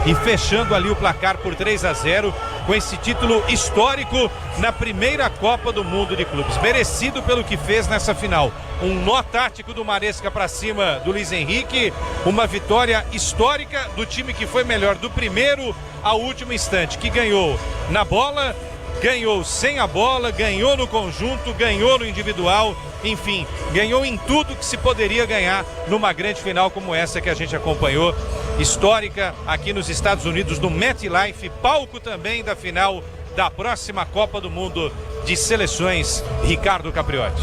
e fechando ali o placar por 3-0 com esse título histórico na primeira Copa do Mundo de Clubes, merecido pelo que fez nessa final. Um nó tático do Maresca para cima do Luiz Henrique, uma vitória histórica do time que foi melhor do primeiro ao último instante, que ganhou na bola, ganhou sem a bola, ganhou no conjunto, ganhou no individual, enfim, ganhou em tudo que se poderia ganhar numa grande final como essa que a gente acompanhou, histórica aqui nos Estados Unidos, no MetLife, palco também da final da próxima Copa do Mundo de Seleções. Ricardo Capriotti.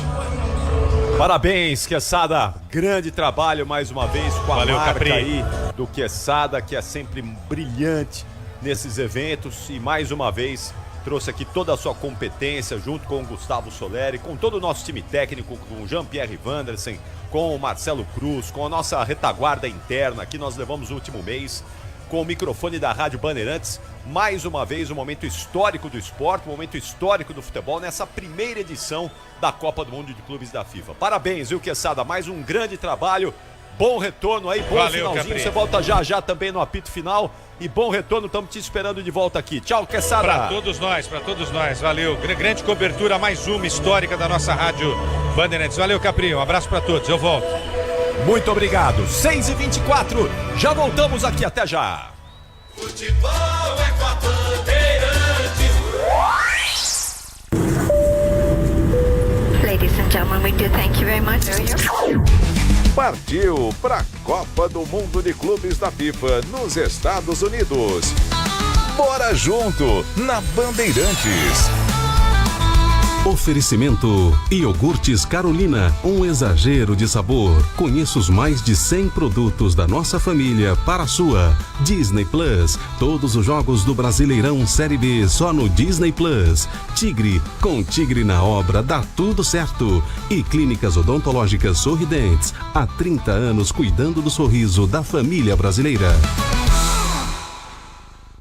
Parabéns, Quesada, grande trabalho mais uma vez com a Valeu, marca Capri. aí do Quesada, que é sempre brilhante nesses eventos e mais uma vez trouxe aqui toda a sua competência junto com o Gustavo Soleri, com todo o nosso time técnico, com o Jean-Pierre Wandersen, com o Marcelo Cruz, com a nossa retaguarda interna, que nós levamos no último mês, com o microfone da Rádio Bandeirantes, mais uma vez um momento histórico do esporte, um momento histórico do futebol nessa primeira edição da Copa do Mundo de Clubes da FIFA. Parabéns, viu, Quesada? Mais um grande trabalho, bom retorno aí, bom Valeu, finalzinho, Capri. você volta já também no apito final e bom retorno, estamos te esperando de volta aqui. Tchau, Quesada. Para todos nós, valeu, grande cobertura, mais uma histórica da nossa Rádio Bandeirantes. Valeu, Capri, um abraço para todos, eu volto. Muito obrigado, 6h24, já voltamos aqui, até já. Futebol é com a Bandeirantes. Ladies and gentlemen, we do thank you very much. Partiu para a Copa do Mundo de Clubes da FIFA nos Estados Unidos. Bora junto na Bandeirantes. Oferecimento Iogurtes Carolina, um exagero de sabor. Conheça os mais de 100 produtos da nossa família para a sua. Disney Plus, todos os jogos do Brasileirão Série B só no Disney Plus. Tigre, com Tigre na obra dá tudo certo. E Clínicas Odontológicas Sorridentes, há 30 anos cuidando do sorriso da família brasileira.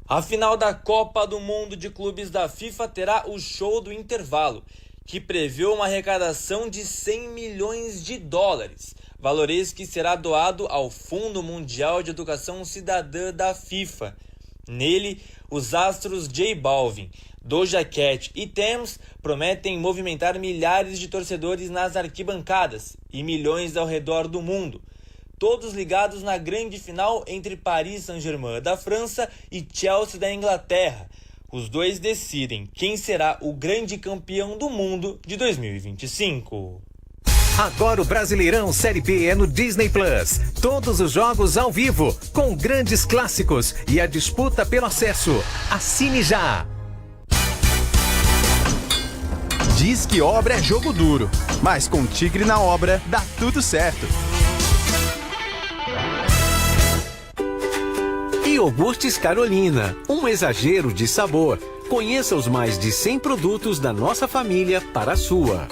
A final da Copa do Mundo de Clubes da FIFA terá o show do intervalo, que prevê uma arrecadação de 100 milhões de dólares, valor esse que será doado ao Fundo Mundial de Educação Cidadã da FIFA. Nele, os astros J Balvin, Doja Cat e Tems prometem movimentar milhares de torcedores nas arquibancadas e milhões ao redor do mundo, todos ligados na grande final entre Paris Saint-Germain da França e Chelsea da Inglaterra. Os dois decidem quem será o grande campeão do mundo de 2025. Agora o Brasileirão Série B é no Disney Plus. Todos os jogos ao vivo, com grandes clássicos e a disputa pelo acesso. Assine já! Diz que obra é jogo duro, mas com Tigre na obra dá tudo certo. Iogurtes Carolina, um exagero de sabor. Conheça os mais de 100 produtos da nossa família para a sua.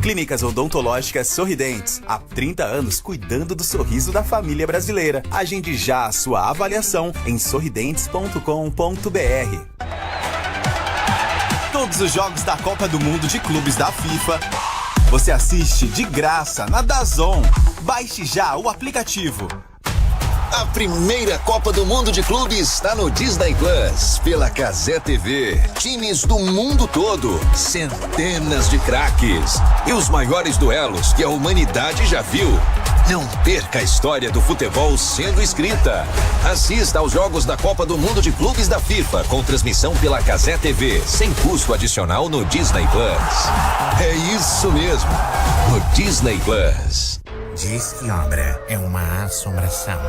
Clínicas Odontológicas Sorridentes, há 30 anos cuidando do sorriso da família brasileira. Agende já a sua avaliação em sorridentes.com.br. Todos os jogos da Copa do Mundo de Clubes da FIFA você assiste de graça na DAZN. Baixe já o aplicativo. A primeira Copa do Mundo de Clubes está no Disney Plus, pela Cazé TV. Times do mundo todo, centenas de craques e os maiores duelos que a humanidade já viu. Não perca a história do futebol sendo escrita. Assista aos jogos da Copa do Mundo de Clubes da FIFA com transmissão pela Cazé TV, sem custo adicional no Disney Plus. É isso mesmo, no Disney Plus. Diz que obra é uma assombração.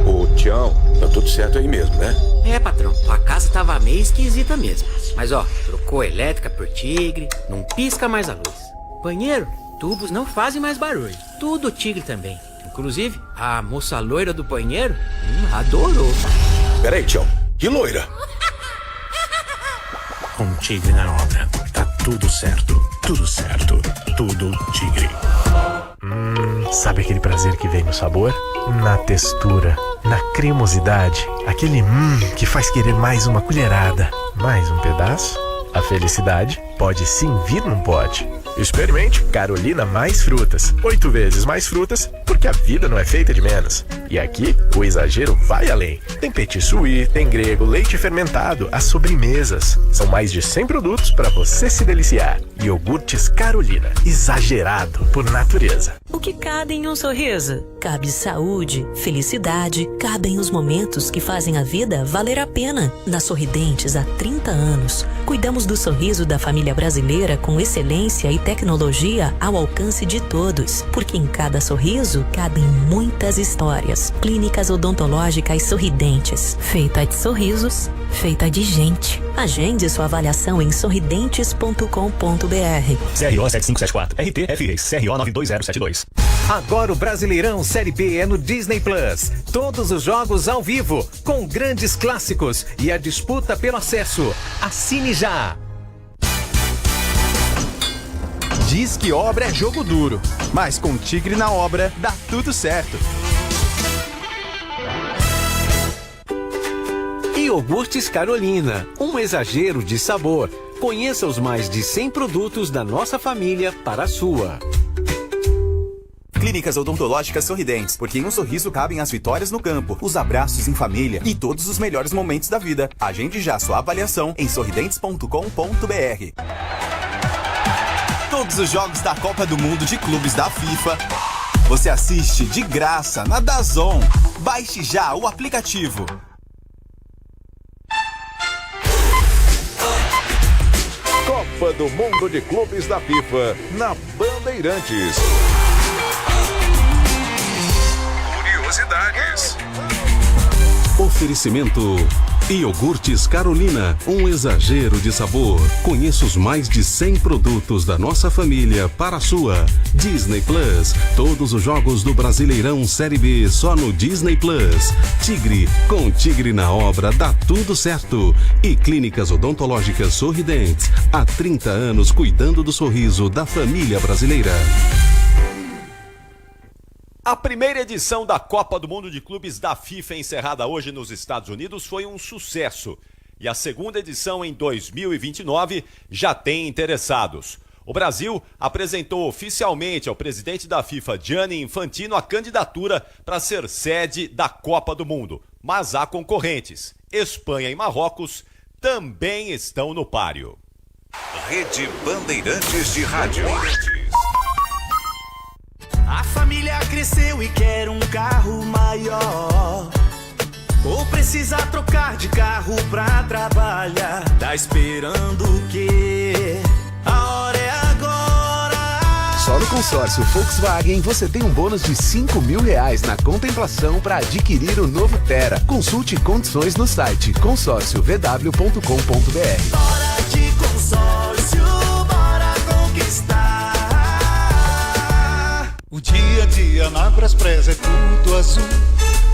Ô, Tião, tá tudo certo aí mesmo, né? É, patrão, tua casa tava meio esquisita mesmo. Mas ó, trocou a elétrica por Tigre, não pisca mais a luz. Banheiro, tubos não fazem mais barulho. Tudo Tigre também. Inclusive, a moça loira do banheiro adorou. Peraí, Tião, que loira? Com Tigre na obra, tá tudo certo, tudo Tigre. Sabe aquele prazer que vem no sabor? Na textura, na cremosidade, aquele que faz querer mais uma colherada, mais um pedaço? A felicidade pode sim vir num pote. Experimente Carolina Mais Frutas. 8 vezes mais frutas, porque a vida não é feita de menos. E aqui, o exagero vai além. Tem petit suí, tem grego, leite fermentado, as sobremesas. São mais de 100 produtos para você se deliciar. Iogurtes Carolina, exagerado por natureza. O que cabe em um sorriso? Cabe saúde, felicidade, cabem os momentos que fazem a vida valer a pena. Na Sorridentes, há 30 anos, cuidamos do sorriso da família brasileira com excelência e tecnologia ao alcance de todos, porque em cada sorriso cabem muitas histórias. Clínicas odontológicas Sorridentes, feita de sorrisos, feita de gente. Agende sua avaliação em sorridentes.com.br. CRO 7574, RT-FRES, CRO 92072. Agora o Brasileirão Série B é no Disney Plus. Todos os jogos ao vivo, com grandes clássicos e a disputa pelo acesso. Assine já! Diz que obra é jogo duro, mas com Tigre na obra dá tudo certo. Iogurtes Carolina, um exagero de sabor. Conheça os mais de 100 produtos da nossa família para a sua. Clínicas Odontológicas Sorridentes, porque em um sorriso cabem as vitórias no campo, os abraços em família e todos os melhores momentos da vida. Agende já sua avaliação em sorridentes.com.br. Todos os jogos da Copa do Mundo de Clubes da FIFA você assiste de graça na DAZN. Baixe já o aplicativo. Copa do Mundo de Clubes da FIFA na Bandeirantes. Curiosidades. Oferecimento Iogurtes Carolina, um exagero de sabor. Conheça os mais de 100 produtos da nossa família para a sua. Disney Plus, todos os jogos do Brasileirão Série B só no Disney Plus. Tigre, com Tigre na obra dá tudo certo. E Clínicas Odontológicas Sorridentes, há 30 anos cuidando do sorriso da família brasileira. A primeira edição da Copa do Mundo de Clubes da FIFA, encerrada hoje nos Estados Unidos, foi um sucesso. E a segunda edição, em 2029, já tem interessados. O Brasil apresentou oficialmente ao presidente da FIFA, Gianni Infantino, a candidatura para ser sede da Copa do Mundo. Mas há concorrentes. Espanha e Marrocos também estão no páreo. Rede Bandeirantes de Rádio. A família cresceu e quer um carro maior, ou precisa trocar de carro pra trabalhar. Tá esperando o quê? A hora é agora. Só no consórcio Volkswagen você tem um bônus de R$5.000 na contemplação para adquirir o novo Tera. Consulte condições no site consórciovw.com.br. Hora de consórcio, bora conquistar. O dia a dia na Braspress é tudo azul,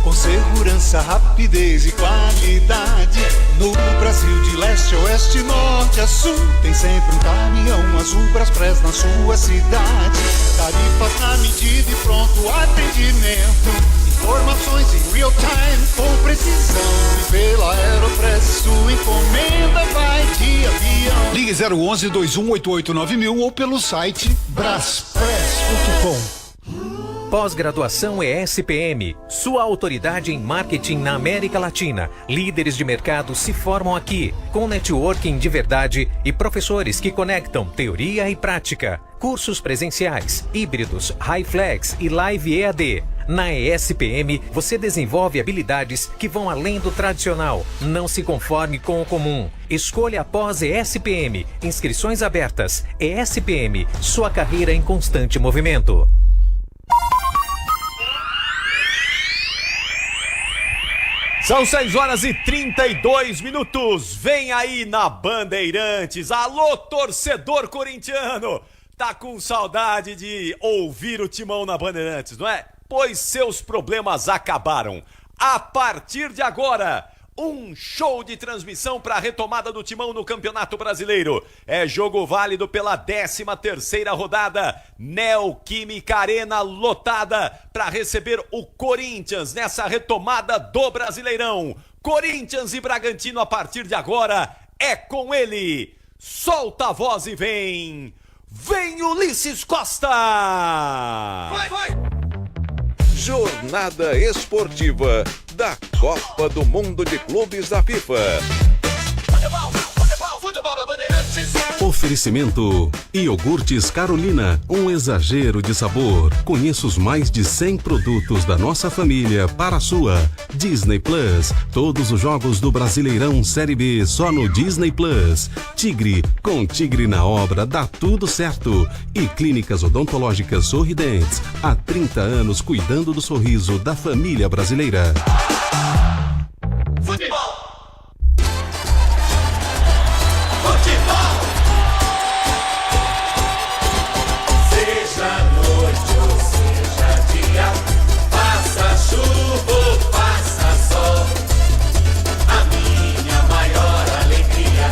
com segurança, rapidez e qualidade. No Brasil de leste a oeste, norte a sul, tem sempre um caminhão azul Braspress na sua cidade. Tarifas na medida e pronto atendimento, informações em real time com precisão. E pela Aeropress sua encomenda vai de avião. Ligue 011 2188 9000 ou pelo site braspress.com. Pós-graduação ESPM, sua autoridade em marketing na América Latina. Líderes de mercado se formam aqui, com networking de verdade e professores que conectam teoria e prática. Cursos presenciais, híbridos, HiFlex e Live EAD. Na ESPM, você desenvolve habilidades que vão além do tradicional. Não se conforme com o comum. Escolha após ESPM. Inscrições abertas. ESPM, sua carreira em constante movimento. São 6h32. Vem aí na Bandeirantes. Alô, torcedor corintiano. Tá com saudade de ouvir o Timão na Bandeirantes, não é? Pois seus problemas acabaram. A partir de agora, um show de transmissão para a retomada do Timão no Campeonato Brasileiro. É jogo válido pela 13ª rodada. Neoquímica Arena lotada para receber o Corinthians nessa retomada do Brasileirão. Corinthians e Bragantino a partir de agora é com ele. Solta a voz e vem Vem Ulisses Costa! Vai! Jornada Esportiva da Copa do Mundo de Clubes da FIFA. Oferecimento: Iogurtes Carolina, um exagero de sabor. Conheça os mais de 100 produtos da nossa família para a sua. Disney Plus, todos os jogos do Brasileirão Série B só no Disney Plus. Tigre, com Tigre na obra dá tudo certo. E Clínicas Odontológicas Sorridentes, há 30 anos cuidando do sorriso da família brasileira. Futebol! Seja noite ou seja dia, faça chuva ou faça sol, a minha maior alegria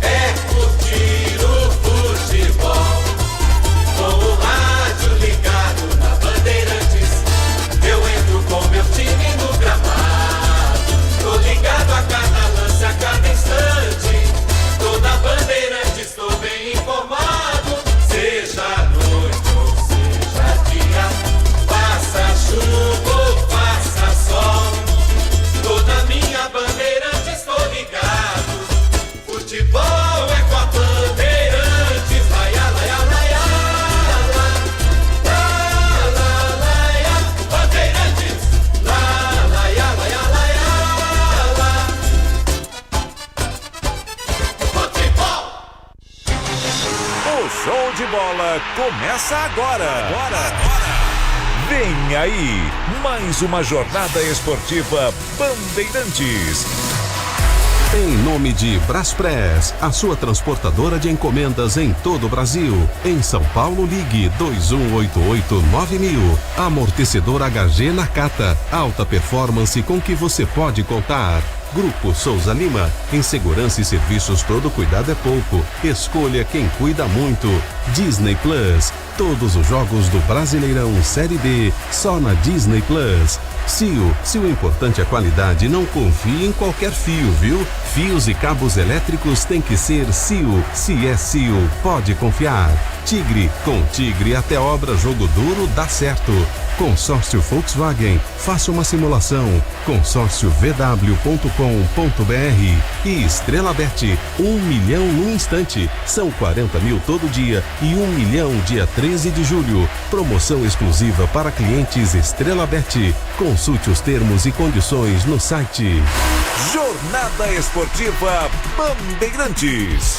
é curtir o futebol. Com o rádio ligado na Bandeirantes, eu entro com meu time no gramado. Tô ligado a cada lance, a cada instante. Tô na Bandeirantes, tô bem informado. Seja noite ou seja dia, faça chuva ou faça sol, tô na minha Bandeirantes, tô ligado. Futebol é com a Bandeirantes. Laia, laia, laia, laia, laia, laia, Bandeirantes. Laia, laia, laia, laia. Futebol! O show de bola começa agora. Vem aí, mais uma jornada esportiva Bandeirantes. Em nome de Braspress, a sua transportadora de encomendas em todo o Brasil. Em São Paulo, ligue 2188-9000. Amortecedor HG Nakata, alta performance com que você pode contar. Grupo Souza Lima, em segurança e serviços todo cuidado é pouco. Escolha quem cuida muito. Disney Plus, todos os jogos do Brasileirão Série B, só na Disney Plus. Cio, se o importante é a qualidade, não confie em qualquer fio, viu? Fios e cabos elétricos tem que ser Cio. Se é Cio, pode confiar. Tigre, com Tigre até obra jogo duro dá certo. Consórcio Volkswagen, faça uma simulação. consórciovw.com.br. E Estrela Bet, 1 milhão no instante. São 40 mil todo dia e 1 milhão dia 13 de julho. Promoção exclusiva para clientes Estrela Bet. Consulte os termos e condições no site. Jornada Esportiva Bandeirantes.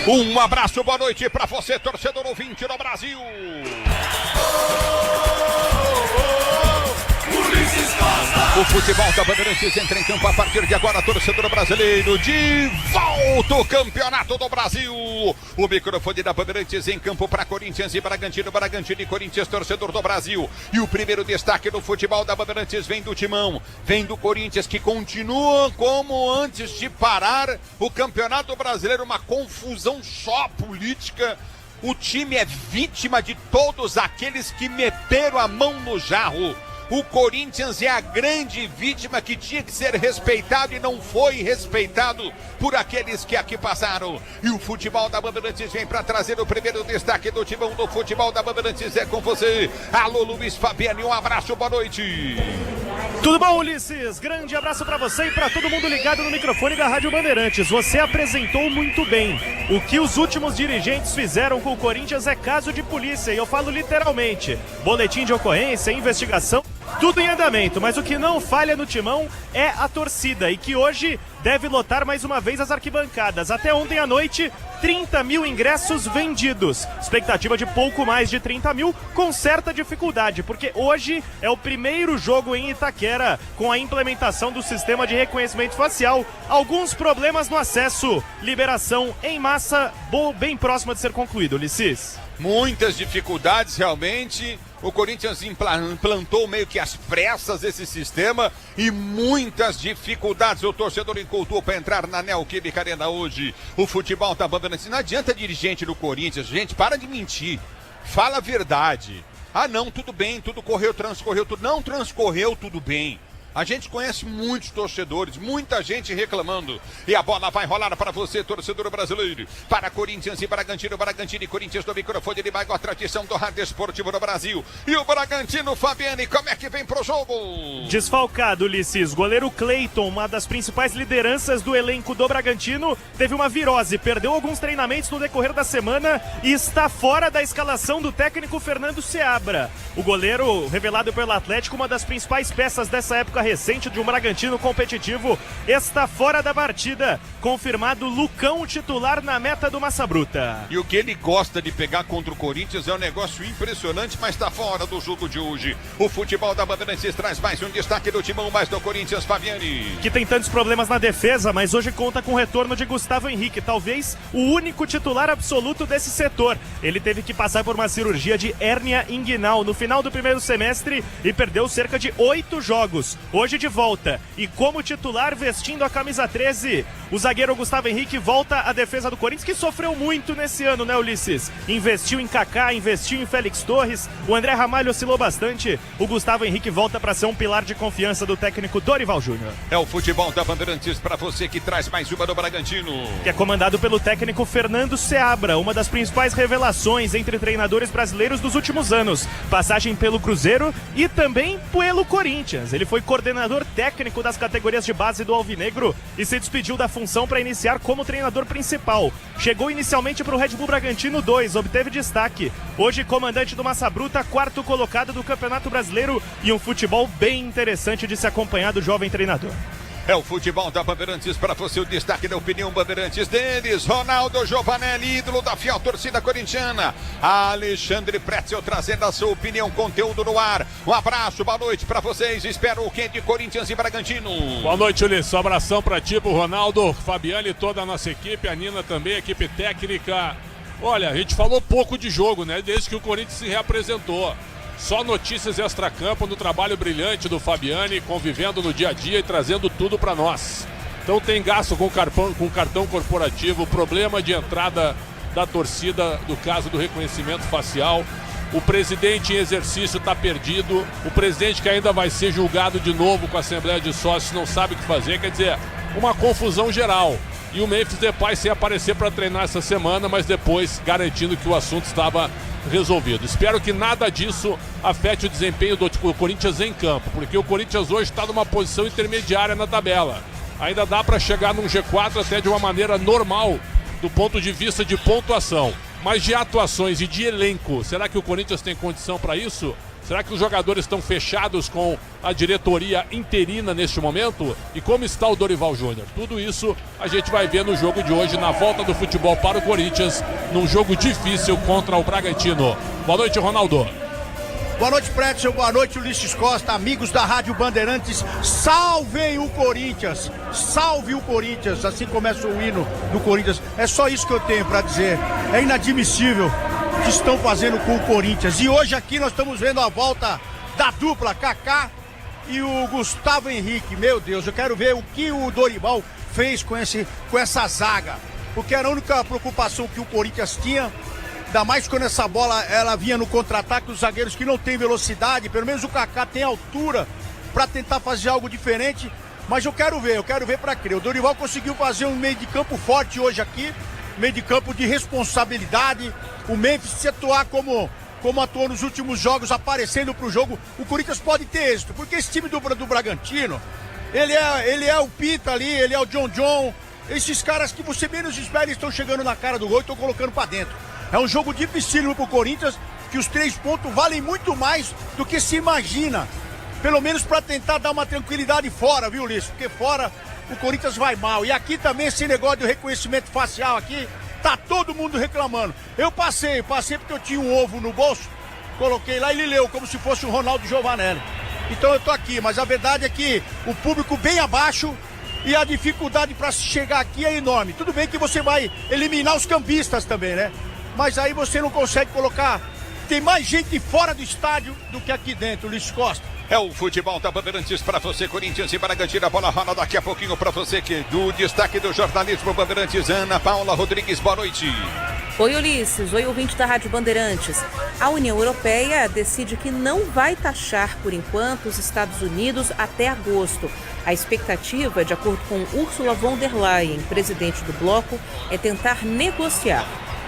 Um abraço, boa noite para você, torcedor ouvinte do Brasil. O futebol da Bandeirantes entra em campo a partir de agora, torcedor brasileiro, de volta ao Campeonato do Brasil. O microfone da Bandeirantes em campo para Corinthians e Bragantino, Bragantino e Corinthians, torcedor do Brasil. E o primeiro destaque do futebol da Bandeirantes vem do Timão, vem do Corinthians, que continua como antes de parar o Campeonato Brasileiro, uma confusão só política. O time é vítima de todos aqueles que meteram a mão no jarro. O Corinthians é a grande vítima que tinha que ser respeitado e não foi respeitado por aqueles que aqui passaram. E o futebol da Bandeirantes vem para trazer o primeiro destaque do timão do futebol da Bandeirantes. É com você. Alô, Luiz Fabiano, um abraço, boa noite. Tudo bom, Ulisses? Grande abraço pra você e pra todo mundo ligado no microfone da Rádio Bandeirantes. Você apresentou muito bem. O que os últimos dirigentes fizeram com o Corinthians é caso de polícia, e eu falo literalmente. Boletim de ocorrência, investigação, tudo em andamento, mas o que não falha no timão é a torcida, e que hoje deve lotar mais uma vez as arquibancadas. Até ontem à noite, 30 mil ingressos vendidos. Expectativa de pouco mais de 30 mil, com certa dificuldade, porque hoje é o primeiro jogo em Itaquera com a implementação do sistema de reconhecimento facial. Alguns problemas no acesso, liberação em massa, bem próxima de ser concluído, Ulisses. Muitas dificuldades, realmente. O Corinthians implantou meio que às pressas esse sistema e muitas dificuldades. O torcedor encoltou para entrar na Neoquímica Arena hoje. O futebol tá Bandeirantes. Não adianta dirigente do Corinthians, gente, para de mentir. Fala a verdade. Ah, não, tudo bem, tudo transcorreu tudo. Não transcorreu tudo bem. A gente conhece muitos torcedores, muita gente reclamando. E a bola vai rolar para você, torcedor brasileiro. Para Corinthians e Bragantino e Corinthians do microfone de maior tradição do rádio esportivo no Brasil. E o Bragantino, Fabiane, como é que vem pro jogo? Desfalcado, Ulisses. Goleiro Cleiton, uma das principais lideranças do elenco do Bragantino, teve uma virose, perdeu alguns treinamentos no decorrer da semana e está fora da escalação do técnico Fernando Seabra. O goleiro, revelado pelo Atlético, uma das principais peças dessa época recente de um Bragantino competitivo, está fora da partida. Confirmado Lucão titular na meta do Massa Bruta. E o que ele gosta de pegar contra o Corinthians é um negócio impressionante, mas está fora do jogo de hoje. O futebol da Bandeirantes traz mais um destaque do timão mais do Corinthians, Fabiane. Que tem tantos problemas na defesa, mas hoje conta com o retorno de Gustavo Henrique, talvez o único titular absoluto desse setor. Ele teve que passar por uma cirurgia de hérnia inguinal no final do primeiro semestre e perdeu cerca de 8 jogos. Hoje de volta e como titular vestindo a camisa 13, o zagueiro Gustavo Henrique volta à defesa do Corinthians, que sofreu muito nesse ano, né, Ulisses? Investiu em Kaká, investiu em Félix Torres, o André Ramalho oscilou bastante, o Gustavo Henrique volta para ser um pilar de confiança do técnico Dorival Júnior. É o futebol da Bandeirantes para você que traz mais uma do Bragantino. Que é comandado pelo técnico Fernando Seabra, uma das principais revelações entre treinadores brasileiros dos últimos anos. Passagem pelo Cruzeiro e também pelo Corinthians. Ele foi coordenador técnico das categorias de base do Alvinegro e se despediu da função para iniciar como treinador principal. Chegou inicialmente para o Red Bull Bragantino 2, obteve destaque. Hoje comandante do Massa Bruta, 4º colocado do Campeonato Brasileiro e um futebol bem interessante de se acompanhar do jovem treinador. É o futebol da Bandeirantes para você, o destaque da opinião Bandeirantes deles. Ronaldo Giovanelli, ídolo da fiel torcida corintiana. Alexandre Pretzel trazendo a sua opinião, conteúdo no ar. Um abraço, boa noite para vocês. Espero o que de Corinthians e Bragantino. Boa noite, Ulisses. Um abração para ti, pro Ronaldo, Fabiane e toda a nossa equipe, a Nina também, a equipe técnica. Olha, a gente falou pouco de jogo, né? Desde que o Corinthians se reapresentou. Só notícias extracampo no trabalho brilhante do Fabiane, convivendo no dia a dia e trazendo tudo para nós. Então tem gasto com cartão corporativo, problema de entrada da torcida do caso do reconhecimento facial. O presidente em exercício está perdido. O presidente que ainda vai ser julgado de novo com a Assembleia de Sócios não sabe o que fazer. Quer dizer, uma confusão geral. E o Memphis Depay sem aparecer para treinar essa semana, mas depois garantindo que o assunto estava resolvido. Espero que nada disso afete o desempenho do Corinthians em campo, porque o Corinthians hoje está numa posição intermediária na tabela. Ainda dá para chegar num G4 até de uma maneira normal do ponto de vista de pontuação. Mas de atuações e de elenco, será que o Corinthians tem condição para isso? Será que os jogadores estão fechados com a diretoria interina neste momento? E como está o Dorival Júnior? Tudo isso a gente vai ver no jogo de hoje, na volta do futebol para o Corinthians, num jogo difícil contra o Bragantino. Boa noite, Ronaldo. Boa noite, Pretzel. Boa noite, Ulisses Costa, amigos da Rádio Bandeirantes. Salvem o Corinthians! Salve o Corinthians! Assim começa o hino do Corinthians. É só isso que eu tenho para dizer. É inadmissível o que estão fazendo com o Corinthians. E hoje aqui nós estamos vendo a volta da dupla Kaká e o Gustavo Henrique. Meu Deus, eu quero ver o que o Dorival fez com essa zaga. Porque era a única preocupação que o Corinthians tinha. Ainda mais quando essa bola ela vinha no contra-ataque, os zagueiros que não têm velocidade, pelo menos o Kaká tem altura para tentar fazer algo diferente, mas eu quero ver para crer. O Dorival conseguiu fazer um meio de campo forte hoje aqui, meio de campo de responsabilidade, o Memphis se atuar como como atuou nos últimos jogos, aparecendo pro jogo, o Corinthians pode ter êxito. Porque esse time do Bragantino, ele é o Pita ali, ele é o John. Esses caras que você menos espera estão chegando na cara do gol e estão colocando pra dentro. É um jogo dificílimo pro Corinthians, que os 3 pontos valem muito mais do que se imagina. Pelo menos pra tentar dar uma tranquilidade fora, viu, Ulisses? Porque fora o Corinthians vai mal. E aqui também esse negócio de reconhecimento facial aqui, tá todo mundo reclamando. Eu passei porque eu tinha um ovo no bolso, coloquei lá e ele leu como se fosse o Ronaldo Giovanelli. Então eu tô aqui, mas a verdade é que o público bem abaixo e a dificuldade para chegar aqui é enorme. Tudo bem que você vai eliminar os campistas também, né? Mas aí você não consegue colocar... Tem mais gente fora do estádio do que aqui dentro, Luiz Costa. É o futebol da Bandeirantes para você, Corinthians e Bragantino. A bola rola daqui a pouquinho para você, que do destaque do jornalismo Bandeirantes, Ana Paula Rodrigues. Boa noite. Oi, Ulisses. Oi, ouvinte da Rádio Bandeirantes. A União Europeia decide que não vai taxar, por enquanto, os Estados Unidos até agosto. A expectativa, de acordo com Ursula von der Leyen, presidente do bloco, é tentar negociar.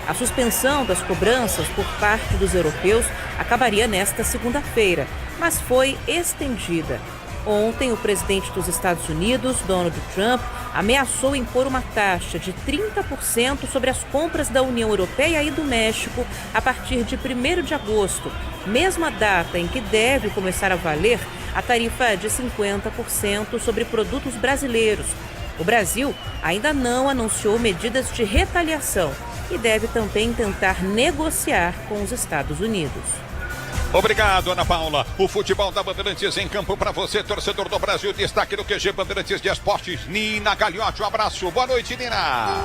A suspensão das cobranças por parte dos europeus acabaria nesta segunda-feira, mas foi estendida. Ontem, o presidente dos Estados Unidos, Donald Trump, ameaçou impor uma taxa de 30% sobre as compras da União Europeia e do México a partir de 1º de agosto, mesma data em que deve começar a valer a tarifa de 50% sobre produtos brasileiros. O Brasil ainda não anunciou medidas de retaliação e deve também tentar negociar com os Estados Unidos. Obrigado, Ana Paula. O futebol da Bandeirantes em campo para você, torcedor do Brasil. Destaque do QG Bandeirantes de Esportes, Nina Gagliotti. Um abraço. Boa noite, Nina.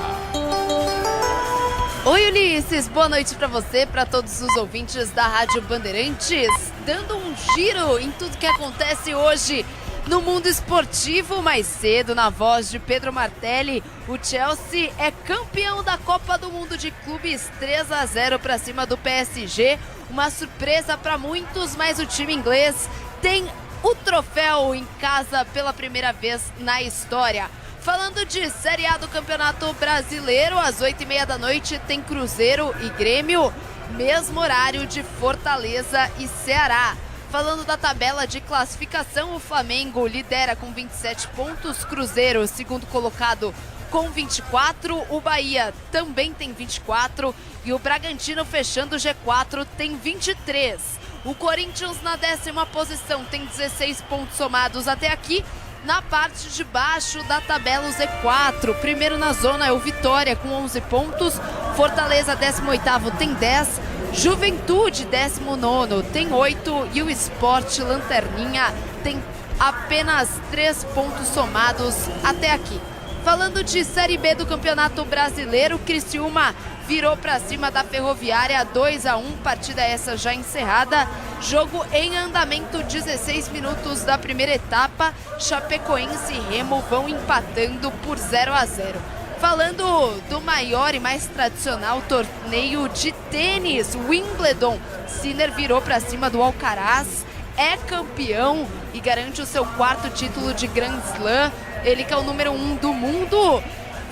Oi, Ulisses. Boa noite para você, para todos os ouvintes da Rádio Bandeirantes. Dando um giro em tudo que acontece hoje no mundo esportivo. Mais cedo, na voz de Pedro Martelli, o Chelsea é campeão da Copa do Mundo de Clubes, 3-0 para cima do PSG. Uma surpresa para muitos, mas o time inglês tem o troféu em casa pela primeira vez na história. Falando de Série A do Campeonato Brasileiro, às 8h30 da noite tem Cruzeiro e Grêmio, mesmo horário de Fortaleza e Ceará. Falando da tabela de classificação, o Flamengo lidera com 27 pontos, Cruzeiro, segundo colocado, com 24, o Bahia também tem 24 e o Bragantino, fechando o G4, tem 23. O Corinthians, na 10ª posição, tem 16 pontos somados até aqui. Na parte de baixo da tabela, o Z4, primeiro na zona é o Vitória com 11 pontos, Fortaleza, 18º, tem 10, Juventude, 19º, tem 8 e o Sport, lanterninha, tem apenas 3 pontos somados até aqui. Falando de Série B do Campeonato Brasileiro, Criciúma virou para cima da Ferroviária 2-1, partida essa já encerrada. Jogo em andamento, 16 minutos da primeira etapa. Chapecoense e Remo vão empatando por 0-0. Falando do maior e mais tradicional torneio de tênis, Wimbledon, Sinner virou para cima do Alcaraz, é campeão e garante o seu 4º título de Grand Slam. Ele que é o número 1 do mundo,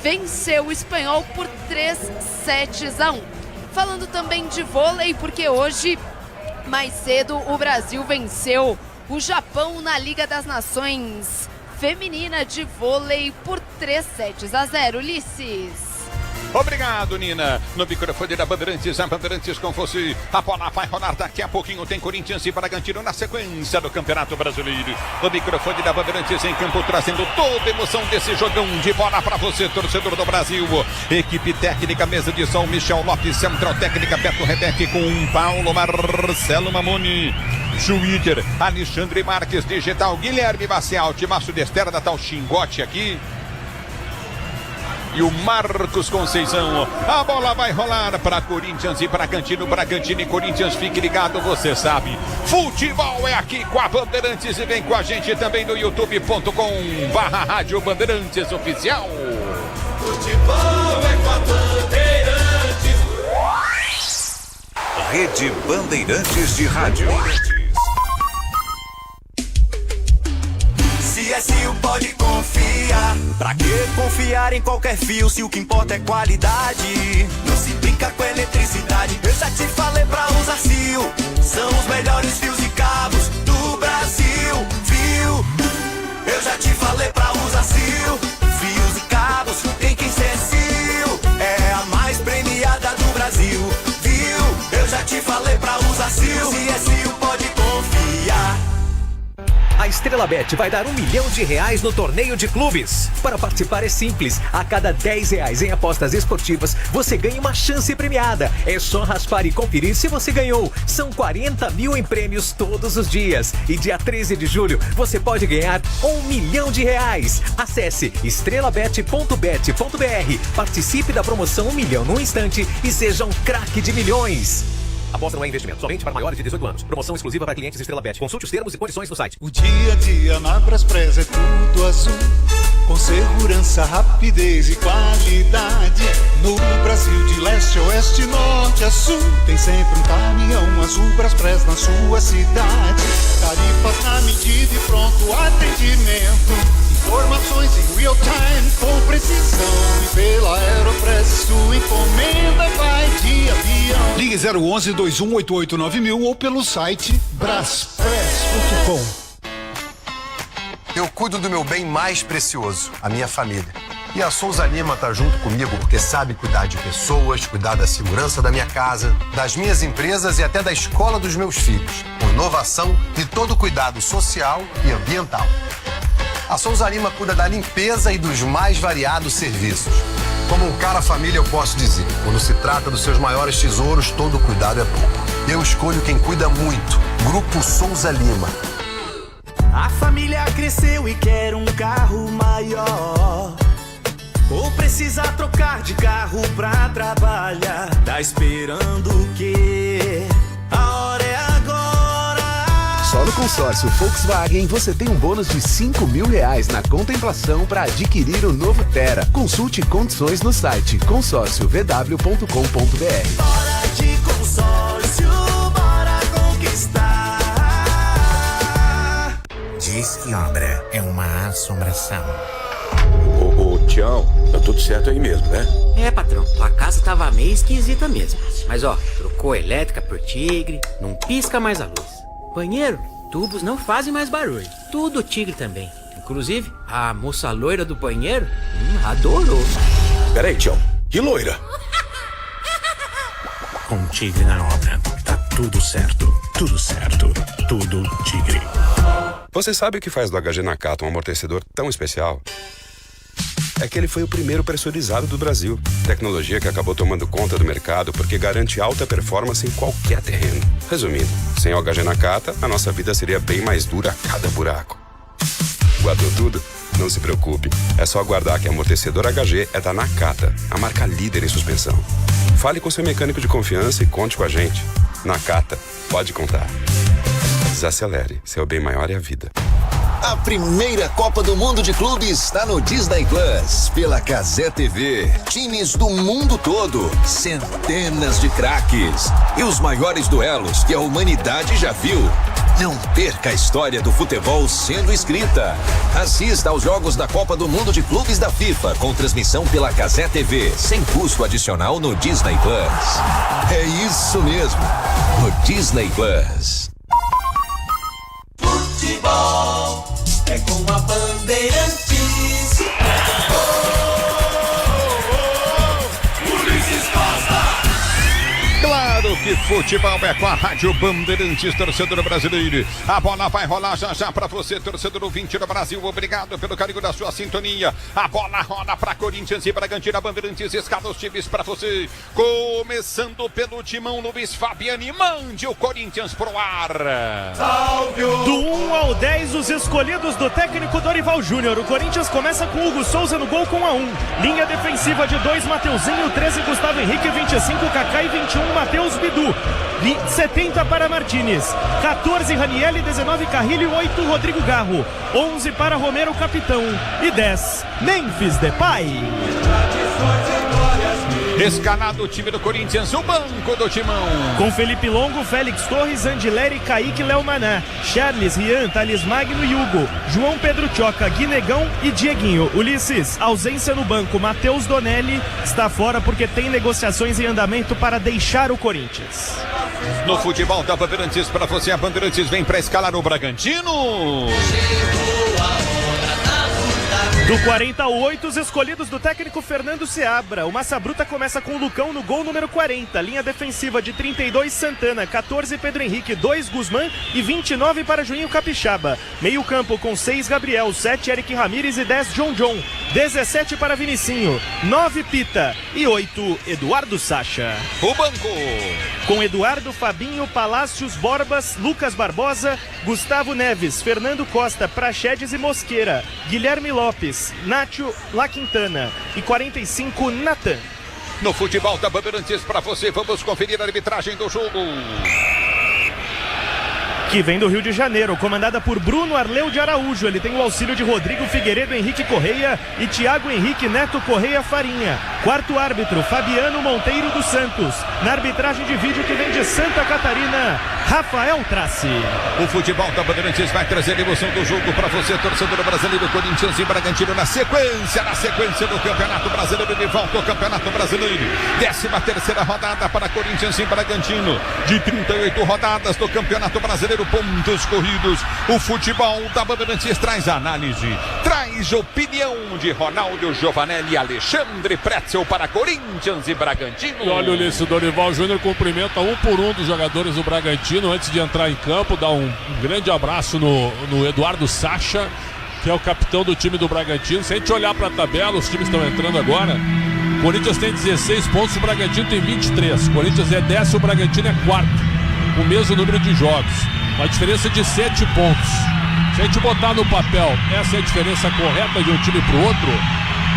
venceu o espanhol por 3-1. Falando também de vôlei, porque hoje, mais cedo, o Brasil venceu o Japão na Liga das Nações Feminina de Vôlei por 3-0. Ulisses. Obrigado, Nina. No microfone da Bandeirantes, a Bandeirantes com você. A bola vai rolar daqui a pouquinho. Tem Corinthians e Bragantino na sequência do Campeonato Brasileiro. No microfone da Bandeirantes em campo, trazendo toda a emoção desse jogão de bola para você, torcedor do Brasil. Equipe técnica, mesa de som, Michel Lopes, central técnica, Beto Rebeque com Paulo Marcelo Mamoni. Twitter, Alexandre Marques, digital, Guilherme Maciel, Timaço de Estera, da tal Xingote aqui. E o Marcos Conceição. A bola vai rolar para Corinthians e Bragantino. Bragantino e Corinthians, fique ligado, você sabe. Futebol é aqui com a Bandeirantes e vem com a gente também no youtube.com/Rádio Bandeirantes Oficial. Futebol é com a Bandeirantes. Rede Bandeirantes de Rádio. CSU pode com confia. Pra que confiar em qualquer fio se o que importa é qualidade? Não se brinca com eletricidade. Eu já te falei pra usar Sil. São os melhores fios e cabos do Brasil, viu? Eu já te falei pra usar Sil. Fios e cabos tem quem ser Sil. É a mais premiada do Brasil, viu? Eu já te falei pra usar Sil. Se é Sil, pode confiar. A Estrela Bet vai dar R$1 milhão no torneio de clubes. Para participar é simples. A cada R$10 em apostas esportivas, você ganha uma chance premiada. É só raspar e conferir se você ganhou. São 40 mil em prêmios todos os dias. E dia 13 de julho, você pode ganhar R$1 milhão. Acesse estrelabet.bet.br. Participe da promoção 1 milhão num instante e seja um craque de milhões. Aposta não é investimento, somente para maiores de 18 anos. Promoção exclusiva para clientes Estrela Bet. Consulte os termos e condições no site. O dia a dia na Braspress é tudo azul, com segurança, rapidez e qualidade. No Brasil de leste a oeste, norte a sul, tem sempre um caminhão azul Braspress na sua cidade. Tarifas na medida e pronto atendimento. Informações em real time com precisão. E pela Aeropress sua encomenda vai de avião. Ligue 011-2188-9000 ou pelo site braspress.com. Eu cuido do meu bem mais precioso, a minha família. E a Souza Lima tá junto comigo porque sabe cuidar de pessoas, cuidar da segurança da minha casa, das minhas empresas e até da escola dos meus filhos. Com inovação e todo cuidado social e ambiental. A Souza Lima cuida da limpeza e dos mais variados serviços. Como um cara família, eu posso dizer, quando se trata dos seus maiores tesouros, todo cuidado é pouco. Eu escolho quem cuida muito. Grupo Souza Lima. A família cresceu e quer um carro maior. Ou precisa trocar de carro pra trabalhar. Tá esperando o quê? A hora é agora. Só no consórcio Volkswagen você tem um bônus de R$5 mil na contemplação para adquirir o novo Tera. Consulte condições no site consórciovw.com.br. Bora de consórcio, bora conquistar. Diz que obra é uma assombração. Ô, Tião, tá tudo certo aí mesmo, né? É, patrão, tua casa tava meio esquisita mesmo. Mas ó, trocou a elétrica por Tigre, não pisca mais a luz. Banheiro, tubos não fazem mais barulho. Tudo Tigre também. Inclusive, a moça loira do banheiro adorou. Peraí, Tião, que loira? Com Tigre na obra, tá tudo certo, tudo Tigre. Você sabe o que faz do HG Nakata um amortecedor tão especial? É que ele foi o primeiro pressurizado do Brasil. Tecnologia que acabou tomando conta do mercado porque garante alta performance em qualquer terreno. Resumindo, sem o HG Nakata, a nossa vida seria bem mais dura a cada buraco. Guardou tudo? Não se preocupe. É só aguardar que amortecedor HG é da Nakata, a marca líder em suspensão. Fale com seu mecânico de confiança e conte com a gente. Nakata, pode contar. Desacelere, seu bem maior é a vida. A primeira Copa do Mundo de Clubes está no Disney Plus, pela Cazé TV. Times do mundo todo, centenas de craques e os maiores duelos que a humanidade já viu. Não perca a história do futebol sendo escrita. Assista aos jogos da Copa do Mundo de Clubes da FIFA, com transmissão pela Cazé TV, sem custo adicional no Disney Plus. É isso mesmo, no Disney Plus. Futebol é com a Bandeirantes. Ulisses Costa. Claro que futebol é com a Rádio Bandeirantes, torcedor brasileiro. A bola vai rolar já já pra você, torcedor ouvinte do Brasil. Obrigado pelo carinho da sua sintonia. A bola rola pra Corinthians e Bragantino. Bandeirantes escala os times pra você. Começando pelo timão Luiz Fabiani. Mande o Corinthians pro ar. Salve! Do 1 ao 10, os escolhidos do técnico Dorival Júnior. O Corinthians começa com Hugo Souza no gol com 1-1. Linha defensiva de 2, Mateuzinho, 13, Gustavo Henrique, 25, Kaká e 21, Matheus Bidu. 70 para Martínez, 14 Ranieri, 19 Carrilho, 8 Rodrigo Garro, 11 para Romero Capitão e 10 Memphis Depay. Escalado o time do Corinthians, o banco do Timão. Com Felipe Longo, Félix Torres, Andileri, Kaique, Léo Maná, Charles, Rian, Thales Magno e Hugo, João Pedro Choca, Guinegão e Dieguinho. Ulisses, ausência no banco, Matheus Donelli está fora porque tem negociações em andamento para deixar o Corinthians. No futebol da Bandeirantes, para você, a Bandeirantes vem para escalar o Bragantino. Do 48, os escolhidos do técnico Fernando Seabra. O Massa Bruta começa com o Lucão no gol número 40. Linha defensiva de 32, Santana, 14, Pedro Henrique, 2, Guzmán e 29 para Juninho Capixaba. Meio campo com 6, Gabriel, 7, Eric Ramírez e 10, John, 17 para Vinicinho, 9, Pita e 8, Eduardo Sacha. O banco com Eduardo, Fabinho, Palácios, Borbas, Lucas Barbosa, Gustavo Neves, Fernando Costa, Praxedes e Mosqueira, Guilherme Lopes, Nátio, La Quintana e 45, Natan. No futebol da Bandeirantes, para você, vamos conferir a arbitragem do jogo. Que vem do Rio de Janeiro, comandada por Bruno Arleu de Araújo. Ele tem o auxílio de Rodrigo Figueiredo Henrique Correia e Thiago Henrique Neto Correia Farinha. Quarto árbitro, Fabiano Monteiro dos Santos. Na arbitragem de vídeo que vem de Santa Catarina, Rafael Trace. O futebol da Bandeirantes vai trazer a emoção do jogo para você, torcedor brasileiro, Corinthians e Bragantino na sequência do Campeonato Brasileiro, de volta ao Campeonato Brasileiro. 13ª rodada para Corinthians e Bragantino. De 38 rodadas do Campeonato Brasileiro, pontos corridos. O futebol da Bandeirantes traz análise, traz opinião de Ronaldo Giovanelli e Alexandre Pretzel para Corinthians e Bragantino. E olha, Ulisses, o Dorival Júnior cumprimenta um por um dos jogadores do Bragantino antes de entrar em campo. Dá um grande abraço no Eduardo Sacha, que é o capitão do time do Bragantino. Se a gente olhar para a tabela, os times estão entrando agora. O Corinthians tem 16 pontos, o Bragantino tem 23. O Corinthians é 10º, o Bragantino é 4º. O mesmo número de jogos. Uma diferença de 7 pontos. Se a gente botar no papel essa é a diferença correta de um time para o outro,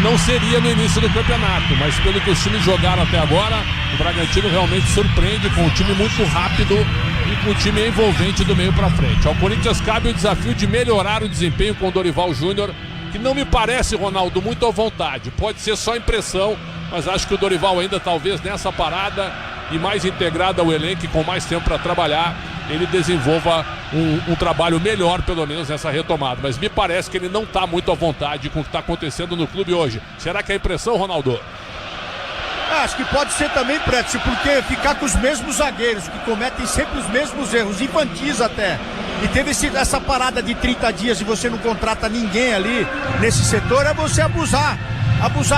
não seria no início do campeonato, mas pelo que os times jogaram até agora, o Bragantino realmente surpreende com um time muito rápido e com um time envolvente do meio para frente. Ao Corinthians cabe o desafio de melhorar o desempenho com o Dorival Júnior, que não me parece, Ronaldo, muito à vontade. Pode ser só impressão, mas acho que o Dorival ainda, talvez nessa parada e mais integrado ao elenco e com mais tempo para trabalhar, ele desenvolva um trabalho melhor, pelo menos nessa retomada. Mas me parece que ele não está muito à vontade com o que está acontecendo no clube hoje. Será que é impressão, Ronaldo? Acho que pode ser também, Prédio, porque ficar com os mesmos zagueiros, que cometem sempre os mesmos erros, infantis até. E teve essa parada de 30 dias e você não contrata ninguém ali nesse setor, é você abusar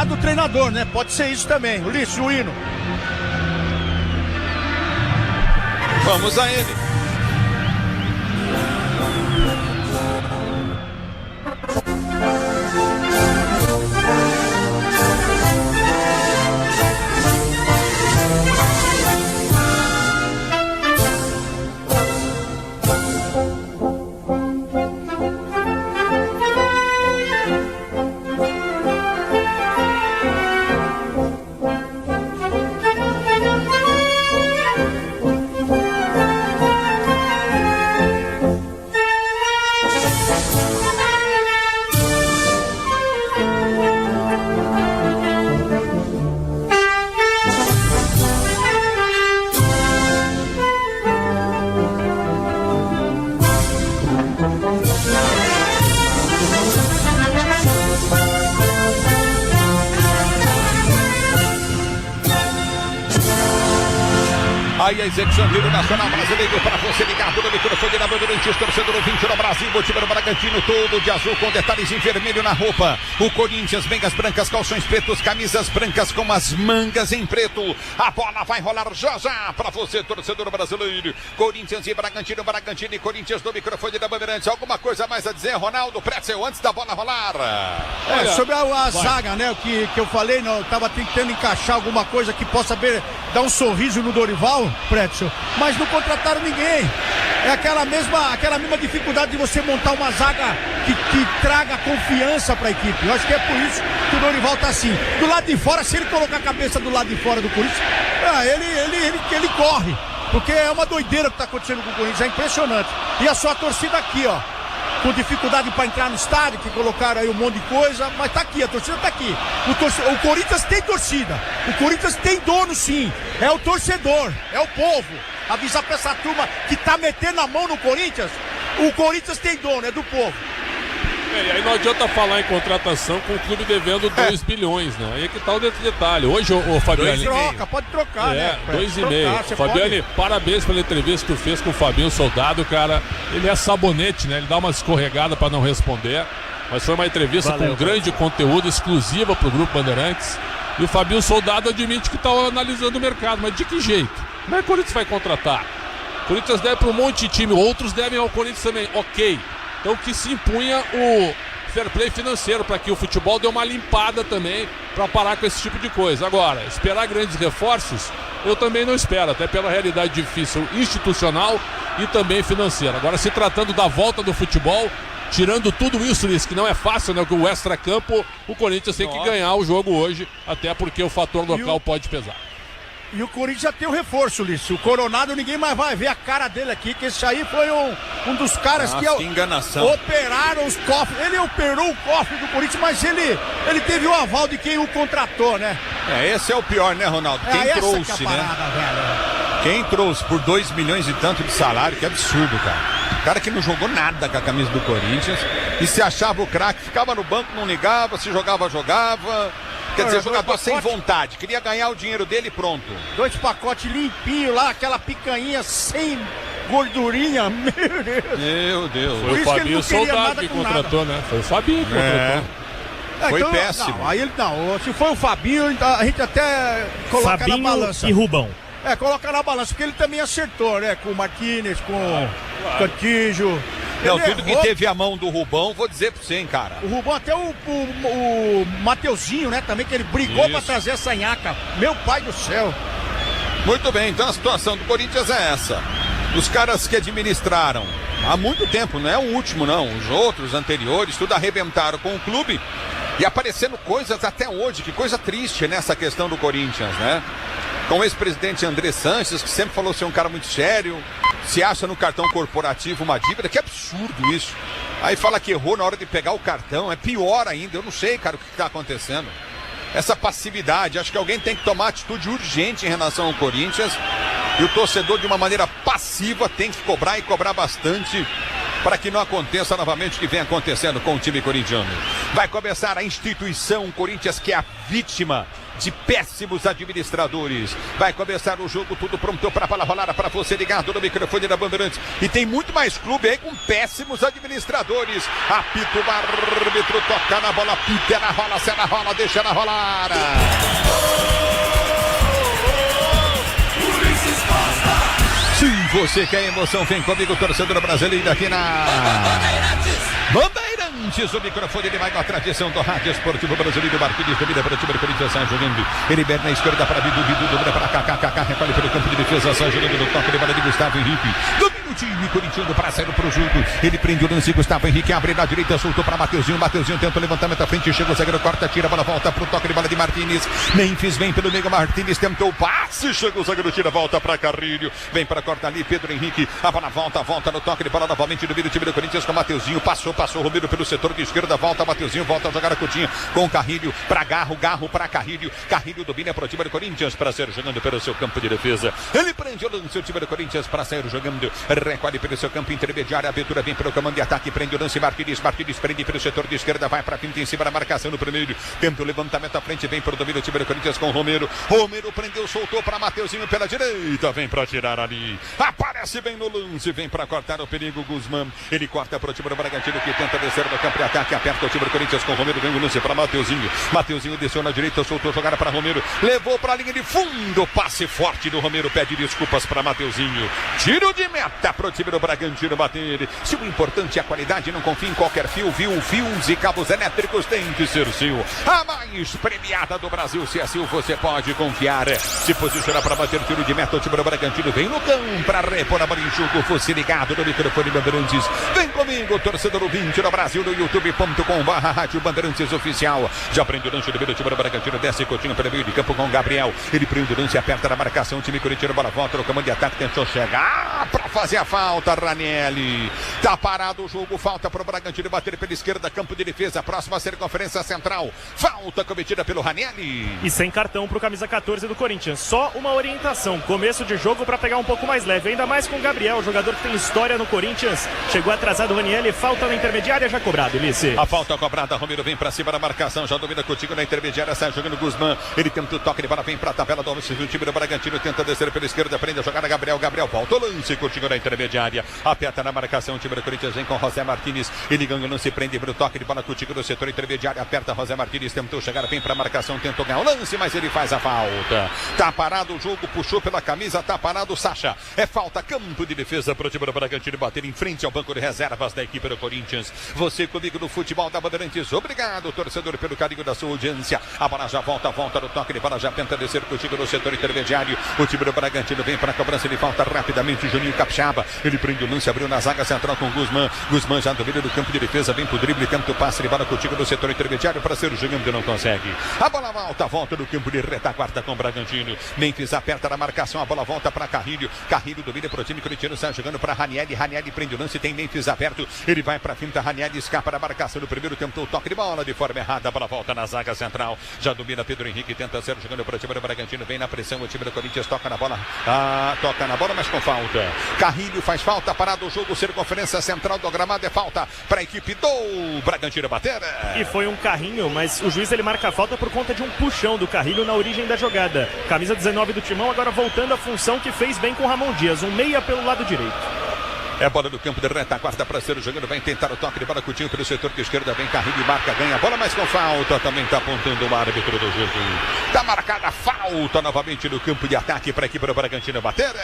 do treinador, né? Pode ser isso também. Ulisses, o hino. Vamos a ele. Aí a execução do Nacional Brasileiro para você ligado no microfone da Bandeirantes, torcedor ouvinte no Brasil, o time do Bragantino todo de azul com detalhes em vermelho na roupa. O Corinthians, meias brancas, calções pretos, camisas brancas com as mangas em preto. A bola vai rolar já já para você, torcedor brasileiro. Corinthians e Bragantino, Bragantino e Corinthians no microfone da Bandeirantes. Alguma coisa mais a dizer, Ronaldo Pretzel, antes da bola rolar? Sobre a zaga, né, o que eu falei, não, eu tava tentando encaixar alguma coisa que possa dar um sorriso no Dorival, Pretzel, mas não contrataram ninguém. É aquela mesma dificuldade de você montar uma zaga que traga confiança para a equipe. Eu acho que é por isso que o Dorival tá assim. Do lado de fora, se ele colocar a cabeça do lado de fora do Corinthians, ele corre. Porque é uma doideira o que tá acontecendo com o Corinthians, é impressionante. E a sua torcida aqui, ó. com dificuldade para entrar no estádio, que colocaram aí um monte de coisa, mas tá aqui, a torcida tá aqui. O Corinthians tem torcida, o Corinthians tem dono sim, é o torcedor, é o povo. Avisar pra essa turma que tá metendo a mão no Corinthians, o Corinthians tem dono, é do povo. E aí não adianta falar em contratação com o clube devendo 2 bilhões, né? Aí é que tá o detalhe. Hoje, o Fabiane... Pode trocar, né? 2,5. Fabiane, parabéns pela entrevista que tu fez com o Fabinho Soldado, cara. Ele é sabonete, né? Ele dá uma escorregada pra não responder. Mas foi uma entrevista com grande conteúdo, exclusiva pro Grupo Bandeirantes. E o Fabinho Soldado admite que tá analisando o mercado. Mas de que jeito? Como é que o Corinthians vai contratar? O Corinthians deve para um monte de time, outros devem ao Corinthians também. Ok. Então que se impunha o fair play financeiro para que o futebol dê uma limpada também para parar com esse tipo de coisa. Agora, esperar grandes reforços, eu também não espero, até pela realidade difícil institucional e também financeira. Agora, se tratando da volta do futebol, tirando tudo isso, que não é fácil, né? O extracampo, o Corinthians tem que ganhar o jogo hoje, até porque o fator local pode pesar. E o Corinthians já tem o reforço, Lício. O Coronado, ninguém mais vai ver a cara dele aqui, que esse aí foi um dos caras que enganação. Operaram os cofres. Ele operou o cofre do Corinthians, mas ele teve o aval de quem o contratou, né? Esse é o pior, né, Ronaldo? Quem trouxe, que é a parada, né? Velho. Quem trouxe por 2 milhões e tanto de salário, que absurdo, cara. O cara que não jogou nada com a camisa do Corinthians e se achava o craque, ficava no banco, não ligava, se jogava, jogava. Quer dizer, jogador sem vontade, queria ganhar o dinheiro dele e pronto. 2 pacotes limpinhos lá, aquela picanha sem gordurinha, meu Deus. Meu Deus. Foi o Fabinho Soldado que contratou, né? Foi o Fabinho que contratou. Foi péssimo. Não, aí ele não. Se foi o Fabinho, a gente até coloca Fabinho na balança. E Rubão. Coloca na balança, porque ele também acertou, né? Com o Marquinhos, com o Cantígio. Não, tudo que teve a mão do Rubão, vou dizer pra você, hein, cara. O Rubão, até o Mateuzinho, né, também, que ele brigou pra trazer essa nhaca. Meu pai do céu. Muito bem, então a situação do Corinthians é essa. Os caras que administraram há muito tempo, não é o último não, os outros anteriores, tudo arrebentaram com o clube e aparecendo coisas até hoje, que coisa triste nessa questão do Corinthians, né? Com o ex-presidente André Sanches, que sempre falou ser um cara muito sério, se acha no cartão corporativo uma dívida, que absurdo isso. Aí fala que errou na hora de pegar o cartão, é pior ainda, eu não sei, cara, o que está acontecendo. Essa passividade, acho que alguém tem que tomar atitude urgente em relação ao Corinthians e o torcedor de uma maneira passiva tem que cobrar e cobrar bastante para que não aconteça novamente o que vem acontecendo com o time corintiano. Vai começar a instituição Corinthians, que é a vítima de péssimos administradores. Vai começar o jogo, tudo pronto para a bola rolar, para você ligado no microfone da Bandeirantes. E tem muito mais clube aí com péssimos administradores. Apita o árbitro, toca na bola, pita, ela rola, se ela rola, deixa ela rolar. Sim, você quer emoção, vem comigo, torcedor brasileiro, aqui na Bandeirantes. O microfone, ele vai com a tradição do rádio esportivo brasileiro. Marquinhos domina para o time do Corinthians, sai jogando. Ele bebe na esquerda para Bidu, dobra para Kaká, recolhe pelo campo de defesa, sai jogando no toque de bola de Gustavo Henrique. Domina o time corintiano para sair pro jogo. Ele prende o lance, Gustavo Henrique abre na direita, soltou para Mateuzinho. Mateuzinho tenta o levantamento à frente, chega o zagueiro, corta, tira a bola, volta pro toque de bola de Martínez. Memphis vem pelo meio, Martínez tentou o passe, chega o zagueiro, tira, volta para Carrilho. Vem para corta ali, Pedro Henrique. A bola volta no toque de bola novamente do time do Corinthians com Mateuzinho. Passou Romero pelo setor de esquerda, volta Mateuzinho, volta a jogar a Coutinho com Carrilho para Garro para Carrilho. Carrilho domina para o time do Corinthians para sair jogando pelo seu campo de defesa. Ele prende o lance, o time do Corinthians para sair jogando. Recolhe pelo seu campo intermediário. A abertura vem pelo comando de ataque, prende o lance. Martínez prende pelo setor de esquerda, vai para frente em cima da marcação no primeiro. Tenta o levantamento à frente, vem para o domínio do time do Corinthians com Romero. Romero prendeu, soltou para Mateuzinho pela direita, vem para tirar ali. Aparece bem no lance, vem para cortar o perigo Guzmán. Ele corta para o time do Bragantino que tenta descer do campo de ataque, aperta o time do Corinthians com Romero, vem o lance para Mateuzinho. Mateuzinho desceu na direita, soltou, jogada para Romero, levou para a linha de fundo, passe forte do Romero, pede desculpas para Mateuzinho. Tiro de meta para o time do Bragantino bater. Se o importante é a qualidade, não confie em qualquer fio, fios e cabos elétricos tem que ser Sil. A mais premiada do Brasil, se é Sil, você pode confiar. Se posiciona para bater tiro de meta, o time do Bragantino vem no campo para repor a bola em jogo, fosse ligado no microfone Bandeirantes. Vem comigo, torcedor ouvinte no Brasil, no youtube.com/Rádio Bandeirantes Oficial. Já prende o lance do meio do time do Bragantino, desce Coutinho pelo meio de campo com o Gabriel. Ele prende o lance, aperta na marcação, o time corintiano, bola volta no comando de ataque, tentou chegar para fazer a falta, Ranieri. Tá parado o jogo, falta pro Bragantino bater pela esquerda, campo de defesa, próxima circunferência central. Falta cometida pelo Ranieri. E sem cartão pro camisa 14 do Corinthians. Só uma orientação, começo de jogo para pegar um pouco mais leve, ainda mais com o Gabriel, jogador que tem história no Corinthians. Chegou atrasado o Ranieri, falta na intermediária, já cobrado, Ulisses. A falta cobrada, Romero vem pra cima da marcação, já domina contigo na intermediária, sai jogando Guzmán. Ele tenta o toque de bola, vem pra tabela do time do Bragantino, tenta descer pela esquerda, prende a jogada Gabriel volta o lance, contigo na intermediária, aperta na marcação, o time do Corinthians vem com José Martínez, ele ganha o lance, prende pro toque de bola contigo no setor intermediário, aperta José Martínez, tentou chegar, vem pra marcação, tentou ganhar o lance, mas ele faz a falta. Tá parado o jogo, puxou pela camisa, tá parado o Sacha. É falta, campo de defesa pro time do Bragantino bater em frente ao banco de reservas da equipe do Corinthians. Você comigo no futebol da Bandeirantes. Obrigado, torcedor, pelo carinho da sua audiência. A bola já volta no toque de bola, já tenta descer contigo no setor intermediário. O time do Bragantino vem para a cobrança, ele falta rapidamente. Juninho Capixaba, ele prende o lance, abriu na zaga central com Guzmán. Guzmán já domina do campo de defesa, vem pro drible, tenta o passe de bola contigo no setor intermediário para ser o jogando, não consegue. A bola volta no campo de retaguarda com o Bragantino. Memphis aperta na marcação, a bola volta para Carrilho. Carrilho domina pro time corintiano, sai jogando para Ranieri. Ranieri prende o lance, tem Memphis aberto. Ele vai para a finta, Ranieri escapa da marcação no primeiro, tentou o toque de bola de forma errada. A bola volta na zaga central. Já domina Pedro Henrique, tenta ser jogando para o time do Bragantino. Vem na pressão, o time do Corinthians toca na bola. Toca na bola, mas com falta. Carrilho faz falta, parado o jogo, circunferência central do gramado, é falta para a equipe do Bragantino bater. E foi um carrinho, mas o juiz ele marca a falta por conta de um puxão do Carrilho na origem da jogada. Camisa 19 do Timão, agora voltando à função que fez bem com o Ramon Dias, um meia pelo lado direito. É bola do campo de retaguarda para ser o jogando, vai tentar o toque de bola curtinho pelo setor de esquerda, vem Carrilho e marca, ganha a bola, mas com falta, também está apontando o árbitro do jogo. Está marcada a falta novamente no campo de ataque para a equipe do Bragantino bater.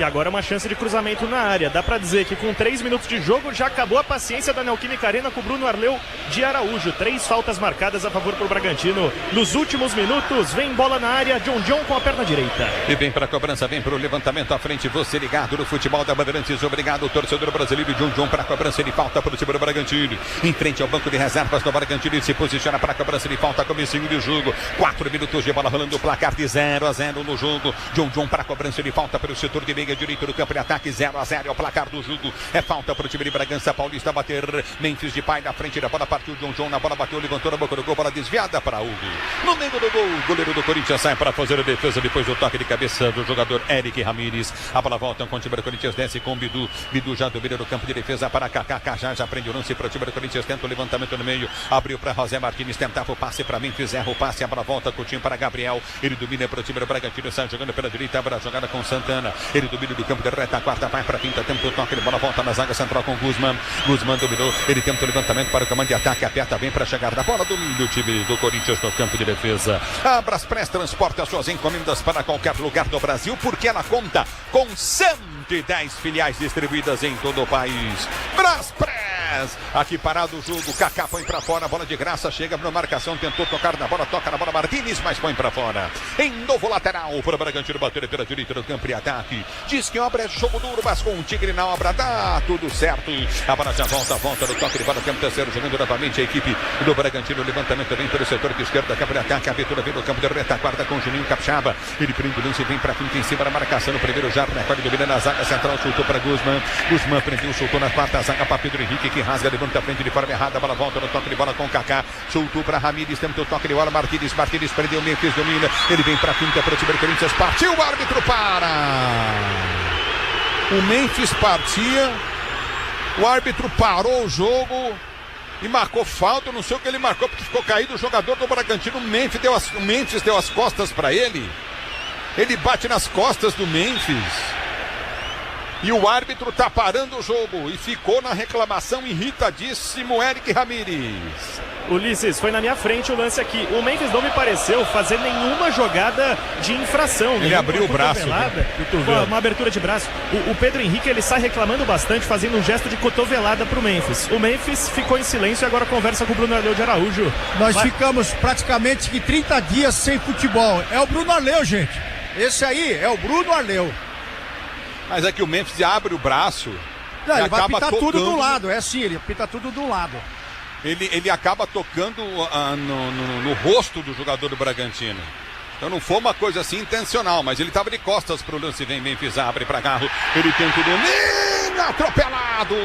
E agora uma chance de cruzamento na área, dá para dizer que com 3 minutos de jogo já acabou a paciência da Neoquímica Arena com o Bruno Arleu de Araújo. 3 faltas marcadas a favor pro Bragantino. Nos últimos minutos, vem bola na área, John com a perna direita. E vem para a cobrança, vem para o levantamento à frente, você ligado no futebol da Bandeirantes, obrigado, torcedor brasileiro. John para a cobrança, ele falta para o time do Bragantino, em frente ao banco de reservas do Bragantino, ele se posiciona para a cobrança, ele falta comecinho de jogo, 4 minutos de bola rolando, o placar de 0-0 no jogo. John para a cobrança, ele falta para o setor de meia direito do campo de ataque, 0-0 é o placar do jogo, é falta para o time de Bragança Paulista bater. Memphis de pai na frente da bola, partiu John na bola, bateu, levantou na boca do gol, bola desviada para Hugo, no meio do gol, o goleiro do Corinthians sai para fazer a defesa, depois do toque de cabeça do jogador Eric Ramírez. A bola volta com o time do Corinthians, desce com Bidu já domina no campo de defesa para Kaká, já prende o lance para o time do Corinthians, tenta o levantamento no meio, abriu para José Martínez, tentava o passe para Memphis, erra o passe, a bola volta com o time para Gabriel, ele domina para o time do Bragantino, sai jogando pela direita, abre a jogada com Santana, ele domina do campo de retaguarda, vai para a pinta, tenta o toque, a bola volta na zaga central com Guzmán dominou, ele tenta o levantamento para o comando de ataque, aperta bem para chegar da bola, domina o time do Corinthians no campo de defesa. A Braspress transporta suas encomendas para qualquer lugar do Brasil, porque ela conta com 110 filiais distribuídas em todo o país. Braspress, aqui parado o jogo, Kaká põe pra fora, bola de graça, chega na marcação, tentou tocar na bola, toca na bola Martínez, mas põe pra fora. Em novo lateral para o Bragantino bater pela direita do campo de ataque. Diz que obra é jogo duro, mas com o Tigre na obra dá tudo certo. A bola já volta no toque de bola, campo terceiro, jogando novamente a equipe do Bragantino, levantamento vem pelo setor de esquerda, campo de ataque, a abertura vem no campo de retaguarda com o Juninho Capixaba, ele prende o lance, vem pra frente em cima da marcação, no primeiro já, recorde domina na zaga central, chutou para Guzmán prendeu, soltou na quarta zaga para Pedro Henrique, que rasga, levanta a frente de forma errada, a bola volta no toque de bola com Kaká, soltou para Ramírez, tentou o toque de bola, Martínez prendeu, Memphis domina, ele vem para a quinta para o time do Corinthians, partiu, o árbitro para! O Memphis partia, o árbitro parou o jogo e marcou falta, não sei o que ele marcou, porque ficou caído o jogador do Bragantino, o Memphis deu as costas para ele bate nas costas do Memphis. E o árbitro tá parando o jogo e ficou na reclamação irritadíssimo Eric Ramírez. Ulisses, foi na minha frente o lance aqui. O Memphis não me pareceu fazer nenhuma jogada de infração. Ele abriu o braço. Uma abertura de braço. O Pedro Henrique, ele sai reclamando bastante, fazendo um gesto de cotovelada pro Memphis. O Memphis ficou em silêncio e agora conversa com o Bruno Arleu de Araújo. Nós ficamos praticamente 30 dias sem futebol. É o Bruno Arleu, gente. Esse aí é o Bruno Arleu. Mas é que o Memphis abre o braço. Não, ele vai pitar tudo do lado, é assim, ele pita tudo do lado. Ele acaba tocando no rosto do jogador do Bragantino. Então não foi uma coisa assim intencional, mas ele estava de costas pro lance, vem Memphis, abre para Garro, ele tenta o domínio, Garra atropelado.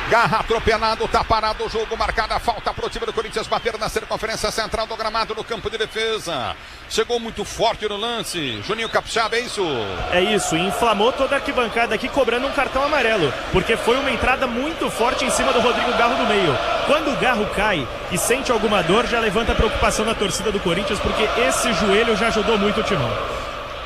Garra atropelado, tá parado o jogo, marcada a falta pro time do Corinthians bater na circunferência central do gramado no campo de defesa. Chegou muito forte no lance. Juninho Capixaba, é isso? É isso, inflamou toda a arquibancada aqui cobrando um cartão amarelo, porque foi uma entrada muito forte em cima do Rodrigo Garro no meio. Quando o Garro cai e sente alguma dor, já levanta a preocupação na torcida do Corinthians, porque esse joelho já ajudou muito o Timão.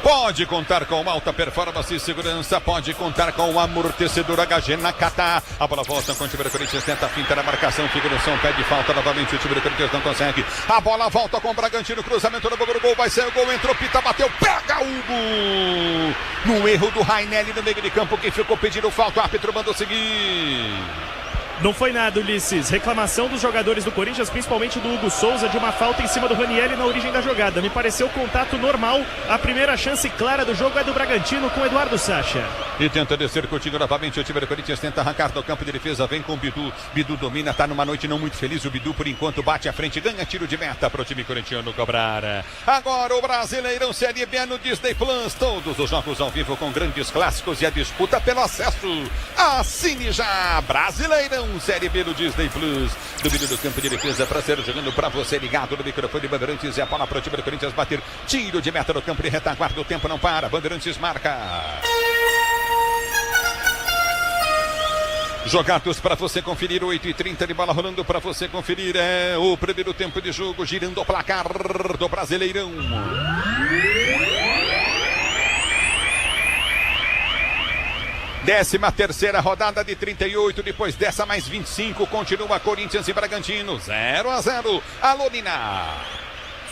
Pode contar com alta performance e segurança, pode contar com o amortecedor HG Nakata. A bola volta com o time do Corinthians, tenta a finta na marcação, figuração, pede falta novamente, o time do Corinthians não consegue. A bola volta com o Bragantino, cruzamento no gol, vai ser o gol, entrou, pita, bateu, pega Hugo! No erro do Rainelli no meio de campo, que ficou pedindo falta, o árbitro mandou seguir. Não foi nada, Ulisses. Reclamação dos jogadores do Corinthians, principalmente do Hugo Souza, de uma falta em cima do Ranieri na origem da jogada. Me pareceu contato normal. A primeira chance clara do jogo é do Bragantino com Eduardo Sacha. E tenta descer contigo novamente. O time do Corinthians tenta arrancar do campo de defesa. Vem com o Bidu. Bidu domina, tá numa noite não muito feliz. O Bidu, por enquanto, bate à frente, ganha tiro de meta para o time corintiano cobrar. Agora o Brasileirão Série B no Disney Plus. Todos os jogos ao vivo com grandes clássicos e a disputa pelo acesso. Assine já, Brasileirão Série B no Disney Plus. Domínio do campo de defesa para ser jogando para você ligado no microfone Bandeirantes. E a bola para o time do Corinthians bater. Tiro de meta no campo de retaguarda. O tempo não para. Bandeirantes marca. Jogados para você conferir, 8h30 de bola rolando para você conferir. É o primeiro tempo de jogo, girando o placar do Brasileirão. Décima terceira rodada de 38, depois dessa mais 25, continua Corinthians e Bragantino, 0-0. Alô, Nina.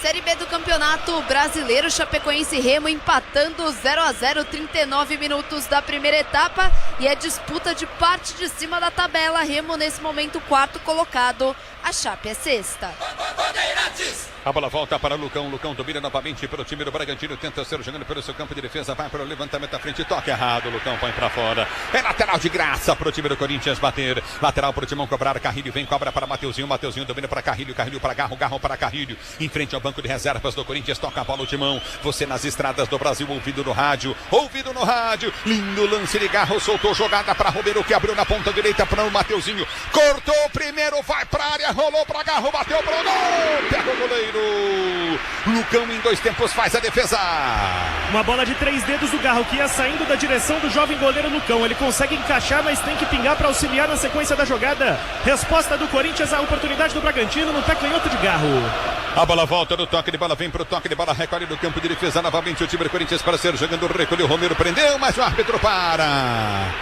Série B do Campeonato Brasileiro, Chapecoense e Remo empatando 0-0, 39 minutos da primeira etapa, e é disputa de parte de cima da tabela. Remo nesse momento quarto colocado, a Chape é sexta. A bola volta para Lucão, Lucão domina novamente para o time do Bragantino, tenta ser jogando pelo seu campo de defesa, vai para o levantamento à frente, toque errado, Lucão vai para fora, é lateral de graça para o time do Corinthians bater, lateral para o Timão cobrar, Carrilho vem, cobra para Mateuzinho, Mateuzinho domina para Carrilho, Carrilho para Garro, Garro para Carrilho, em frente ao banco de reservas do Corinthians, toca a bola o Timão, você nas estradas do Brasil, ouvido no rádio, lindo lance de Garro, soltou jogada para Romero, que abriu na ponta direita para o Mateuzinho, cortou o primeiro, vai para a área, rolou para Garro, bateu para o gol, pega o goleiro. Lucão em 2 tempos faz a defesa. Uma bola de 3 dedos do Garro que ia saindo da direção do jovem goleiro Lucão. Ele consegue encaixar, mas tem que pingar para auxiliar na sequência da jogada. Resposta do Corinthians à oportunidade do Bragantino no pé canhoto de Garro. A bola volta no toque de bola, vem pro toque de bola, recolhe do campo de defesa novamente o time do Corinthians para ser jogando, recolheu, Romero prendeu, mas o árbitro para.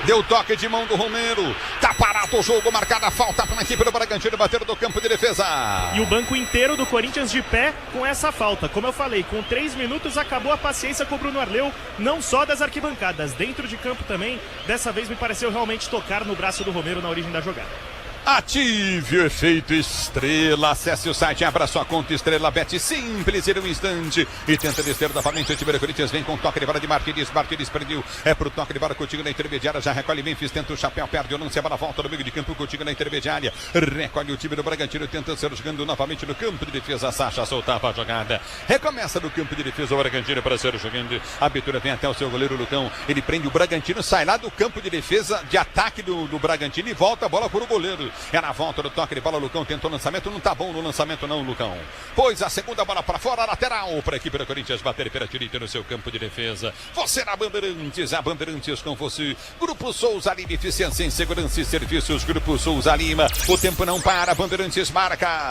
Deu toque de mão do Romero. Tá parado o jogo, marcada a falta para a equipe do Bragantino bater do campo de defesa. E o banco inteiro do Corinthians de pé com essa falta. Como eu falei, com 3 minutos acabou a paciência com o Bruno Arleu, não só das arquibancadas, dentro de campo também. Dessa vez me pareceu realmente tocar no braço do Romero na origem da jogada. Ative o efeito Estrela. Acesse o site, abra sua conta Estrela Bet, simples em um instante. E tenta descer novamente o time do Corinthians. Vem com toque de bola de Martins. Martins prendeu. É pro toque de bola contigo na intermediária. Já recolhe Memphis, tenta o chapéu, perde o lance. A bola volta no meio de campo contigo na intermediária. Recolhe o time do Bragantino. Tenta ser jogando novamente no campo de defesa. Sacha soltava a jogada. Recomeça no campo de defesa o Bragantino para ser jogando. A abertura vem até o seu goleiro Lucão. Ele prende o Bragantino, sai lá do campo de defesa, de ataque do Bragantino e volta a bola para o goleiro. É na volta do toque de bola, Lucão tentou o lançamento, não tá bom no lançamento não, Lucão. Pois a segunda bola para fora, lateral para a equipe do Corinthians bater pela direita no seu campo de defesa. Você na Bandeirantes, a Bandeirantes com você. Grupo Souza Lima, eficiência em segurança e serviços. Grupo Souza Lima, o tempo não para, Bandeirantes marca.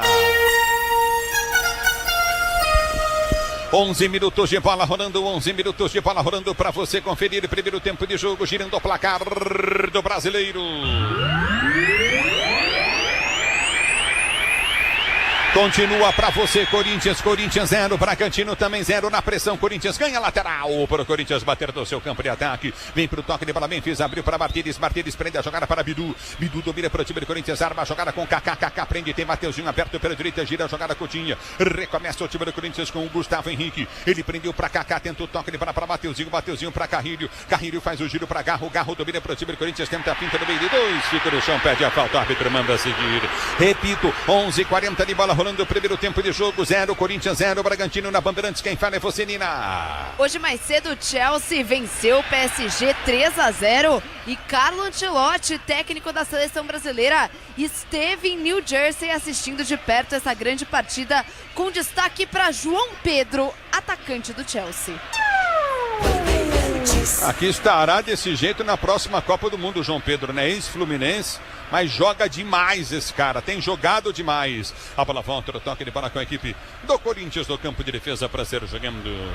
11 minutos de bola rolando, 11 minutos de bola rolando para você conferir. Primeiro tempo de jogo, girando o placar do Brasileiro. Continua para você, Corinthians 0, Bragantino também 0 na pressão, Corinthians ganha lateral para o Corinthians bater do seu campo de ataque, vem para o toque de bola, Memphis abriu para Martins, Martins prende a jogada para Bidu, Bidu domina para o time do Corinthians, arma a jogada com Kaká, Kaká prende, tem Mateuzinho aberto pela direita, gira a jogada Coutinho, recomeça o time do Corinthians com o Gustavo Henrique, ele prendeu para Kaká, tenta o toque de bola para Mateuzinho, Mateuzinho para Carrilho, Carrilho faz o giro para Garro, Garro domina para o time do Corinthians, tenta a finta no meio de 2, fica no chão, pede a falta, o árbitro manda seguir, repito, 11:40 de bola rolando o primeiro tempo de jogo, 0, Corinthians 0, Bragantino na Bandeirantes. Quem fala é você, Nina. Hoje mais cedo o Chelsea venceu o PSG 3-0 e Carlo Ancelotti, técnico da seleção brasileira, esteve em New Jersey assistindo de perto essa grande partida, com destaque para João Pedro, atacante do Chelsea. Aqui estará desse jeito na próxima Copa do Mundo, João Pedro, né? Ex-Fluminense, mas joga demais esse cara, tem jogado demais. A bola volta, o toque de bola com a equipe do Corinthians no campo de defesa para ser jogando.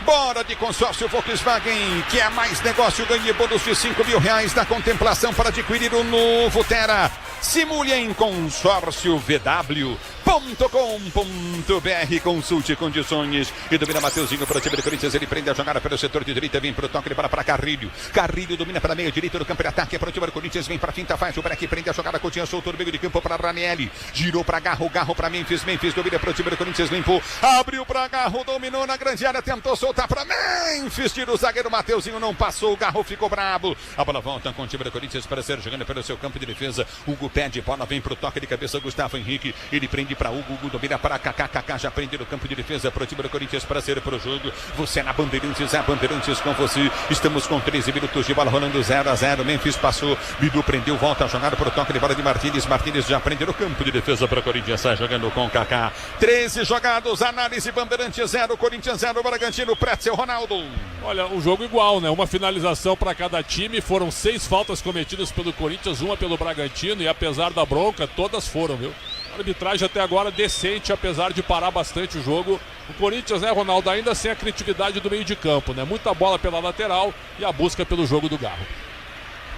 Bora de consórcio Volkswagen, que é mais negócio, ganhe bônus de R$5 mil na contemplação para adquirir o novo Tera. Simule em consórciovw.com.br, consulte condições. E domina Mateuzinho para o time do Corinthians, ele prende a jogada pelo setor de direita, vem para o toque de bola para Carrilho. Carrilho domina para meio direito do campo de ataque, para o time do Corinthians, vem para a finta, faz o break, prende a jogada, Coutinho soltou no meio de campo para Ranieri, girou para Garro para Memphis, domina para o time do Corinthians, limpou, abriu para Garro, dominou na grande área, tentou soltar para Memphis, tira o zagueiro Mateuzinho, não passou, o Garro ficou brabo. A bola volta com o time do Corinthians para ser jogando pelo seu campo de defesa. Hugo pede bola, vem pro toque de cabeça, Gustavo Henrique, ele prende para Hugo, domina para Kaká já prende no campo de defesa pro time do Corinthians para ser pro jogo. Você na Bandeirantes, a Bandeirantes com você. Estamos com 13 minutos de bola rolando, 0-0. Memphis passou, Bidu prendeu, volta a jogada pro toque de bola de Martínez já prende no campo de defesa para o Corinthians, sai jogando com Kaká. 13 jogados, análise Bandeirantes 0, Corinthians 0, Bragantino, Pretzel, Ronaldo. Olha, o jogo igual, né? Uma finalização para cada time, foram 6 faltas cometidas pelo Corinthians, uma pelo Bragantino, e apesar da bronca, todas foram, viu? A arbitragem até agora decente, apesar de parar bastante o jogo. O Corinthians, né, Ronaldo, ainda sem a criatividade do meio de campo, né? Muita bola pela lateral e a busca pelo jogo do Garro.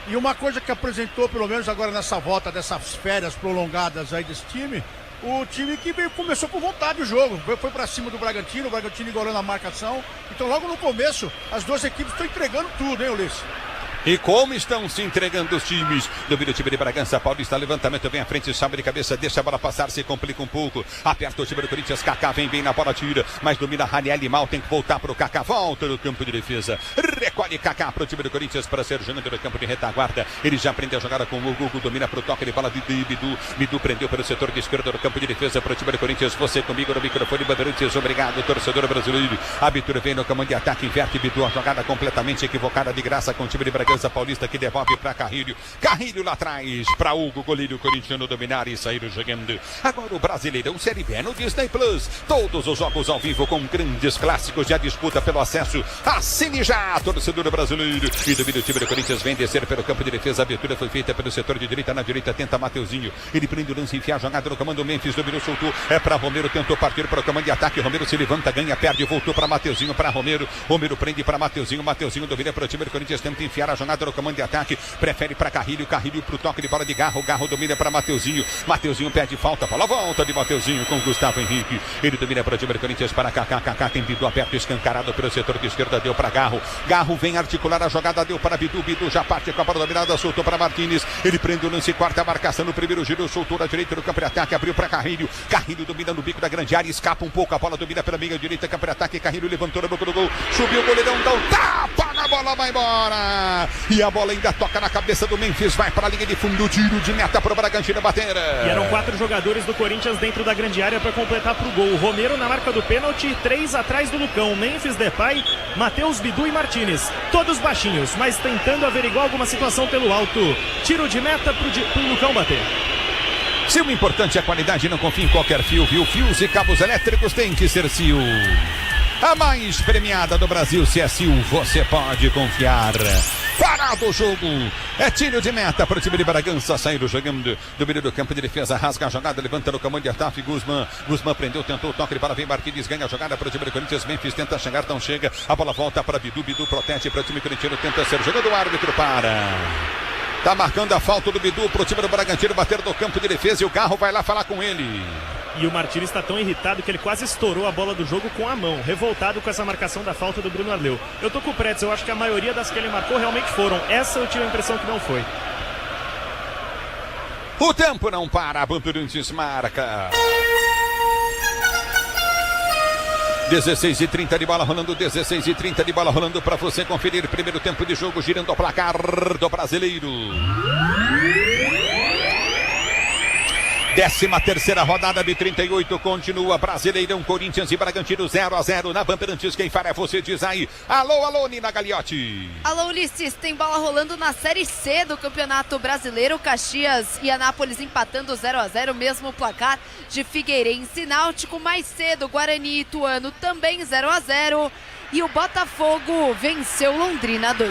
E uma coisa que apresentou, pelo menos agora nessa volta dessas férias prolongadas aí desse time, o time que começou com vontade o jogo, foi pra cima do Bragantino, o Bragantino igualando a marcação. Então logo no começo, as duas equipes estão entregando tudo, hein, Ulisses? E como estão se entregando os times? Domina o time de Bragança, Paulista, levantamento, vem à frente, sobe de cabeça, deixa a bola passar, se complica um pouco. Aperta o time do Corinthians, Kaká vem bem na bola, tira, mas domina Ranieri mal, tem que voltar pro Kaká, volta no campo de defesa. Recolhe Kaká pro time do Corinthians para ser jogando no campo de retaguarda. Ele já prende a jogada com o Hugo, domina pro toque de bola de Bidu. Bidu prendeu pelo setor de esquerda do campo de defesa para o time do Corinthians. Você comigo no microfone, Bandeirantes, obrigado, torcedor brasileiro. A Bitura vem no comando de ataque, inverte Bidu, a jogada completamente equivocada de graça com o time de Bragança Paulista, que devolve para Carrilho. Carrilho lá atrás para Hugo, goleiro corintiano dominar e sair jogando. Agora o Brasileirão Série B no Disney Plus. Todos os jogos ao vivo com grandes clássicos e a disputa pelo acesso. Assine já, torcedor brasileiro. E domina o time do Corinthians, vem descer pelo campo de defesa. A abertura foi feita pelo setor de direita. Na direita tenta Mateuzinho. Ele prende o lance, enfia a jogada no comando. Memphis dominou, soltou. É para Romero, tentou partir para o comando de ataque. Romero se levanta, ganha, perde, voltou para Mateuzinho, para Romero. Romero prende para Mateuzinho. Mateuzinho domina para o time do Corinthians, tenta enfiar a jogada no comando de ataque, prefere para Carrilho pro toque de bola de Garro domina para Mateuzinho pede falta, bola volta de Mateuzinho com Gustavo Henrique, ele domina para o time do Corinthians, para Kaká tem Bidu aberto, escancarado pelo setor de esquerda, deu para Garro vem articular a jogada, deu para Bidu já parte com a bola dominada, soltou para Martínez, ele prende o lance, quarta marcação no primeiro giro, soltou na direita do campo de ataque, abriu para Carrilho domina no bico da grande área, escapa um pouco, a bola domina pela meia direita, campo de ataque, Carrilho levantou no boca do gol, subiu o goleirão, dá um tapa na bola, vai embora, e a bola ainda toca na cabeça do Memphis, vai para a linha de fundo, tiro de meta para o Bragantino bater. E eram 4 jogadores do Corinthians dentro da grande área para completar para o gol. O Romero na marca do pênalti, 3 atrás do Lucão, Memphis, Depay, Matheus, Bidu e Martínez. Todos baixinhos, mas tentando averiguar alguma situação pelo alto. Tiro de meta para o Lucão bater. Se o importante é a qualidade, não confie em qualquer fio, viu? Fios e cabos elétricos tem que ser Sil. A mais premiada do Brasil, se é Sil, você pode confiar. Parado o jogo, é tiro de meta para o time de Bragança, saindo jogando, domínio do campo de defesa, rasga a jogada, levanta no comando de ataque, Guzmán prendeu, tentou, toque de bola, vem Martínez, ganha a jogada para o time do Corinthians, Memphis tenta chegar, não chega, a bola volta para Bidu protege para o time corintiano, tenta ser jogando, o árbitro para. Tá marcando a falta do Bidu para o time do Bragantino bater no campo de defesa e o Garro vai lá falar com ele. E o Martínez está tão irritado que ele quase estourou a bola do jogo com a mão, revoltado com essa marcação da falta do Bruno Arleu. Eu tô com o Pretzel, eu acho que a maioria das que ele marcou realmente foram. Essa eu tive a impressão que não foi. O tempo não para, a Bandeirantes marca. 16h30 de bola rolando, 16h30 de bola rolando para você conferir. Primeiro tempo de jogo, girando o placar do Brasileiro. 13ª rodada de 38, continua Brasileirão, Corinthians e Bragantino 0-0 na Bandeirantes. Quem fala é você, diz aí. Alô, Nina Gagliotti. Alô, Ulisses, tem bola rolando na Série C do Campeonato Brasileiro. Caxias e Anápolis empatando 0-0, mesmo placar de Figueirense e Náutico. Mais cedo, Guarani e Ituano também 0-0. E o Botafogo venceu Londrina 2-0.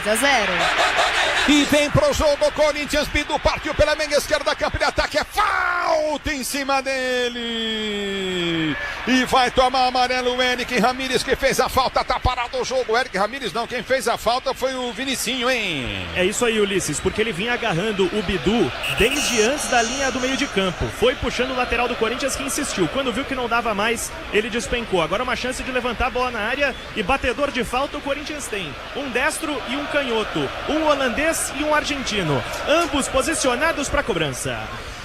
E vem pro jogo, Corinthians, Bidu partiu pela meia esquerda, campo de ataque, é falta em cima dele. E vai tomar amarelo o Eric Ramírez, que fez a falta, tá parado o jogo. O Eric Ramírez não, quem fez a falta foi o Vinicinho, hein? É isso aí, Ulisses, porque ele vinha agarrando o Bidu desde antes da linha do meio de campo. Foi puxando o lateral do Corinthians, que insistiu. Quando viu que não dava mais, ele despencou. Agora uma chance de levantar a bola na área e bater de falta o Corinthians tem um destro e um canhoto, um holandês e um argentino, ambos posicionados para cobrança.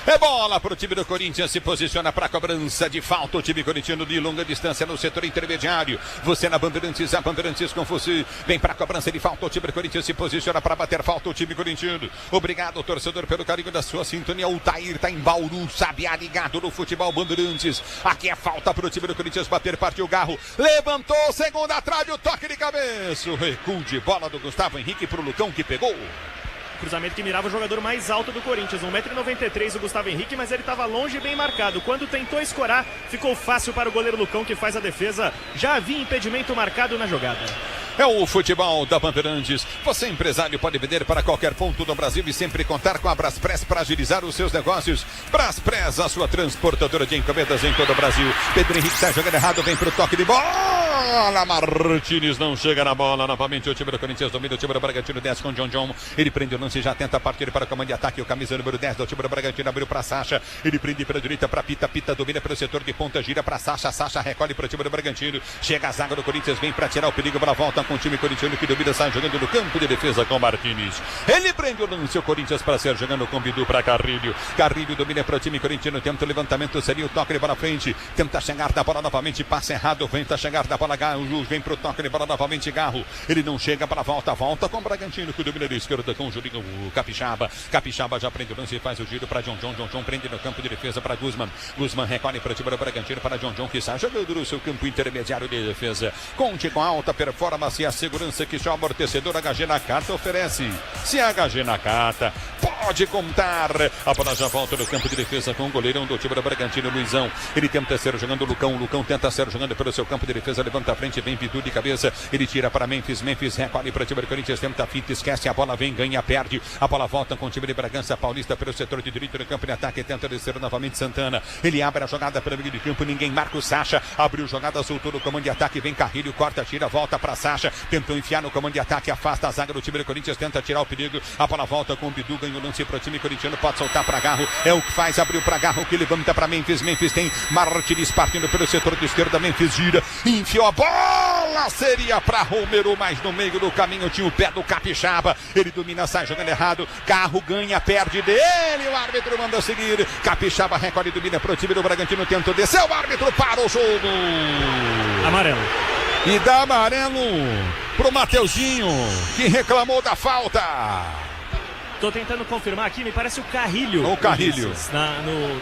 É bola para o time do Corinthians, se posiciona para a cobrança de falta. O time corintiano de longa distância no setor intermediário. Você na Bandeirantes, a Bandeirantes com você. Vem para a cobrança de falta. O time do Corinthians se posiciona para bater falta. O time corintiano. Obrigado, torcedor, pelo carinho da sua sintonia. O Tair tá em Bauru, Sabiá ligado no futebol Bandeirantes. Aqui é falta para o time do Corinthians bater. Partiu o Garro. Levantou, segunda trave, o toque de cabeça. O recuo de bola do Gustavo Henrique para o Lucão, que pegou. Cruzamento que mirava o jogador mais alto do Corinthians, 1,93 m o Gustavo Henrique, mas ele estava longe e bem marcado. Quando tentou escorar, ficou fácil para o goleiro Lucão, que faz a defesa. Já havia impedimento marcado na jogada. É o futebol da Bandeirantes. Você, empresário, pode vender para qualquer ponto do Brasil e sempre contar com a Braspress para agilizar os seus negócios. Braspress, a sua transportadora de encomendas em todo o Brasil. Pedro Henrique está jogando errado, vem para o toque de bola. Martínez não chega na bola. Novamente o time do Corinthians domina o time do Bragantino, 10 com John. Ele prende o lance e já tenta partir para o comando de ataque. O camisa número 10 do time do Bragantino abriu para Sacha. Ele prende pela direita para Pita, domina pelo setor de ponta, gira para Sacha recolhe para o time do Bragantino. Chega a zaga do Corinthians, vem para tirar o perigo para a volta com o time corintiano que domina, sai jogando no campo de defesa com Martínez. Ele prende o lance, o Corinthians para ser jogando com Bidu para Carrilho. Carrilho domina para o time corintiano, tenta o levantamento, seria o toque de bola frente, tenta chegar da bola novamente, passa errado, tenta chegar da bola Garro, vem pro toque de bola novamente Garro. Ele não chega para volta com o Bragantino que domina da esquerda com o Julinho Capixaba já prende o lance e faz o giro para John prende no campo de defesa para Guzman recolhe para o time do Bragantino para John que sai jogando no seu campo intermediário de defesa. Conte com a alta performance e a segurança que só amortecedor HG Nakata oferece. Se a HG Nakata pode contar. A bola já volta no campo de defesa com o goleirão do time do Bragantino, Luizão. Ele tenta ser jogando o Lucão tenta ser jogando pelo seu campo de defesa, levanta a frente, vem Bidu de cabeça, ele tira para Memphis recolhe para o time do Corinthians, tenta a fita, esquece a bola, vem, ganha, perde. A bola volta com o time de Bragança Paulista pelo setor de direito no campo de ataque, tenta descer novamente Santana. Ele abre a jogada pelo meio de campo, ninguém marca o Sacha, abriu jogada, soltou no comando de ataque, vem Carrilho, corta, tira, volta para Sacha, tentou enfiar no comando de ataque, afasta a zaga do time do Corinthians, tenta tirar o perigo, a bola volta com o Bidu, ganha o lance para o time corintiano, pode soltar para Garro, é o que faz, abriu para Garro, que levanta para Memphis tem Martínez partindo pelo setor de esquerda, Memphis gira, enfiou a bola, seria para Romero, mas no meio do caminho tinha o pé do Capixaba, ele domina, sai jogando errado, Garro ganha, perde dele, o árbitro manda seguir, Capixaba recolhe, domina para o time do Bragantino, tentou descer, o árbitro para o jogo. Amarelo. E dá amarelo pro Mateuzinho, que reclamou da falta. Tô tentando confirmar aqui, me parece o Carrilho. O Carrilho.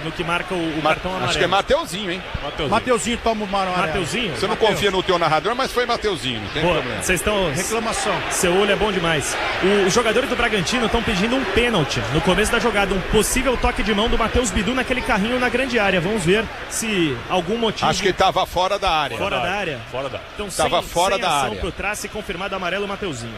No que marca o cartão amarelo. Acho que é Mateuzinho, hein? Mateuzinho toma o amarelo. Mateuzinho? Você não confia no teu narrador, mas foi Mateuzinho, não tem problema. Vocês estão... Reclamação. Seu olho é bom demais. Os jogadores do Bragantino estão pedindo um pênalti no começo da jogada. Um possível toque de mão do Matheus Bidu naquele carrinho na grande área. Vamos ver se algum motivo... Acho que estava fora da área. Fora da área? Fora da área. Então, estava fora da área. Pro traço e confirmado amarelo, Mateuzinho.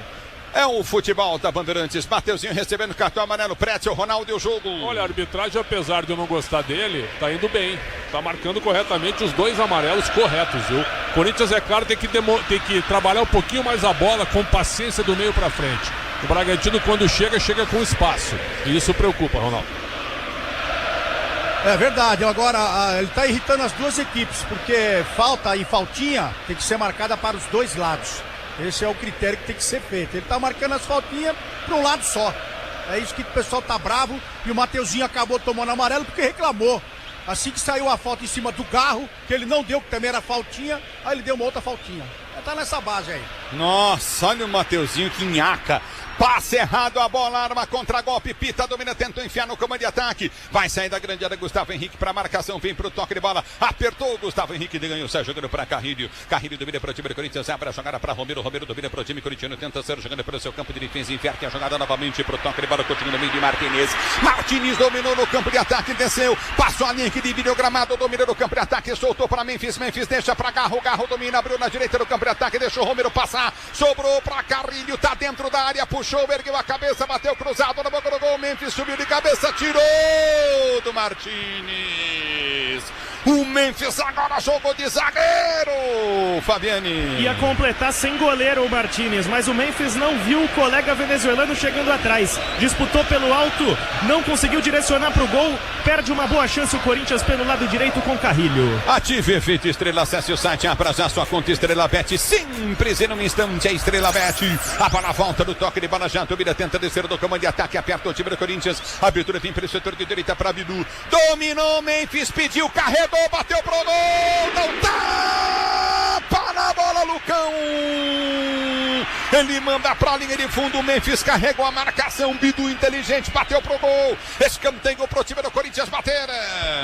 É o futebol da Bandeirantes. Mateuzinho recebendo cartão amarelo. Pretzel, Ronaldo e o jogo. Olha, a arbitragem, apesar de eu não gostar dele, tá indo bem. Tá marcando corretamente os dois amarelos corretos, viu? Corinthians, é claro, tem que trabalhar um pouquinho mais a bola com paciência do meio pra frente. O Bragantino, quando chega com espaço. E isso preocupa, Ronaldo. É verdade, agora ele está irritando as duas equipes, porque falta e faltinha tem que ser marcada para os dois lados. Esse é o critério que tem que ser feito. Ele está marcando as faltinhas para um lado só. É isso que o pessoal tá bravo e o Mateuzinho acabou tomando amarelo porque reclamou. Assim que saiu a falta em cima do Garro, que ele não deu, que também era faltinha, aí ele deu uma outra faltinha. Tá nessa base aí. Nossa, olha o Mateuzinho que nhaca. Passe errado, a bola, arma, contra-golpe, Pita, domina, tentou enfiar no comando de ataque. Vai sair da grande área, Gustavo Henrique para marcação, vem pro toque de bola, apertou, Gustavo Henrique ganhou, sai jogando para Carrilho. Carrilho domina para o time do Corinthians, abre a jogada para Romero, Romero domina para o time corintiano, tenta ser jogando pelo seu campo de defesa, inverte a jogada novamente pro toque de bola, continua no meio de Martinez. Martinez dominou no campo de ataque, desceu, passou a linha que divide o gramado, domina no campo de ataque, soltou para Memphis, Memphis deixa para Garro, Garro domina, abriu na direita do campo de ataque, deixou o Romero passar, sobrou para Carrilho, tá dentro da área, puxou, ergueu a cabeça, bateu cruzado na boca do gol, Memphis subiu de cabeça, tirou do Martinez. O Memphis agora jogou de zagueiro, Fabiane. Ia completar sem goleiro o Martinez, mas o Memphis não viu o colega venezuelano chegando atrás. Disputou pelo alto, não conseguiu direcionar para o gol. Perde uma boa chance o Corinthians pelo lado direito com Carrilho. Ative Efeito Estrela, acesse o site, abra já sua conta Estrela Bet. Simples e num instante a Estrela Bet. A bola volta do toque de bola, já Tobira tenta descer do comando de ataque, aperta o time do Corinthians. A abertura vem pelo setor de direita para Bidu. Dominou, Memphis pediu, carregou. Bateu pro gol, não tapa na bola, Lucão. Ele manda pra linha de fundo, o Memphis carregou a marcação, Bidu inteligente, bateu pro gol. Escanteio pro time do Corinthians bater.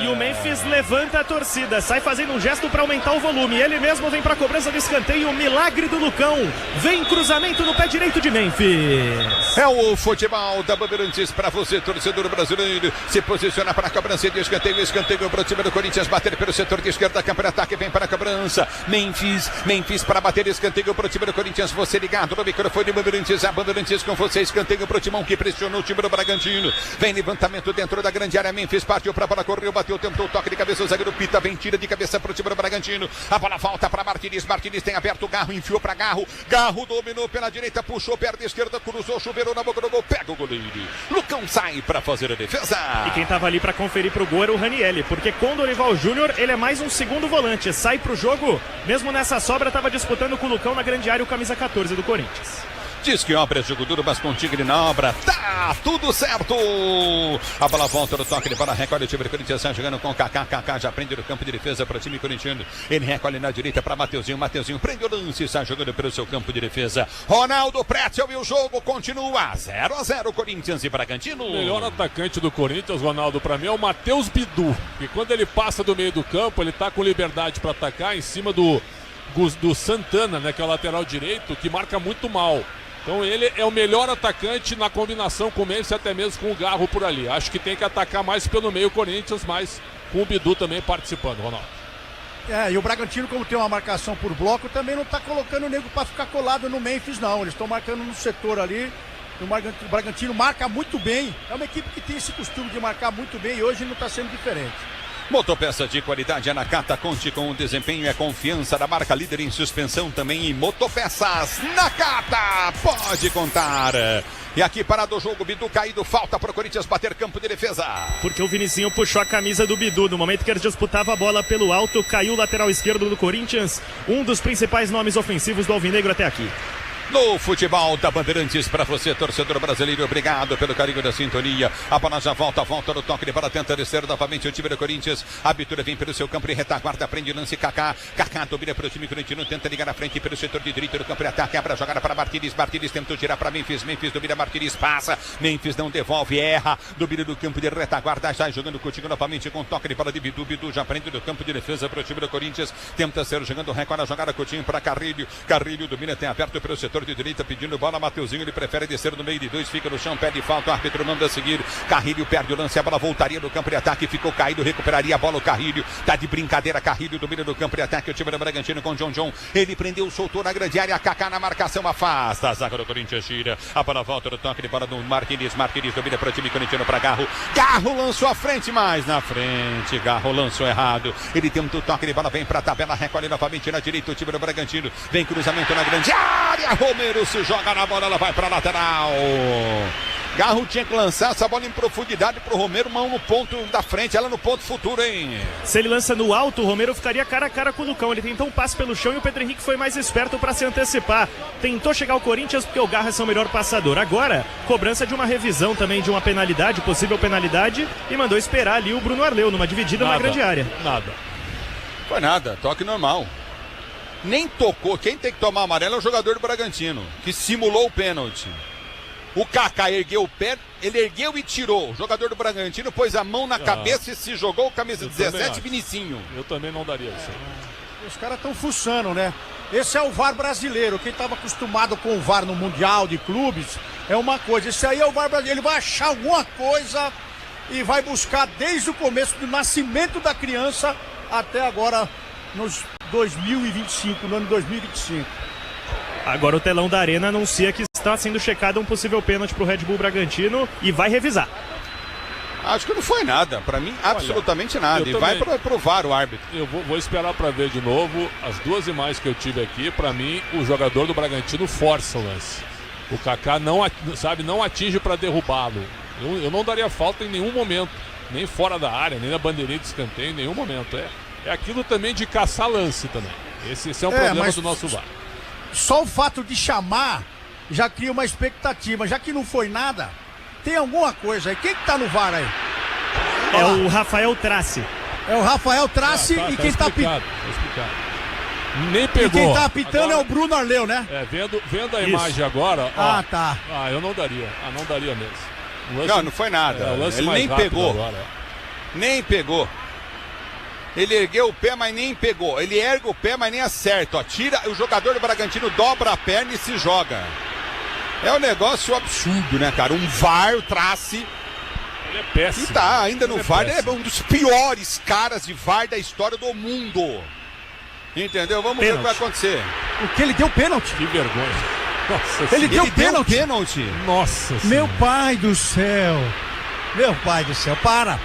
E o Memphis levanta a torcida, sai fazendo um gesto para aumentar o volume. Ele mesmo vem pra cobrança de escanteio, o milagre do Lucão. Vem cruzamento no pé direito de Memphis. É o futebol da Bandeirantes para você, torcedor brasileiro. Se posiciona para a cobrança de escanteio, escanteio pro time do Corinthians bater pelo setor de esquerda, campo de ataque, vem para a cobrança. Memphis para bater escanteio pro time do Corinthians, você ligado no microfone Bandeirantes, a Bandeirantes com você, escanteio pro Timão que pressionou o time do Bragantino. Vem levantamento dentro da grande área, Memphis partiu pra bola, correu, bateu, tentou o toque de cabeça, o zagueiro Pita, vem, tira de cabeça pro time do Bragantino. A bola volta para Martinez, Martinez tem aberto o Garro, enfiou pra Garro, Garro dominou pela direita, puxou, perna esquerda, cruzou, chuveirou na boca do gol, pega o goleiro. Lucão sai pra fazer a defesa. E quem tava ali pra conferir pro gol era o Ranielli, porque com o Dorival Júnior ele é mais um segundo volante, sai pro jogo, mesmo nessa sobra tava disputando com o Lucão na grande área, o camisa 14 do Corinthians. Diz que obra é jogo duro, mas com Tigre na obra, tá tudo certo. A bola volta do toque de bola, recolhe o time do Corinthians, jogando com Kaká, Kaká já prende no campo de defesa para o time corintiano. Ele recolhe na direita para Mateuzinho, Mateuzinho prende o lance, está jogando pelo seu campo de defesa. Ronaldo Pretzel e o jogo continua 0-0 Corinthians e Bragantino. O melhor atacante do Corinthians, Ronaldo, para mim é o Matheus Bidu. E quando ele passa do meio do campo, ele tá com liberdade para atacar em cima do Santana, né, que é o lateral direito, que marca muito mal. Então ele é o melhor atacante na combinação com o Memphis, até mesmo com o Garro por ali. Acho que tem que atacar mais pelo meio o Corinthians, mas com o Bidu também participando, Ronaldo. E o Bragantino, como tem uma marcação por bloco, também não está colocando o nego para ficar colado no Memphis, não. Eles estão marcando no setor ali. O Bragantino marca muito bem. É uma equipe que tem esse costume de marcar muito bem e hoje não está sendo diferente. Motopeça de qualidade, a Nakata, conte com o desempenho e a confiança da marca líder em suspensão também em motopeças. Nakata, pode contar. E aqui parado o jogo, Bidu caído, falta para o Corinthians bater campo de defesa. Porque o Vinicinho puxou a camisa do Bidu, no momento que ele disputava a bola pelo alto, caiu o lateral esquerdo do Corinthians, um dos principais nomes ofensivos do Alvinegro até aqui. No futebol da Bandeirantes, para você, torcedor brasileiro, obrigado pelo carinho da sintonia. A bola já volta no toque de bola, tenta descer novamente o time do Corinthians. A abertura vem pelo seu campo de retaguarda, prende o lance Kaká. Kaká domina para o time corintiano, tenta ligar na frente pelo setor de direito do campo de ataque, abre a jogada para Martinez. Martinez tentou tirar para Memphis, Memphis domina, Martinez passa, Memphis não devolve, erra, domina do campo de retaguarda, já jogando contigo novamente com toque de bola de Bidu. Bidu já prende do campo de defesa para o time do Corinthians, tenta ser jogando recorde a jogada, Coutinho para Carrilho. Carrilho domina, tem aberto pelo setor de direita, pedindo bola, Mateuzinho, ele prefere descer no meio de dois, fica no chão, pede falta, o árbitro manda seguir, Carrilho perde o lance, a bola voltaria no campo de ataque, ficou caído, recuperaria a bola o Carrilho, tá de brincadeira, Carrilho domina no campo de ataque, o time do Bragantino com John, ele prendeu, soltou na grande área, Kaká na marcação, afasta, a zaga do Corinthians tira, a bola volta no toque de bola do Martinez domina para o time corintiano para Garro lançou à frente, mais na frente, Garro lançou errado, ele tenta o toque de bola, vem para a tabela, recolhe novamente na direita, o time do Bragantino, vem cruzamento na grande área, Romero se joga na bola, ela vai para lateral. Garro tinha que lançar essa bola em profundidade pro Romero, mão no ponto da frente, ela no ponto futuro, hein? Se ele lança no alto, o Romero ficaria cara a cara com o Lucão. Ele tentou um passe pelo chão e o Pedro Henrique foi mais esperto para se antecipar. Tentou chegar ao Corinthians porque o Garro é seu melhor passador. Agora, cobrança de uma revisão também, de uma penalidade, possível penalidade, e mandou esperar ali o Bruno Arleu numa dividida na grande área. Nada. Foi nada, toque normal. Nem tocou, quem tem que tomar amarelo é o jogador do Bragantino, que simulou o pênalti. O Kaká ergueu o pé, ele ergueu e tirou. O jogador do Bragantino pôs a mão na cabeça e se jogou o camisa 17, Vinicinho. Eu também não daria isso. Os caras estão fuçando, né? Esse é o VAR brasileiro. Quem estava acostumado com o VAR no Mundial de Clubes é uma coisa. Esse aí é o VAR brasileiro. Ele vai achar alguma coisa e vai buscar desde o começo do nascimento da criança até agora, nos 2025, no ano 2025. Agora o telão da Arena anuncia que está sendo checado um possível pênalti para o Red Bull Bragantino e vai revisar. Acho que não foi nada, pra mim absolutamente nada, e também, vai provar o árbitro. Eu vou esperar pra ver de novo as duas imagens que eu tive aqui. Pra mim, o jogador do Bragantino força o lance. O Kaká não atinge pra derrubá-lo. Eu não daria falta em nenhum momento, nem fora da área, nem na bandeirinha de escanteio, em nenhum momento. É aquilo também de caçar lance também. Esse é um problema do nosso VAR. Só o fato de chamar já cria uma expectativa, já que não foi nada. Tem alguma coisa aí. Quem que tá no VAR aí? É o Rafael Trace. É o Rafael Trace e quem tá apitando. Nem pegou. E quem tá apitando agora é o Bruno Arleu, né? Vendo a imagem agora. Ó, tá. Eu não daria. Não daria mesmo. Não foi nada. Ele nem pegou. Agora. Nem pegou. Ele ergueu o pé, mas nem pegou. Ele ergue o pé, mas nem acerta. Ó, tira, o jogador do Bragantino dobra a perna e se joga. É um negócio absurdo, né, cara? Um VAR, o Trace. Ele é péssimo. E tá ainda no VAR. Ele é um dos piores caras de VAR da história do mundo. Entendeu? Vamos ver o que vai acontecer. O que? Ele deu pênalti? Que vergonha. Nossa, ele deu pênalti? Nossa. Meu pai do céu. Meu pai do céu. Para.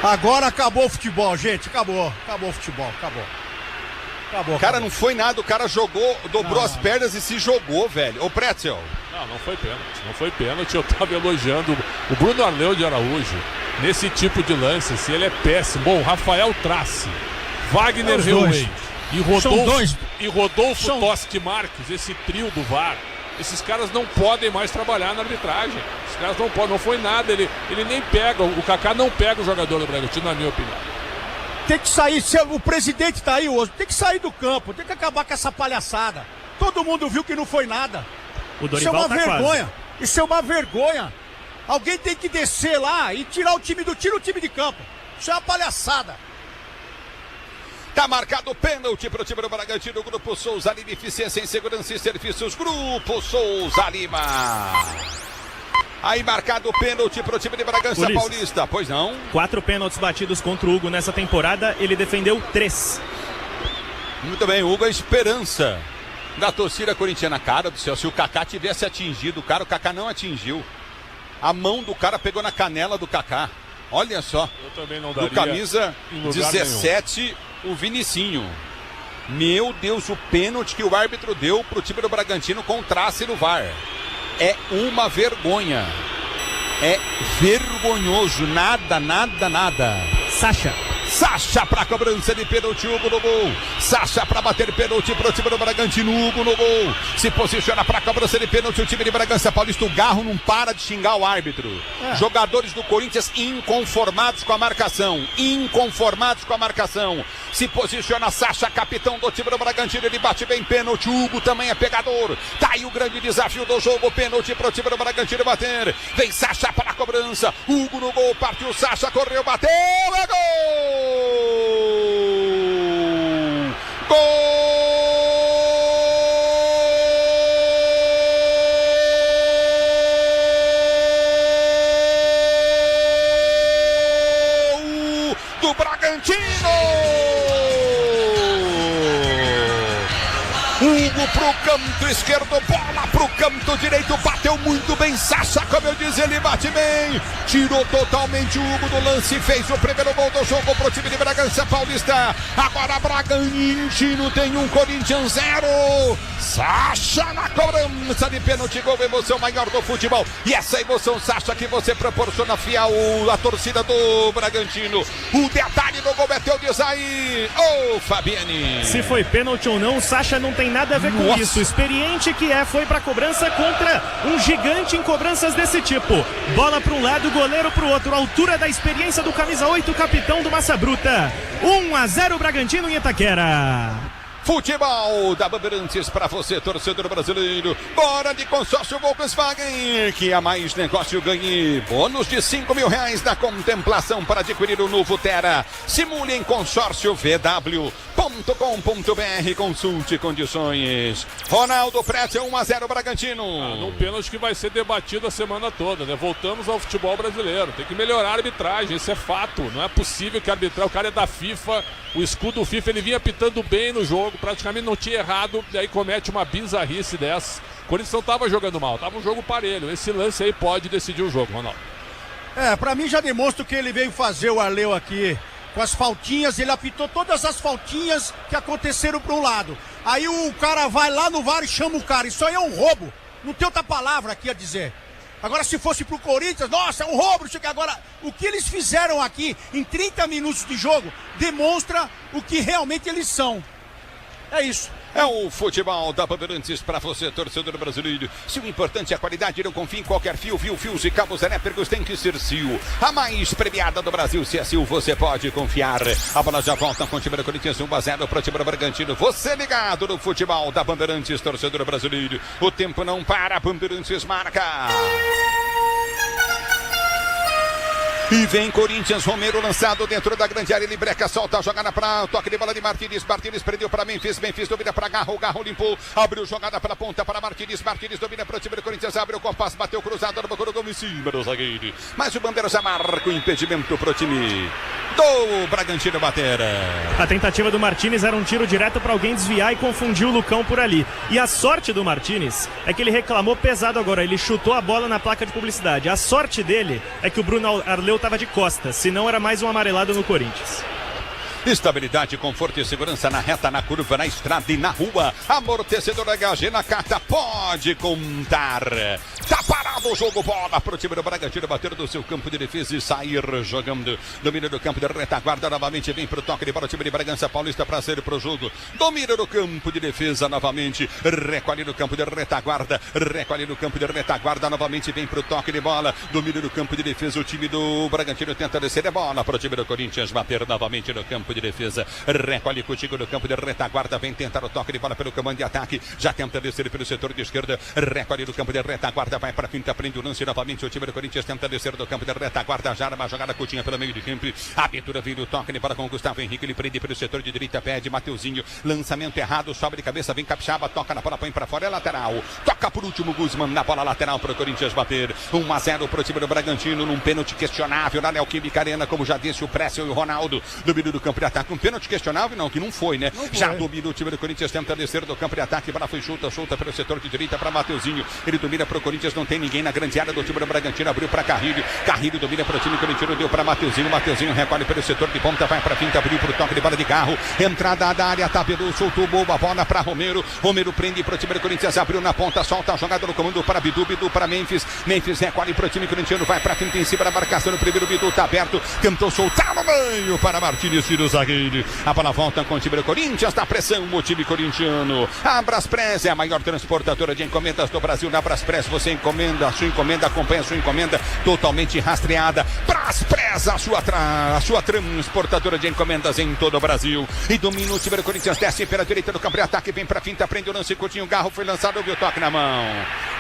Agora acabou o futebol, gente. Acabou o futebol. Acabou. Cara, não foi nada, o cara jogou, dobrou as pernas e se jogou, velho. Ô, Pretzel. Não foi pênalti. Eu tava elogiando o Bruno Arleu de Araújo nesse tipo de lance, assim, ele é péssimo. Bom, Rafael Trace, Wagner Reuei e Rodolfo Toschi Marques, esse trio do VAR. Esses caras não podem mais trabalhar na arbitragem. Esses caras não podem, não foi nada. Ele nem pega, o Kaká não pega o jogador do Bragantino, na minha opinião. Tem que sair, se o presidente tá aí hoje, tem que sair do campo, tem que acabar com essa palhaçada. Todo mundo viu que não foi nada. Isso é uma vergonha. Isso é uma vergonha. Alguém tem que descer lá e tirar o time do time de campo. Isso é uma palhaçada. Tá marcado o pênalti para o time do Bragantino, Grupo Souza Lima, Eficiência em Segurança e Serviços, Grupo Souza Lima. Aí marcado o pênalti para o time de Bragança Paulista, pois não? 4 pênaltis batidos contra o Hugo nessa temporada, ele defendeu 3. Muito bem, Hugo, a esperança da torcida corintiana. Cara do céu, se o Kaká tivesse atingido o Kaká não atingiu. A mão do cara pegou na canela do Kaká. Olha só. Eu também não daria. Do camisa 17, nenhum. O Vinicinho. Meu Deus, o pênalti que o árbitro deu pro time do Bragantino com o Trace no VAR. É uma vergonha. É vergonhoso. Nada. Sacha pra cobrança de pênalti, Hugo no gol. Sacha pra bater pênalti pro time do Bragantino, Hugo no gol. Se posiciona pra cobrança de pênalti o time de Bragança Paulista. O Garro não para de xingar o árbitro. Jogadores do Corinthians inconformados com a marcação. Se posiciona Sacha, capitão do time do Bragantino. Ele bate bem pênalti. Hugo também é pegador. Tá aí o grande desafio do jogo. Pênalti pro time do Bragantino bater. Vem Sacha para a cobrança. Hugo no gol. Partiu Sacha, correu, bateu. É gol! Gol! Do Bragantino! Hugo pro canto esquerdo, bola pro canto direito, bateu muito bem Sacha, como eu disse, ele bate bem, tirou totalmente o Hugo do lance, fez o primeiro gol do jogo pro time de Bragança Paulista. Agora Bragantino tem 1, Corinthians 0. Sacha na cobrança de pênalti, gol, emoção maior do futebol. E essa emoção, Sacha, que você proporciona fiel à torcida do Bragantino. O detalhe do gol é teu, diz aí, Fabiane. Se foi pênalti ou não, o Sacha não tem nada a ver com isso. Experiente que foi pra cobrança contra um gigante em cobranças desse tipo. Bola para um lado, goleiro pro outro. Altura da experiência do camisa 8, capitão do Massa Bruta. 1-0 Bragantino em Itaquera. futebol da Bandeirantes para você, torcedor brasileiro. Bora de consórcio Volkswagen, que a mais negócio ganhe bônus de R$5.000 na contemplação para adquirir o novo Tera. Simule em consórcio vw.com.br, consulte condições. Ronaldo Pretzel 1-0 Bragantino. Num pênalti que vai ser debatido a semana toda, né? Voltamos ao futebol brasileiro. Tem que melhorar a arbitragem, isso é fato. Não é possível que arbitrar, o cara é da FIFA, o escudo FIFA, ele vinha pitando bem no jogo, praticamente não tinha errado, e aí comete uma bizarrice dessa. O Corinthians não estava jogando mal, estava um jogo parelho. Esse lance aí pode decidir o jogo, Ronaldo. Pra mim já demonstra o que ele veio fazer, o Arleu aqui. Com as faltinhas, ele apitou todas as faltinhas que aconteceram para um lado. Aí o cara vai lá no VAR e chama o cara. Isso aí é um roubo. Não tem outra palavra aqui a dizer. Agora, se fosse pro Corinthians, nossa, é um roubo. Agora, o que eles fizeram aqui em 30 minutos de jogo demonstra o que realmente eles são. É isso. É o futebol da Bandeirantes para você, torcedor brasileiro. Se o importante é a qualidade, não confie em qualquer fio. Fios e cabos elétricos tem que ser Sil. A mais premiada do Brasil, se é Sil, você pode confiar. A bola já volta com o time do Corinthians, 1-0 para o time do Bragantino. Você ligado no futebol da Bandeirantes, torcedor brasileiro. O tempo não para, Bandeirantes marca. E vem Corinthians, Romero lançado dentro da grande área, ele breca, solta a jogada para toque de bola de Martínez, prendeu para Memphis domina para Garro limpou, abriu jogada pela ponta para Martínez domina para o time do Corinthians, abre o compasso, bateu cruzado, procurou gol em cima do zagueiro, mas o Bandeira já marca o impedimento para o time do Bragantino bater. A tentativa do Martínez era um tiro direto para alguém desviar e confundiu o Lucão por ali, e a sorte do Martínez é que ele reclamou pesado agora, ele chutou a bola na placa de publicidade, a sorte dele é que o Bruno Arleu estava de costas, senão era mais um amarelado no Corinthians. Estabilidade, conforto e segurança na reta, na curva, na estrada e na rua. Amortecedor HG na carta, pode contar. Tá parado o jogo, bola pro time do Bragantino bater do seu campo de defesa e sair jogando. Domínio do campo de retaguarda, novamente vem pro toque de bola o time de Bragança Paulista para sair pro jogo. Domínio do campo de defesa novamente. Recolhe no campo de retaguarda, novamente vem pro toque de bola. Domínio do campo de defesa, o time do Bragantino tenta descer a bola pro time do Corinthians bater novamente no campo de defesa, recolhe contigo no campo de retaguarda, vem tentar o toque de bola pelo comando de ataque, já tenta descer pelo setor de esquerda, recolhe no campo de retaguarda, vai para finta, prende o lance novamente, o time do Corinthians tenta descer do campo de retaguarda, já uma jogada curtinha pelo meio de campo, a abertura vem do toque de bola com o Gustavo Henrique, ele prende pelo setor de direita, pede Mateuzinho, lançamento errado, sobe de cabeça, vem Capixaba, toca na bola, põe para fora, é lateral, toca por último Guzman na bola lateral para o Corinthians bater, 1-0 para o time do Bragantino, num pênalti questionável na Neoquímica Arena, como já disse o Pretzel e o Ronaldo, domínio do campo de ataque, um pênalti questionável, não, que não foi, né? Não foi. Já domina o time do Corinthians, tenta descer do campo de ataque, bola foi solta pelo setor de direita para Mateuzinho, ele domina para o Corinthians, não tem ninguém na grande área do time do Bragantino, abriu para Carrilho domina para o time corintiano, deu para Mateuzinho recolhe pelo setor de ponta, vai para finta, abriu para o toque de bola de Garro, entrada da área, tabelou, soltou boa bola para Romero prende para o time do Corinthians, abriu na ponta, solta a jogada no comando para Bidu para Memphis recolhe para o time corintiano, vai para finta em cima da marcação, no primeiro Bidu tá aberto, tentou soltar no meio para Martínez, tira o zagueiro. A bola volta com o time do Corinthians, dá pressão o time corintiano. A Braspress é a maior transportadora de encomendas do Brasil. Na Braspress você encomenda a sua encomenda, acompanha a sua encomenda totalmente rastreada. Braspress, a sua transportadora de encomendas em todo o Brasil. E domina o time do Corinthians, desce pela direita do campo de ataque, vem pra finta, prende o lance, curtinho, Garro foi lançado, viu o toque na mão.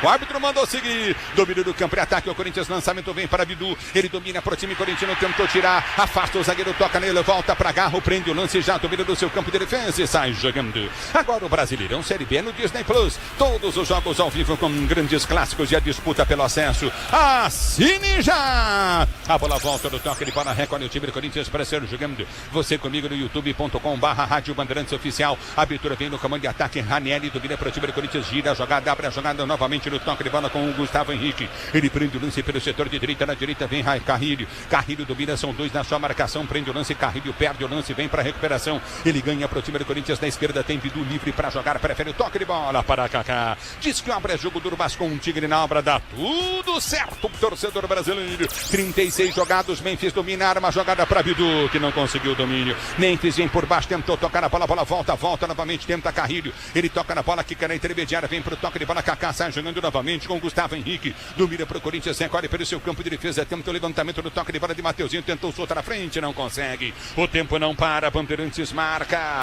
O árbitro mandou seguir, domínio do campo de ataque, o Corinthians, lançamento vem para Bidu, ele domina pro time corintiano, tentou tirar, afasta o zagueiro, toca nele, volta pra Garro, prende o lance, já domina do seu campo de defesa e sai jogando. Agora o Brasileirão Série B no Disney Plus, todos os jogos ao vivo com grandes clássicos e a disputa pelo acesso. Assine já! A bola volta do toque de bola, recolhe o time do Corinthians para ser jogando. Você comigo no youtube.com/Rádio Bandeirantes Oficial. A abertura vem no comando de ataque, Ranieri domina para o time do Corinthians, gira a jogada, abre a jogada novamente no toque de bola com o Gustavo Henrique. Ele prende o lance pelo setor de direita, na direita vem Carrilho. Carrilho domina, são dois na sua marcação, prende o lance, Carrilho perde o lance, vem para recuperação. Ele ganha para o time do Corinthians, na esquerda tem Bidu livre para jogar, prefere o toque de bola para Kaká. Diz que obra é jogo duro, mas com o Tigre na obra dá tudo certo, torcedor brasileiro. 36 jogados, Memphis domina, arma jogada para Bidu, que não conseguiu o domínio. Memphis vem por baixo, tentou tocar na bola, a bola volta novamente, tenta Carrilho. Ele toca na bola, quica na intermediária, vem para o toque de bola, Kaká sai jogando novamente com Gustavo Henrique. Domina para o Corinthians, recolhe pelo seu campo de defesa, tenta o levantamento no toque de bola de Mateuzinho, tentou soltar na frente, não consegue. O tempo não para, Bandeirantes marca.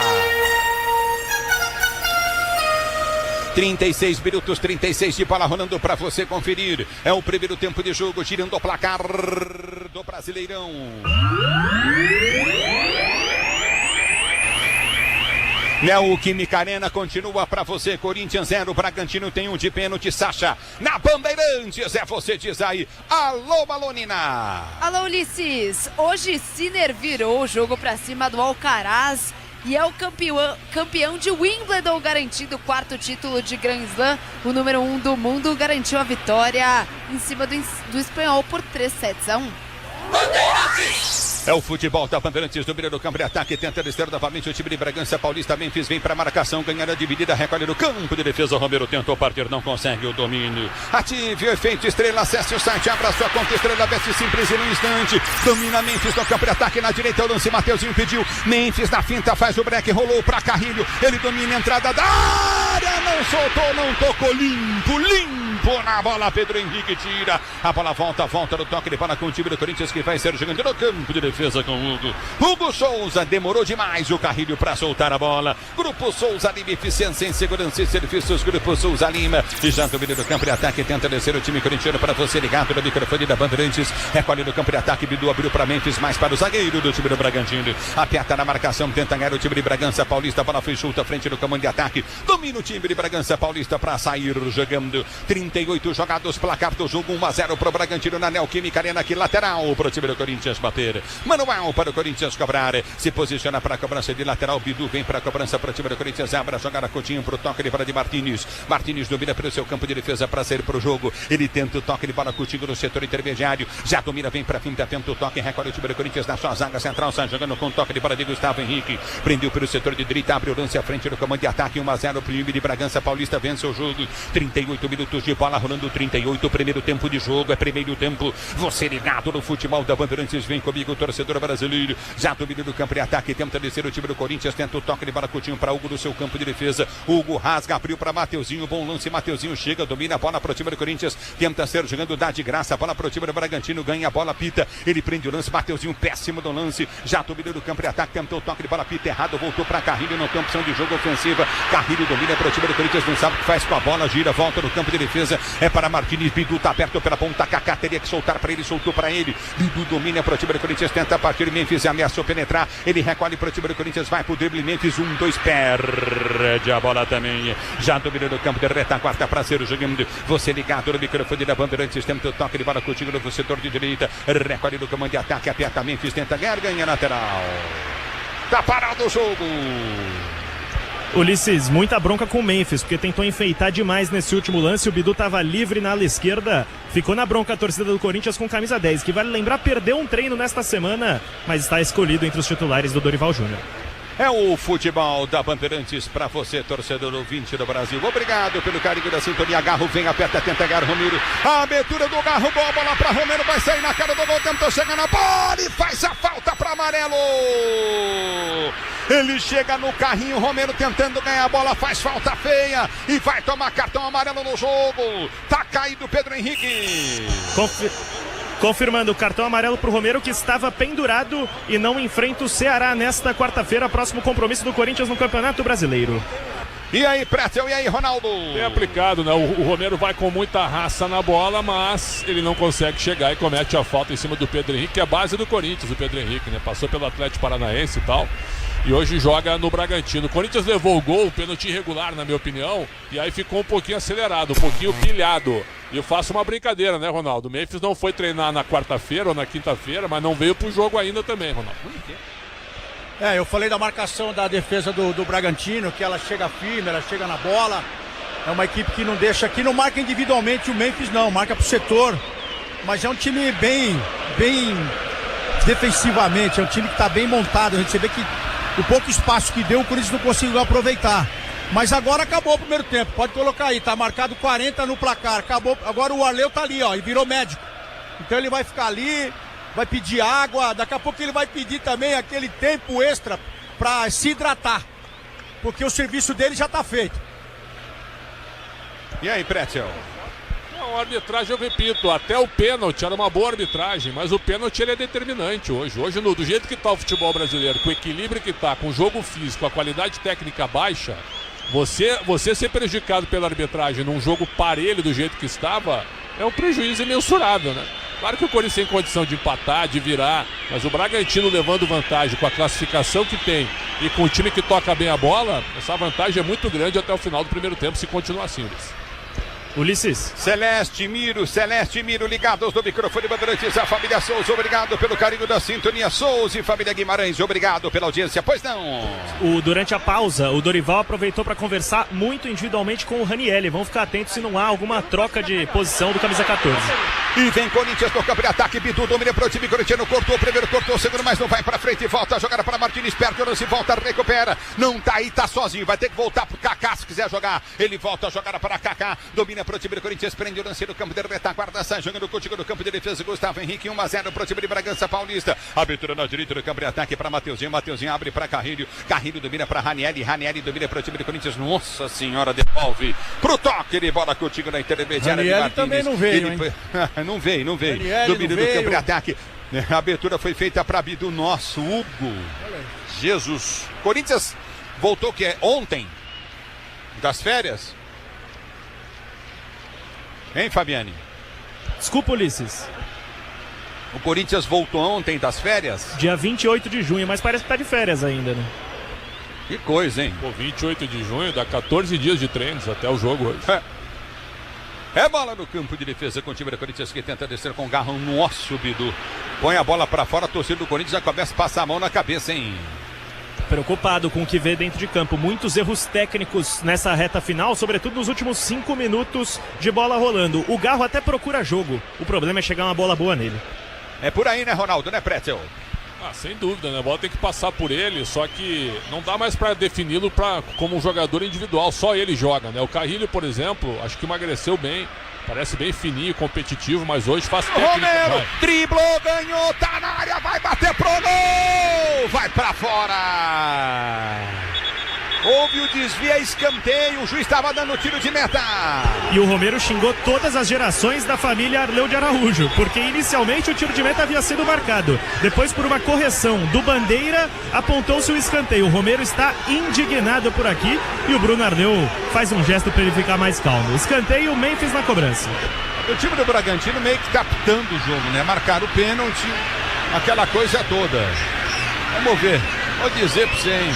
36 minutos, 36 de bola rolando para você conferir. É o primeiro tempo de jogo, girando o placar do Brasileirão. Neoquímica Arena continua para você. Corinthians 0, Bragantino tem 1 de pênalti. Sacha, na Bandeirantes, é você, diz aí. Alô, Balonina. Alô, Ulisses. Hoje Sinner virou o jogo para cima do Alcaraz e é o campeão de Wimbledon, garantido o 4º título de Grand Slam. O número 1 do mundo garantiu a vitória em cima do espanhol por 3-1. É o futebol da Bandeirantes no meio do campo de ataque, tenta descer novamente o time de Bragança Paulista. Memphis vem para a marcação, ganhar a dividida, recolhe no campo de defesa. Romero tentou partir, não consegue o domínio. Ative o efeito Estrela, acesse o site, abra sua conta Estrela, veste simples e no instante. Domina Memphis no campo de ataque, na direita o lance, Mateuzinho pediu. Memphis na finta, faz o break, rolou para Carrilho. Ele domina a entrada da área, não soltou, não tocou, limpo na bola. Pedro Henrique tira, a bola volta no toque de bola com o time do Corinthians, que vai ser jogando no campo de defesa com Hugo Souza. Demorou demais o Carrilho para soltar a bola. Grupo Souza Lima, eficiência em segurança e serviços. Grupo Souza Lima, e já domina do campo de ataque, tenta descer o time corintiano para você ligado no microfone da Bandeirantes. Recolhe no campo de ataque, Bidu abriu para Memphis, mais para o zagueiro do time do Bragantino. Aperta na marcação, tenta ganhar o time de Bragança Paulista. A bola foi solta frente do comando de ataque. Domina o time de Bragança Paulista para sair jogando. 38 jogados, placar do jogo 1-0 para o Bragantino na Neoquímica Arena. Aqui lateral para o time do Corinthians bater. Manuel para o Corinthians cobrar. Se posiciona para a cobrança de lateral. Bidu vem para a cobrança para o time do Corinthians. Abre a jogada, Coutinho para o toque de bola de Martínez. Martínez domina para o seu campo de defesa para sair para o jogo. Ele tenta o toque de bola, Coutinho no setor intermediário. Já domina, vem para a finta, tenta o toque. Recolhe o time do Corinthians na sua zaga central. Sai jogando com o toque de bola de Gustavo Henrique. Prendeu pelo setor de direita. Abre o lance à frente do comando de ataque. 1-0 para o time de Bragança Paulista. Vence o jogo. 38 minutos de bola rolando. 38. Primeiro tempo de jogo. É primeiro tempo. Você ligado no futebol da Bandeirantes. Vem comigo, torcedor brasileiro. Já domina do campo de ataque. Tenta descer o time do Corinthians. Tenta o toque de bola, Coutinho para Hugo do seu campo de defesa. Hugo rasga, abriu para Mateuzinho. Bom lance. Mateuzinho chega, domina a bola para o time do Corinthians. Tenta ser jogando, dá de graça a bola para o time do Bragantino. Ganha a bola, pita. Ele prende o lance. Mateuzinho péssimo do lance. Já domina do campo de ataque. Tentou o toque de bola, pita errado. Voltou para Carrilho. Não tem opção de jogo ofensiva. Carrilho domina para o time do Corinthians. Não sabe o que faz com a bola. Gira, volta no campo de defesa. É para Martínez. Bidu tá aberto pela ponta. Kaká teria que soltar para ele. Soltou para ele. Bidu domina para o time do Corinthians. Tenta partir. Memphis ameaçou penetrar. Ele recolhe para o time do Corinthians. Vai pro drible. Memphis 1-2. Perde a bola também. Já domina no campo de retaguarda para ser jogando. Você ligado no microfone da Bandeirantes. Tenta o toque de bola contigo no setor de direita. Recolhe no comando de ataque. Aperta Memphis. Tenta ganhar. Ganha lateral. Tá parado o jogo. Ulisses, muita bronca com o Memphis, porque tentou enfeitar demais nesse último lance. O Bidu estava livre na ala esquerda. Ficou na bronca a torcida do Corinthians com camisa 10, que vale lembrar, perdeu um treino nesta semana, mas está escolhido entre os titulares do Dorival Júnior. É o futebol da Bandeirantes para você, torcedor ouvinte do Brasil. Obrigado pelo carinho da sintonia. Garro vem, aperta, tenta Garro, Romero. A abertura do Garro, boa bola para Romero, vai sair na cara do gol, tentou chegar na bola e faz a falta para Amarelo. Ele chega no carrinho, Romero tentando ganhar a bola, faz falta feia e vai tomar cartão amarelo no jogo. Tá caído Pedro Henrique. Confirmando o cartão amarelo para o Romero, que estava pendurado e não enfrenta o Ceará nesta quarta-feira, próximo compromisso do Corinthians no Campeonato Brasileiro. E aí, Pretzel, e aí, Ronaldo? Bem aplicado, né? O Romero vai com muita raça na bola, mas ele não consegue chegar e comete a falta em cima do Pedro Henrique, que é a base do Corinthians, o Pedro Henrique, né? Passou pelo Atlético Paranaense e tal. E hoje joga no Bragantino. O Corinthians levou o gol, pênalti irregular, na minha opinião, e aí ficou um pouquinho acelerado, um pouquinho pilhado. E eu faço uma brincadeira, né, Ronaldo? O Memphis não foi treinar na quarta-feira ou na quinta-feira, mas não veio pro jogo ainda também, Ronaldo. Eu falei da marcação da defesa do Bragantino, que ela chega firme, ela chega na bola. É uma equipe que não deixa, que não marca individualmente o Memphis, não, marca pro setor. Mas é um time bem defensivamente, é um time que tá bem montado. A gente vê que o pouco espaço que deu, o Corinthians não conseguiu aproveitar. Mas agora acabou o primeiro tempo, pode colocar aí, tá marcado 40 no placar, acabou. Agora o Arleu tá ali, ó, e virou médico. Então ele vai ficar ali, vai pedir água, daqui a pouco ele vai pedir também aquele tempo extra para se hidratar, porque o serviço dele já tá feito. E aí, Pretzel? A arbitragem, eu repito, até o pênalti era uma boa arbitragem, mas o pênalti ele é determinante hoje. Hoje, do jeito que está o futebol brasileiro, com o equilíbrio que está, com o jogo físico, a qualidade técnica baixa, Você ser prejudicado pela arbitragem num jogo parelho do jeito que estava é um prejuízo imensurável, né? Claro que o Corinthians tem condição de empatar, de virar, mas o Bragantino levando vantagem com a classificação que tem e com o time que toca bem a bola, essa vantagem é muito grande até o final do primeiro tempo, se continuar assim, Ulisses. Ulisses. Celeste Miro, ligados no microfone Bandeirantes, a família Souza, obrigado pelo carinho da sintonia. Souza e família Guimarães, obrigado pela audiência. Pois não. Durante a pausa, o Dorival aproveitou para conversar muito individualmente com o Ranieri. Vamos ficar atentos se não há alguma troca de posição do camisa 14. E vem Corinthians no campo de ataque, Bidu domina para o time corintiano, cortou o primeiro, cortou o segundo, mas não vai para frente, volta a jogar para Martins, perde o lance, volta, recupera, não tá aí, tá sozinho, vai ter que voltar pro Kaká se quiser jogar, ele volta a jogar para Kaká, domina para o time do Corinthians, prende o lance no campo de retaguarda, sai jogando contigo no campo de defesa, Gustavo Henrique, 1-0 para o time de Bragança Paulista, abertura na direita do campo de ataque para Mateuzinho abre para Carrilho domina para Ranieri domina para o time do Corinthians, nossa senhora, devolve pro toque de bola contigo na intermediária de Martins. Também não veio, hein? Não veio. Domínio do campo de ataque. A abertura foi feita para Bidu, nosso Hugo. Jesus. Corinthians voltou que é ontem das férias. Hein, Fabiane? Desculpa, Ulisses. O Corinthians voltou ontem das férias? Dia 28 de junho, mas parece que tá de férias ainda, né? Que coisa, hein? Pô, 28 de junho, dá 14 dias de treinos até o jogo hoje. É bola no campo de defesa com o time do Corinthians que tenta descer com garra. Nosso Bidu. Põe a bola pra fora, a torcida do Corinthians já começa a passar a mão na cabeça, hein? Preocupado com o que vê dentro de campo. Muitos erros técnicos nessa reta final, sobretudo nos últimos 5 minutos de bola rolando. O Garro até procura jogo. O problema é chegar uma bola boa nele. É por aí, né, Ronaldo, né, Pretzel? Sem dúvida, né? A bola tem que passar por ele, só que não dá mais para defini-lo como um jogador individual, só ele joga, né? O Carrilho, por exemplo, acho que emagreceu bem, parece bem fininho, competitivo, mas hoje faz técnica. Romero, driblou, ganhou, tá na área, vai bater pro gol! Vai pra fora! Houve o desvio, escanteio, o juiz estava dando tiro de meta. E o Romero xingou todas as gerações da família Arleu de Araújo, porque inicialmente o tiro de meta havia sido marcado. Depois, por uma correção do Bandeira, apontou-se o escanteio. O Romero está indignado por aqui e o Bruno Arleu faz um gesto para ele ficar mais calmo. Escanteio, Memphis na cobrança. O time do Bragantino meio que captando o jogo, né? Marcaram o pênalti, aquela coisa toda. Vamos ver, vou dizer pra você, hein?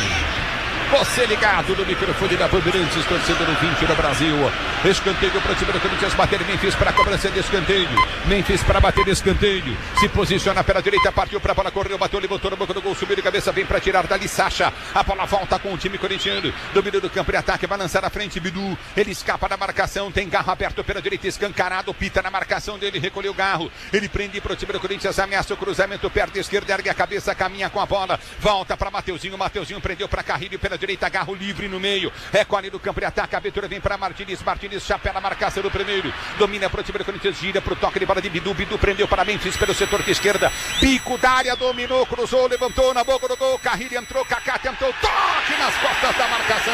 Você ligado no microfone da Bandeirantes, torcedor do 20 do Brasil. Escanteio para o time do Corinthians bater. Memphis para a cobrança de escanteio. Memphis para bater de escanteio. Se posiciona pela direita, partiu para a bola, correu, bateu, levantou na boca do gol, subiu de cabeça, vem para tirar dali Sacha. A bola volta com o time corintiano. Domínio do campo de ataque, vai lançar à frente Bidu. Ele escapa da marcação, tem Garro aberto pela direita, escancarado, pita na marcação dele, recolheu o Garro. Ele prende para o time do Corinthians, ameaça o cruzamento, perde a esquerda, ergue a cabeça, caminha com a bola. Volta para Mateuzinho, Mateuzinho prendeu para Carrilho pela direita, Garro livre no meio, recolhe do campo de ataque, a abertura vem para Martins, chapéu na marcação do primeiro, domina para o time do Corinthians, gira para o toque de bola de Bidu, Bidu prendeu para Memphis pelo setor de esquerda, bico da área, dominou, cruzou, levantou na boca do gol, Carrilho entrou, Kaká tentou, toque nas costas da marcação.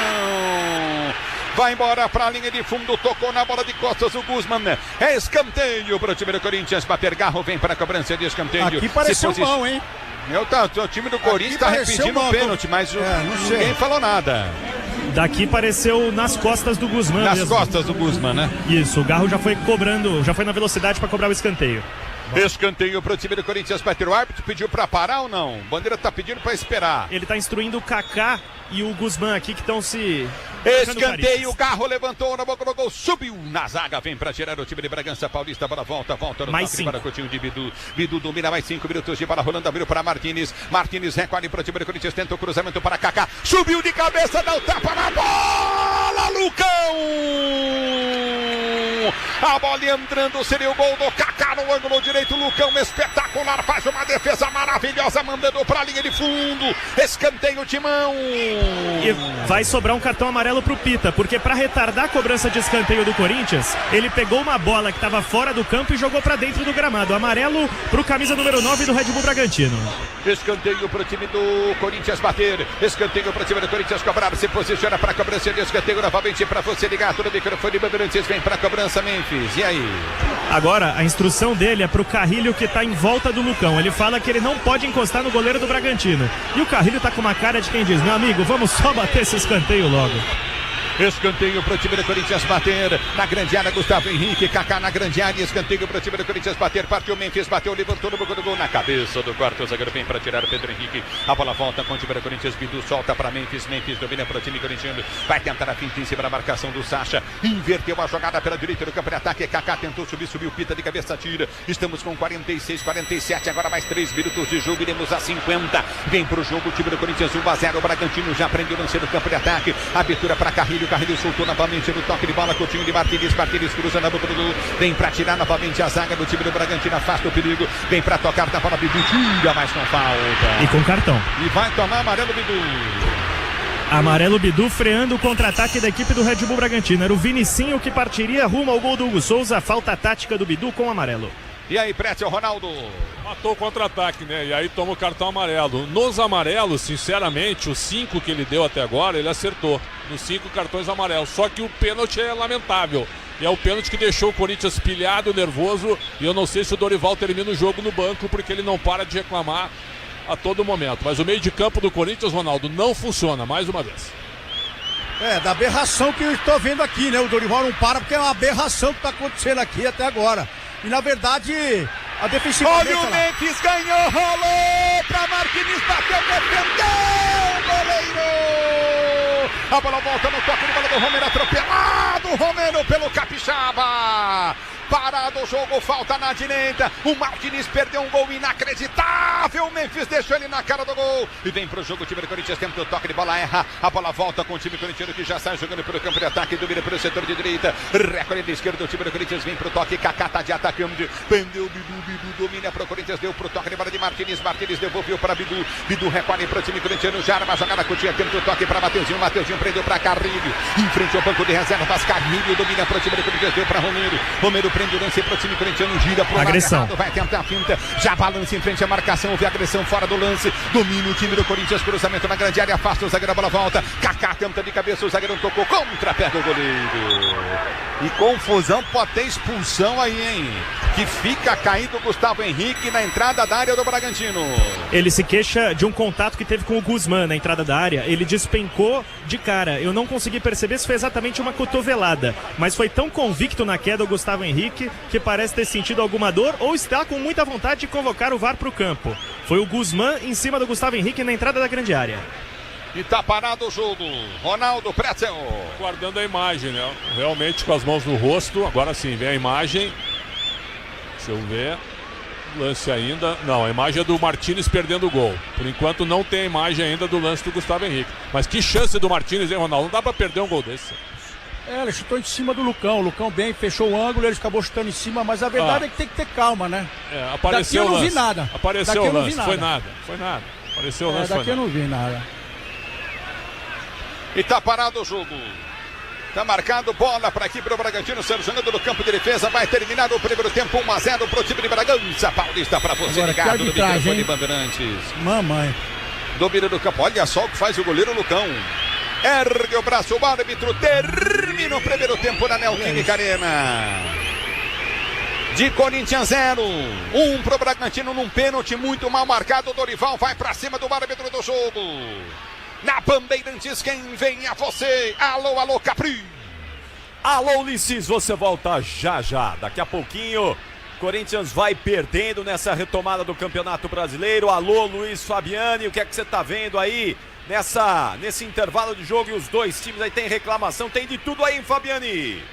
Vai embora para a linha de fundo, tocou na bola de costas o Guzman. É escanteio para o time do Corinthians, bater Garro, vem para a cobrança de escanteio. Aqui pareceu mão, hein? O time do Corinthians está repetindo o pênalti, mas ninguém falou nada. Daqui pareceu nas costas do Guzman. Nas costas do Guzman, né? Isso, o Garro já foi cobrando, já foi na velocidade para cobrar o escanteio. Escanteio para o time do Corinthians, bater o árbitro, pediu para parar ou não? Bandeira está pedindo para esperar. Ele está instruindo o Kaká e o Guzman aqui que estão se... Escanteio, o Garro levantou na boca do gol, subiu na zaga, vem para tirar o time de Bragança Paulista, bola volta no mais toque para o time de Bidu. Bidu domina mais 5 minutos de bola rolando, abriu para Martins. Martins recolhe para o time do Corinthians, tenta o cruzamento para Kaká, subiu de cabeça, dá o tapa na bola, Lucão! A bola entrando, seria o gol do Kaká no ângulo direito, Lucão espetacular, faz uma defesa maravilhosa, mandando para a linha de fundo, escanteio Timão. E vai sobrar um cartão amarelo pro Pita, porque para retardar a cobrança de escanteio do Corinthians, ele pegou uma bola que estava fora do campo e jogou para dentro do gramado. Amarelo pro camisa número 9 do Red Bull Bragantino. Escanteio pro time do Corinthians bater, escanteio pro time do Corinthians cobrar, se posiciona para a cobrança de escanteio novamente para você ligar todo o microfone Bandeirantes, vem para a cobrança Memphis, e aí? Agora a instrução dele é pro Carrilho que tá em volta do Lucão, ele fala que ele não pode encostar no goleiro do Bragantino, e o Carrilho tá com uma cara de quem diz, meu amigo, vamos só bater esse escanteio logo. Escanteio pro time do Corinthians bater. Na grande área, Gustavo Henrique. Kaká na grande área. Escanteio pro time do Corinthians bater. Partiu Memphis, bateu, levantou no boca do gol. Na cabeça do quarto zagueiro, vem para tirar o Pedro Henrique. A bola volta com o time do Corinthians. Bidu solta para Memphis. Memphis domina pro time corintiano. Vai tentar a finta em cima da marcação do Sacha. Inverteu a jogada pela direita do campo de ataque. Kaká tentou subir, subiu, pita de cabeça, tira. Estamos com 46, 47. Agora mais 3 minutos de jogo. Iremos a 50. Vem pro jogo o time do Corinthians 1-0. O Bragantino já prendeu o lance no campo de ataque. Abertura para Carrilho. Carrilho soltou novamente no toque de bola. Coutinho de Martins. Martins cruza na boca do gol. Vem para tirar novamente a zaga do time do Bragantino. Afasta o perigo. Vem para tocar na bola. Bidu tira, mas com falta. E com cartão. E vai tomar amarelo Bidu. Amarelo Bidu freando o contra-ataque da equipe do Red Bull Bragantino. Era o Vinicinho que partiria rumo ao gol do Hugo Souza. Falta tática do Bidu com amarelo. E aí, Prétio, Ronaldo? Matou o contra-ataque, né? E aí toma o cartão amarelo. Nos amarelos, sinceramente, os 5 que ele deu até agora, ele acertou. Nos 5 cartões amarelos. Só que o pênalti é lamentável. E é o pênalti que deixou o Corinthians pilhado, nervoso. E eu não sei se o Dorival termina o jogo no banco, porque ele não para de reclamar a todo momento. Mas o meio de campo do Corinthians, Ronaldo, não funciona, mais uma vez. Da aberração que eu estou vendo aqui, né? O Dorival não para porque é uma aberração que está acontecendo aqui até agora. E na verdade, a defensiva... Olha o Memphis, ganhou, rolou pra Martins, bateu, defendeu, goleiro! A bola volta no toque de bola do Romero, atropelado, Romero pelo Capixaba! Parado o jogo, falta na direita. O Martins perdeu um gol inacreditável. O Memphis deixou ele na cara do gol. E vem pro jogo o time do Corinthians. Tenta o toque de bola, erra. A bola volta com o time corintiano que já sai jogando pelo campo de ataque. Domina pelo setor de direita. Recolhe da esquerda o time do Corinthians. Vem pro toque. Kaká tá de atacante. Prendeu Bidu. Domina pro Corinthians. Deu pro toque de bola de Martins. Martins devolveu para Bidu. Bidu recolhe pro time corintiano. Já arma a jogada curtinha. Tenta o toque para Mateuzinho. Mateuzinho prendeu para Carrilho. Em frente ao banco de reservas. Carrilho domina pro time do Corinthians. Deu para Romero. Romero prende o lance pro time corintiano, gira pro agressão. Lado, vai tentar a finta, já balança em frente à marcação, houve agressão fora do lance, domina o time do Corinthians, cruzamento na grande área, afasta o zagueiro, a bola volta, Kaká tenta de cabeça, o zagueiro tocou, contra, pega o goleiro. E confusão, pode ter expulsão aí, hein? Que fica caído o Gustavo Henrique na entrada da área do Bragantino. Ele se queixa de um contato que teve com o Guzmán na entrada da área. Ele despencou de cara. Eu não consegui perceber se foi exatamente uma cotovelada, mas foi tão convicto na queda o Gustavo Henrique que parece ter sentido alguma dor ou está com muita vontade de convocar o VAR para o campo. Foi o Guzmán em cima do Gustavo Henrique na entrada da grande área. E tá parado o jogo. Ronaldo Pretzel. Guardando a imagem, né? Realmente com as mãos no rosto. Agora sim, vem a imagem. Deixa eu ver. Lance ainda. Não, a imagem é do Martins perdendo o gol. Por enquanto não tem a imagem ainda do lance do Gustavo Henrique. Mas que chance do Martins, hein, Ronaldo? Não dá pra perder um gol desse. Ele chutou em cima do Lucão. O Lucão bem, fechou o ângulo, ele acabou chutando em cima, mas a verdade é que tem que ter calma, né? Apareceu daqui eu não o lance. vi nada. Apareceu daqui o lance. Foi nada. Apareceu o lance. Daqui eu não vi nada. E tá parado o jogo. Tá marcado, bola para aqui para o Bragantino, sendo jogando no campo de defesa, vai terminar o primeiro tempo, 1-0 pro time de Bragança. Paulista para você. Agora, ligado no microfone hein? Bandeirantes. Mamãe. Domina do campo, olha só o que faz o goleiro Lucão. Ergue o braço, o árbitro termina o primeiro tempo na Neoquímica Arena. De Corinthians 0, 1 pro Bragantino num pênalti muito mal marcado. O Dorival vai para cima do árbitro do jogo. Na Bandeirantes, quem vem é você. Alô, alô, Capri. Alô, Ulisses, você volta já. Daqui a pouquinho, Corinthians vai perdendo nessa retomada do Campeonato Brasileiro. Alô, Luiz Fabiani, o que é que você tá vendo aí nesse intervalo de jogo? E os dois times aí tem reclamação, tem de tudo aí, hein, Fabiani?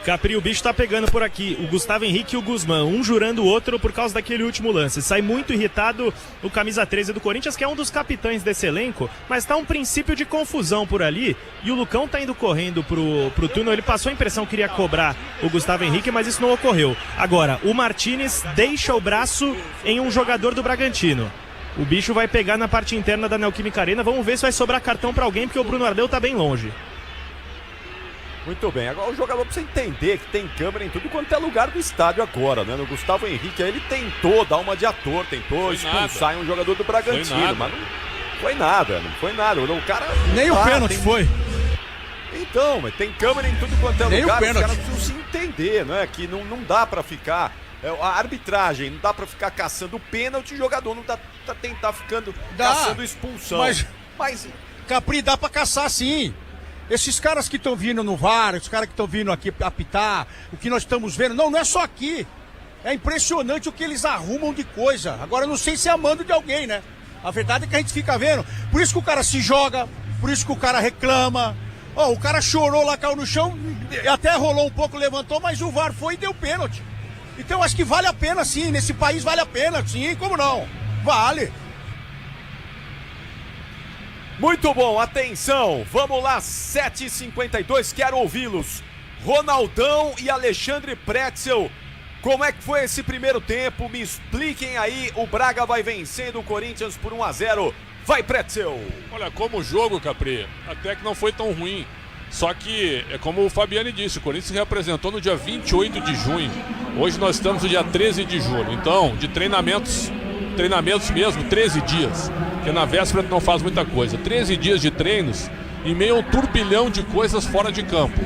Capri, o bicho tá pegando por aqui. O Gustavo Henrique e o Guzmán, um jurando o outro por causa daquele último lance. Sai muito irritado o camisa 13 do Corinthians, que é um dos capitães desse elenco, mas tá um princípio de confusão por ali. E o Lucão tá indo correndo pro túnel. Ele passou a impressão que queria cobrar o Gustavo Henrique, mas isso não ocorreu. Agora, o Martins deixa o braço em um jogador do Bragantino. O bicho vai pegar na parte interna da Neoquímica Arena. Vamos ver se vai sobrar cartão pra alguém, porque o Bruno Ardeu tá bem longe. Muito bem, agora o jogador precisa entender que tem câmera em tudo quanto é lugar do estádio agora, né? No Gustavo Henrique aí ele tentou dar uma de ator, tentou expulsar um jogador do Bragantino, mas não foi nada. O cara... Nem o pênalti foi. Então, mas tem câmera em tudo quanto é Nem lugar, o pênalti. os caras precisam se entender, né? Que não dá pra ficar... A arbitragem, não dá pra ficar caçando pênalti, o jogador não dá pra tentar ficando caçando expulsão. Mas Capri, dá pra caçar sim. Esses caras que estão vindo no VAR, os caras que estão vindo aqui apitar, o que nós estamos vendo, não é só aqui. É impressionante o que eles arrumam de coisa. Agora, eu não sei se é a mando de alguém, né? A verdade é que a gente fica vendo. Por isso que o cara se joga, por isso que o cara reclama. Ó, o cara chorou lá, caiu no chão, até rolou um pouco, levantou, mas o VAR foi e deu pênalti. Então, acho que vale a pena, sim. Nesse país vale a pena, sim. Como não? Vale. Muito bom, atenção, vamos lá, 7h52, quero ouvi-los. Ronaldão e Alexandre Pretzel, como é que foi esse primeiro tempo? Me expliquem aí, o Braga vai vencendo o Corinthians por 1-0. Vai, Pretzel! Olha, como jogo, Capri, até que não foi tão ruim. Só que, é como o Fabiani disse, o Corinthians se reapresentou no dia 28 de junho. Hoje nós estamos no dia 13 de julho. Então, de treinamentos mesmo, 13 dias. Porque na véspera não faz muita coisa. 13 dias de treinos e meio a um turbilhão de coisas fora de campo.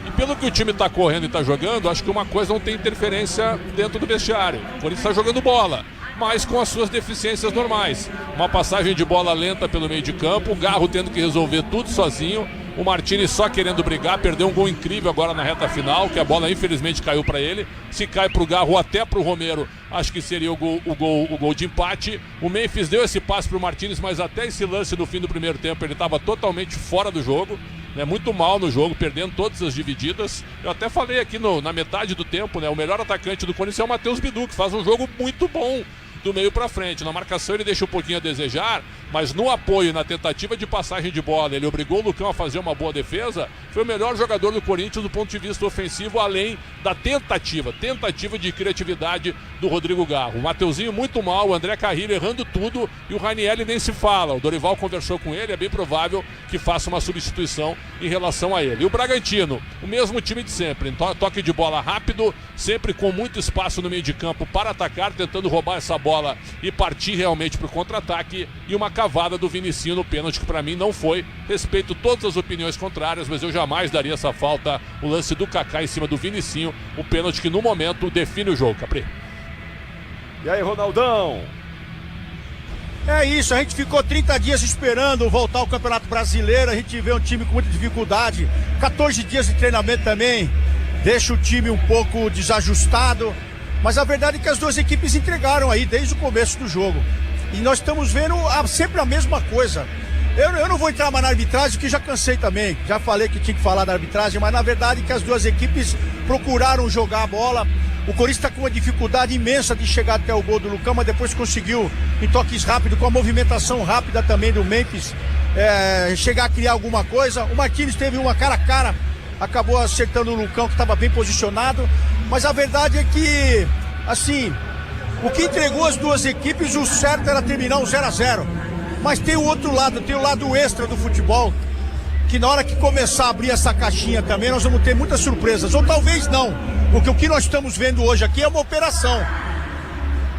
E pelo que o time está correndo e está jogando, acho que uma coisa não tem interferência dentro do vestiário. O Corinthians está jogando bola, mas com as suas deficiências normais. Uma passagem de bola lenta pelo meio de campo, o Garro tendo que resolver tudo sozinho, o Martínez só querendo brigar, perdeu um gol incrível agora na reta final, que a bola infelizmente caiu para ele. Se cai para o Garro ou até para o Romero, acho que seria o gol de empate. O Memphis deu esse passe para o Martínez, mas até esse lance no fim do primeiro tempo ele estava totalmente fora do jogo, né? Muito mal no jogo, perdendo todas as divididas. Eu até falei aqui na metade do tempo, né? O melhor atacante do Corinthians é o Matheus Bidu, que faz um jogo muito bom do meio para frente. Na marcação ele deixa um pouquinho a desejar, mas no apoio, na tentativa de passagem de bola, ele obrigou o Lucão a fazer uma boa defesa. Foi o melhor jogador do Corinthians do ponto de vista ofensivo, além da tentativa de criatividade do Rodrigo Garro. O Mateuzinho muito mal, o André Carrilho errando tudo e o Ranieri nem se fala. O Dorival conversou com ele, é bem provável que faça uma substituição em relação a ele. E o Bragantino, o mesmo time de sempre, toque de bola rápido, sempre com muito espaço no meio de campo para atacar, tentando roubar essa bola e partir realmente para o contra-ataque, e uma cavada do Vinicinho no pênalti que para mim não foi. Respeito todas as opiniões contrárias, mas eu jamais daria essa falta, o lance do Kaká em cima do Vinicinho, o pênalti que no momento define o jogo, Capri. E aí, Ronaldão? É isso, a gente ficou 30 dias esperando voltar ao Campeonato Brasileiro, a gente vê um time com muita dificuldade, 14 dias de treinamento também, deixa o time um pouco desajustado, mas a verdade é que as duas equipes entregaram aí desde o começo do jogo. E nós estamos vendo sempre a mesma coisa. Eu não vou entrar mais na arbitragem, porque já cansei também. Já falei que tinha que falar da arbitragem, mas na verdade é que as duas equipes procuraram jogar a bola. O Corinthians está com uma dificuldade imensa de chegar até o gol do Lucão, mas depois conseguiu, em toques rápidos, com a movimentação rápida também do Memphis, chegar a criar alguma coisa. O Martínez teve uma cara a cara, acabou acertando o Lucão, que estava bem posicionado. Mas a verdade é que, assim, o que entregou as duas equipes, o certo era terminar um 0-0. Mas tem o outro lado, tem o lado extra do futebol, que na hora que começar a abrir essa caixinha também, nós vamos ter muitas surpresas. Ou talvez não, porque o que nós estamos vendo hoje aqui é uma operação.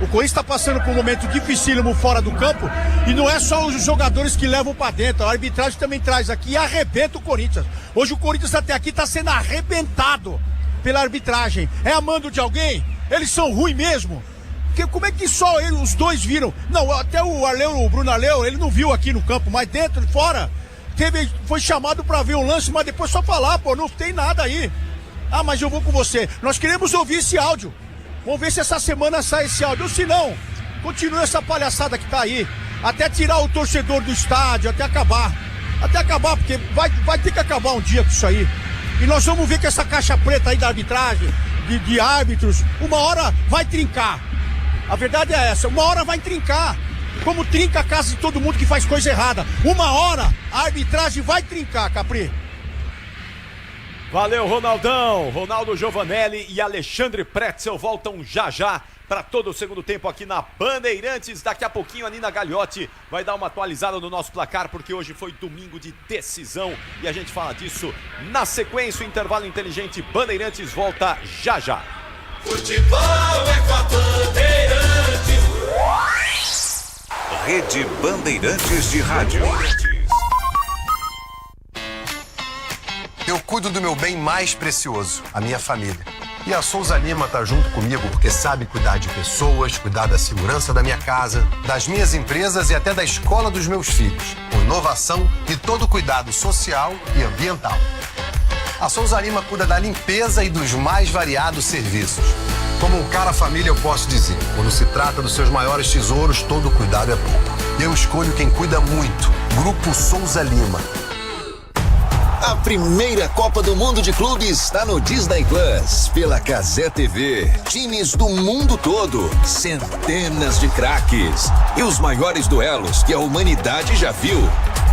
O Corinthians está passando por um momento dificílimo fora do campo, e não é só os jogadores que levam para dentro, a arbitragem também traz aqui e arrebenta o Corinthians. Hoje o Corinthians até aqui está sendo arrebentado pela arbitragem. É a mando de alguém? Eles são ruins mesmo? Porque como é que só os dois viram? Não, até o Bruno Arleu, ele não viu aqui no campo, mas dentro, fora, foi chamado para ver o lance, mas depois só falar, pô, não tem nada aí. Ah, mas eu vou com você. Nós queremos ouvir esse áudio. Vamos ver se essa semana sai esse áudio. Ou se não, continua essa palhaçada que tá aí. Até tirar o torcedor do estádio, até acabar. Até acabar, porque vai ter que acabar um dia com isso aí. E nós vamos ver que essa caixa preta aí da arbitragem, de árbitros, uma hora vai trincar. A verdade é essa, uma hora vai trincar. Como trinca a casa de todo mundo que faz coisa errada. Uma hora a arbitragem vai trincar, Capri. Valeu, Ronaldão. Ronaldo Giovanelli e Alexandre Pretzel voltam já para todo o segundo tempo aqui na Bandeirantes. Daqui a pouquinho a Nina Gagliotti vai dar uma atualizada no nosso placar, porque hoje foi domingo de decisão e a gente fala disso na sequência. O intervalo inteligente Bandeirantes volta já. Futebol é com a Bandeirantes. Rede Bandeirantes de Rádio. Eu cuido do meu bem mais precioso, a minha família. E a Souza Lima tá junto comigo porque sabe cuidar de pessoas, cuidar da segurança da minha casa, das minhas empresas e até da escola dos meus filhos, com inovação e todo cuidado social e ambiental. A Souza Lima cuida da limpeza e dos mais variados serviços. Como um cara família, eu posso dizer, quando se trata dos seus maiores tesouros, todo cuidado é pouco. Eu escolho quem cuida muito. Grupo Souza Lima. A primeira Copa do Mundo de Clubes está no Disney Plus, pela Cazé TV. Times do mundo todo, centenas de craques e os maiores duelos que a humanidade já viu.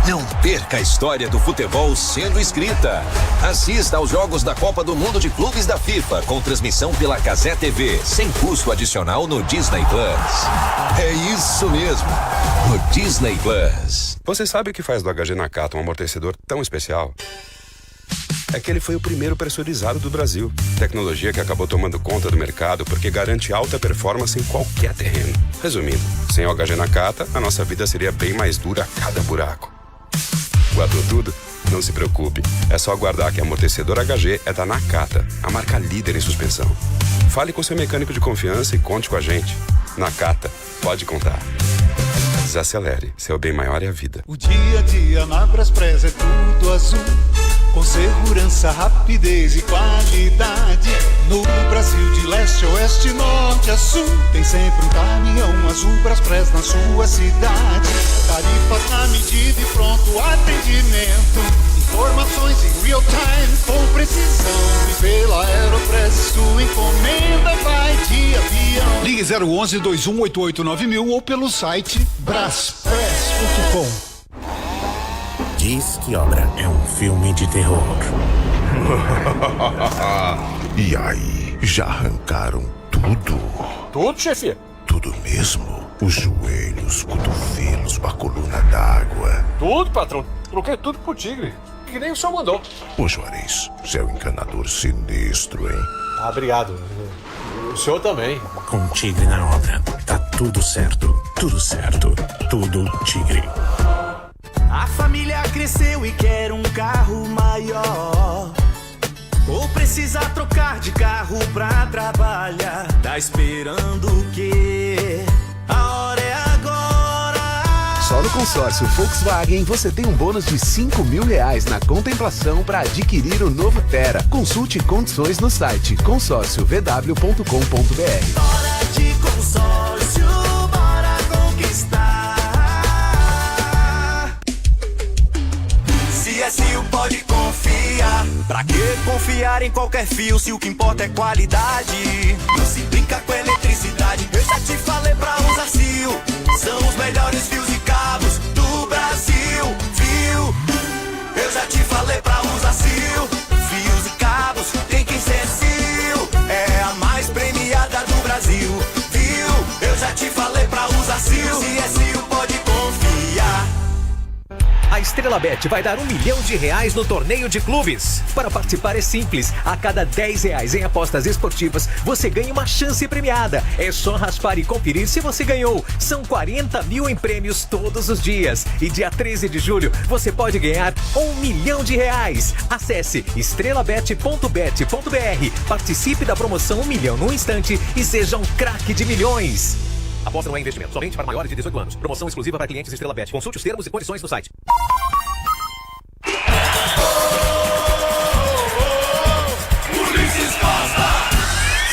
Não perca a história do futebol sendo escrita. Assista aos jogos da Copa do Mundo de Clubes da FIFA, com transmissão pela Cazé TV, sem custo adicional no Disney Plus. É isso mesmo, no Disney Plus. Você sabe o que faz do HG Nakata um amortecedor tão especial? É que ele foi o primeiro pressurizado do Brasil. Tecnologia que acabou tomando conta do mercado porque garante alta performance em qualquer terreno. Resumindo, sem o HG Nakata, a nossa vida seria bem mais dura a cada buraco. Guardou tudo? Não se preocupe. É só aguardar que amortecedor HG é da Nakata, a marca líder em suspensão. Fale com seu mecânico de confiança e conte com a gente. Nakata, pode contar. Desacelere, seu bem maior é a vida. O dia a dia na Braspress é tudo azul, com segurança, rapidez e qualidade. No Brasil de leste a oeste, norte a sul, tem sempre um caminhão azul Braspress na sua cidade. Tarifas na medida e pronto atendimento. Informações em real time com precisão. E pela Aeropress sua encomenda vai de avião. Ligue 011 2188 9000 ou pelo site braspress.com. Diz que Obra é um filme de terror. E aí, já arrancaram tudo? Tudo, chefe? Tudo mesmo? Os joelhos, cotovelos, a coluna d'água. Tudo, patrão. Troquei tudo pro Tigre. Que nem o senhor mandou. Ô Juarez, você é um encanador sinistro, hein? Ah, obrigado. O senhor também. Com o Tigre na obra, tá tudo certo. Tudo certo. Tudo Tigre. A família cresceu e quer um carro maior, ou precisa trocar de carro pra trabalhar. Tá esperando o quê? A hora é agora. Só no consórcio Volkswagen você tem um bônus de R$5.000 na contemplação para adquirir o novo Tera. Consulte condições no site consórciovw.com.br. Hora de consórcio, bora conquistar. CSU pode confiar. Pra que confiar em qualquer fio se o que importa é qualidade? Não se brinca com eletricidade. Eu já te falei pra usar CSU. São os melhores fios e cabos do Brasil, viu? Eu já te falei pra usar CSU. Fios e cabos tem que ser CSU. É a mais premiada do Brasil, viu? Eu já te falei pra usar CSU. CSU pode confiar. A Estrela Bet vai dar R$1 milhão no torneio de clubes. Para participar é simples. A cada R$10 em apostas esportivas, você ganha uma chance premiada. É só raspar e conferir se você ganhou. São 40 mil em prêmios todos os dias. E dia 13 de julho, você pode ganhar R$1 milhão. Acesse estrelabet.bet.br. Participe da promoção 1 milhão no instante e seja um craque de milhões. Aposta não é investimento, somente para maiores de 18 anos. Promoção exclusiva para clientes Estrela Bet. Consulte os termos e condições no site.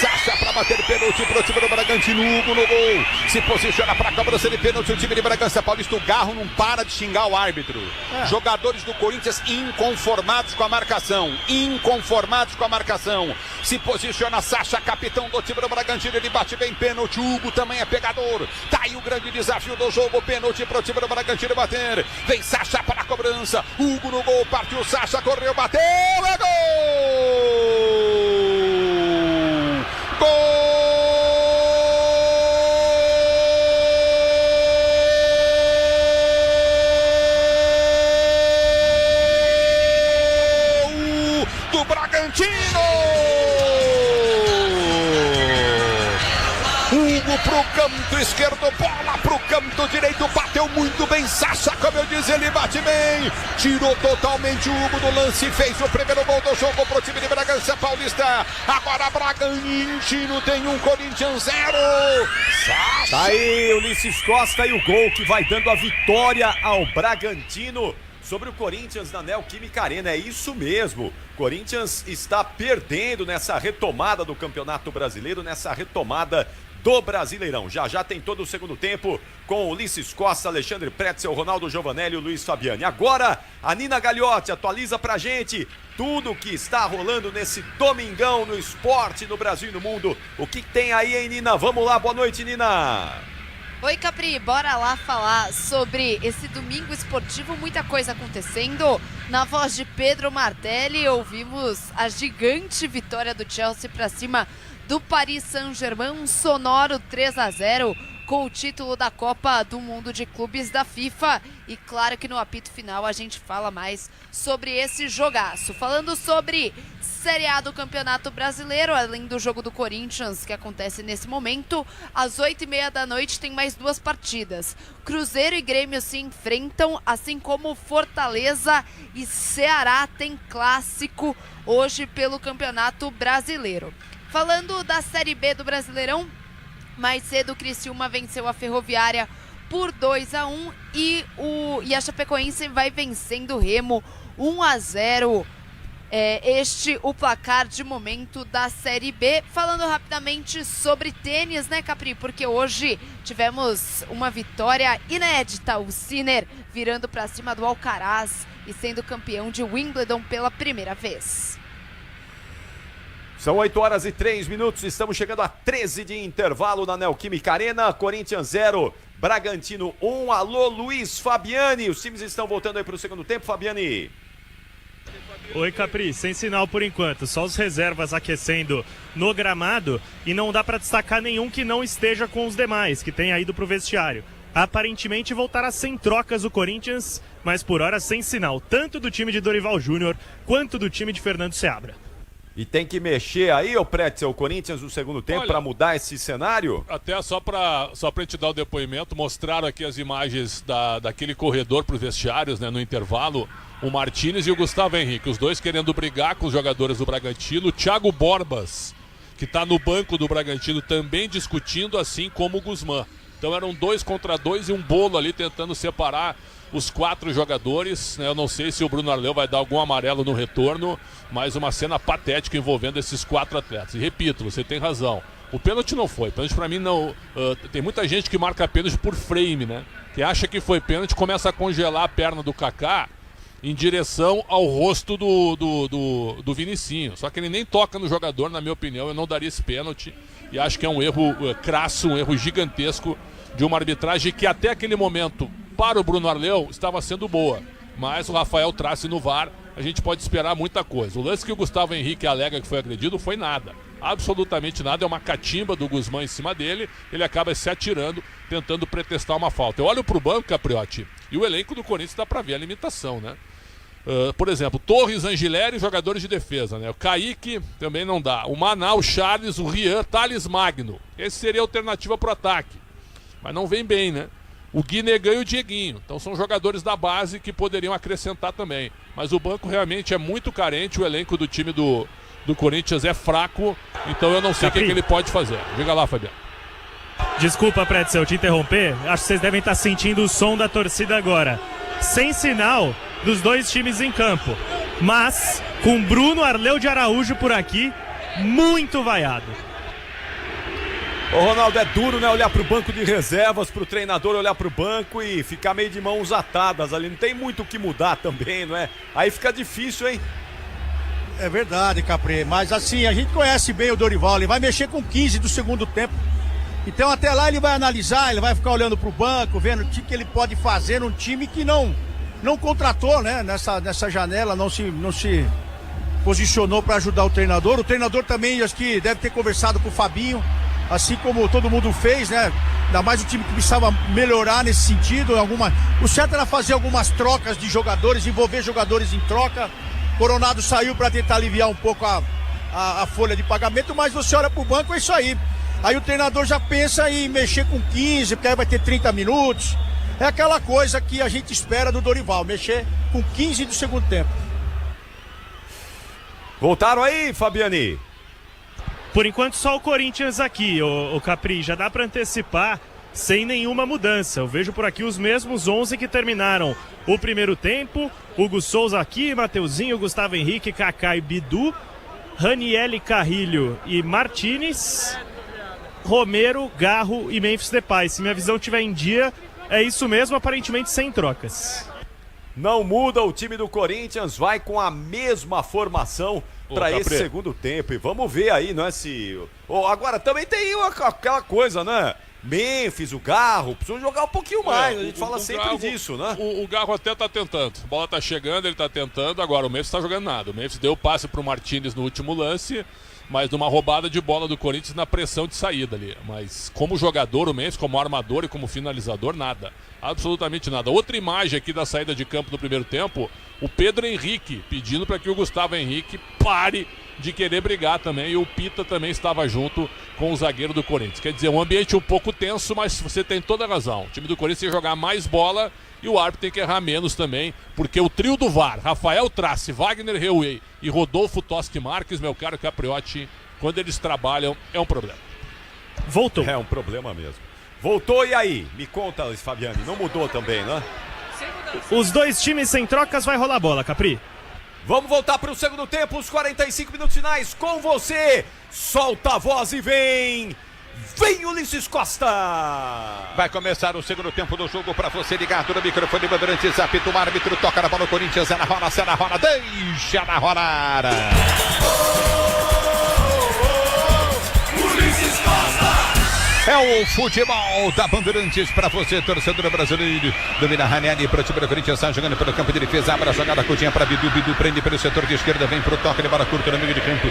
Sacha para bater pênalti pro time do Bragantino. Hugo no gol. Se posiciona para a cobrança de pênalti. O time de Bragança Paulista. O Garro não para de xingar o árbitro. Jogadores do Corinthians inconformados com a marcação. Inconformados com a marcação. Se posiciona Sacha, capitão do time do Bragantino. Ele bate bem pênalti. Hugo também é pegador. Tá aí o grande desafio do jogo. Pênalti pro time do Bragantino bater. Vem Sacha para a cobrança. Hugo no gol. Partiu Sacha. Correu, bateu. É gol! Gol! Do Bragantino! Hugo Hugo pro canto esquerdo, bola pro canto direito, bateu muito bem, Sacha, como eu disse, ele bate bem, tirou totalmente o Hugo do lance, fez o primeiro gol do jogo pro time de Bragança Paulista. Agora Bragantino tem 1, Corinthians 0. Tá aí Ulisses Costa e o gol que vai dando a vitória ao Bragantino sobre o Corinthians na Neoquímica Arena. É isso mesmo, Corinthians está perdendo nessa retomada do Campeonato Brasileiro, nessa retomada do Brasileirão. Já tem todo o segundo tempo com Ulisses Costa, Alexandre Pretzel, Ronaldo Giovanelli e Luiz Fabiani. Agora a Nina Gagliotti atualiza pra gente tudo o que está rolando nesse domingão no esporte no Brasil e no mundo. O que tem aí, hein, Nina? Vamos lá, boa noite, Nina. Oi, Capri, bora lá falar sobre esse domingo esportivo, muita coisa acontecendo. Na voz de Pedro Martelli, ouvimos a gigante vitória do Chelsea para cima do Paris Saint-Germain, um sonoro 3-0 com o título da Copa do Mundo de Clubes da FIFA. E claro que no apito final a gente fala mais sobre esse jogaço. Falando sobre Série A do Campeonato Brasileiro, além do jogo do Corinthians que acontece nesse momento, às 8h30 da noite tem mais 2 partidas. Cruzeiro e Grêmio se enfrentam, assim como Fortaleza e Ceará tem clássico hoje pelo Campeonato Brasileiro. Falando da Série B do Brasileirão, mais cedo o Criciúma venceu a Ferroviária por 2-1 e a Chapecoense vai vencendo o Remo 1-0. Este o placar de momento da Série B. Falando rapidamente sobre tênis, né, Capri? Porque hoje tivemos uma vitória inédita, o Sinner virando para cima do Alcaraz e sendo campeão de Wimbledon pela primeira vez. São 8h03, estamos chegando a 13 de intervalo na Neoquímica Arena. Corinthians 0, Bragantino 1. Alô, Luiz Fabiani, os times estão voltando aí para o segundo tempo, Fabiani. Oi, Capri, sem sinal por enquanto, só os reservas aquecendo no gramado e não dá para destacar nenhum que não esteja com os demais, que tenha ido para o vestiário. Aparentemente voltará sem trocas o Corinthians, mas por hora sem sinal, tanto do time de Dorival Júnior quanto do time de Fernando Seabra. E tem que mexer aí, ô Pretzel, o Corinthians no segundo tempo para mudar esse cenário? Até só pra te dar o depoimento, mostraram aqui as imagens daquele corredor para os vestiários, né, no intervalo. O Martínez e o Gustavo Henrique, os dois querendo brigar com os jogadores do Bragantino. O Thiago Borbas, que está no banco do Bragantino, também discutindo, assim como o Guzmán. Então eram 2 contra 2 e um bolo ali tentando separar os 4 jogadores, né? Eu não sei se o Bruno Arleu vai dar algum amarelo no retorno, mas uma cena patética envolvendo esses 4 atletas. E repito, você tem razão, o pênalti não foi. Pênalti pra mim não. Tem muita gente que marca pênalti por frame, né? Que acha que foi pênalti, começa a congelar a perna do Kaká em direção ao rosto do Vinicinho. Só que ele nem toca no jogador, na minha opinião. Eu não daria esse pênalti e acho que é um erro crasso, um erro gigantesco de uma arbitragem que até aquele momento, para o Bruno Arleu, estava sendo boa. Mas o Rafael Trace no VAR, a gente pode esperar muita coisa. O lance que o Gustavo Henrique alega que foi agredido foi nada. Absolutamente nada, é uma catimba do Guzmán em cima dele, ele acaba se atirando, tentando pretextar uma falta. Eu olho pro banco, Capriotti, e o elenco do Corinthians dá pra ver a limitação, né? Por exemplo, Torres, Angileri, jogadores de defesa, né? O Kaique também não dá. O Maná, o Charles, o Rian, Thales Magno. Esse seria a alternativa pro ataque. Mas não vem bem, né? O Guinegan e o Dieguinho. Então são jogadores da base que poderiam acrescentar também. Mas o banco realmente é muito carente, o elenco do time do Corinthians é fraco, então eu não sei o que ele pode fazer. Diga lá, Fabiano. Desculpa, Pretzel, te interromper. Acho que vocês devem estar sentindo o som da torcida agora. Sem sinal dos dois times em campo, mas com Bruno Arleu de Araújo por aqui, muito vaiado. Ô Ronaldo, é duro, né, olhar pro banco de reservas, pro treinador olhar pro banco e ficar meio de mãos atadas ali, não tem muito o que mudar também, não é? Aí fica difícil, hein? É verdade, Capri, mas assim, a gente conhece bem o Dorival, ele vai mexer com 15 do segundo tempo, então até lá ele vai analisar, ele vai ficar olhando pro banco, vendo o que ele pode fazer num time que não contratou, né, nessa janela, não se posicionou para ajudar o treinador também, acho que deve ter conversado com o Fabinho, assim como todo mundo fez, né? Ainda mais o time que precisava melhorar nesse sentido. O certo era fazer algumas trocas de jogadores, envolver jogadores em troca. Coronado saiu para tentar aliviar um pouco a folha de pagamento, mas você olha pro banco, é isso aí. Aí o treinador já pensa em mexer com 15, porque aí vai ter 30 minutos. É aquela coisa que a gente espera do Dorival, mexer com 15 do segundo tempo. Voltaram aí, Fabiani? Por enquanto só o Corinthians aqui, o Capri, já dá para antecipar sem nenhuma mudança. Eu vejo por aqui os mesmos 11 que terminaram o primeiro tempo. Hugo Souza aqui, Mateuzinho, Gustavo Henrique, Kaká e Bidu, Raniel Carrilho e Martínez, Romero, Garro e Memphis Depay. Se minha visão estiver em dia, é isso mesmo, aparentemente sem trocas. Não muda, o time do Corinthians vai com a mesma formação para esse segundo tempo. E vamos ver aí, não é se... agora também tem aquela coisa, né? Memphis, o Garro, precisam jogar um pouquinho mais, a gente fala sempre Garro, disso, né? O Garro até tá tentando, a bola tá chegando, ele tá tentando, agora o Memphis tá jogando nada. O Memphis deu o passe pro Martínez no último lance, mas numa roubada de bola do Corinthians na pressão de saída ali. Mas como jogador, o Memphis, como armador e como finalizador, nada. Absolutamente nada. Outra imagem aqui da saída de campo do primeiro tempo, o Pedro Henrique pedindo para que o Gustavo Henrique pare de querer brigar também, e o Pita também estava junto com o zagueiro do Corinthians. Quer dizer, um ambiente um pouco tenso, mas você tem toda a razão. O time do Corinthians tem que jogar mais bola e o árbitro tem que errar menos também, porque o trio do VAR, Rafael Trace, Wagner Reuei e Rodolfo Toschi Marques, meu caro Capriotti, quando eles trabalham, é um problema. Voltou. É um problema mesmo. Voltou, e aí? Me conta, Luiz Fabiani, não mudou também, né? Os dois times sem trocas, vai rolar bola, Capri. Vamos voltar para o segundo tempo, os 45 minutos finais com você. Solta a voz e vem Ulisses Costa. Vai começar o segundo tempo do jogo para você ligado no microfone Bandeirantes. Apita o árbitro, toca na bola, o Corinthians é na roda, deixa na rolar. Ulisses Costa. É o futebol da Bandeirantes para você, torcedor brasileiro. Domina Ranieri para o time do Corinthians, está jogando pelo campo de defesa, abre a jogada curtinha para Bidu, prende pelo setor de esquerda, vem para o toque de bola curta no meio de campo.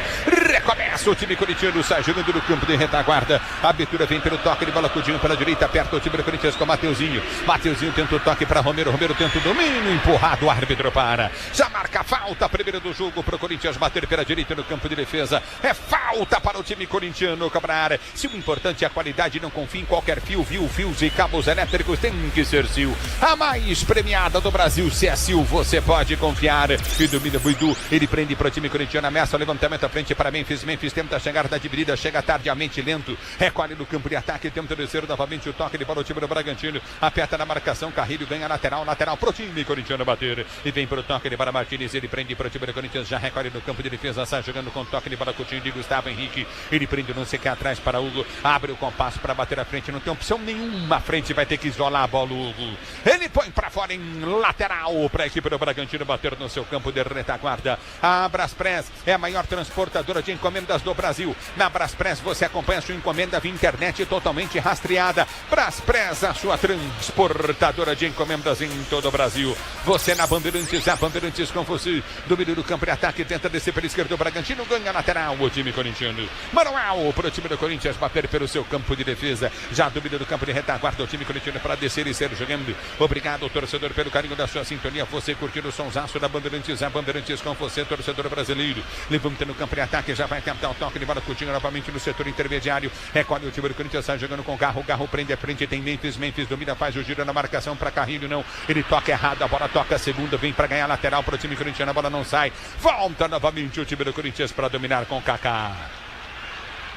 Recomeça o time corintiano, está jogando no campo de retaguarda. A abertura vem pelo toque de bola curtinha para a direita, aperta o time do Corinthians com Mateuzinho. Mateuzinho tenta o toque para Romero, Romero tenta o domínio, empurrado, o árbitro para. Já marca falta, primeira do jogo para o Corinthians bater pela direita no campo de defesa. É falta para o time corintiano cobrar. Se o importante é a qualidade, não confie em qualquer fio, fios e cabos elétricos, tem que ser Sil. A mais premiada do Brasil, se é Sil, você pode confiar. E domina Bidu, ele prende para o time corintiano, ameaça o levantamento à frente para Memphis. Memphis tenta chegar da dividida, chega tardiamente, lento, recolhe no campo de ataque, tenta descer novamente o toque para o time do Bragantino, aperta na marcação, Carrilho ganha lateral para o time corintiano bater, e vem para o toque para Martínez, ele prende para o time do Corinthians, já recolhe no campo de defesa, sai jogando com toque de bola Coutinho de Gustavo Henrique, ele prende não sei que atrás para Hugo, abre o compasso para bater à frente, não tem opção nenhuma, à frente vai ter que isolar a bola, Hugo, ele põe para fora em lateral para a equipe do Bragantino bater no seu campo de retaguarda. A Braspress é a maior transportadora de encomendas do Brasil. Na Braspress você acompanha a sua encomenda via internet totalmente rastreada. Braspress, a sua transportadora de encomendas em todo o Brasil. Você na Bandeirantes, a Bandeirantes com você. Domínio do campo de ataque, tenta descer pela esquerda, o Bragantino ganha lateral, o time corintiano. Manuel para o time do Corinthians bater pelo seu campo de defesa. Já domínio do campo de retaguarda, o time corintiano para descer e ser jogando. Obrigado, torcedor, pelo carinho da sua sintonia. Você curtindo o sonsaço da Bandeirantes, a Bandeirantes com você, torcedor brasileiro. Levanta no campo de ataque, já vai tentar o toque de bola curtinho novamente no setor intermediário. Recolhe o time do Corinthians, sai jogando com o Garro. Garro prende a frente, tem Memphis. Memphis domina, faz o giro na marcação para Carrilho, não. Ele toca errado, a bola toca a segunda, vem para ganhar lateral para o time corintiano, a bola não sai. Volta novamente o time do Corinthians para dominar com o Kaká,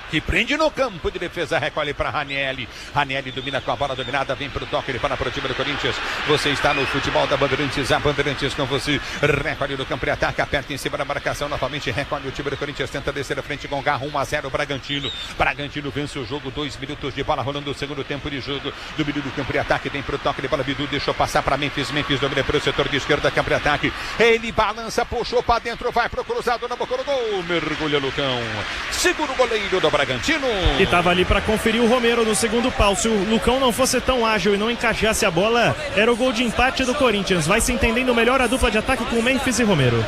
que prende no campo de defesa, recolhe para Ranieri. Ranieri domina com a bola dominada, vem para o toque, ele para o time do Corinthians. Você está no futebol da Bandeirantes, a Bandeirantes com você. Recolhe no campo de ataque, aperta em cima da marcação, novamente recolhe o time do Corinthians, tenta descer a frente com o Garro, 1-0 Bragantino. Bragantino vence o jogo, 2 minutos de bola rolando o segundo tempo de jogo. Domínio do campo de ataque, vem para o toque de bola, Bidu deixou passar para Memphis. Memphis domina para o setor de esquerda, campo de ataque. Ele balança, puxou para dentro, vai para o cruzado na boca do gol, mergulha Lucão. Segura o goleiro do Bragantino. E estava ali para conferir o Romero no segundo pau. Se o Lucão não fosse tão ágil e não encaixasse a bola, era o gol de empate do Corinthians. Vai se entendendo melhor a dupla de ataque com Memphis e Romero.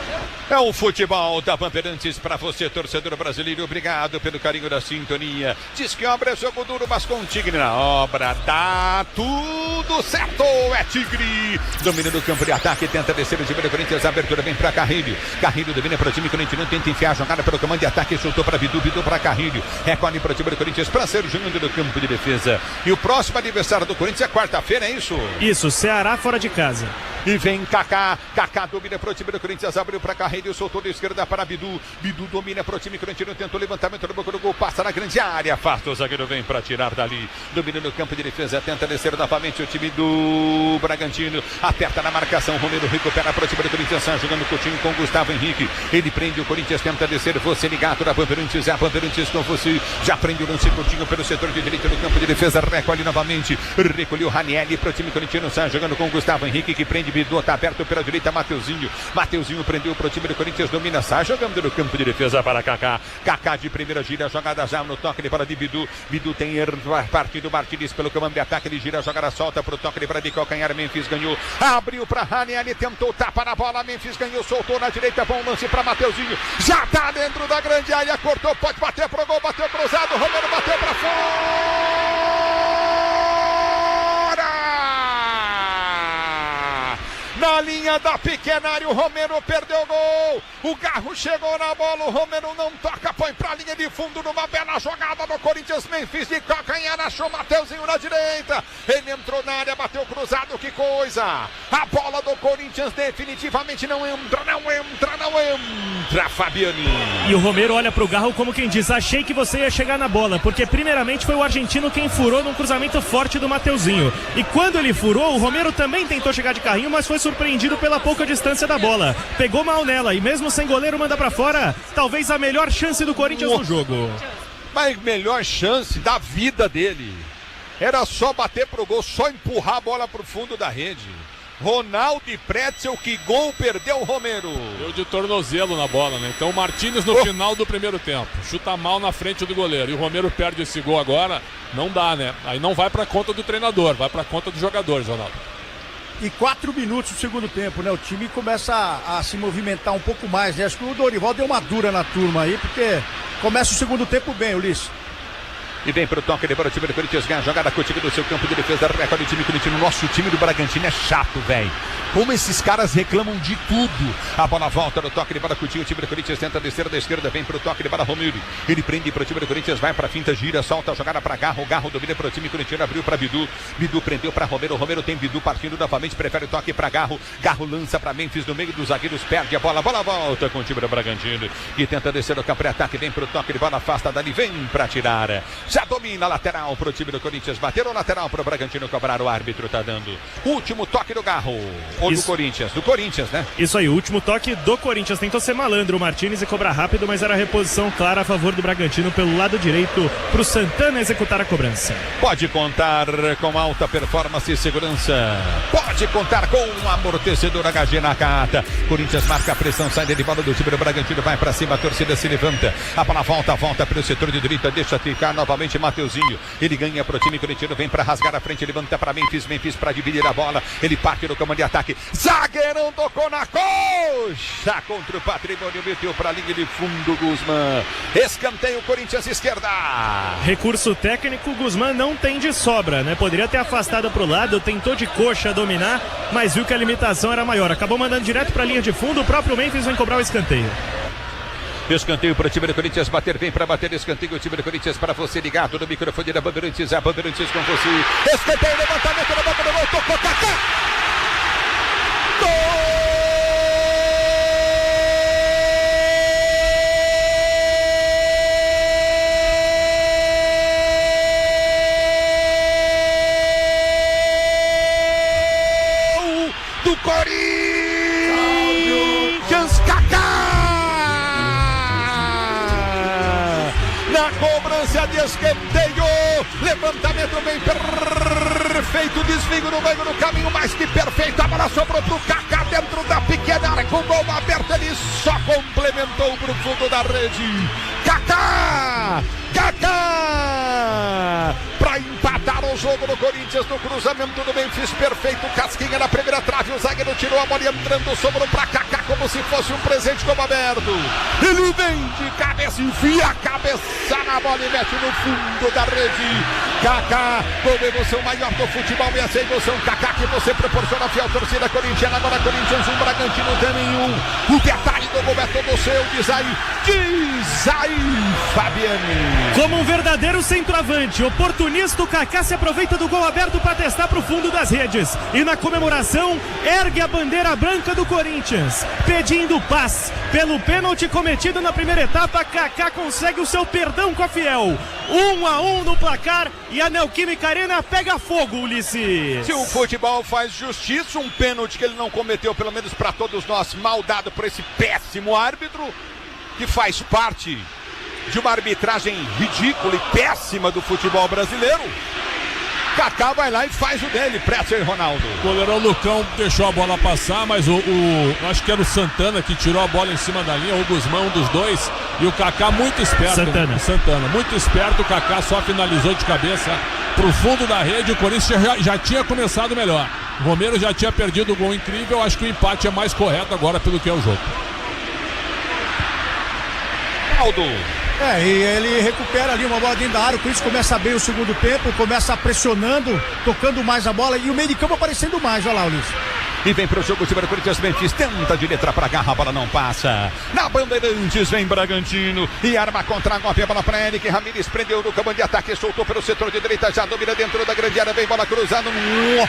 É o futebol da Bandeirantes para você, torcedor brasileiro. Obrigado pelo carinho da sintonia. Diz que obra é jogo duro, mas com o Tigre na obra dá tudo certo. É Tigre. Domina do campo de ataque, tenta descer o time do Corinthians. A abertura vem para Carrilho. Carrilho domina para o time corintiano, tenta enfiar a jogada pelo comando de ataque. Soltou para Bidu, Bidu para Carrilho. Recolhe para o time do Corinthians para ser o Júnior do campo de defesa. E o próximo adversário do Corinthians é quarta-feira, é isso? Isso, Ceará fora de casa. E vem Kaká. Kaká domina para o time do Corinthians. Abriu para Carrilho, soltou da esquerda para Bidu. Bidu domina para o time corintiano. Tentou levantamento no boca do gol. Passa na grande área. Afasta o zagueiro. Vem para tirar dali. Domina no campo de defesa. Tenta descer novamente o time do Bragantino. Aperta na marcação. Romero recupera para o time do Corinthians. Jogando Coutinho com Gustavo Henrique. Ele prende o Corinthians. Tenta descer. Você ligado na Bandeirantes. É a Bandeirantes com você. Já prende o lance Coutinho pelo setor de direita do campo de defesa. Recolhe novamente. Recolheu Ranieri para o time corintiano. Jogando com Gustavo Henrique que prende Bidu. Está aberto pela direita. Mateuzinho. Mateuzinho prendeu para o time do Corinthians. Domina, sai jogando no campo de defesa para Kaká. Kaká de primeira gira. Jogada já no toque de bola de Bidu. Bidu tem erro. Partido Martins pelo comando de ataque. Ele gira a jogada solta para o toque de bola de calcanhar. Memphis ganhou. Abriu para Ranieri. Tentou tapa na bola. Memphis ganhou. Soltou na direita. Bom lance para Mateuzinho. Já está dentro da grande área. Cortou. Pode bater pro gol. Bateu cruzado. Romero bateu para fora. Na linha da pequena área, o Romero perdeu o gol. O Garro chegou na bola, o Romero não toca, põe pra linha de fundo numa bela jogada do Corinthians. Memphis de calcanhar, achou Mateuzinho na direita. Ele entrou na área, bateu cruzado, que coisa. A bola do Corinthians definitivamente não entra, Fabiani. E o Romero olha pro Garro como quem diz, achei que você ia chegar na bola, porque primeiramente foi o argentino quem furou num cruzamento forte do Mateuzinho. E quando ele furou, o Romero também tentou chegar de carrinho, mas foi surpreendido pela pouca distância da bola. Pegou mal nela e mesmo sem goleiro manda pra fora. Talvez a melhor chance do Corinthians no jogo. Mas melhor chance da vida dele. Era só bater pro gol, só empurrar a bola pro fundo da rede. Ronaldo e Pretzel, que gol perdeu o Romero. Deu de tornozelo na bola, né? Então o Martins no final do primeiro tempo. Chuta mal na frente do goleiro. E o Romero perde esse gol agora. Não dá, né? Aí não vai pra conta do treinador, vai pra conta dos jogadores, Ronaldo. E 4 minutos do segundo tempo, né? O time começa a se movimentar um pouco mais, né? Acho que o Dorival deu uma dura na turma aí, porque começa o segundo tempo bem, Ulisses. E vem pro toque de bola o time do Corinthians, ganha a jogada com o time do seu campo de defesa, recolhe o time corintiano. Nosso time do Bragantino é chato, velho. Como esses caras reclamam de tudo. A bola volta no toque de bola com o time do Corinthians, tenta descer da esquerda, vem pro toque de bola Romero. Ele prende pro time do Corinthians, vai pra finta, gira, solta a jogada pra Garro. Garro domina pro time corintiano, abriu pra Bidu. Bidu prendeu pra Romero. Romero tem Bidu partindo novamente, prefere o toque pra Garro. Garro lança pra Memphis no meio dos zagueiros, perde a bola. Bola volta com o time do Bragantino. E tenta descer no campo de ataque, vem pro toque de bola, afasta dali, vem pra tirar. Já domina a lateral pro time do Corinthians, bateram lateral pro Bragantino cobrar, o árbitro tá dando. Último toque do Garro, ou do Corinthians? Do Corinthians, né? Isso aí, o último toque do Corinthians. Tentou ser malandro o Martins e cobrar rápido, mas era reposição clara a favor do Bragantino pelo lado direito pro Santana executar a cobrança. Pode contar com alta performance e segurança. Pode contar com um amortecedor HG Nakata. Corinthians marca a pressão, sai de bola do time do Bragantino, vai pra cima, a torcida se levanta. A bola volta pelo setor de direita, deixa ficar novamente Mateuzinho. Ele ganha pro time corintiano, vem pra rasgar a frente, levanta pra Memphis pra dividir a bola. Ele parte no comando de ataque. Zagueirão tocou na coxa contra o Patrimônio, meteu pra linha de fundo Guzmán. Escanteio Corinthians esquerda. Recurso técnico, Guzmán não tem de sobra, né? Poderia ter afastado pro lado, tentou de coxa dominar, mas viu que a limitação era maior. Acabou mandando direto pra linha de fundo, o próprio Memphis vem cobrar o escanteio. Escanteio para o time do Corinthians, vem para bater, escanteio o time do Corinthians para você ligado no microfone da Bandeirantes, a Bandeirantes com você. Escanteio, levantamento na boca do gol, tocou Kaká. Gol! Do Corinthians, Kaká! Na cobrança de escanteio, levantamento bem perfeito, desvio no meio do caminho, mais que perfeito, a bola sobrou pro Kaká dentro da pequena área, com o gol aberto, ele só complementou pro fundo da rede. Kaká! Para empatar o jogo no Corinthians, no cruzamento do Memphis, perfeito, casquinha na primeira trave, o zagueiro tirou a bola entrando, sobrou pra Kaká como se fosse um presente como aberto. Ele vem de cabeça, enfia a cabeça na bola e mete no fundo da rede. Kaká, com a emoção maior do futebol, e essa emoção, Kaká, que você proporciona a fiel torcida corintiana. Agora Corinthians 1, Bragantino também 1. O detalhe do gol é todo seu, diz aí, Fabiane. Como um verdadeiro centroavante, oportunista, o Kaká se aproveita do gol aberto para testar para o fundo das redes. E na comemoração, ergue a bandeira branca do Corinthians, pedindo paz. Pelo pênalti cometido na primeira etapa, Kaká consegue o seu perdão com a Fiel. 1-1 no placar e a Neoquímica Arena pega fogo, Ulisses. Se o futebol faz justiça, um pênalti que ele não cometeu, pelo menos para todos nós, mal dado por esse péssimo árbitro, que faz parte de uma arbitragem ridícula e péssima do futebol brasileiro. Kaká vai lá e faz o dele, Pretzel e Ronaldo. O goleirão Lucão deixou a bola passar, mas acho que era o Santana que tirou a bola em cima da linha, o Guzmão, um dos dois, e o Kaká muito esperto. Santana, muito esperto, o Kaká só finalizou de cabeça pro fundo da rede, o Corinthians já tinha começado melhor. O Romero já tinha perdido o gol incrível, acho que o empate é mais correto agora pelo que é o jogo. Ronaldo. E ele recupera ali uma bola dentro da área, o Corinthians começa bem o segundo tempo, começa pressionando, tocando mais a bola e o meio de campo aparecendo mais, olha lá, Ulisses. E vem pro jogo, o time do Corinthians, Memphis tenta de letra pra garra, a bola não passa. Na Bandeirantes vem Bragantino e arma contra golpe, a bola pra Eric Ramírez, prendeu no campo de ataque, soltou pelo setor de direita, já domina dentro da grande área, vem bola cruzada, nossa senhora.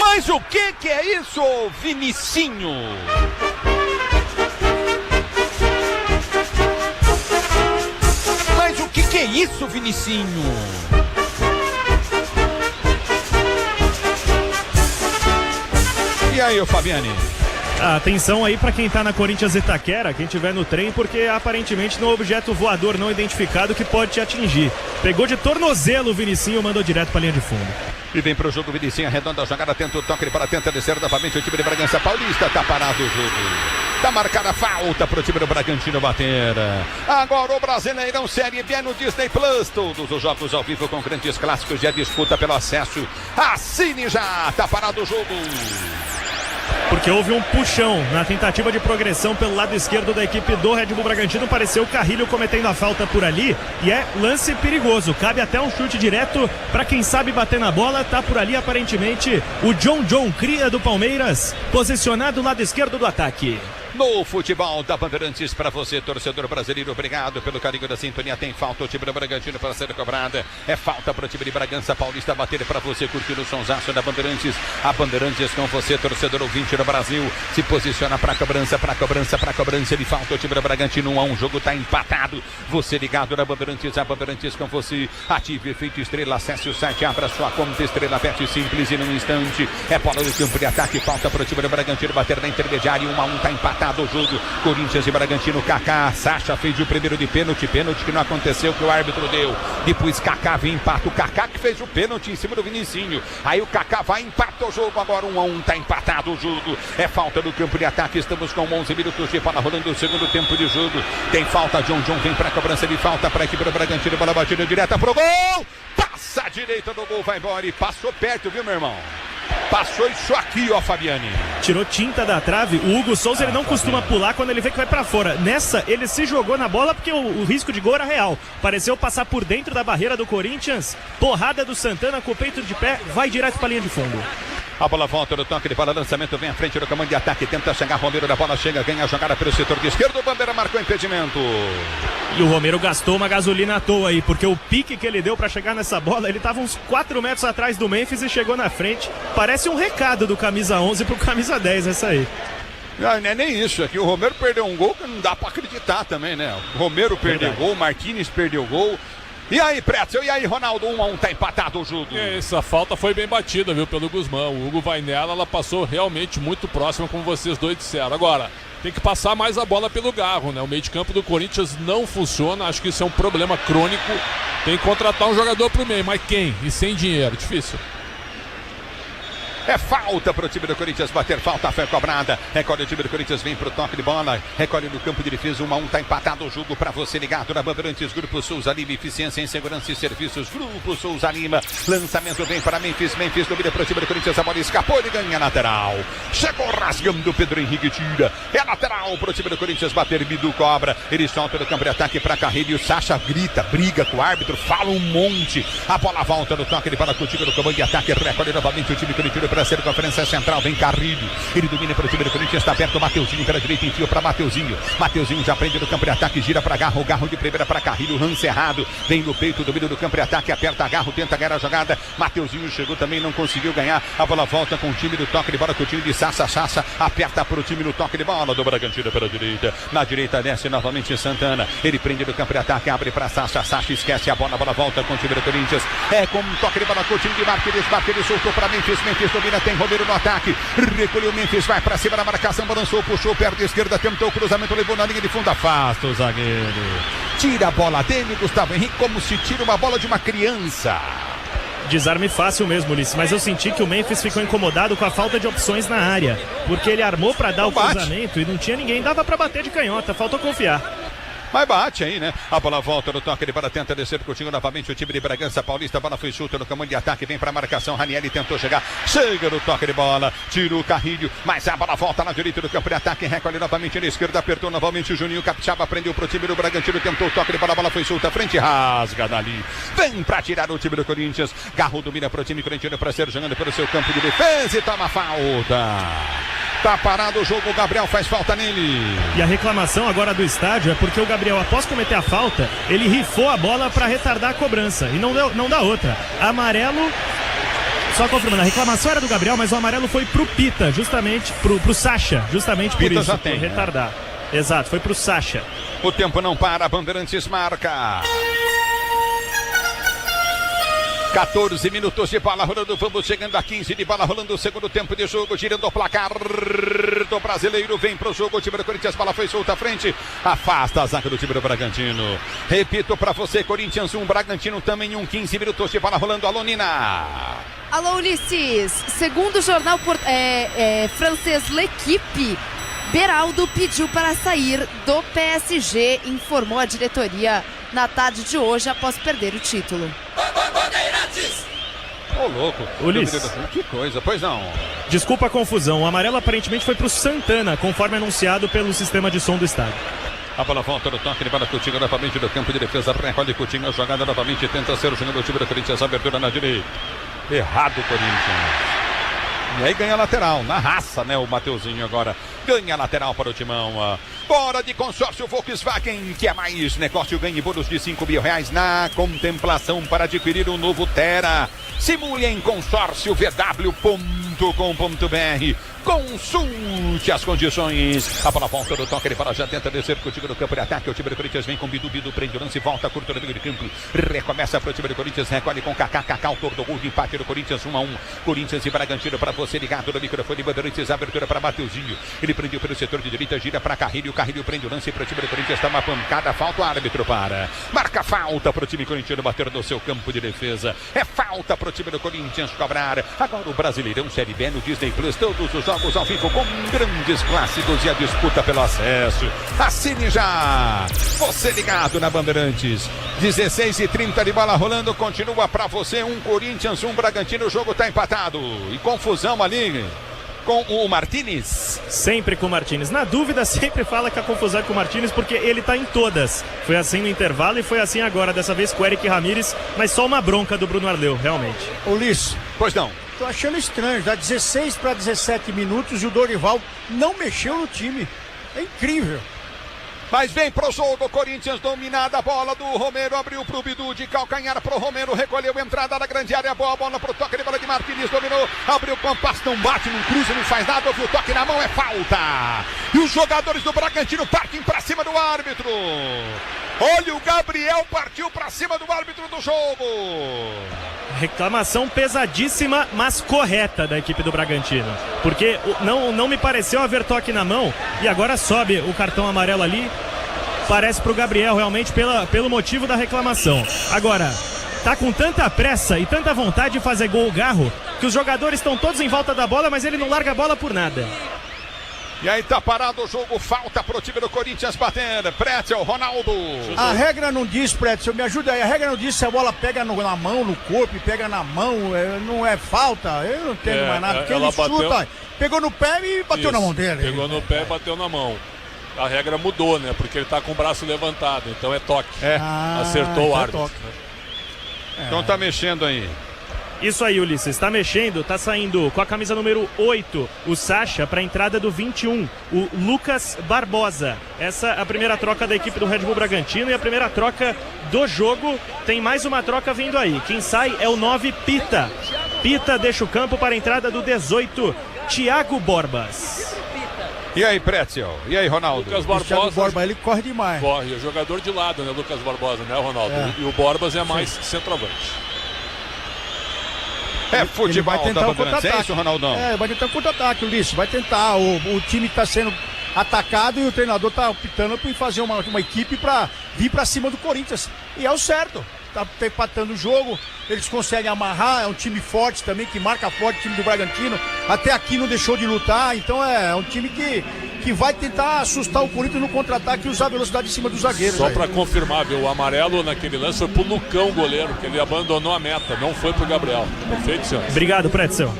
Mas o que é isso, Vinicinho? Mas o que é isso, Vinicinho? E aí, ô Fabiane? Atenção aí pra quem tá na Corinthians Itaquera, quem tiver no trem, porque aparentemente não há objeto voador não identificado que pode te atingir. Pegou de tornozelo o Vinicinho, mandou direto pra linha de fundo. E vem pro jogo, Vinicinho, arredonda a jogada, tenta o toque, ele para, tenta descer novamente o time de Bragança Paulista, tá parado o jogo. Tá marcada a falta pro time do Bragantino bater. Agora o Brasileirão Série B no Disney Plus. Todos os jogos ao vivo com grandes clássicos e a disputa pelo acesso. Assine já, tá parado o jogo. Porque houve um puxão na tentativa de progressão pelo lado esquerdo da equipe do Red Bull Bragantino. Pareceu o Carrilho cometendo a falta por ali e é lance perigoso. Cabe até um chute direto para quem sabe bater na bola. Tá por ali aparentemente o John, cria do Palmeiras, posicionado do lado esquerdo do ataque. No futebol da Bandeirantes, para você, torcedor brasileiro, obrigado pelo carinho da sintonia. Tem falta o time do Bragantino para ser cobrada. É falta para o time de Bragança Paulista bater para você curtir o sonsaço da Bandeirantes. A Bandeirantes com você, torcedor ouvinte do Brasil, se posiciona para cobrança. Ele falta o time do Bragantino 1-1. O jogo está empatado. Você ligado na Bandeirantes, a Bandeirantes com você. Ative efeito estrela, acesse o site, abra sua conta Estrela Bet simples e num instante. É bola do campo de ataque, falta para o time do Bragantino bater na intermediária. 1-1, está empatado. Do jogo, Corinthians e Bragantino. Kaká, Sacha fez o primeiro de pênalti que não aconteceu, que o árbitro deu. Depois Kaká vem, empata. O Kaká que fez o pênalti em cima do Vinicinho. Aí o Kaká vai, empata o jogo. Agora 1-1, tá empatado o jogo. É falta do campo de ataque. Estamos com 11 minutos de bola rolando o segundo tempo de jogo. Tem falta, John vem pra cobrança de falta para a equipe do Bragantino. Bola batida direta pro gol. Passa a direita do gol, vai embora e passou perto, viu, meu irmão? Passou isso aqui, ó, Fabiane. Tirou tinta da trave. O Hugo Souza ele não costuma pular quando ele vê que vai pra fora. Nessa, ele se jogou na bola porque o risco de gol era real. Pareceu passar por dentro da barreira do Corinthians. Porrada do Santana com o peito de pé. Vai direto pra linha de fundo. A bola volta no toque de bola, lançamento vem à frente do comando de ataque, tenta chegar Romero, da bola chega, ganha a jogada pelo setor de esquerdo, o Bandeira marcou impedimento. E o Romero gastou uma gasolina à toa aí, porque o pique que ele deu pra chegar nessa bola, ele tava uns 4 metros atrás do Memphis e chegou na frente. Parece um recado do camisa 11 pro camisa 10 essa aí. Não é nem isso, é que o Romero perdeu um gol que não dá pra acreditar também, né? O Romero perdeu gol, o Marquinhos perdeu gol. E aí, Pretzel, e aí, Ronaldo, 1-1, tá empatado o jogo. Essa falta foi bem batida, viu, pelo Guzmão. O Hugo vai nela, ela passou realmente muito próxima, como vocês dois disseram. Agora, tem que passar mais a bola pelo Garro, né? O meio de campo do Corinthians não funciona, acho que isso é um problema crônico. Tem que contratar um jogador pro meio, mas quem? E sem dinheiro, difícil. É falta pro time do Corinthians bater, falta, foi cobrada. Recolhe o time do Corinthians, vem pro toque de bola. Recolhe no campo de defesa, 1-1, tá empatado o jogo pra você ligado na Bandeirantes. Grupo Souza Lima, eficiência em segurança e serviços. Grupo Souza Lima, lançamento vem para Memphis. Memphis domina pro time do Corinthians, a bola escapou, ele ganha lateral. Chegou rasgando o Pedro Henrique, tira. É lateral pro time do Corinthians bater, Bidu cobra. Ele solta no campo de ataque pra Carrilho e o Sacha grita, briga com o árbitro, fala um monte. A bola volta no toque de bola contigo no comando de ataque. Recolhe novamente o time corintiano para ser conferência central. Vem Carrilho, ele domina para o time do Corinthians, está aberto o Mateuzinho pela direita, enfio para Mateuzinho. Mateuzinho já prende no campo de ataque, gira para Garro, Garro de primeira para Carrilho, lance errado, vem no peito, domina do campo de ataque, aperta Garro, tenta ganhar a jogada. Mateuzinho chegou também, não conseguiu ganhar. A bola volta com o time do toque de bola, com o time de Sassa, aperta para o time no toque de bola do Bragantino pela direita. Na direita desce novamente Santana, ele prende no campo de ataque, abre para Sassa, esquece a bola volta com o time do Corinthians. É com um toque de bola com o time de Marquinhos, soltou para Memphis domina, tem Romero no ataque, recolheu Memphis, vai para cima da marcação, balançou, puxou, perna esquerda, tentou o cruzamento, levou na linha de fundo, afasta o zagueiro. Tira a bola dele, Gustavo Henrique, como se tira uma bola de uma criança. Desarme fácil mesmo, Ulisses, mas eu senti que o Memphis ficou incomodado com a falta de opções na área, porque ele armou para dar o cruzamento e não tinha ninguém, dava para bater de canhota, faltou confiar. Mas bate aí, né? A bola volta no toque de bola, tenta descer contigo novamente o time de Bragança Paulista. A bola foi solta no comando de ataque, vem para a marcação. Ranieri tentou chegar, chega no toque de bola, tira o Carrilho, mas a bola volta na direita do campo de ataque. Recolhe novamente na esquerda, apertou novamente o Juninho Capixaba, prendeu pro time do Bragantino, tentou o toque de bola, a bola foi solta, frente, rasga dali. Vem para tirar o time do Corinthians. Garro domina pro time corintiano para ser jogando pelo seu campo de defesa e toma falta. Tá parado o jogo, o Gabriel faz falta nele. E a reclamação agora do estádio é porque o Gabriel, após cometer a falta, ele rifou a bola para retardar a cobrança. E não dá outra. Amarelo. Só confirmando, a reclamação era do Gabriel, mas o amarelo foi pro Pita, justamente, pro Sacha, justamente por Pita isso, já tem, por retardar. Exato, foi pro Sacha. O tempo não para, Bandeirantes marca. 14 minutos de bola rolando, vamos chegando a 15 de bola rolando, o segundo tempo de jogo, girando o placar do brasileiro, vem pro jogo, o time do Corinthians, bola foi solta à frente, afasta a zaga do time do Bragantino. Repito pra você, Corinthians 1, Bragantino também 1, 15 minutos de bola rolando, alô Nina. Alô Ulisses, segundo o jornal francês L'Equipe, Beraldo pediu para sair do PSG, informou a diretoria na tarde de hoje após perder o título. Ô, louco. Ulisses. Que coisa, pois não. Desculpa a confusão, o amarelo aparentemente foi pro Santana, conforme anunciado pelo sistema de som do estádio. A bola volta no toque de bola, Coutinho novamente do campo de defesa, recolhe Coutinho, a jogada novamente, tenta ser o jogador do time do Corinthians, abertura na direita. Errado o Corinthians. E aí ganha lateral, na raça, né, o Mateuzinho agora. Ganha lateral para o Timão. Bora de consórcio Volkswagen, que é mais negócio, ganhe bônus de R$5.000 na contemplação para adquirir um novo Tera. Simule em consórciovw.com.br. Consulte as condições. A bola volta do toque, ele para, já tenta descer contigo no campo de ataque. O time do Corinthians vem com Bidu, prende o lance, volta, curta no meio de campo. Recomeça para o time do Corinthians, recolhe com Kaká, autor do gol de empate do Corinthians, 1-1. Corinthians e Bragantino para você ligado no microfone. Bandeirantes, abertura para Mateuzinho. Ele prendeu pelo setor de direita, gira para Carrilho. Carrilho prende o lance para o time do Corinthians, está uma pancada, falta, o árbitro para. Marca falta para o time corintiano bater no seu campo de defesa. É falta para o time do Corinthians cobrar. Agora o Brasileirão Série B no Disney Plus, todos os jogos ao vivo com grandes clássicos e a disputa pelo acesso. Assine já! Você ligado na Bandeirantes. 16h30 de bola rolando, continua pra você, 1 Corinthians, 1 Bragantino, o jogo tá empatado. E confusão ali com o Martínez. Sempre com o Martínez. Na dúvida, sempre fala que a confusão é com o Martínez, porque ele tá em todas. Foi assim no intervalo e foi assim agora, dessa vez com o Eric Ramírez, mas só uma bronca do Bruno Arleu, realmente. Ulisses. Pois não. Tô achando estranho, dá 16 para 17 minutos e o Dorival não mexeu no time. É incrível. Mas vem pro jogo, Corinthians dominada, a bola do Romero, abriu pro Bidu, de calcanhar pro Romero, recolheu, entrada da grande área, boa bola pro toque de bola de Martínez, dominou, abriu o Pampas, não bate, não cruza, não faz nada, ouviu o toque na mão, é falta. E os jogadores do Bragantino partem pra cima do árbitro. Olha, o Gabriel partiu pra cima do árbitro do jogo. Reclamação pesadíssima, mas correta da equipe do Bragantino. Porque não me pareceu haver toque na mão e agora sobe o cartão amarelo ali. Parece pro Gabriel realmente pelo motivo da reclamação. Agora, tá com tanta pressa e tanta vontade de fazer gol o Garro que os jogadores estão todos em volta da bola, mas ele não larga a bola por nada. E aí tá parado o jogo, falta pro time do Corinthians bater. Pretzel, Ronaldo. A regra não diz, Pretzel, me ajuda aí. A regra não diz se a bola pega na mão, no corpo, e pega na mão, não é falta. Eu não entendo mais nada, porque ele chuta, pegou no pé e bateu na mão dele. Pegou no pé e bateu na mão. A regra mudou, né? Porque ele tá com o braço levantado, então é toque. Acertou o árbitro. Então tá mexendo aí. Isso aí, Ulisses, tá mexendo, tá saindo com a camisa número 8, o Sacha, para a entrada do 21, o Lucas Barbosa. Essa é a primeira troca da equipe do Red Bull Bragantino e a primeira troca do jogo. Tem mais uma troca vindo aí. Quem sai é o 9, Pita. Pita deixa o campo para a entrada do 18, Thiago Borbas. E aí, Pretzel? E aí, Ronaldo? Lucas Barbosa, ele corre demais. Corre, é jogador de lado, né, Lucas Barbosa, né, Ronaldo? E o Borbas é mais centroavante. É futebol, vai tentar o contra-ataque. É isso, Ronaldão? Vai tentar o contra-ataque, Ulisses. Vai tentar. O time está sendo atacado e o treinador está optando por fazer uma equipe para vir para cima do Corinthians. E é o certo. Tá empatando o jogo, eles conseguem amarrar. É um time forte também, que marca forte, o time do Bragantino. Até aqui não deixou de lutar. Então é um time que vai tentar assustar o Corinthians no contra-ataque e usar a velocidade em cima dos zagueiros. Só para confirmar, viu? O amarelo naquele lance foi pro Lucão, goleiro, que ele abandonou a meta, não foi pro Gabriel. Perfeito, senhor. Obrigado, Pretzel.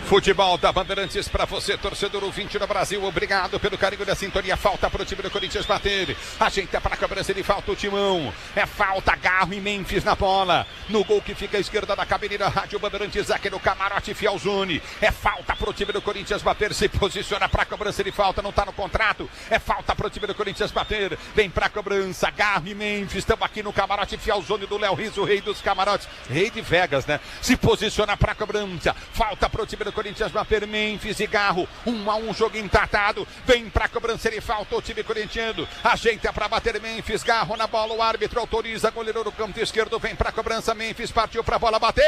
Futebol da Bandeirantes para você, torcedor ouvinte do Brasil. Obrigado pelo carinho da sintonia. Falta pro time do Corinthians bater. Ajeita para a cobrança de falta o Timão. É falta, Garro e Memphis na bola. No gol que fica à esquerda da cabine da Rádio Bandeirantes, aqui no camarote Fialzone. É falta pro time do Corinthians bater. Se posiciona para a cobrança de falta, não tá no contrato. É falta pro time do Corinthians bater. Vem para a cobrança, Garro e Memphis. Estamos aqui no camarote Fialzone do Léo Riso, rei dos camarotes. Rei de Vegas, né? Se posiciona para a cobrança. Falta pro time do Corinthians bater, Memphis e Garro, 1-1, jogo empatado. Vem pra cobrança de falta o time corintiano. Ajeita pra bater Memphis, Garro na bola, o árbitro autoriza, goleiro no canto esquerdo, vem pra cobrança, Memphis partiu pra bola, bateu,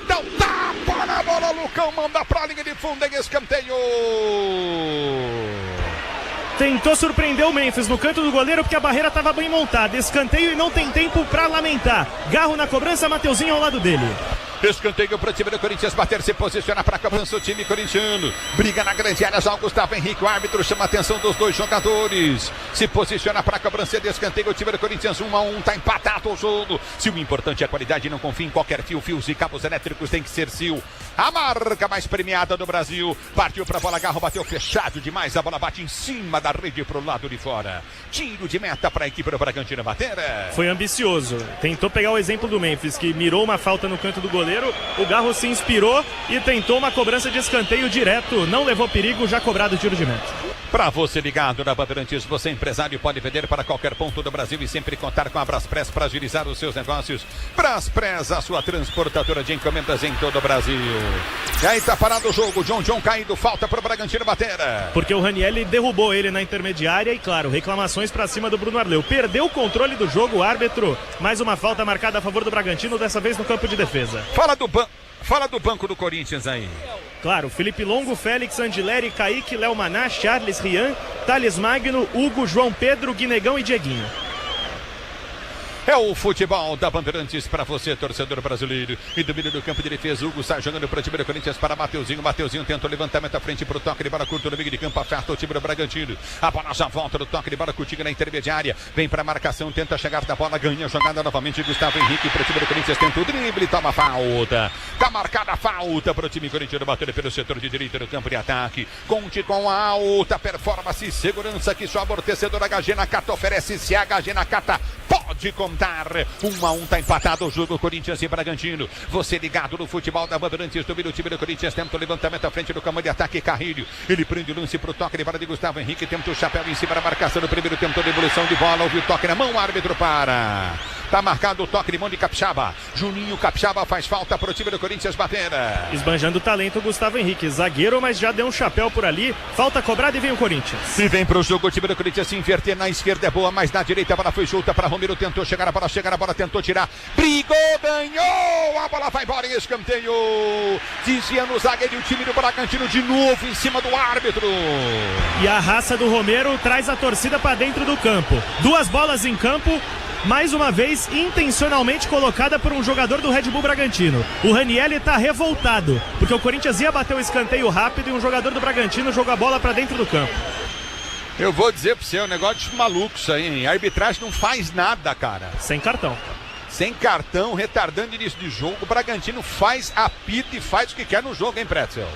dá um tapa na bola, Lucão manda pra linha de fundo em escanteio. Tentou surpreender o Memphis no canto do goleiro porque a barreira estava bem montada. Escanteio e não tem tempo para lamentar. Garro na cobrança, Mateuzinho ao lado dele. Escanteio para o time do Corinthians bater, se posiciona para a cobrança o time corintiano. Briga na grande área, já o Gustavo Henrique, o árbitro chama a atenção dos dois jogadores. Se posiciona para a cobrança de escanteio, o time do Corinthians 1-1, tá empatado o jogo. Se o importante é a qualidade, não confia em qualquer fio, fios e cabos elétricos, tem que ser Sil. A marca mais premiada do Brasil. Partiu para a bola, Garro bateu fechado demais, a bola bate em cima da rede para o lado de fora. Tiro de meta para a equipe do Bragantino bater. Foi ambicioso, tentou pegar o exemplo do Memphis, que mirou uma falta no canto do goleiro. O Garro se inspirou e tentou uma cobrança de escanteio direto. Não levou perigo, já cobrado o tiro de meta. Para você ligado na Bandeirantes, você empresário pode vender para qualquer ponto do Brasil e sempre contar com a Braspress para agilizar os seus negócios. Braspress, a sua transportadora de encomendas em todo o Brasil. E aí tá parado o jogo, John caído, falta para o Bragantino bater. Porque o Ranieri derrubou ele na intermediária e, claro, reclamações para cima do Bruno Arleu. Perdeu o controle do jogo, o árbitro. Mais uma falta marcada a favor do Bragantino, dessa vez no campo de defesa. Fala do banco do Corinthians aí. Claro, Felipe Longo, Félix Angileri, Kaique, Léo Maná, Charles Rian, Thales Magno, Hugo, João Pedro, Guinegão e Dieguinho. É o futebol da Bandeirantes para você, torcedor brasileiro. E domínio do campo de defesa, Hugo está jogando para o time do Corinthians para Mateuzinho. Mateuzinho tenta o levantamento à frente para o toque de bola curto no meio de campo, aperta o time do Bragantino. A bola já volta no toque de bola curtinho na intermediária. Vem para a marcação, tenta chegar da bola, ganha a jogada novamente. Gustavo Henrique para o time do Corinthians, tenta o drible, toma falta. Tá marcada a falta para o time corintiano bater pelo setor de direita do campo de ataque. Conte com a alta performance e segurança que sua amortecedora HG Nakata oferece. Se a HG Nakata pode contar. 1-1, tá empatado o jogo Corinthians e Bragantino. Você ligado no futebol da Bandeirantes, domina o time do Corinthians, tenta o levantamento à frente do campo de ataque, Carrilho. Ele prende o lance pro toque de bola de Gustavo Henrique, tenta o chapéu em cima da marcação no primeiro tempo de evolução de bola, houve o toque na mão, o árbitro para. Tá marcado o toque de mão de Capixaba. Juninho Capixaba faz falta pro time do Corinthians bater. Esbanjando o talento Gustavo Henrique, zagueiro, mas já deu um chapéu por ali. Falta cobrada e vem o Corinthians. E vem pro jogo o time do Corinthians se inverter, na esquerda é boa, mas na direita a bola foi solta para Romero, tentou chegar a bola, tentou tirar, brigou, ganhou, a bola vai embora em escanteio. Desvia no zagueiro o time do Bragantino de novo em cima do árbitro. E a raça do Romero traz a torcida para dentro do campo. 2 bolas em campo. mais uma vez intencionalmente colocada por um jogador do Red Bull Bragantino. O Ranieri tá revoltado, porque o Corinthians ia bater o escanteio rápido e um jogador do Bragantino jogou a bola pra dentro do campo. Eu vou dizer pra você, é um negócio de maluco isso aí, hein? A arbitragem não faz nada, cara. Sem cartão. Sem cartão, retardando início de jogo, o Bragantino faz, apita e faz o que quer no jogo, hein, Pretzel?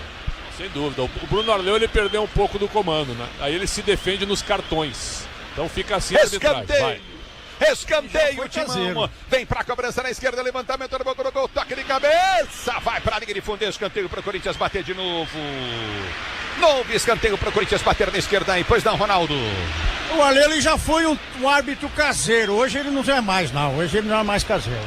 Sem dúvida. O Bruno Arleu, ele perdeu um pouco do comando, né? Aí ele se defende nos cartões. Então fica assim a arbitragem. Vai. Escanteio, Timão. Vem pra cobrança na esquerda, levantamento do gol, toque de cabeça. Vai pra linha de fundo, escanteio pro Corinthians bater de novo. Novo escanteio pro Corinthians bater na esquerda aí. Pois não, Ronaldo. O Ale, ele já foi um árbitro caseiro. Hoje ele não é mais, não. Hoje ele não é mais caseiro.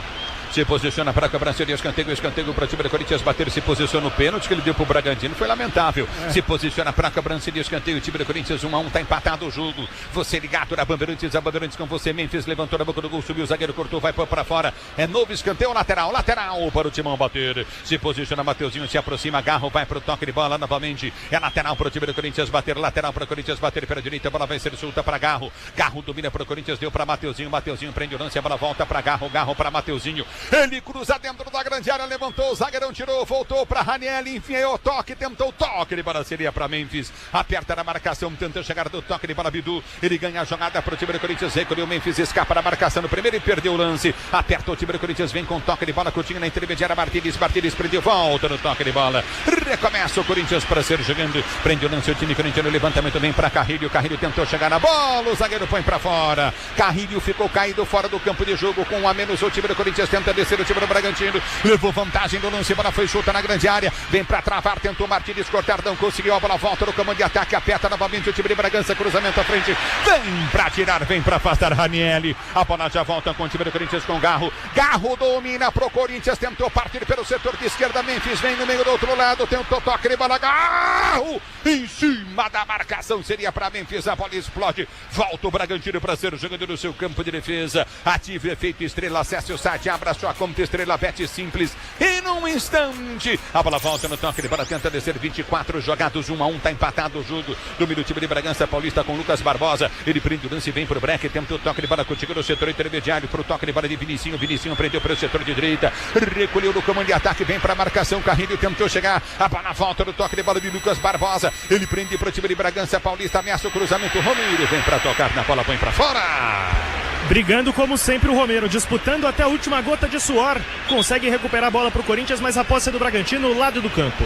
Se posiciona para a cobrança de escanteio para o time do Corinthians bater, se posiciona no pênalti que ele deu para o Bragantino, foi lamentável. Se posiciona para a cobrança de escanteio, o time do Corinthians 1-1, tá empatado o jogo. Você ligado na Bandeirantes, a Bandeirantes com você, Memphis levantou na boca do gol, subiu o zagueiro, cortou, vai para fora. É novo escanteio, lateral para o Timão bater. Se posiciona, Mateuzinho se aproxima, Garro vai para o toque de bola novamente. É lateral para o time do Corinthians bater, lateral para o Corinthians bater pela direita, a bola vai ser solta para Garro. Garro domina para o Corinthians, deu para Mateuzinho, Mateuzinho prende o lance, a bola volta para Garro, Garro para Mateuzinho. Ele cruza dentro da grande área, levantou, o zagueirão tirou, voltou para Ranieri, enfiou o toque, tentou o toque de bola, seria para Memphis, aperta na marcação, tentou chegar do toque de bola, Bidu, ele ganha a jogada para o time do Corinthians, recolheu o Memphis, escapa da marcação no primeiro e perdeu o lance, aperta o time do Corinthians, vem com toque de bola, Coutinho na intermediária, Martínez prendeu, volta no toque de bola, recomeça o Corinthians para ser jogando, prende o lance, o time corintiano, levantamento vem para Carrilho tentou chegar na bola, o zagueiro põe para fora, Carrilho ficou caído fora do campo de jogo, com um a menos o time do Corinthians tenta descer o time do Bragantino, levou vantagem do lance, a bola foi solta na grande área, vem pra travar, tentou Martínez cortar, não conseguiu, a bola volta no comando de ataque, aperta novamente o time de Bragança, cruzamento à frente, vem pra tirar, vem pra afastar Ranieri, a bola já volta com o time do Corinthians com Garro domina pro Corinthians, tentou partir pelo setor de esquerda, Memphis vem no meio do outro lado, tentou toque de bola, Garro em cima da marcação, seria pra Memphis, a bola explode, volta o Bragantino pra ser jogando no seu campo de defesa, ative efeito estrela, acesse o site, abra sua conta estrela, bet simples, e num instante a bola volta no toque de bola, tenta descer, 24 jogados, 1-1, tá empatado o jogo, domina o time de Bragança Paulista com Lucas Barbosa, ele prende o lance, vem pro break, tenta o toque de bola contigo no setor intermediário, pro toque de bola de Vinicinho prendeu pelo setor de direita, recolheu no comando de ataque, vem pra marcação, Carrilho tentou chegar, a bola volta no toque de bola de Lucas Barbosa, ele prende pro time de Bragança Paulista, ameaça o cruzamento, Romero vem pra tocar na bola, põe pra fora. Brigando como sempre o Romero, disputando até a última gota de suor, consegue recuperar a bola pro Corinthians, mas a posse é do Bragantino no lado do campo.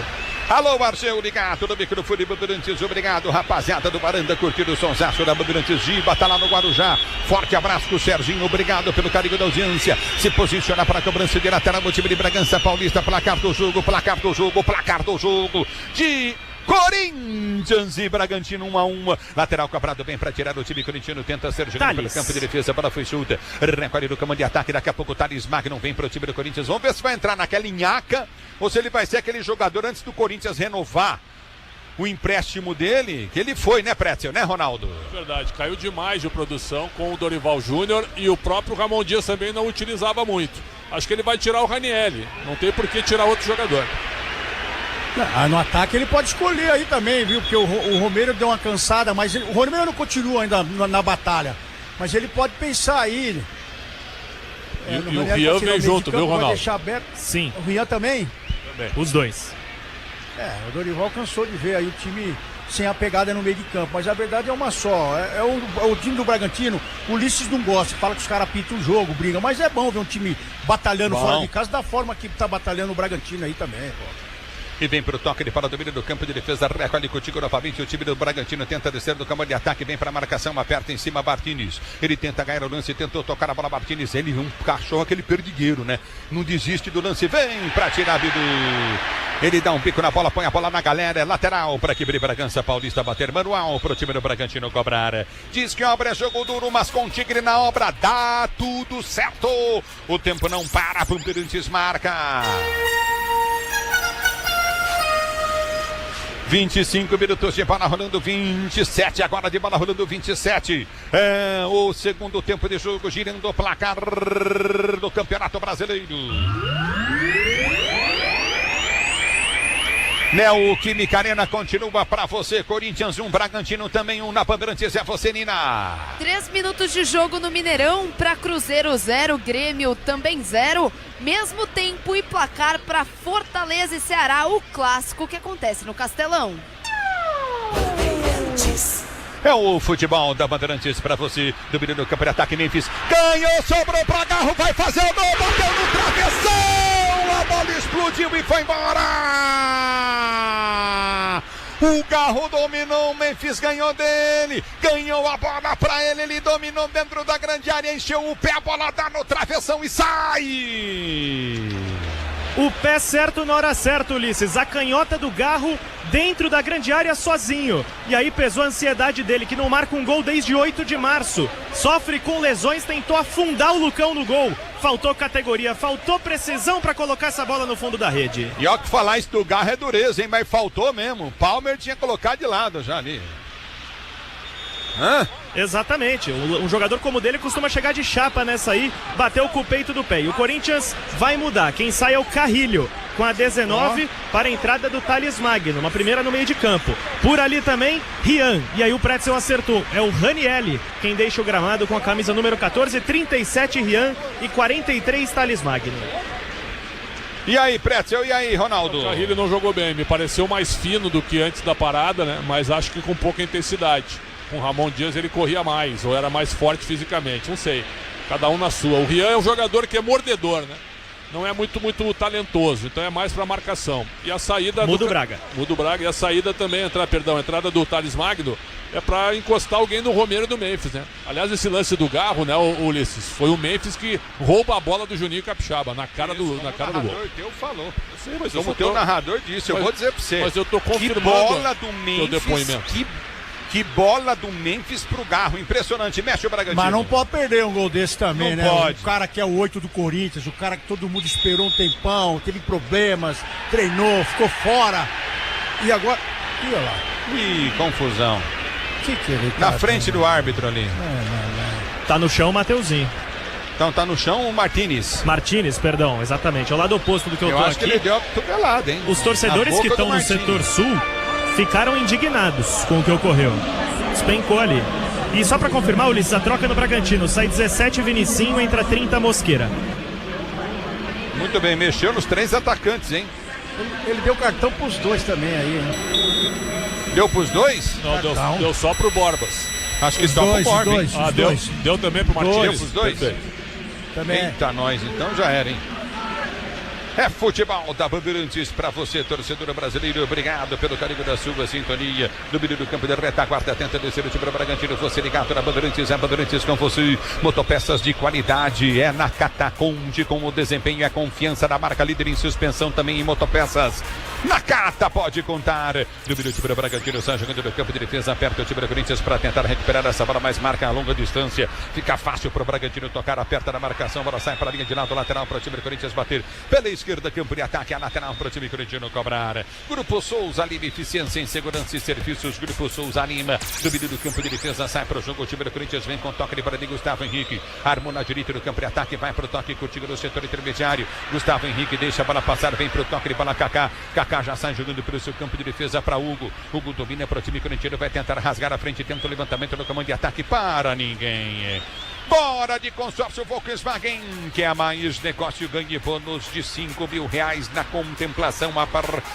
Alô, Marcelo, ligado no microfone Bandeirantes, obrigado, rapaziada do Baranda, curtindo o sonsaço da Bandeirantes, Giba, tá lá no Guarujá, forte abraço do Serginho, obrigado pelo carinho da audiência, se posiciona para a cobrança de lateral no time de Bragança Paulista, placar do jogo, de Corinthians e Bragantino 1-1. Lateral cobrado bem para tirar o time corintiano. Tenta ser jogado pelo campo de defesa. A bola foi solta. Recolhe no comando de ataque. Daqui a pouco o Thales Magno vem para o time do Corinthians. Vamos ver se vai entrar naquela nhaca ou se ele vai ser aquele jogador antes do Corinthians renovar o empréstimo dele, que ele foi, né, Pretzel, né, Ronaldo? Verdade, caiu demais de produção com o Dorival Júnior e o próprio Ramon Dias também não utilizava muito. Acho que ele vai tirar o Ranieri. Não tem por que tirar outro jogador. No ataque ele pode escolher aí também, viu? Porque o Romero deu uma cansada, mas o Romero não continua ainda na batalha. Mas ele pode pensar aí. E o Rian vem junto, viu, Ronaldo? Deixar aberto. Sim. O Rian também? Os dois. O Dorival cansou de ver aí o time sem a pegada no meio de campo, mas a verdade é uma só, o time do Bragantino, o Ulisses não gosta, fala que os caras pitam o jogo, brigam, mas é bom ver um time batalhando fora de casa, da forma que tá batalhando o Bragantino aí também, pô. E vem para o toque de bola, domínio do campo de defesa, recolhe contigo novamente, o time do Bragantino tenta descer do campo de ataque, vem para a marcação, aperta em cima Martínez, ele tenta ganhar o lance, tentou tocar a bola Martínez, ele um cachorro, aquele perdigueiro, né? Não desiste do lance, vem para tirar Bidu, ele dá um pico na bola, põe a bola na galera, é lateral para que Bragança Paulista bater, manual para o time do Bragantino cobrar, diz que obra é jogo duro, mas com o Tigre na obra, dá tudo certo, o tempo não para, Bandeirantes marca. 25 minutos de bola rolando, 27 agora de bola rolando, 27. É o segundo tempo de jogo, girando o placar do Campeonato Brasileiro. Neoquímica Arena continua pra você. Corinthians 1, Bragantino também 1 na Bandeirantes. É você, Nina. 3 minutos de jogo no Mineirão pra Cruzeiro 0, Grêmio também 0. Mesmo tempo e placar pra Fortaleza e Ceará, o clássico que acontece no Castelão. É o futebol da Bandeirantes pra você. Domínio do campo de ataque, Memphis. Ganhou, sobrou pra Garro, vai fazer o gol, bateu no travessão. A bola explodiu e foi embora. O Garro dominou, o Memphis ganhou dele. Ganhou a bola pra ele, ele dominou dentro da grande área, encheu o pé, a bola dá no travessão e sai. O pé certo na hora certa, Ulisses. A canhota do Garro dentro da grande área sozinho. E aí pesou a ansiedade dele, que não marca um gol desde 8 de março. Sofre com lesões, tentou afundar o Lucão no gol. Faltou categoria, faltou precisão para colocar essa bola no fundo da rede. E ó, que falar isso do Garro é dureza, hein? Mas faltou mesmo. O Palmer tinha colocado de lado já ali. Hã? Exatamente, um jogador como o dele costuma chegar de chapa nessa aí, bateu com o peito do pé. E o Corinthians vai mudar, quem sai é o Carrilho, com a 19 para a entrada do Thales Magno, uma primeira no meio de campo. Por ali também, Rian, e aí o Pretzel acertou, é o Ranielli quem deixa o gramado com a camisa número 14, 37 Rian e 43 Thales Magno. E aí, Pretzel, e aí, Ronaldo? O Carrilho não jogou bem, me pareceu mais fino do que antes da parada, né? Mas acho que com pouca intensidade. Com o Ramon Dias ele corria mais, ou era mais forte fisicamente, não sei. Cada um na sua. O Rian é um jogador que é mordedor, né? Não é muito talentoso, então é mais para marcação. E a saída Muda o Braga. Muda o Braga. E a saída também, a entrada do Thales Magno é para encostar alguém do Romero e do Memphis, né? Aliás, esse lance do Garro, né, o Ulisses, foi o Memphis que rouba a bola do Juninho Capixaba na cara do gol. O narrador teu falou. Sim, mas como o teu narrador disse, eu vou dizer para você. Mas eu tô confirmando que bola do Memphis, depoimento. Que bola do Memphis pro Garro, impressionante, mexe o Bragantino. Mas não pode perder um gol desse também, não né? Pode. O cara que é o 8 do Corinthians, o cara que todo mundo esperou um tempão, teve problemas, treinou, ficou fora. E agora... Ih, olha lá. Ih, confusão. Que ele Na frente do árbitro ali. Tá no chão o Mateuzinho. Então tá no chão o Martínez. Martínez, perdão, exatamente. Ao lado oposto do que eu tô acho aqui. Que ele deu a cotovelada, hein? Os torcedores que estão no setor sul ficaram indignados com o que ocorreu. Despencou ali. E só pra confirmar, Ulisses, a troca no Bragantino. Sai 17 Vinicinho, entra 30 Mosqueira. Muito bem, mexeu nos 3 atacantes, hein? Ele deu cartão pros 2 também aí, hein? Deu pros 2? Não, deu só pro Borbas. Acho que só pro Borbas. Deu também pro Martins. Deu pros 2? Também. Eita, nós, então já era, hein? É futebol da Bandeirantes para você, torcedor brasileiro. Obrigado pelo carinho da sua sintonia. No meio do campo de retaguarda, tenta descer o time Bragantino. Você ligado na Bandeirantes, é Bandeirantes com você. Motopeças de qualidade, é na Cataconde, com o desempenho e a confiança da marca líder em suspensão, também em motopeças. Na Cata pode contar. No meio do time Bragantino, está jogando no campo de defesa, aperta o time do Corinthians para tentar recuperar essa bola, mas marca a longa distância. Fica fácil para o Bragantino tocar, aperta na marcação, a bola sai para a linha de lado, lateral para o time do Corinthians bater pela esquerda, campo de ataque, a lateral para o time corintiano cobrar. Grupo Souza Lima, eficiência em segurança e serviços. Grupo Souza Lima, do meio do campo de defesa, sai para o jogo. O time do Corinthians vem com toque para ali, Gustavo Henrique. Armou na direita do campo de ataque, vai para o toque contigo no setor intermediário. Gustavo Henrique deixa a bola passar, vem para o toque de bola Kaká. Kaká já sai jogando pelo seu campo de defesa para Hugo. Hugo domina para o time corintiano, vai tentar rasgar a frente, tenta o levantamento no comando de ataque para ninguém. Bora de consórcio Volkswagen, que é a mais negócio, ganhe bônus de R$5.000 na contemplação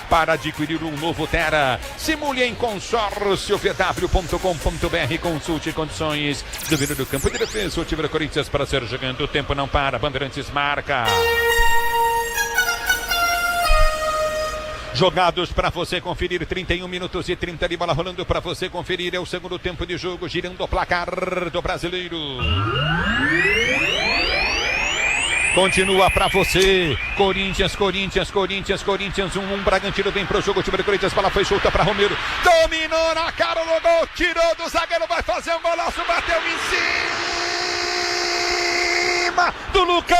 para adquirir um novo Tera. Simule em consórciovw.com.br, consulte condições. Domínio do campo de defesa, o time do Corinthians para ser jogando, o tempo não para, Bandeirantes marca. Jogados para você conferir, 31 minutos e 30 de bola rolando para você conferir. É o segundo tempo de jogo, girando o placar do brasileiro. Continua para você. Corinthians 1-1. Bragantino vem pro jogo. O time do Corinthians, bola foi solta para Romero. Dominou na cara do gol, tirou do zagueiro, vai fazer um golaço, bateu em cima do Lucão.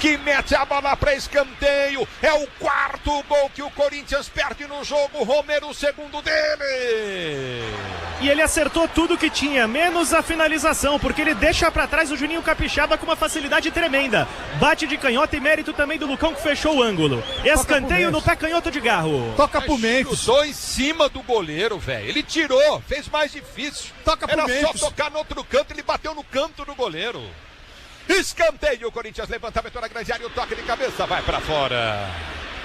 que mete a bola para escanteio. É o quarto gol que o Corinthians perde no jogo. Romero, o segundo dele. E ele acertou tudo que tinha, menos a finalização, porque ele deixa para trás o Juninho Capixaba com uma facilidade tremenda. Bate de canhota e mérito também do Lucão, que fechou o ângulo. Escanteio no pé canhoto de Garro. Toca pro Memphis. Chutou em cima do goleiro, velho. Ele tirou, fez mais difícil. Toca pro Memphis. Era só tocar no outro canto, ele bateu no canto do goleiro. Escanteio, o Corinthians levantamento na grande área, o toque de cabeça vai para fora.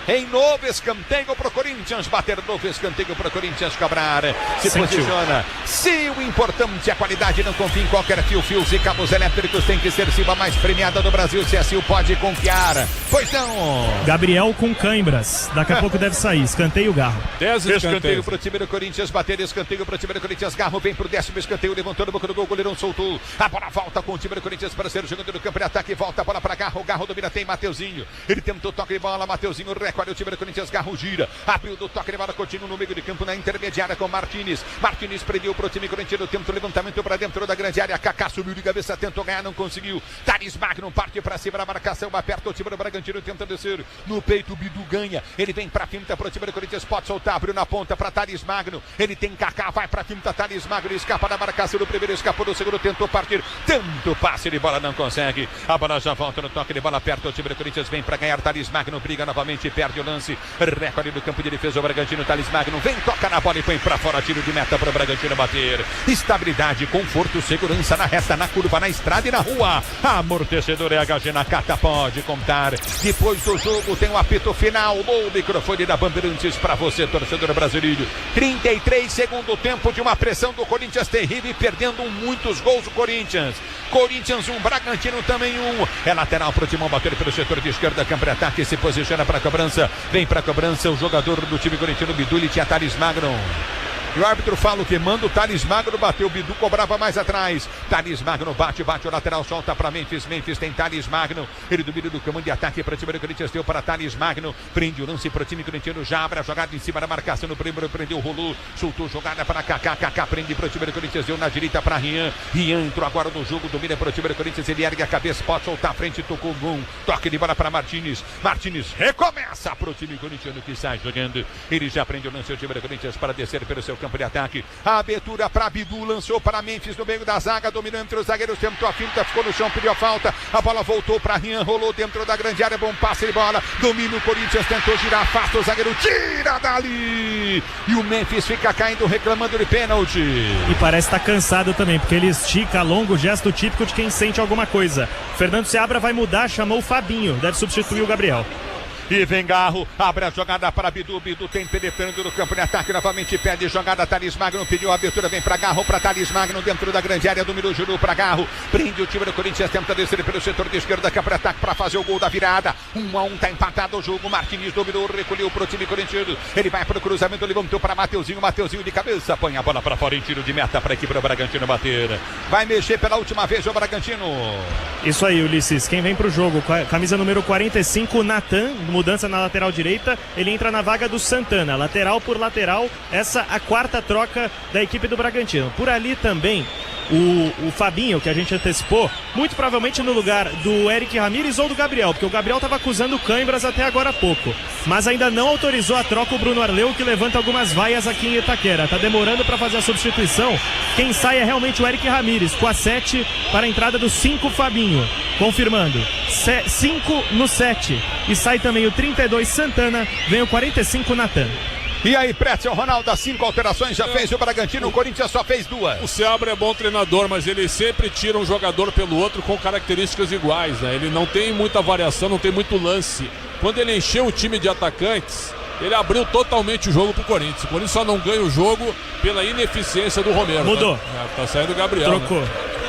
Em novo escanteio pro Corinthians bater, novo escanteio pro Corinthians cobrar. Se posiciona. Se o importante é a qualidade, não confia em qualquer fios e cabos elétricos, tem que ser Silva mais premiada do Brasil. Se assim pode confiar. Pois não. Gabriel com cãibras. Daqui a pouco deve sair. Escanteio, Garro. 10 escanteio pro time do Corinthians bater, escanteio pro time do Corinthians. Garro vem pro 10º escanteio, levantou no boca do gol, o goleirão soltou. A bola volta com o time do Corinthians para ser jogando no campo de ataque. Volta a bola para Garro. Garro domina, tem Mateuzinho. Ele tentou toque de bola, Mateuzinho recolhe o time do Corinthians. Garro gira, abriu do toque de bola, continua no meio de campo, na intermediária com Martínez. Martínez prendeu pro time corintiano, tenta o levantamento para dentro da grande área. Kaká subiu de cabeça, tentou ganhar, não conseguiu. Thales Magno parte para cima da marcação, aperta o time do Bragantino, tenta descer no peito. O Bidu ganha, ele vem pra finta pro time do Corinthians, pode soltar, abriu na ponta para Thales Magno. Ele tem Kaká, vai pra finta, Thales Magno escapa da marcação do primeiro, escapou do segundo, tentou partir, tanto passe de bola, não consegue. A bola já volta no toque de bola, aperta o time do Corinthians, vem pra ganhar. Thales Magno briga novamente, perde o lance. Recorde do campo de defesa, o Bragantino. Thales Magno vem, toca na bola e põe pra fora, tiro de meta para o Bragantino bater. Estabilidade, conforto, segurança na reta, na curva, na estrada e na rua. Amortecedor é HG Nakata, pode contar. Depois do jogo tem um apito final no microfone da Bandeirantes para você, torcedor brasileiro. 33 segundo tempo de uma pressão do Corinthians terrível e perdendo muitos gols o Corinthians. Corinthians 1, Bragantino também 1. É lateral pro Timão bater pelo setor de esquerda, campo de ataque, se posiciona para a cobrança. Vem para a cobrança o jogador do time corintiano, Bidu, ele tinha Thales Magno. E o árbitro fala o que manda, o Thales Magno bateu, o Bidu cobrava mais atrás. Thales Magno bate o lateral, solta para Memphis. Memphis tem Thales Magno, ele domina do comando de ataque para o time do Corinthians, deu para Thales Magno, prende o lance para o time corintiano, já abre a jogada em cima da marcação, no primeiro prendeu, rolou, soltou jogada para Kaká, Kaká prende para o time do Corinthians, deu na direita para Rian, Rian entrou agora no jogo, domina para o time do Corinthians, ele ergue a cabeça, pode soltar a frente, tocou um toque de bola para Martínez, Martínez recomeça para o time corintiano que sai jogando, ele já prende o lance, o time do Corinthians para descer pelo seu campo de ataque. A abertura para Bidu, lançou para Memphis no meio da zaga, dominou entre os zagueiros, tentou a finta, ficou no chão, pediu a falta, a bola voltou para Rian, rolou dentro da grande área, bom passe de bola, domina o Corinthians, tentou girar, afasta o zagueiro, tira dali! E o Memphis fica caindo, reclamando de pênalti. E parece estar cansado também, porque ele estica, alonga, o gesto típico de quem sente alguma coisa. Fernando Seabra vai mudar, chamou o Fabinho, deve substituir o Gabriel. E vem Garro, abre a jogada para Bidu, Bidu tem penetrando no campo de ataque, novamente pede jogada, Thales Magno pediu a abertura, vem para Garro, para Thales Magno dentro da grande área, dominou, jurou para Garro, prende o time do Corinthians, tenta descer pelo setor de esquerda, campo de ataque para fazer o gol da virada, 1-1, tá empatado o jogo, Martínez dominou, recolheu pro time corintiano, ele vai pro cruzamento, levantou para Mateuzinho, Mateuzinho de cabeça, põe a bola para fora em tiro de meta para a equipe do Bragantino bater, vai mexer pela última vez o Bragantino. Isso aí, Ulisses, quem vem pro jogo, camisa número 45, Natan, mudança na lateral direita, ele entra na vaga do Santana, lateral por lateral, essa a quarta troca da equipe do Bragantino. Por ali também o Fabinho, que a gente antecipou, muito provavelmente no lugar do Eric Ramírez ou do Gabriel, porque o Gabriel estava acusando câimbras até agora há pouco, mas ainda não autorizou a troca o Bruno Arleu, que levanta algumas vaias aqui em Itaquera, tá demorando para fazer a substituição. Quem sai é realmente o Eric Ramírez, com a 7 para a entrada do 5 Fabinho, confirmando 5 no 7, e sai também o 32 Santana, vem o 45 Natan. E aí, Prétio Ronaldo, as 5 alterações já fez o Bragantino, o Corinthians só fez 2. O Seabra é bom treinador, mas ele sempre tira um jogador pelo outro com características iguais, né? Ele não tem muita variação, não tem muito lance. Quando ele encheu o time de atacantes, ele abriu totalmente o jogo pro Corinthians. O Corinthians só não ganha o jogo pela ineficiência do Romero. Mudou. Tá saindo o Gabriel. Trocou. Né?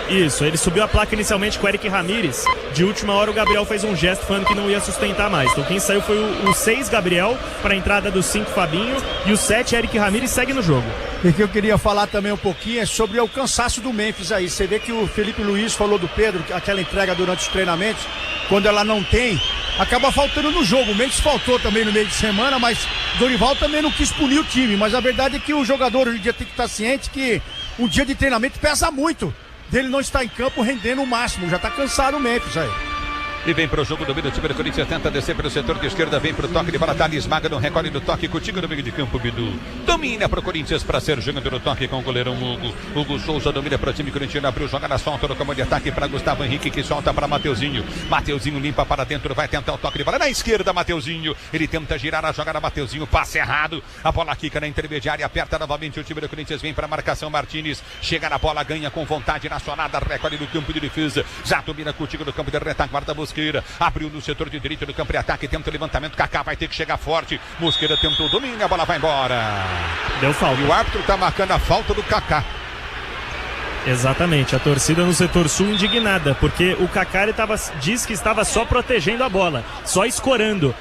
Isso, ele subiu a placa inicialmente com o Eric Ramírez. De última hora o Gabriel fez um gesto falando que não ia sustentar mais. Então quem saiu foi o 6 Gabriel para a entrada do 5 Fabinho e o 7 Eric Ramírez segue no jogo. E que eu queria falar também um pouquinho é sobre o cansaço do Memphis aí. Você vê que o Felipe Luiz falou do Pedro, aquela entrega durante os treinamentos, quando ela não tem, acaba faltando no jogo. O Memphis faltou também no meio de semana, mas Dorival também não quis punir o time. Mas a verdade é que o jogador hoje em dia tem que estar ciente que um dia de treinamento pesa muito. Dele não está em campo rendendo o máximo, já está cansado o Memphis aí. E vem pro jogo do meio do time do Corinthians, tenta descer pelo setor de esquerda, vem pro toque de bola, Thales esmaga no recolhe do toque, contigo no meio de campo, Bidu. Domina pro Corinthians para ser jogando no toque com o goleirão Hugo. Hugo Souza domina pro time corintiano, abriu, joga na solta no comando de ataque para Gustavo Henrique, que solta para Mateuzinho. Mateuzinho limpa para dentro, vai tentar o toque de bola na esquerda, Mateuzinho. Ele tenta girar a jogada, Mateuzinho, passe errado. A bola quica na intermediária, aperta novamente o time do Corinthians, vem para marcação, Martínez. Chega na bola, ganha com vontade na sonada, recolhe no campo de defesa. Já domina contigo no campo de retaguarda, Mosqueira. Abriu no setor de direito do campo de ataque, tenta o levantamento, Kaká vai ter que chegar forte. Mosqueira tentou, domina, a bola vai embora. Deu falta. E o árbitro tá marcando a falta do Kaká. Exatamente, a torcida no setor sul indignada, porque o Kaká diz que estava só protegendo a bola, só escorando.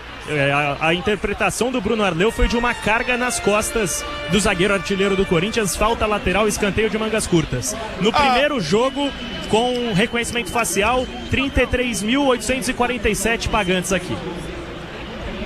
A interpretação do Bruno Arleu foi de uma carga nas costas do zagueiro artilheiro do Corinthians, falta lateral, escanteio de mangas curtas. No primeiro jogo, com reconhecimento facial, 33.847 pagantes aqui.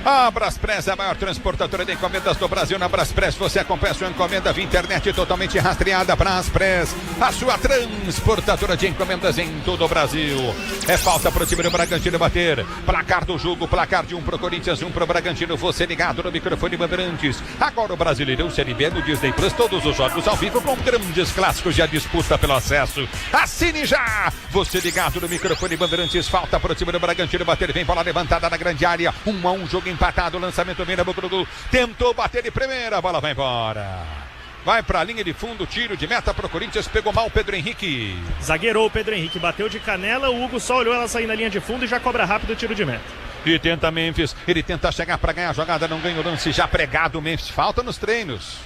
A Braspress, a maior transportadora de encomendas do Brasil. Na Braspress você acompanha sua encomenda via internet totalmente rastreada. Braspress, a sua transportadora de encomendas em todo o Brasil. É falta para o time do Bragantino bater. Placar do jogo, placar de 1 pro Corinthians, 1 pro Bragantino. Você ligado no microfone Bandeirantes. Agora o Brasileirão Série B no Disney Plus. Todos os jogos ao vivo com grandes clássicos e a disputa pelo acesso. Assine já! Você ligado no microfone Bandeirantes. Falta para o time do Bragantino bater. Vem bola levantada na grande área. 1-1, jogo empatado, lançamento vem na boca do gol, tentou bater de primeira, a bola vai embora. Vai para a linha de fundo, tiro de meta para o Corinthians, pegou mal o Pedro Henrique. Zagueirou o Pedro Henrique, bateu de canela, o Hugo só olhou ela sair na linha de fundo e já cobra rápido o tiro de meta. E tenta Memphis, ele tenta chegar para ganhar a jogada, não ganha o lance, já pregado o Memphis, falta nos treinos.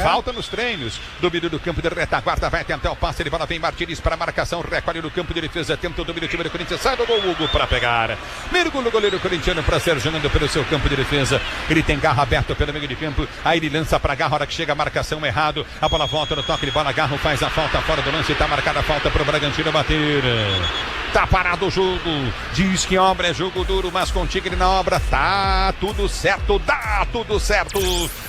Falta nos treinos. Domínio do campo de retaguarda. Vai tentar o passe. Ele bola vem Martínez para marcação. Recolhe no campo de defesa. Tenta o domínio do time do Corinthians. Sai do gol Hugo para pegar. Mergulho o goleiro corintiano para ser jogando pelo seu campo de defesa. Ele tem Garro aberto pelo meio de campo. Aí ele lança para Garro. A hora que chega a marcação errado. A bola volta no toque de bola. Garro faz a falta fora do lance. Está marcada a falta para o Bragantino bater. Tá parado o jogo. Diz que obra é jogo duro, mas com Tigre na obra tá tudo certo. Dá tudo certo.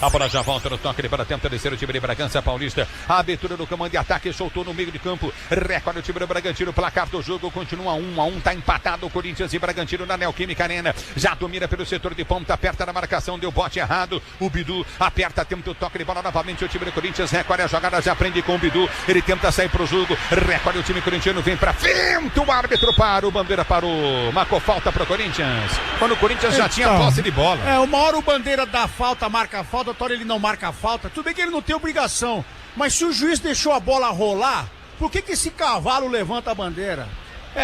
A bola já volta no toque de bola. Tenta descer o time de Bragança Paulista. A abertura do comando de ataque, soltou no meio de campo. Recolhe o time do Bragantino. Placar do jogo continua 1-1. Tá empatado o Corinthians e Bragantino na Neoquímica Arena. Já domina pelo setor de ponta. Aperta na marcação. Deu bote errado. O Bidu aperta, tenta o toque de bola novamente. O time do Corinthians recolhe a jogada. Já prende com o Bidu. Ele tenta sair pro jogo. Recolhe o time corintiano. Vem pra frente. O árbitro para. O Bandeira parou. Marcou falta pro Corinthians. Quando o Corinthians já tinha posse de bola. Uma hora o Bandeira dá falta, marca a falta. Outra hora ele não marca a falta. Tudo bem que ele não tem obrigação, mas se o juiz deixou a bola rolar, por que esse cavalo levanta a bandeira?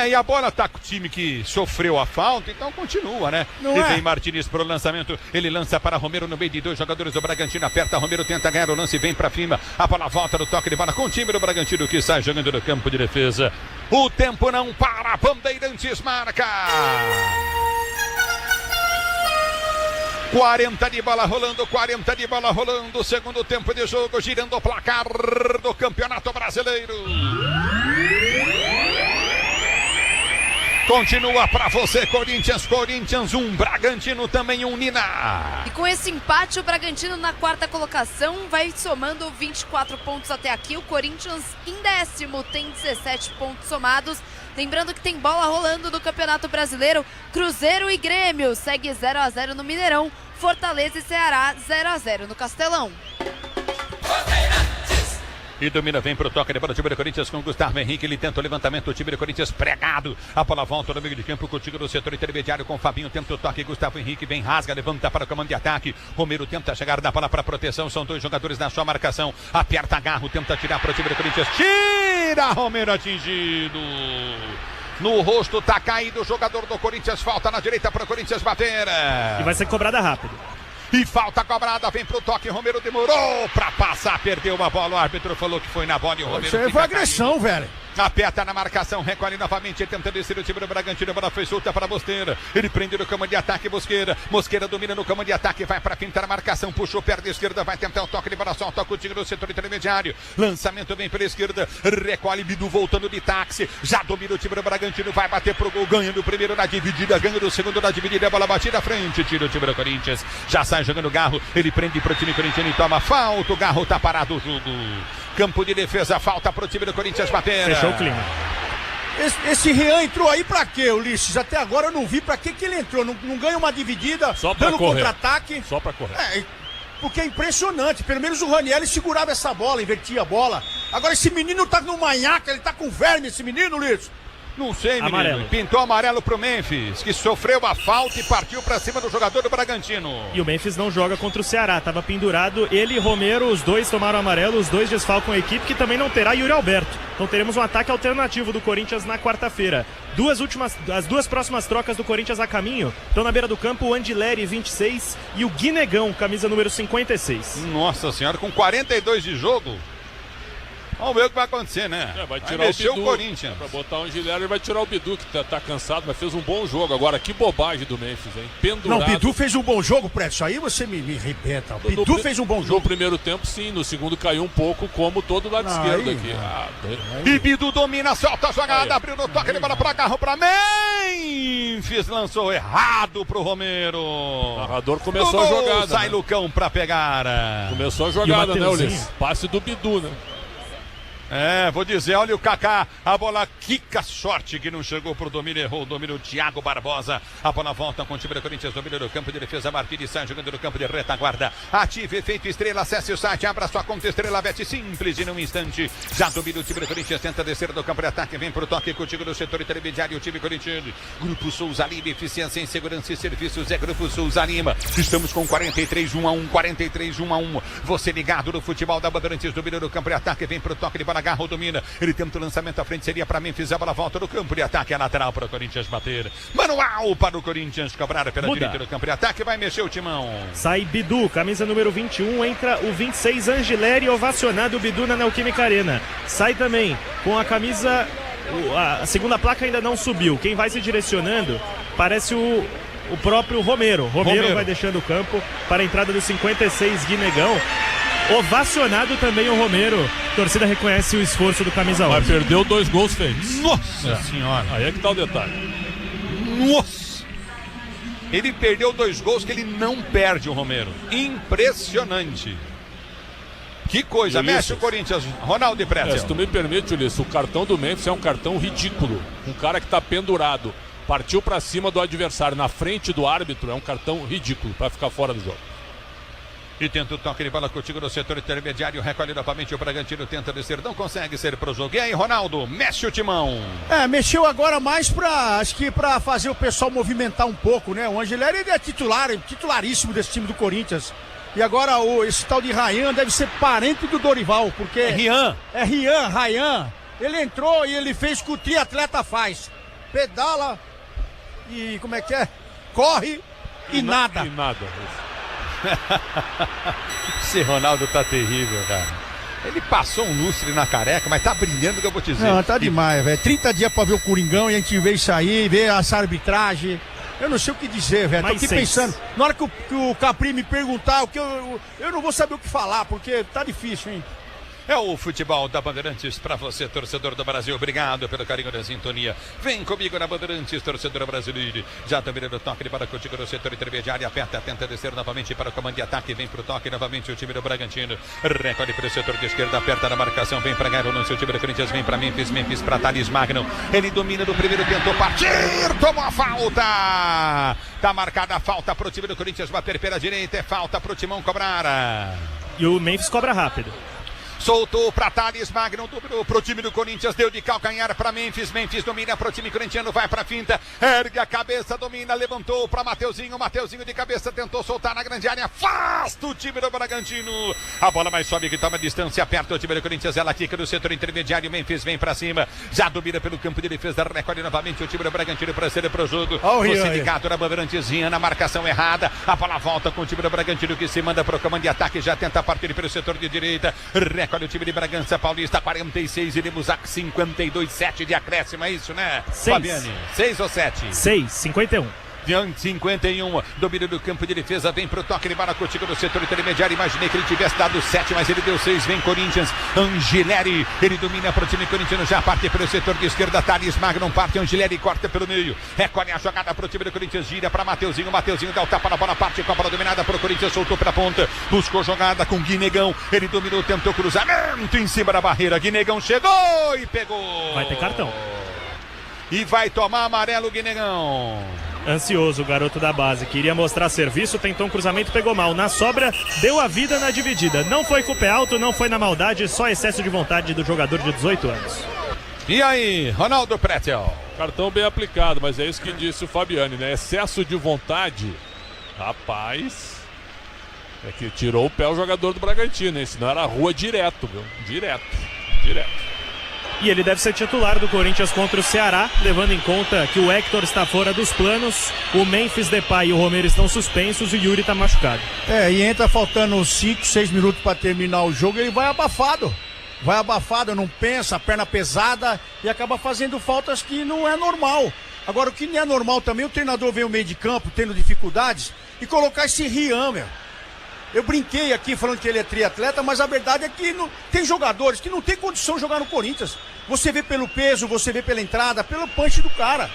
E a bola tá com o time que sofreu a falta, então continua, né? E vem Martínez pro lançamento, ele lança para Romero no meio de dois jogadores do Bragantino, aperta, Romero tenta ganhar o lance, vem pra cima, a bola volta no toque de bola com o time do Bragantino que sai jogando no campo de defesa. O tempo não para, Bandeirantes marca! 40 de bola rolando, 40 de bola rolando, segundo tempo de jogo, girando o placar do Campeonato Brasileiro. Continua pra você, Corinthians 1, Bragantino também 1, Nina. E com esse empate, o Bragantino na quarta colocação vai somando 24 pontos até aqui. O Corinthians em 10º tem 17 pontos somados. Lembrando que tem bola rolando no Campeonato Brasileiro. Cruzeiro e Grêmio segue 0-0 no Mineirão. Fortaleza e Ceará 0-0 no Castelão. E domina, vem pro toque de bola, o time do Corinthians com Gustavo Henrique, ele tenta o levantamento, o time do Corinthians pregado, a bola volta no meio de campo, contigo no setor intermediário com o Fabinho, tenta o toque, Gustavo Henrique vem, rasga, levanta para o comando de ataque, Romero tenta chegar da bola para proteção, são dois jogadores na sua marcação, aperta Garro, tenta tirar para o time do Corinthians, tira, Romero atingido. No rosto tá caído o jogador do Corinthians, falta na direita para o Corinthians bater. E vai ser cobrada rápido. E falta cobrada, vem pro toque, Romero demorou pra passar, perdeu uma bola, o árbitro falou que foi na bola e o Romero Isso aí foi agressão, velho. Aperta na marcação, recolhe novamente, tenta descer o time do Bragantino, a bola foi solta para Mosqueira, ele prende no comando de ataque, Mosqueira domina no comando de ataque, vai para pintar a marcação, puxou perna esquerda, vai tentar o toque de bola, solta o time no setor intermediário, lançamento vem pela esquerda, recolhe, Bidu voltando de táxi, já domina o time do Bragantino, vai bater pro gol, ganha no primeiro na dividida, ganha no segundo na dividida, a bola batida à frente, tira o time do Corinthians, já sai jogando o Garro, ele prende pro time corintiano e toma falta, o Garro tá parado o jogo. Campo de defesa, falta pro time do Corinthians bater. Fechou o clima. Esse Rian entrou aí pra quê, Ulisses? Até agora eu não vi pra que ele entrou. Não ganha uma dividida, só pra dando contra-ataque. Só pra correr. Porque é impressionante. Pelo menos o Ranieri segurava essa bola, invertia a bola. Agora esse menino tá no manhaca, ele tá com verme, esse menino, Ulisses. Não sei, menino. Amarelo. Pintou amarelo pro Memphis, que sofreu a falta e partiu pra cima do jogador do Bragantino. E o Memphis não joga contra o Ceará, tava pendurado. Ele e Romero, os dois tomaram amarelo, os dois desfalcam a equipe, que também não terá Yuri Alberto. Então teremos um ataque alternativo do Corinthians na quarta-feira. As duas próximas trocas do Corinthians a caminho estão na beira do campo, o Andileri, 26, e o Guinegão, camisa número 56. Nossa senhora, com 42 de jogo. Vamos ver o que vai acontecer, né? Vai tirar o Bidu. Corinthians. Pra botar o Angileri, ele vai tirar o Bidu, que tá cansado, mas fez um bom jogo. Agora, que bobagem do Memphis, hein? Pendurado. Não, o Bidu fez um bom jogo, Preto. Isso aí você me arrebenta. O Bidu fez um bom jogo. No primeiro tempo, sim. No segundo, caiu um pouco, como todo lado esquerdo aqui. E Bidu domina, solta a jogada, abriu no toque de bola pra carro pra Memphis. Lançou errado pro Romero. O narrador começou a jogada. Sai Lucão pra pegar. Começou a jogada, né, Ulisses? Passe do Bidu, né? Vou dizer, olha o Kaká, a bola quica, sorte que não chegou pro domínio, errou o domínio, Thiago Barbosa, a bola volta com o time do Corinthians, domínio do campo de defesa, Martins sai jogando no campo de retaguarda, ative, efeito Estrela, acesse o site, abra sua conta Estrela Bet, simples e num instante, já domina o time do Corinthians, tenta descer do campo de ataque, vem pro toque contigo do setor intermediário, o time corintiano, Grupo Souza Lima, eficiência em segurança e serviços, Grupo Souza Lima, estamos com 43-1-1, você ligado no futebol da Bandeirantes, domínio do campo de ataque, vem pro toque de bola, agarra, domina, ele tenta o lançamento à frente, seria para Memphis, a bola volta no campo de ataque, a lateral para o Corinthians bater, manual para o Corinthians cobrar pela direita do campo de ataque, vai mexer o timão. Sai Bidu, camisa número 21, entra o 26 Angileri, ovacionado o Bidu na Neoquímica Arena. Sai também com a camisa, a segunda placa ainda não subiu, quem vai se direcionando parece o próprio Romero vai deixando o campo para a entrada do 56 Guinegão. Ovacionado também o Romero. A torcida reconhece o esforço do camisa 11. Mas perdeu 2 gols feitos. Nossa senhora. Aí é que tá o detalhe. Nossa. Ele perdeu 2 gols que ele não perde, o Romero. Impressionante. Que coisa. Ulisses. Mexe o Corinthians. Ronaldo e Pretzel. Se tu me permite, Ulisses, o cartão do Memphis é um cartão ridículo. Um cara que tá pendurado. Partiu pra cima do adversário na frente do árbitro. É um cartão ridículo pra ficar fora do jogo. E tenta o toque de bola contigo no setor intermediário, recolhe novamente o Bragantino, tenta descer, não consegue ser pro jogo. E aí, Ronaldo, mexe o timão. Mexeu agora mais acho que pra fazer o pessoal movimentar um pouco, né? O Angileri, ele é titularíssimo desse time do Corinthians. E agora esse tal de Rayan deve ser parente do Dorival, porque... Rian. Rayan. Ele entrou e ele fez o que o triatleta faz. Pedala e como é que é? Corre e nada. E nada. Esse Ronaldo tá terrível, cara. Ele passou um lustre na careca, mas tá brilhando, que eu vou te dizer. Não, tá demais, velho. 30 dias pra ver o Coringão e a gente vê isso aí, vê essa arbitragem. Eu não sei o que dizer, velho. Tô aqui pensando. Na hora que o Capri me perguntar, eu não vou saber o que falar, porque tá difícil, hein? É o futebol da Bandeirantes para você, torcedor do Brasil. Obrigado pelo carinho da sintonia. Vem comigo na Bandeirantes, torcedor brasileiro. Já também no toque de bola contigo no setor intermediário. Aperta, tenta descer novamente para o comando de ataque. Vem pro toque novamente o time do Bragantino. Recolhe para o setor de esquerda, aperta na marcação. Vem para ganhar o lance. O time do Corinthians vem para Memphis para Thales Magno. Ele domina do primeiro, tentou partir. Tomou a falta. Tá marcada a falta pro time do Corinthians bater pela direita. É falta pro Timão cobrar. E o Memphis cobra rápido. Soltou para Thales Magno, dobrou pro time do Corinthians, deu de calcanhar para Memphis domina pro time corintiano, vai pra finta, ergue a cabeça, domina, levantou para Mateuzinho de cabeça, tentou soltar na grande área, afasta o time do Bragantino, a bola mais sobe que toma distância, aperta o time do Corinthians, ela quica no setor intermediário, Memphis vem pra cima, já domina pelo campo de defesa, recolhe novamente o time do Bragantino para ser pro jogo, você ligado na Bandeirantes, na marcação errada, a bola volta com o time do Bragantino que se manda pro comando de ataque, já tenta partir pelo setor de direita, olha o time de Bragança Paulista, 46, iremos a 52, 7 de acréscimo, é isso, né? 6. Fabiane, 6 ou 7? 6, 51. 51, domínio do campo de defesa, vem pro toque de bola contigo no setor intermediário, imaginei que ele tivesse dado 7, mas ele deu 6, vem Corinthians, Angileri, ele domina pro time corintiano, já parte pelo setor de esquerda, Thales Magno, parte Angileri, corta pelo meio, recolhe a jogada pro time do Corinthians, gira pra Mateuzinho dá o tapa na bola, parte com a bola dominada pro Corinthians, soltou pela ponta, buscou jogada com Guinegão, ele dominou, tentou cruzamento em cima da barreira, Guinegão chegou e pegou. Vai ter cartão. e vai tomar amarelo o Guinegão. Ansioso o garoto da base, queria mostrar serviço, tentou um cruzamento, pegou mal. Na sobra, deu a vida na dividida. Não foi com o pé alto, não foi na maldade, só excesso de vontade do jogador de 18 anos. E aí, Ronaldo Pretel? Cartão bem aplicado, mas é isso que disse o Fabiani, né? Excesso de vontade, rapaz, é que tirou o pé o jogador do Bragantino, hein? Senão era rua direto, viu? Direto. E ele deve ser titular do Corinthians contra o Ceará, levando em conta que o Hector está fora dos planos, o Memphis Depay e o Romero estão suspensos e o Yuri está machucado. E entra faltando 5, 6 minutos para terminar o jogo, ele vai abafado. Não pensa, perna pesada e acaba fazendo faltas que não é normal. Agora, o que não é normal também, o treinador vem ao meio de campo, tendo dificuldades, e colocar esse Rian, meu. Eu brinquei aqui falando que ele é triatleta, mas a verdade é que tem jogadores que não tem condição de jogar no Corinthians. Você vê pelo peso, você vê pela entrada, pelo punch do cara.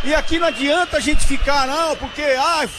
E aqui não adianta a gente ficar, não, porque,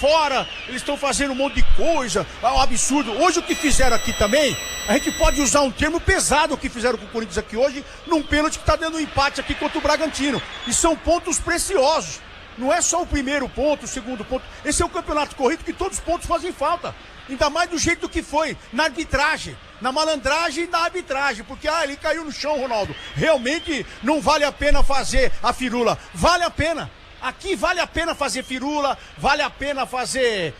fora, eles estão fazendo um monte de coisa, um absurdo. Hoje o que fizeram aqui também, a gente pode usar um termo pesado, o que fizeram com o Corinthians aqui hoje, num pênalti que está dando um empate aqui contra o Bragantino. E são pontos preciosos. Não é só o primeiro ponto, o segundo ponto. Esse é o campeonato corrido que todos os pontos fazem falta. Ainda mais do jeito que foi, na arbitragem, na malandragem e na arbitragem. Porque, ele caiu no chão, Ronaldo. Realmente não vale a pena fazer a firula. Vale a pena. Aqui vale a pena fazer firula, vale a pena fazer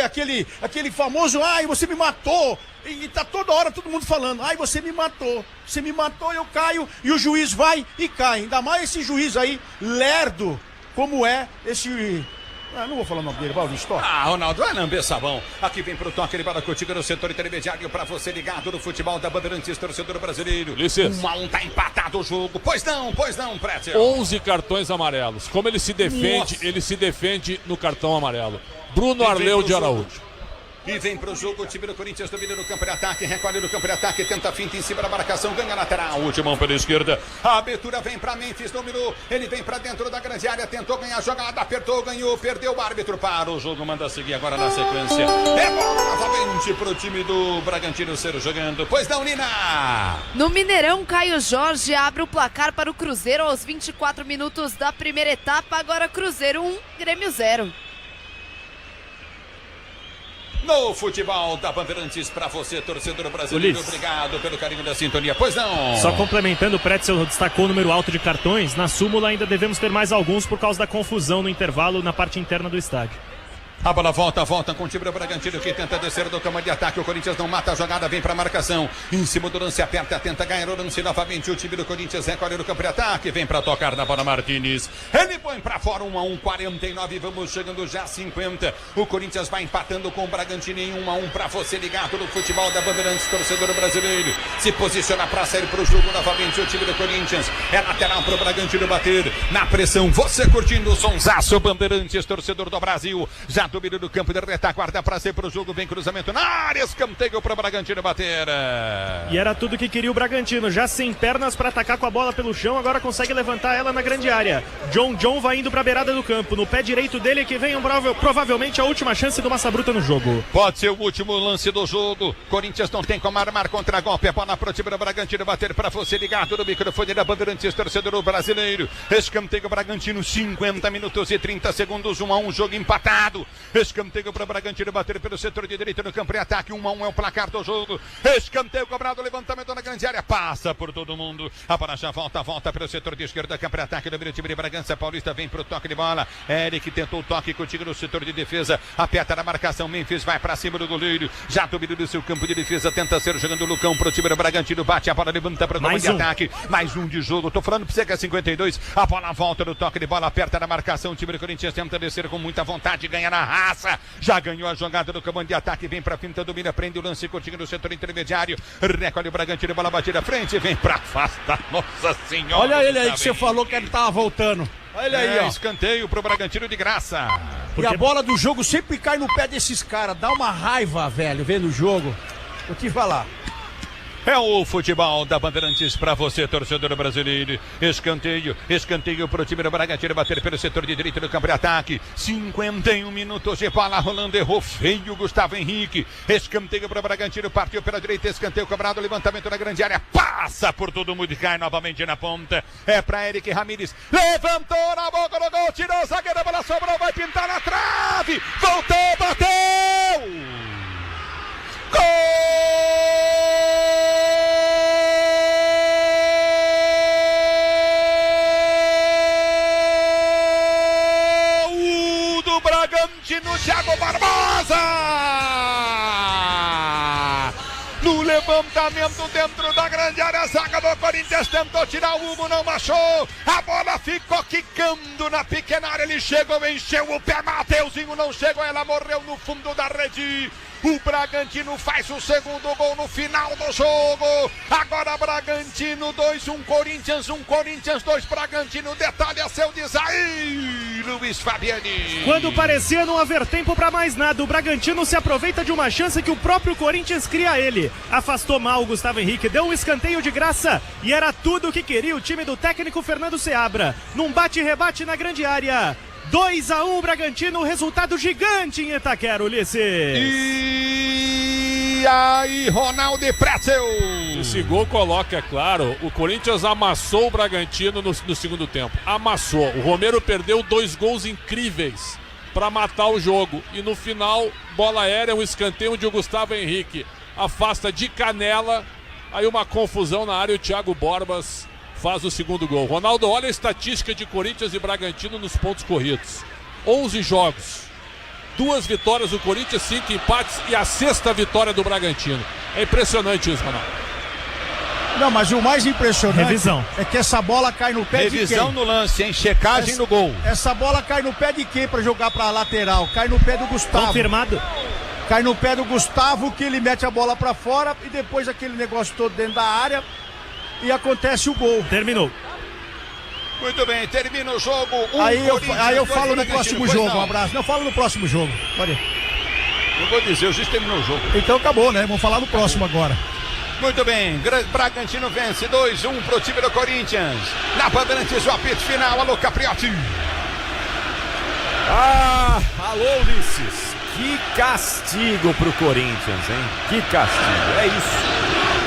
aquele famoso, você me matou. E tá toda hora todo mundo falando, você me matou, eu caio, e o juiz vai e cai. Ainda mais esse juiz aí, lerdo, como é esse... não vou falar o nome dele, vai, Listório. Ronaldo, vai lamber sabão. Aqui vem pro toque, ele para contigo no setor intermediário pra você ligado no futebol da Bandeirantes, torcedor brasileiro. 1-1, tá empatado o jogo. Pois não, Prédio. 11 cartões amarelos. Como ele se defende, ele se defende no cartão amarelo. Bruno Arleu de Araújo. E vem pro jogo o time do Corinthians, domina no campo de ataque, recolhe no campo de ataque, tenta a finta em cima da marcação, ganha lateral, última mão pela esquerda, a abertura vem pra Memphis, dominou, ele vem pra dentro da grande área, tentou ganhar a jogada, apertou, ganhou, perdeu, o árbitro para o jogo, manda seguir agora na sequência, é bola novamente pro time do Bragantino ser jogando, pois não, Nina? No Mineirão, Caio Jorge abre o placar para o Cruzeiro aos 24 minutos da primeira etapa, agora Cruzeiro 1, Grêmio 0. No futebol da Bandeirantes pra você, torcedor brasileiro, Ulisses. obrigado pelo carinho da sintonia, pois não? Só complementando, o Pretzel destacou o número alto de cartões, na súmula ainda devemos ter mais alguns por causa da confusão no intervalo na parte interna do estádio. A bola volta com o time do Bragantino que tenta descer do campo de ataque. O Corinthians não mata a jogada, vem pra marcação. Em cima do lance, aperta, tenta ganhar o lance novamente. O time do Corinthians recolhe no campo de ataque, vem pra tocar na bola Martínez. Ele põe pra fora 1-1, 49, vamos chegando já a 50. O Corinthians vai empatando com o Bragantino em 1-1 pra você ligado no futebol da Bandeirantes, torcedor brasileiro. Se posiciona pra sair pro jogo novamente o time do Corinthians. É lateral pro Bragantino bater na pressão. Você curtindo o sonsaço Bandeirantes, torcedor do Brasil. Já domínio do campo de retaguarda para ser pro jogo, vem cruzamento na área, escanteio para o Bragantino bater. E era tudo que queria o Bragantino, já sem pernas para atacar com a bola pelo chão, agora consegue levantar ela na grande área. John vai indo para a beirada do campo, no pé direito dele que vem provavelmente a última chance do Massa Bruta no jogo. Pode ser o último lance do jogo, Corinthians não tem como armar contra-golpe, a bola pro time do Bragantino bater para você ligado no microfone da Bandeirantes, torcedor brasileiro. Escanteio Bragantino, 50 minutos e 30 segundos, 1-1, jogo empatado. Escanteio para o Bragantino bater pelo setor de direita no campo de ataque. 1-1 é o placar do jogo. Escanteio cobrado, levantamento na grande área. Passa por todo mundo. A bola já volta pelo setor de esquerda. Campo de ataque do time de Bragança Paulista. Vem pro toque de bola. Eric tentou o toque contigo no setor de defesa. Aperta na marcação. Memphis vai para cima do goleiro. Já domina do seu campo de defesa. Tenta ser jogando o Lucão pro time do Bragantino. Bate a bola, levanta para o campo de ataque. Mais um de jogo. Tô falando pra você que é 52. A bola volta no toque de bola. Aperta na marcação. O time do Corinthians tenta descer com muita vontade. Ganha na raça, já ganhou a jogada do comando de ataque, vem pra finta, domina, prende o lance, curtinho no setor intermediário, recolhe o Bragantino, bola batida à frente, vem pra afasta, nossa senhora. Olha ele aí que você falou que ele tava voltando. Olha ele aí, ó. Escanteio pro Bragantino de graça. E a bola do jogo sempre cai no pé desses caras, dá uma raiva, velho, vendo o jogo. Vou te falar. É o futebol da Bandeirantes para você, torcedor brasileiro. Escanteio pro time do Bragantino bater pelo setor de direita do campo de ataque. 51 minutos de bola rolando, errou feio Gustavo Henrique. Escanteio pro Bragantino, partiu pela direita, escanteio cobrado, levantamento na grande área, passa por todo mundo e cai novamente na ponta. É para Eric Ramírez, levantou na boca do gol, tirou a zagueira, a bola sobrou, vai pintar na trave, voltou, bateu! Gol do Bragantino, Thiago Barbosa! No levantamento dentro da grande área, a zaga do Corinthians tentou tirar o Hugo, não achou. A bola ficou quicando na pequena área, ele chegou, encheu o pé, Mateuzinho não chegou, ela morreu no fundo da rede. O Bragantino faz o segundo gol no final do jogo. Agora Bragantino 2, Corinthians 2, Bragantino. Detalhe a seu desair, Luiz Fabiani. Quando parecia não haver tempo para mais nada, o Bragantino se aproveita de uma chance que o próprio Corinthians cria a ele. Afastou mal o Gustavo Henrique, deu um escanteio de graça e era tudo o que queria o time do técnico Fernando Seabra. Num bate-rebate na grande área. 2-1 Bragantino, resultado gigante em Itaquera, Ulisses. E aí, Ronaldo Pretzel. Esse gol coloca, é claro, o Corinthians amassou o Bragantino no segundo tempo. Amassou. O Romero perdeu 2 gols incríveis para matar o jogo. E no final, bola aérea, um escanteio de Gustavo Henrique afasta de canela. Aí uma confusão na área, o Thiago Borbas faz o segundo gol. Ronaldo, olha a estatística de Corinthians e Bragantino nos pontos corridos. 11 jogos, 2 vitórias do Corinthians, 5 empates e a 6ª vitória do Bragantino. É impressionante isso, Ronaldo. Não, mas o mais impressionante Revisão. É que essa bola cai no pé de quem? Revisão no lance, hein? Checagem no gol. Essa bola cai no pé de quem para jogar para lateral? Cai no pé do Gustavo. Confirmado. Cai no pé do Gustavo, que ele mete a bola para fora e depois aquele negócio todo dentro da área. E acontece o gol. Terminou. Muito bem, termina o jogo. Aí eu falo no próximo jogo. Um abraço. Não, eu falo no próximo jogo. Pode ir. Eu vou dizer, o juiz terminou o jogo. Então acabou, né? Vamos falar no próximo agora. Muito bem, Bragantino vence 2-1 pro time do Corinthians. Na Bandeirantes, o apito final. Alô, Capriotti. Alô, Ulisses. Que castigo pro Corinthians, hein? Que castigo. É isso.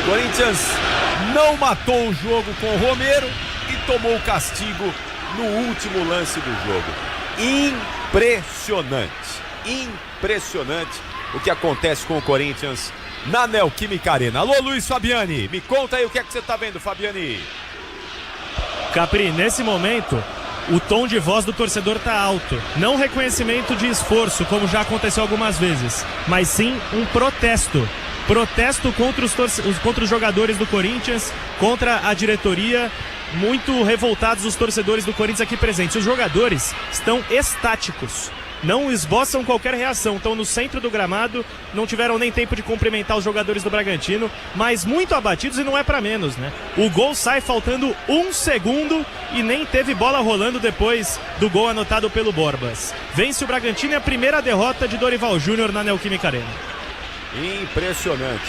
Corinthians não matou o jogo com o Romero e tomou o castigo no último lance do jogo. Impressionante o que acontece com o Corinthians na Neoquímica Arena. Alô, Luiz Fabiani, me conta aí o que é que você tá vendo, Fabiani. Capri, nesse momento, o tom de voz do torcedor tá alto. Não reconhecimento de esforço, como já aconteceu algumas vezes, mas sim um protesto. Protesto contra os jogadores do Corinthians, contra a diretoria. Muito revoltados os torcedores do Corinthians aqui presentes. Os jogadores estão estáticos, não esboçam qualquer reação, estão no centro do gramado, não tiveram nem tempo de cumprimentar os jogadores do Bragantino, mas muito abatidos e não é pra menos, né? O gol sai faltando 1 segundo e nem teve bola rolando depois do gol anotado pelo Borbas. Vence o Bragantino e a primeira derrota de Dorival Júnior na Neoquímica Arena. Impressionante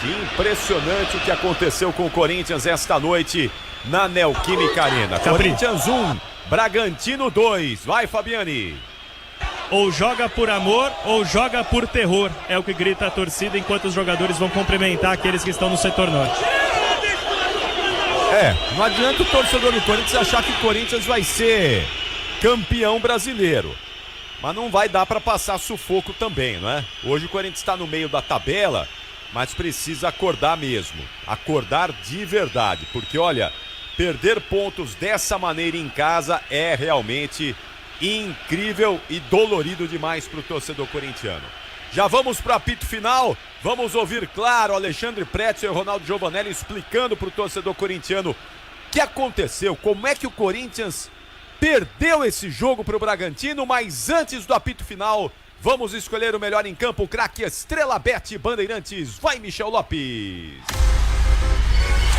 o que aconteceu com o Corinthians esta noite na Neoquímica Arena. Corinthians 1, Bragantino 2. Vai, Fabiani. Ou joga por amor ou joga por terror. É o que grita a torcida enquanto os jogadores vão cumprimentar aqueles que estão no setor norte. Não adianta o torcedor do Corinthians achar que o Corinthians vai ser campeão brasileiro. Mas não vai dar para passar sufoco também, não é? Hoje o Corinthians está no meio da tabela, mas precisa acordar mesmo. Acordar de verdade, porque olha, perder pontos dessa maneira em casa é realmente incrível e dolorido demais para o torcedor corintiano. Já vamos para o apito final, vamos ouvir, claro, Alexandre Pretzel e Ronaldo Giovanelli explicando para o torcedor corintiano o que aconteceu, como é que o Corinthians perdeu esse jogo para o Bragantino, mas antes do apito final, vamos escolher o melhor em campo, o craque Estrela Bet Bandeirantes. Vai, Michel Lopes.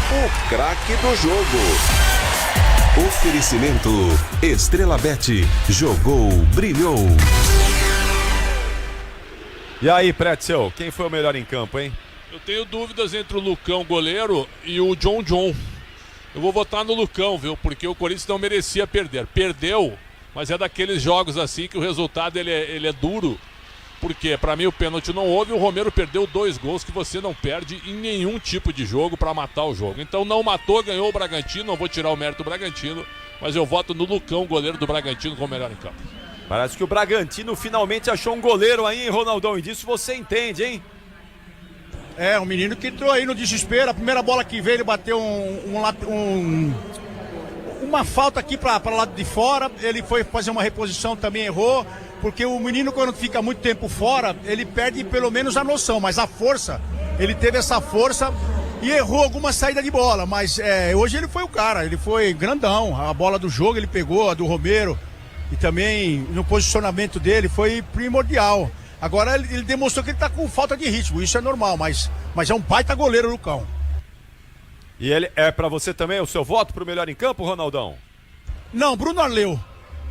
O craque do jogo. Oferecimento Estrela Bet. Jogou, brilhou. E aí, Pretzel, quem foi o melhor em campo, hein? Eu tenho dúvidas entre o Lucão, goleiro, e o John. Eu vou votar no Lucão, viu? Porque o Corinthians não merecia perder. Perdeu, mas é daqueles jogos assim que o resultado ele é duro. Porque para mim o pênalti não houve, o Romero perdeu 2 gols que você não perde em nenhum tipo de jogo para matar o jogo. Então não matou, ganhou o Bragantino, não vou tirar o mérito do Bragantino, mas eu voto no Lucão, goleiro do Bragantino, como melhor em campo. Parece que o Bragantino finalmente achou um goleiro aí, hein, Ronaldão? E disso você entende, hein? É, um menino que entrou aí no desespero. A primeira bola que veio, ele bateu uma falta aqui para lado de fora. Ele foi fazer uma reposição, também errou. Porque o menino, quando fica muito tempo fora, ele perde pelo menos a noção. Mas a força, ele teve essa força e errou alguma saída de bola. Mas hoje ele foi o cara, ele foi grandão. A bola do jogo ele pegou, a do Romero. E também no posicionamento dele foi primordial. Agora ele demonstrou que ele tá com falta de ritmo, isso é normal, mas é um baita goleiro, Lucão. E ele é pra você também o seu voto pro melhor em campo, Ronaldão? Não, Bruno Arleu.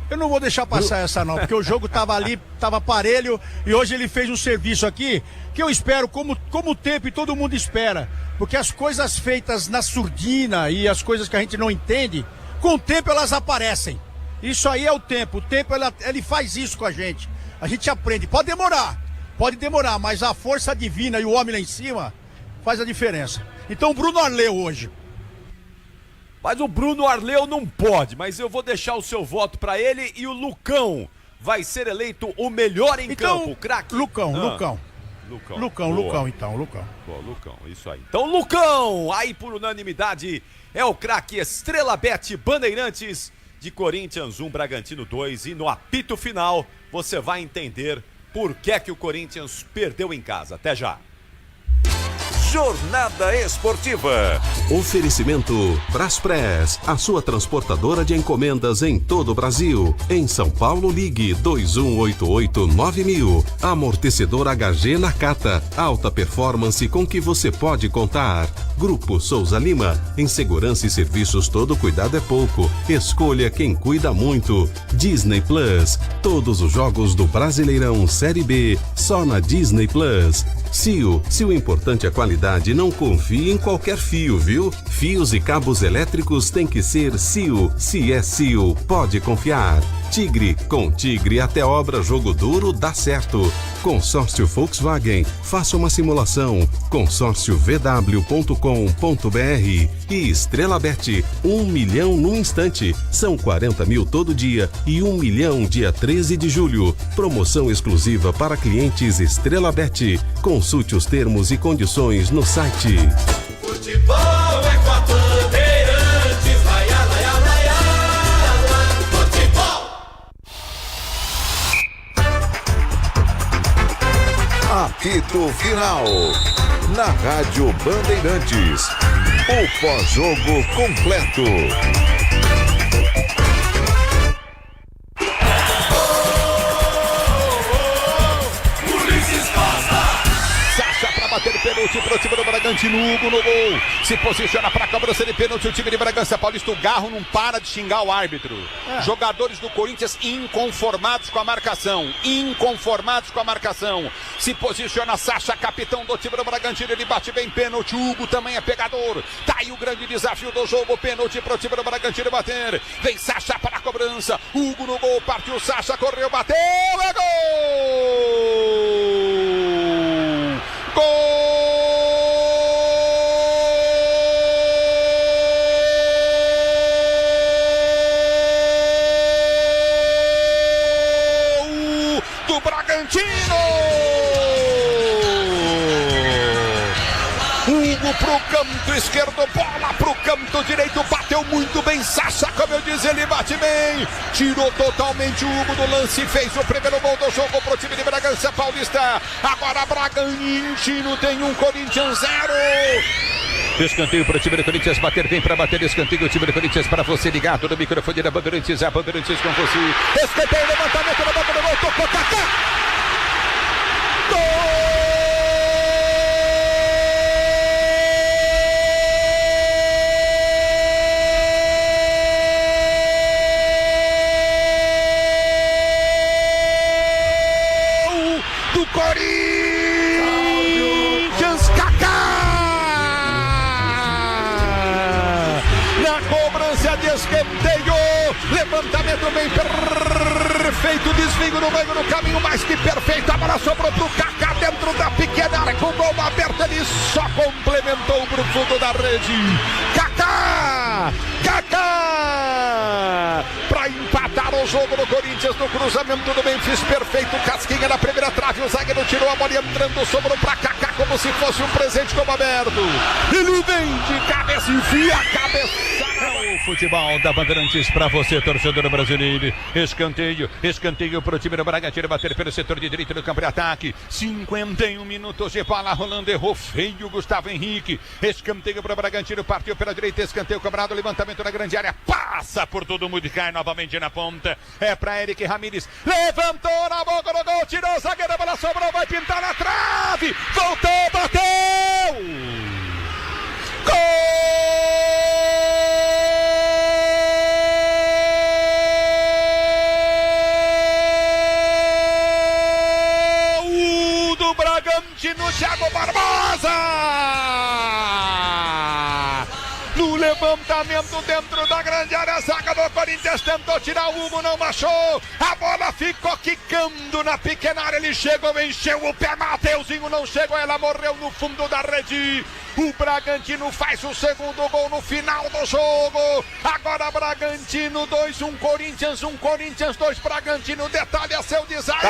Eu não vou deixar passar essa não, porque o jogo tava ali, tava parelho, e hoje ele fez um serviço aqui, que eu espero, como o tempo e todo mundo espera, porque as coisas feitas na surdina e as coisas que a gente não entende, com o tempo elas aparecem. Isso aí é o tempo ele faz isso com a gente aprende, pode demorar, mas a força divina e o homem lá em cima faz a diferença. Então o Bruno Arleu hoje. Mas o Bruno Arleu não pode, mas eu vou deixar o seu voto pra ele e o Lucão vai ser eleito o melhor em campo, o craque. Lucão. Lucão, Boa, Lucão, isso aí. Então, Lucão, aí por unanimidade, é o craque Estrela Bet Bandeirantes de Corinthians 1, Bragantino 2. E no apito final, você vai entender por que o Corinthians perdeu em casa. Até já. Jornada Esportiva. Oferecimento Braspress, a sua transportadora de encomendas em todo o Brasil. Em São Paulo, ligue 2188-9000. Amortecedor HG Nakata, alta performance com que você pode contar. Grupo Souza Lima, em segurança e serviços todo cuidado é pouco. Escolha quem cuida muito. Disney Plus, todos os jogos do Brasileirão Série B, só na Disney Plus. CIO, se o importante é a qualidade, não confie em qualquer fio, viu? Fios e cabos elétricos tem que ser CIO. Se é CIO, pode confiar. Tigre, com Tigre até obra jogo duro dá certo. Consórcio Volkswagen, faça uma simulação. consórciovw.com.br. E Estrela Bet, 1 milhão no instante. São 40 mil todo dia e 1 milhão dia 13 de julho. Promoção exclusiva para clientes Estrela Bet. Consulte os termos e condições no site. Futebol é com a Bandeirantes, laia, laia, laia, futebol. Apito Final. Na Rádio Bandeirantes. O pós-jogo completo. Bater pênalti pro time do Bragantino, Hugo no gol, se posiciona para a cobrança de pênalti, o time de Bragança Paulista. O Garro não para de xingar o árbitro. Jogadores do Corinthians inconformados com a marcação, se posiciona Sacha, capitão do time do Bragantino, ele bate bem pênalti, Hugo também é pegador, tá aí o grande desafio do jogo, pênalti pro time do Bragantino bater, vem Sacha para a cobrança, Hugo no gol, partiu Sacha, correu, bateu, é gol! Gol do Bragantino! Hugo pro canto esquerdo, bola pro canto direito, bateu muito bem Sacha, como eu disse, ele bate bem, tirou totalmente o Hugo do lance, fez o primeiro gol do jogo pro time de Bragança Paulista. Agora Bragantino tem 1, Corinthians 0. Escanteio para o time do Corinthians, bater, vem para bater, escanteio o time do Corinthians para você ligado no microfone da Bandeirantes, a Bandeirantes com você. Escanteio, levantamento na boca do gol, tocou, Kaká! Gol! Corinthians, Kaká! escanteio, levantamento bem perfeito, desvio no meio do caminho, mais que perfeito, a bola sobrou pro Kaká dentro da pequena área, com o gol aberto, ele só complementou pro fundo da rede. Kaká para empatar o jogo do Corinthians no cruzamento do Memphis, perfeito, casquinha na primeira trave, o zagueiro tirou a bola entrando, sobrou pra Kaká como se fosse um presente como aberto. Ele vem de cabeça, enfia a cabeça. O futebol da Bandeirantes para você, torcedor brasileiro. Escanteio pro time do Bragantino, bater pelo setor de direita do campo de ataque. 51 minutos de bola rolando, errou feio Gustavo Henrique. Escanteio pro Bragantino, partiu pela direita, escanteio cobrado, levantamento na grande área, passa por todo mundo e cai novamente na ponta. É pra Eric Ramírez, levantou na boca do gol, tirou o zagueiro, a bola sobrou, vai pintar na trave, voltou, bateu! Gol do Bragantino, Thiago Barbosa! No levantamento dentro da grande área, a zaga do Corinthians tentou tirar o Hugo, não achou. A bola ficou quicando na pequena área, ele chegou, encheu o pé, Mateuzinho não chegou, ela morreu no fundo da rede. O Bragantino faz o segundo gol no final do jogo. Agora Bragantino 2, Corinthians 2, Bragantino. Detalhe a seu design.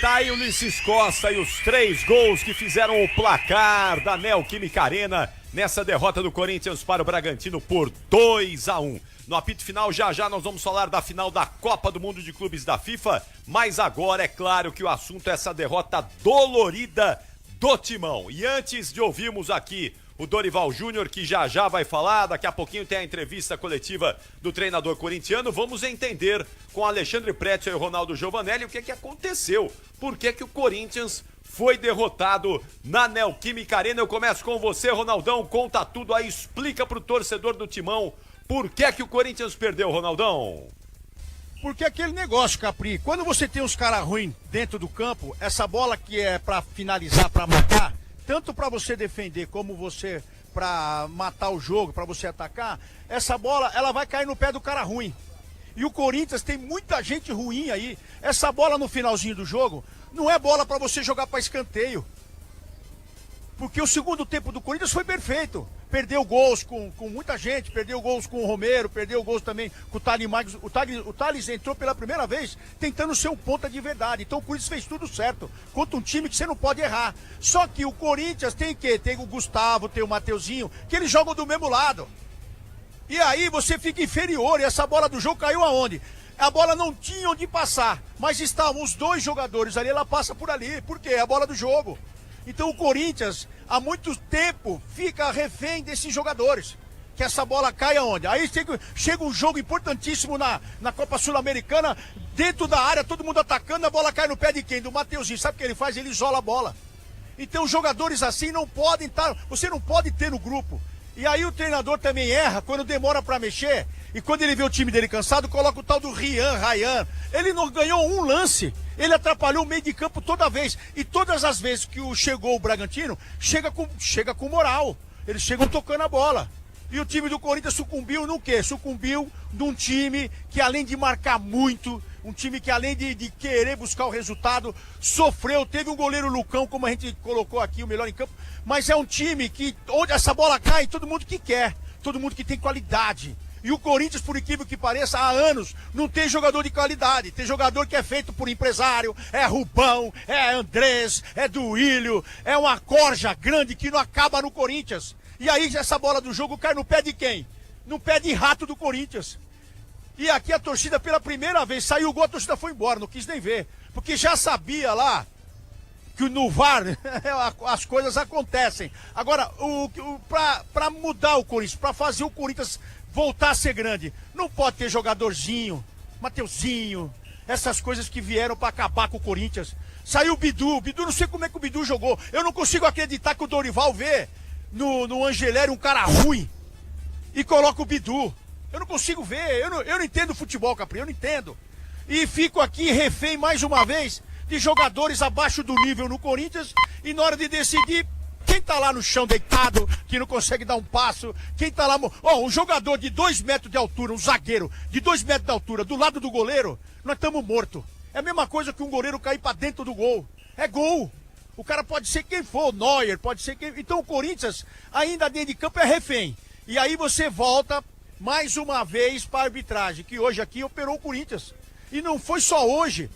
Tá aí o Ulisses Costa e os 3 gols que fizeram o placar da Neoquímica Arena nessa derrota do Corinthians para o Bragantino por 2-1. No apito final, já nós vamos falar da final da Copa do Mundo de Clubes da FIFA, mas agora é claro que o assunto é essa derrota dolorida do Timão. E antes de ouvirmos aqui o Dorival Júnior, que já vai falar, daqui a pouquinho tem a entrevista coletiva do treinador corintiano, vamos entender com Alexandre Pretzel e Ronaldo Giovanelli o que aconteceu, por que o Corinthians foi derrotado na Neoquímica Arena. Eu começo com você, Ronaldão, conta tudo aí, explica pro torcedor do Timão por que o Corinthians perdeu, Ronaldão. Porque aquele negócio, Capri, quando você tem uns caras ruins dentro do campo, essa bola que é pra finalizar, pra matar, tanto pra você defender como você pra matar o jogo, pra você atacar, essa bola, ela vai cair no pé do cara ruim. E o Corinthians tem muita gente ruim aí. Essa bola no finalzinho do jogo não é bola pra você jogar pra escanteio. Porque o segundo tempo do Corinthians foi perfeito. Perdeu gols com muita gente, perdeu gols com o Romero, perdeu gols também com o Thales Magos. O Thales entrou pela primeira vez tentando ser um ponta de verdade. Então o Corinthians fez tudo certo contra um time que você não pode errar. Só que o Corinthians tem o quê? Tem o Gustavo, tem o Mateuzinho, que eles jogam do mesmo lado. E aí você fica inferior e essa bola do jogo caiu aonde? A bola não tinha onde passar, mas estavam os 2 jogadores ali, ela passa por ali. Por quê? É a bola do jogo. Então o Corinthians, há muito tempo, fica refém desses jogadores. Que essa bola cai aonde? Aí chega um jogo importantíssimo na Copa Sul-Americana, dentro da área, todo mundo atacando, a bola cai no pé de quem? Do Mateuzinho. Sabe o que ele faz? Ele isola a bola. Então jogadores assim não podem estar, você não pode ter no grupo. E aí o treinador também erra quando demora pra mexer. E quando ele vê o time dele cansado, coloca o tal do Ryan. Ele não ganhou um lance. Ele atrapalhou o meio de campo toda vez. E todas as vezes que chegou o Bragantino, chega com moral. Eles chegam tocando a bola. E o time do Corinthians sucumbiu no quê? Sucumbiu de um time que, além de marcar muito, um time que, além de querer buscar o resultado, sofreu. Teve um goleiro Lucão, como a gente colocou aqui, o melhor em campo. Mas é um time que, onde essa bola cai, todo mundo que quer. Todo mundo que tem qualidade. E o Corinthians, por incrível que pareça, há anos não tem jogador de qualidade. Tem jogador que é feito por empresário, é Rubão, é Andrés, é Duílio, é uma corja grande que não acaba no Corinthians. E aí essa bola do jogo cai no pé de quem? No pé de rato do Corinthians. E aqui a torcida, pela primeira vez, saiu o gol, a torcida foi embora, não quis nem ver. Porque já sabia lá que no VAR as coisas acontecem. Agora, pra mudar o Corinthians, pra fazer o Corinthians voltar a ser grande, não pode ter jogadorzinho, Mateuzinho, essas coisas que vieram pra acabar com o Corinthians. Saiu o Bidu, não sei como é que o Bidu jogou. Eu não consigo acreditar que o Dorival vê no Angelério um cara ruim e coloca o Bidu. Eu não consigo ver, eu não entendo futebol, Capri, eu não entendo. E fico aqui refém mais uma vez de jogadores abaixo do nível no Corinthians e na hora de decidir, Quem tá lá no chão deitado, que não consegue dar um passo, quem tá lá... um jogador de 2 metros de altura, um zagueiro de 2 metros de altura, do lado do goleiro, nós estamos mortos. É a mesma coisa que um goleiro cair pra dentro do gol. É gol. O cara pode ser quem for, o Neuer, pode ser quem... Então o Corinthians, ainda dentro de campo, é refém. E aí você volta mais uma vez pra arbitragem, que hoje aqui operou o Corinthians. E não foi só hoje.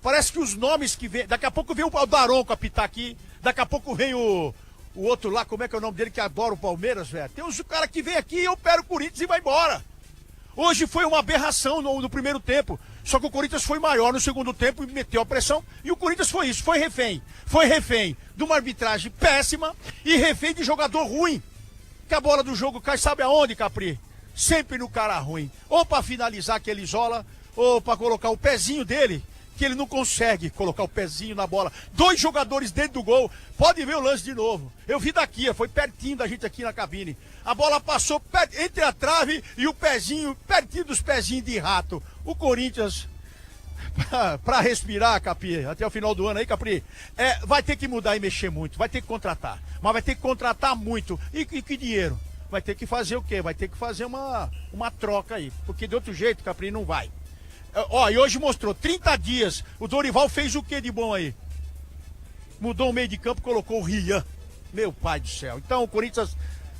Parece que os nomes que vem... Daqui a pouco vem o Daronco apitar aqui, daqui a pouco vem o outro lá, como é que é o nome dele, que adora o Palmeiras, velho. Tem uns cara que vem aqui, opera o Corinthians e vai embora. Hoje foi uma aberração no primeiro tempo. Só que o Corinthians foi maior no segundo tempo e meteu a pressão. E o Corinthians foi isso, foi refém. Foi refém de uma arbitragem péssima e refém de jogador ruim. Que a bola do jogo cai, sabe aonde, Capri? Sempre no cara ruim. Ou pra finalizar que ele isola, ou pra colocar o pezinho dele, que ele não consegue colocar o pezinho na bola. 2 jogadores dentro do gol. Pode ver o lance de novo. Eu vi daqui, foi pertinho da gente aqui na cabine. A bola passou entre a trave e o pezinho, pertinho dos pezinhos de rato. O Corinthians, pra respirar, Capri, até o final do ano aí, Capri, vai ter que mudar e mexer muito, vai ter que contratar. Mas vai ter que contratar muito. E que dinheiro? Vai ter que fazer o quê? Vai ter que fazer uma troca aí. Porque de outro jeito, Capri, não vai. E hoje mostrou 30 dias. O Dorival fez o que de bom aí? Mudou o meio de campo, colocou o Rian. Meu pai do céu. Então o Corinthians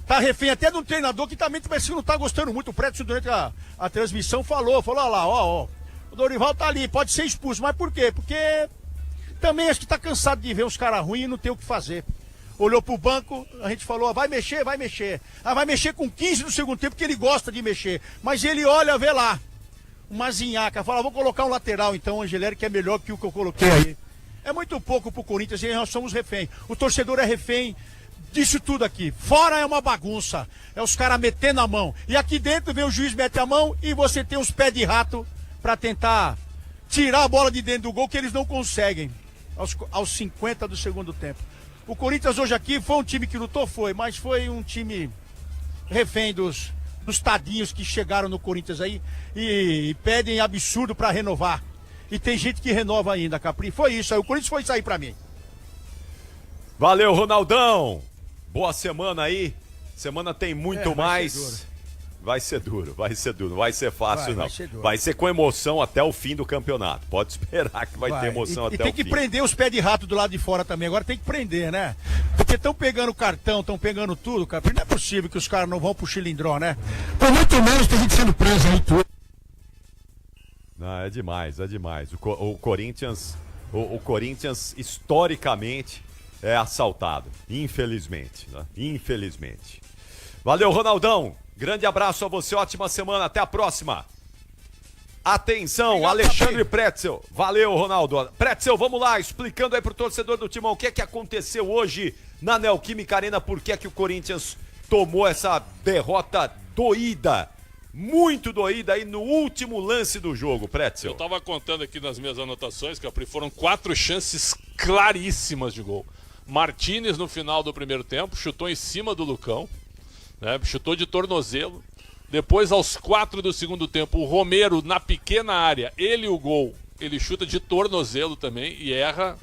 tá refém até de um treinador que também não tá gostando muito. O Prédio durante a transmissão falou lá, ó. O Dorival tá ali, pode ser expulso. Mas por quê? Porque também acho que tá cansado de ver os caras ruins e não tem o que fazer. Olhou pro banco, a gente falou, vai mexer. Vai mexer com 15 no segundo tempo, porque ele gosta de mexer. Mas ele olha, vê lá. Uma zinhaca, fala, vou colocar um lateral então, Angeleri, que é melhor que o que eu coloquei aí. É muito pouco pro Corinthians e nós somos refém. O torcedor é refém disso tudo aqui. Fora é uma bagunça, é os caras metendo a mão. E aqui dentro vem o juiz mete a mão e você tem uns pés de rato pra tentar tirar a bola de dentro do gol, que eles não conseguem aos 50 do segundo tempo. O Corinthians hoje aqui foi um time que lutou, mas foi um time refém dos tadinhos que chegaram no Corinthians aí e pedem absurdo pra renovar. E tem gente que renova ainda, Capri. Foi isso aí, o Corinthians foi isso aí pra mim. Valeu, Ronaldão. Boa semana aí. Semana tem muito mais. Vai ser duro. Não vai ser fácil, não. Vai ser com emoção até o fim do campeonato. Pode esperar que vai ter emoção até o fim. E tem que prender os pés de rato do lado de fora também. Agora tem que prender, né? Porque estão pegando cartão, estão pegando tudo, cara. Não é possível que os caras não vão pro Chilindró, né? Por muito menos tem gente sendo presa aí tudo. Não, é demais. O Corinthians, historicamente, é assaltado. Infelizmente, né? Infelizmente. Valeu, Ronaldão. Grande abraço a você, ótima semana, até a próxima. Atenção, obrigado, Alexandre Pretzel. Valeu, Ronaldo. Pretzel, vamos lá, explicando aí pro torcedor do Timão o que é que aconteceu hoje na Neoquímica Arena, por que é que o Corinthians tomou essa derrota doída, muito doída aí no último lance do jogo, Pretzel. Eu tava contando aqui nas minhas anotações, Capri, foram 4 chances claríssimas de gol. Martínez no final do primeiro tempo, chutou em cima do Lucão, né? Chutou de tornozelo. Depois, aos 4 do segundo tempo, o Romero na pequena área, ele o gol, ele chuta de tornozelo também e erra.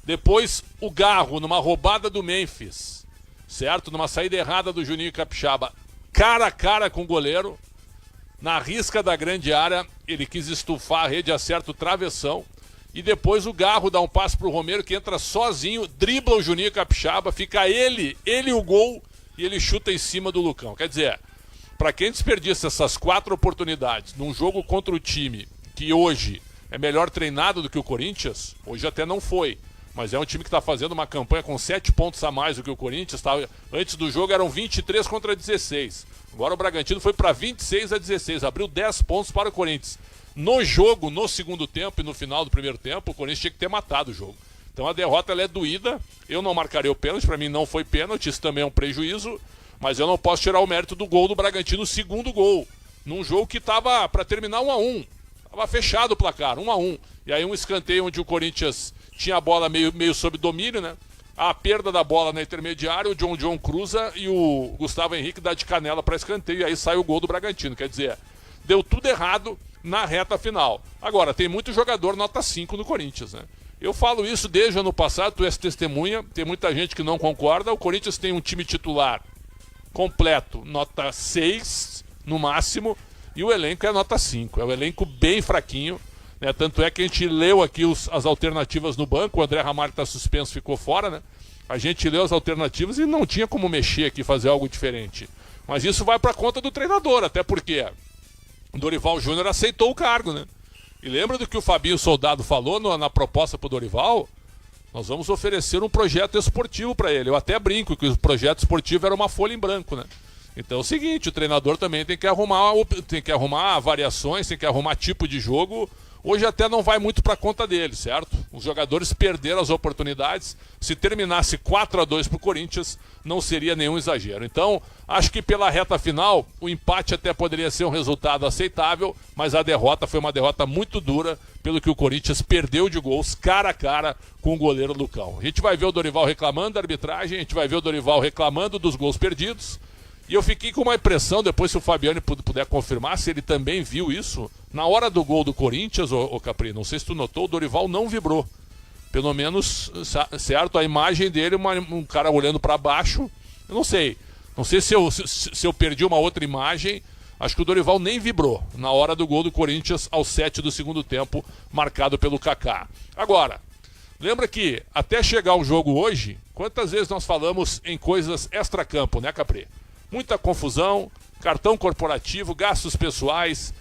Depois, o Garro numa roubada do Memphis, certo? Numa saída errada do Juninho Capixaba, cara a cara com o goleiro, na risca da grande área, ele quis estufar a rede, acerta o travessão. E depois o Garro dá um passe pro Romero, que entra sozinho, dribla o Juninho Capixaba, fica ele o gol, e ele chuta em cima do Lucão. Quer dizer, para quem desperdiça essas 4 oportunidades num jogo contra o time que hoje é melhor treinado do que o Corinthians, hoje até não foi, mas é um time que está fazendo uma campanha com 7 pontos a mais do que o Corinthians. Antes do jogo eram 23 contra 16. Agora o Bragantino foi para 26 a 16, abriu 10 pontos para o Corinthians. No jogo, no segundo tempo e no final do primeiro tempo, o Corinthians tinha que ter matado o jogo. Então a derrota ela é doída, eu não marcaria o pênalti, para mim não foi pênalti, isso também é um prejuízo, mas eu não posso tirar o mérito do gol do Bragantino, o segundo gol, num jogo que estava para terminar 1-1, estava fechado o placar, 1-1, e aí um escanteio onde o Corinthians tinha a bola meio sob domínio, né? A perda da bola na intermediária, o John cruza e o Gustavo Henrique dá de canela para escanteio, e aí sai o gol do Bragantino, quer dizer, deu tudo errado na reta final. Agora, tem muito jogador nota 5 no Corinthians, né? Eu falo isso desde o ano passado, tu és testemunha, tem muita gente que não concorda. O Corinthians tem um time titular completo, nota 6 no máximo, e o elenco é nota 5. É um elenco bem fraquinho, né? Tanto é que a gente leu aqui as alternativas no banco, o André Ramalho está suspenso, ficou fora, né? A gente leu as alternativas e não tinha como mexer aqui, fazer algo diferente. Mas isso vai para conta do treinador, até porque o Dorival Júnior aceitou o cargo, né? E lembra do que o Fabinho Soldado falou na proposta para o Dorival? Nós vamos oferecer um projeto esportivo para ele. Eu até brinco que o projeto esportivo era uma folha em branco, né? Então é o seguinte, o treinador também tem que arrumar variações, tem que arrumar tipo de jogo. Hoje até não vai muito para conta dele, certo? Os jogadores perderam as oportunidades. Se terminasse 4-2 para o Corinthians, não seria nenhum exagero. Então, acho que pela reta final, o empate até poderia ser um resultado aceitável, mas a derrota foi uma derrota muito dura, pelo que o Corinthians perdeu de gols cara a cara com o goleiro Lucão. A gente vai ver o Dorival reclamando da arbitragem, a gente vai ver o Dorival reclamando dos gols perdidos. E eu fiquei com uma impressão, depois se o Fabiano puder confirmar, se ele também viu isso, na hora do gol do Corinthians, ô Capri, não sei se tu notou, o Dorival não vibrou. Pelo menos, certo, a imagem dele, um cara olhando para baixo, eu não sei. Não sei se eu perdi uma outra imagem, acho que o Dorival nem vibrou na hora do gol do Corinthians aos 7 do segundo tempo, marcado pelo Kaká. Agora, lembra que até chegar o jogo hoje, quantas vezes nós falamos em coisas extracampo, né, Capri? Muita confusão, cartão corporativo, gastos pessoais,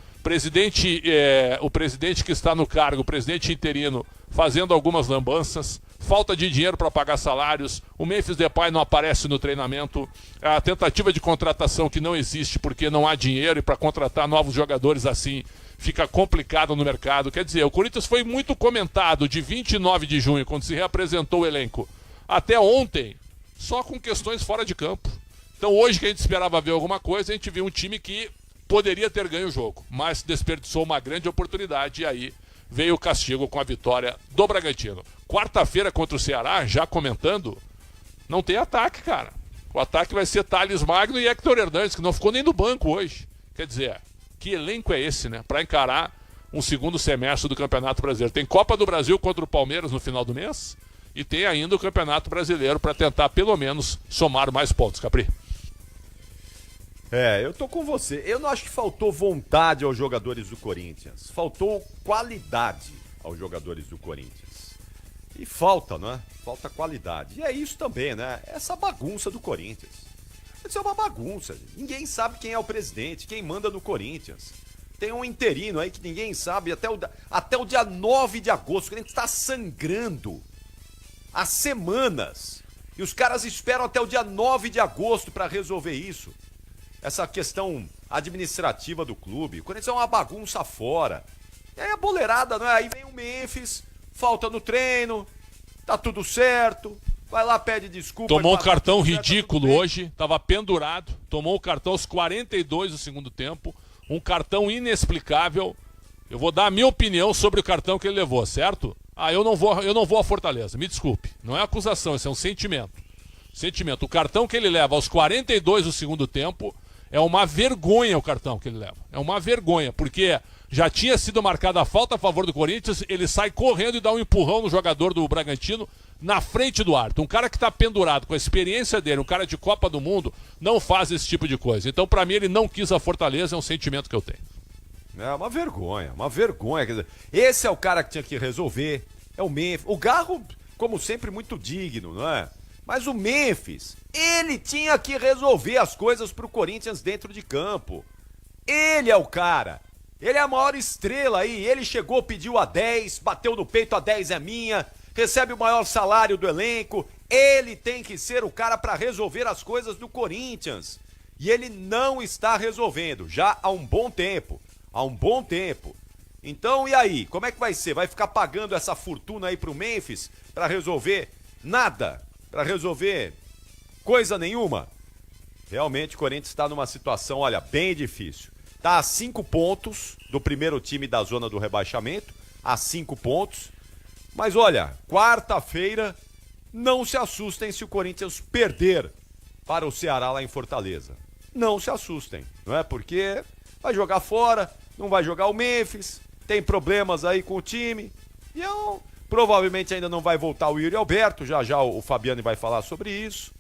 o presidente que está no cargo, o presidente interino, fazendo algumas lambanças, falta de dinheiro para pagar salários, o Memphis Depay não aparece no treinamento, a tentativa de contratação que não existe porque não há dinheiro e para contratar novos jogadores assim fica complicado no mercado. Quer dizer, o Corinthians foi muito comentado de 29 de junho, quando se reapresentou o elenco, até ontem, só com questões fora de campo. Então hoje que a gente esperava ver alguma coisa, a gente viu um time que poderia ter ganho o jogo, mas desperdiçou uma grande oportunidade e aí veio o castigo com a vitória do Bragantino. Quarta-feira contra o Ceará, já comentando, não tem ataque, cara. O ataque vai ser Thales Magno e Hector Hernandes, que não ficou nem no banco hoje. Quer dizer, que elenco é esse, né? Para encarar um segundo semestre do Campeonato Brasileiro. Tem Copa do Brasil contra o Palmeiras no final do mês e tem ainda o Campeonato Brasileiro para tentar pelo menos somar mais pontos, Capri. Eu tô com você. Eu não acho que faltou vontade aos jogadores do Corinthians. Faltou qualidade aos jogadores do Corinthians. E falta, né? Falta qualidade. E é isso também, né? Essa bagunça do Corinthians. Isso é uma bagunça. Ninguém sabe quem é o presidente, quem manda no Corinthians. Tem um interino aí que ninguém sabe até o dia 9 de agosto. O Corinthians está sangrando há semanas. E os caras esperam até o dia 9 de agosto para resolver isso. Essa questão administrativa do clube. O Corinthians é uma bagunça fora. E aí a boleirada, não é? Aí vem o Memphis, falta no treino, tá tudo certo, vai lá, pede desculpa. Tomou um cartão ridículo hoje, tava pendurado, tomou o cartão aos 42 do segundo tempo, um cartão inexplicável. Eu vou dar a minha opinião sobre o cartão que ele levou, certo? Eu não vou à Fortaleza, me desculpe. Não é acusação, isso é um sentimento. O cartão que ele leva aos 42 do segundo tempo é uma vergonha o cartão que ele leva. É uma vergonha, porque já tinha sido marcada a falta a favor do Corinthians, ele sai correndo e dá um empurrão no jogador do Bragantino na frente do árbitro. Um cara que está pendurado com a experiência dele, um cara de Copa do Mundo, não faz esse tipo de coisa. Então, para mim, ele não quis a Fortaleza, é um sentimento que eu tenho. É uma vergonha. Quer dizer, esse é o cara que tinha que resolver, é o Memphis. O Garro, como sempre, muito digno, não é? Mas o Memphis, ele tinha que resolver as coisas pro Corinthians dentro de campo. Ele é o cara. Ele é a maior estrela aí. Ele chegou, pediu a 10, bateu no peito, a 10 é minha, recebe o maior salário do elenco. Ele tem que ser o cara para resolver as coisas do Corinthians. E ele não está resolvendo, já há um bom tempo. Então, e aí? Como é que vai ser? Vai ficar pagando essa fortuna aí pro Memphis para resolver nada? Para resolver coisa nenhuma? Realmente o Corinthians está numa situação, olha, bem difícil. Está a 5 pontos do primeiro time da zona do rebaixamento, a 5 pontos. Mas olha, quarta-feira, não se assustem se o Corinthians perder para o Ceará lá em Fortaleza. Não se assustem, não é? Porque vai jogar fora, não vai jogar o Memphis, tem problemas aí com o time. E Provavelmente ainda não vai voltar o Yuri Alberto, já o Fabiano vai falar sobre isso.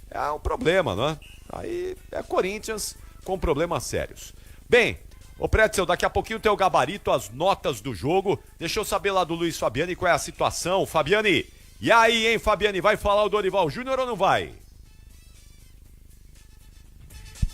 É um problema, né? Aí é Corinthians com problemas sérios. Bem, ô Pretzel, daqui a pouquinho tem o gabarito, as notas do jogo. Deixa eu saber lá do Luiz Fabiani qual é a situação. Fabiani, e aí, hein, Fabiani, vai falar o Dorival Júnior ou não vai?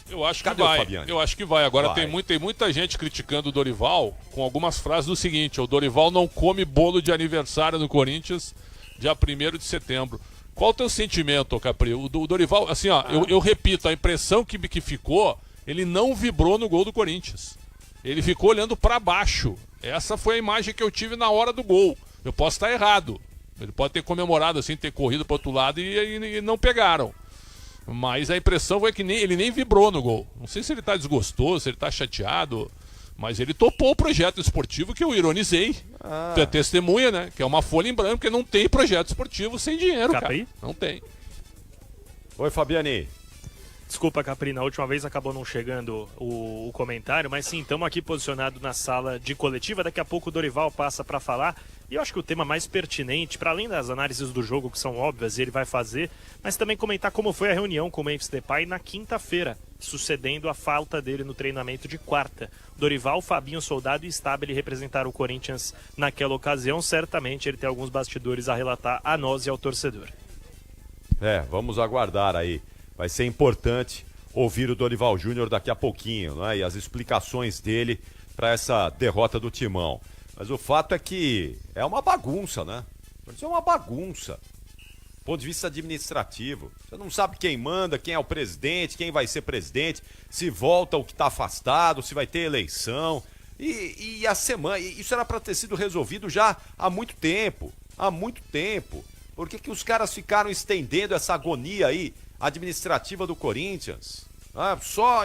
Eu acho Cadê que o vai. Fabiani? Eu acho que vai. Agora Vai. tem muita gente criticando o Dorival com algumas frases do seguinte: o Dorival não come bolo de aniversário no Corinthians dia 1º de setembro. Qual o teu sentimento, Capri? O Dorival, assim, ó, eu repito, a impressão que ficou, ele não vibrou no gol do Corinthians. Ele ficou olhando pra baixo. Essa foi a imagem que eu tive na hora do gol. Eu posso estar errado. Ele pode ter comemorado assim, ter corrido pro outro lado e não pegaram. Mas a impressão foi que ele nem vibrou no gol. Não sei se ele tá desgostoso, se ele tá chateado, mas ele topou o projeto esportivo que eu ironizei. Tu é testemunha, né? Que é uma folha em branco, porque não tem projeto esportivo sem dinheiro, Capri? cara. Não tem. Oi, Fabiani. Desculpa, Capri, na última vez acabou não chegando o comentário, mas sim, estamos aqui posicionados na sala de coletiva. Daqui a pouco o Dorival passa para falar. E eu acho que o tema mais pertinente, para além das análises do jogo que são óbvias e ele vai fazer, mas também comentar como foi a reunião com o Memphis Depay na quinta-feira, sucedendo a falta dele no treinamento de quarta. Dorival, Fabinho, Soldado e Stabile representaram o Corinthians naquela ocasião. Certamente ele tem alguns bastidores a relatar a nós e ao torcedor. Vamos aguardar aí. Vai ser importante ouvir o Dorival Júnior daqui a pouquinho, né? E as explicações dele para essa derrota do Timão. Mas o fato é que é uma bagunça, né? Isso é uma bagunça. Do ponto de vista administrativo. Você não sabe quem manda, quem é o presidente, quem vai ser presidente, se volta o que está afastado, se vai ter eleição. E a semana. Isso era para ter sido resolvido já há muito tempo. Há muito tempo. Por que os caras ficaram estendendo essa agonia aí administrativa do Corinthians? Só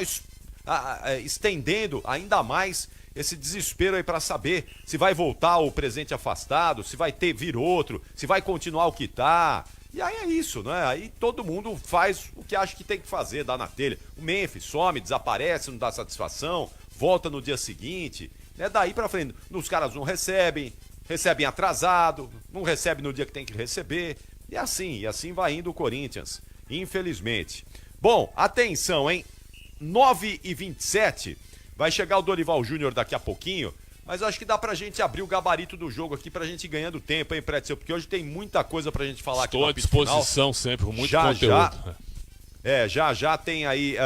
estendendo ainda mais esse desespero aí para saber se vai voltar o presidente afastado, se vai vir outro, se vai continuar o que tá. E aí é isso, né? Aí todo mundo faz o que acha que tem que fazer, dá na telha. O Memphis some, desaparece, não dá satisfação, volta no dia seguinte. Daí pra frente, os caras não recebem atrasado, não recebem no dia que tem que receber. E assim vai indo o Corinthians, infelizmente. Bom, atenção, hein? 9h27, vai chegar o Dorival Júnior daqui a pouquinho, mas eu acho que dá pra gente abrir o gabarito do jogo aqui pra gente ir ganhando tempo, hein, Pretzel? Porque hoje tem muita coisa pra gente falar. Estou aqui à disposição sempre, com muito conteúdo. Já tem aí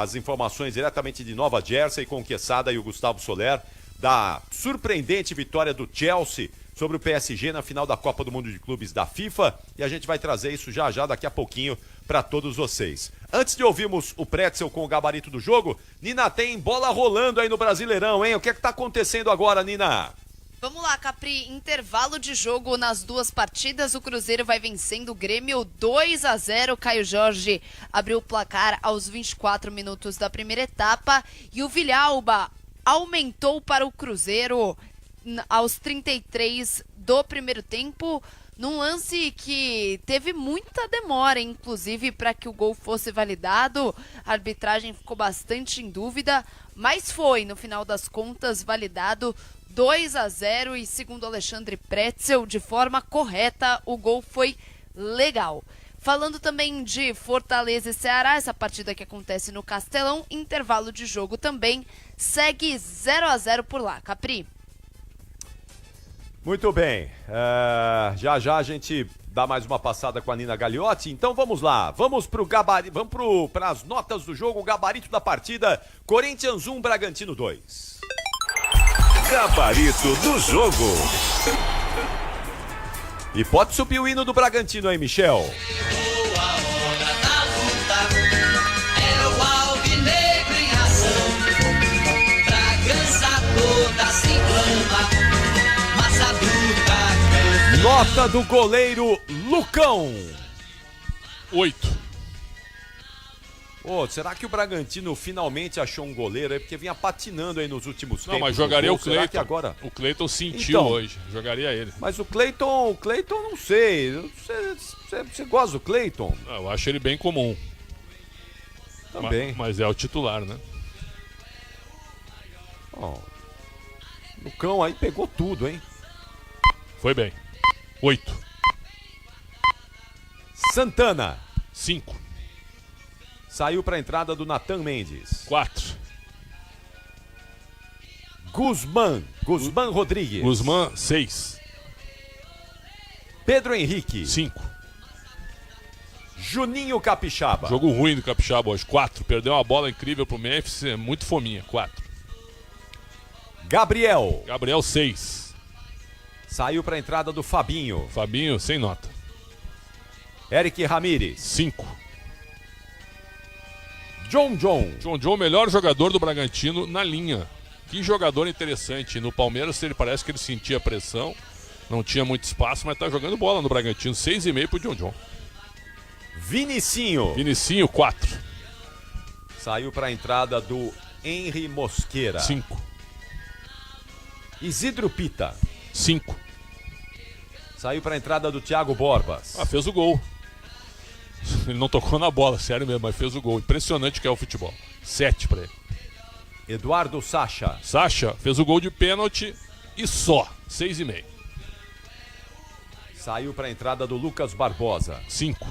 as informações diretamente de Nova Jersey, com o Quesada e o Gustavo Soler, da surpreendente vitória do Chelsea sobre o PSG na final da Copa do Mundo de Clubes da FIFA, e a gente vai trazer isso já daqui a pouquinho para todos vocês. Antes de ouvirmos o Pretzel com o gabarito do jogo, Nina, tem bola rolando aí no Brasileirão, hein? O que é que tá acontecendo agora, Nina? Vamos lá, Capri, intervalo de jogo nas duas partidas, o Cruzeiro vai vencendo o Grêmio 2-0, Caio Jorge abriu o placar aos 24 minutos da primeira etapa, e o Villalba aumentou para o Cruzeiro aos 33 do primeiro tempo, num lance que teve muita demora, inclusive, para que o gol fosse validado. A arbitragem ficou bastante em dúvida, mas foi, no final das contas, validado 2-0 e, segundo Alexandre Pretzel, de forma correta, o gol foi legal. Falando também de Fortaleza e Ceará, essa partida que acontece no Castelão, intervalo de jogo também, segue 0-0 por lá. Capri. Muito bem, já a gente dá mais uma passada com a Nina Gagliotti, então vamos lá, vamos pro gabarito, vamos para as notas do jogo, o gabarito da partida, Corinthians 1, Bragantino 2. Gabarito do jogo. E pode subir o hino do Bragantino aí, Michel. Nota do goleiro Lucão. 8. Será que o Bragantino finalmente achou um goleiro aí? Porque vinha patinando aí nos últimos tempos. Não, mas jogaria o Cleiton. Será que agora... O Cleiton sentiu hoje. Jogaria ele. Mas o Cleiton não sei. Você gosta do Cleiton? Eu acho ele bem comum. Também. Mas é o titular, né? Lucão aí pegou tudo, hein? Foi bem. 8. Santana. 5. Saiu para a entrada do Natan Mendes. 4. Guzmán Rodrigues. Guzmán, 6. Pedro Henrique. 5. Juninho Capixaba. Jogo ruim do Capixaba hoje. 4. Perdeu uma bola incrível pro Memphis. É muito fominha. 4. Gabriel. 6. Saiu para a entrada do Fabinho. Fabinho, sem nota. Eric Ramírez. 5. John, melhor jogador do Bragantino na linha. Que jogador interessante. No Palmeiras ele parece que ele sentia pressão. Não tinha muito espaço, mas tá jogando bola no Bragantino. 6,5 pro John. Vinicinho, 4. Saiu para a entrada do Henry Mosqueira. 5. Isidro Pita. 5. Saiu para a entrada do Thiago Borbas. Fez o gol. Ele não tocou na bola, sério mesmo, mas fez o gol. Impressionante que é o futebol. 7 para ele. Eduardo Sacha. Sacha fez o gol de pênalti e só. 6,5. Saiu para a entrada do Lucas Barbosa. 5.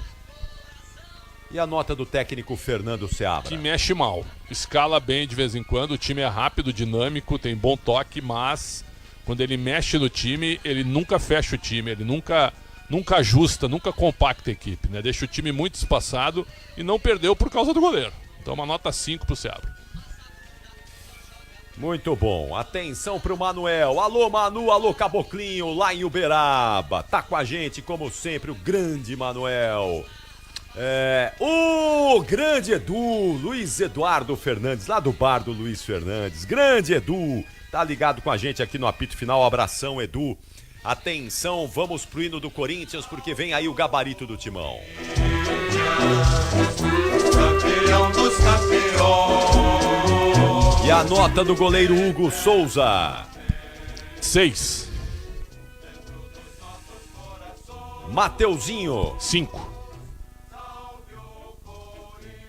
E a nota do técnico Fernando Seabra. Que mexe mal. Escala bem de vez em quando. O time é rápido, dinâmico, tem bom toque, mas quando ele mexe no time, ele nunca fecha o time, ele nunca ajusta, nunca compacta a equipe, né? Deixa o time muito espaçado e não perdeu por causa do goleiro. Então uma nota 5 pro Seabra. Muito bom. Atenção pro Manuel. Alô, Manu, alô, Caboclinho, lá em Uberaba. Tá com a gente, como sempre, o grande Manuel. O grande Edu, Luiz Eduardo Fernandes, lá do bar do Luiz Fernandes. Grande Edu, tá ligado com a gente aqui no apito final. Abração, Edu. Atenção, vamos pro hino do Corinthians, porque vem aí o gabarito do Timão. Campeão dos campeões. E a nota do goleiro Hugo Souza. 6. Mateuzinho. 5.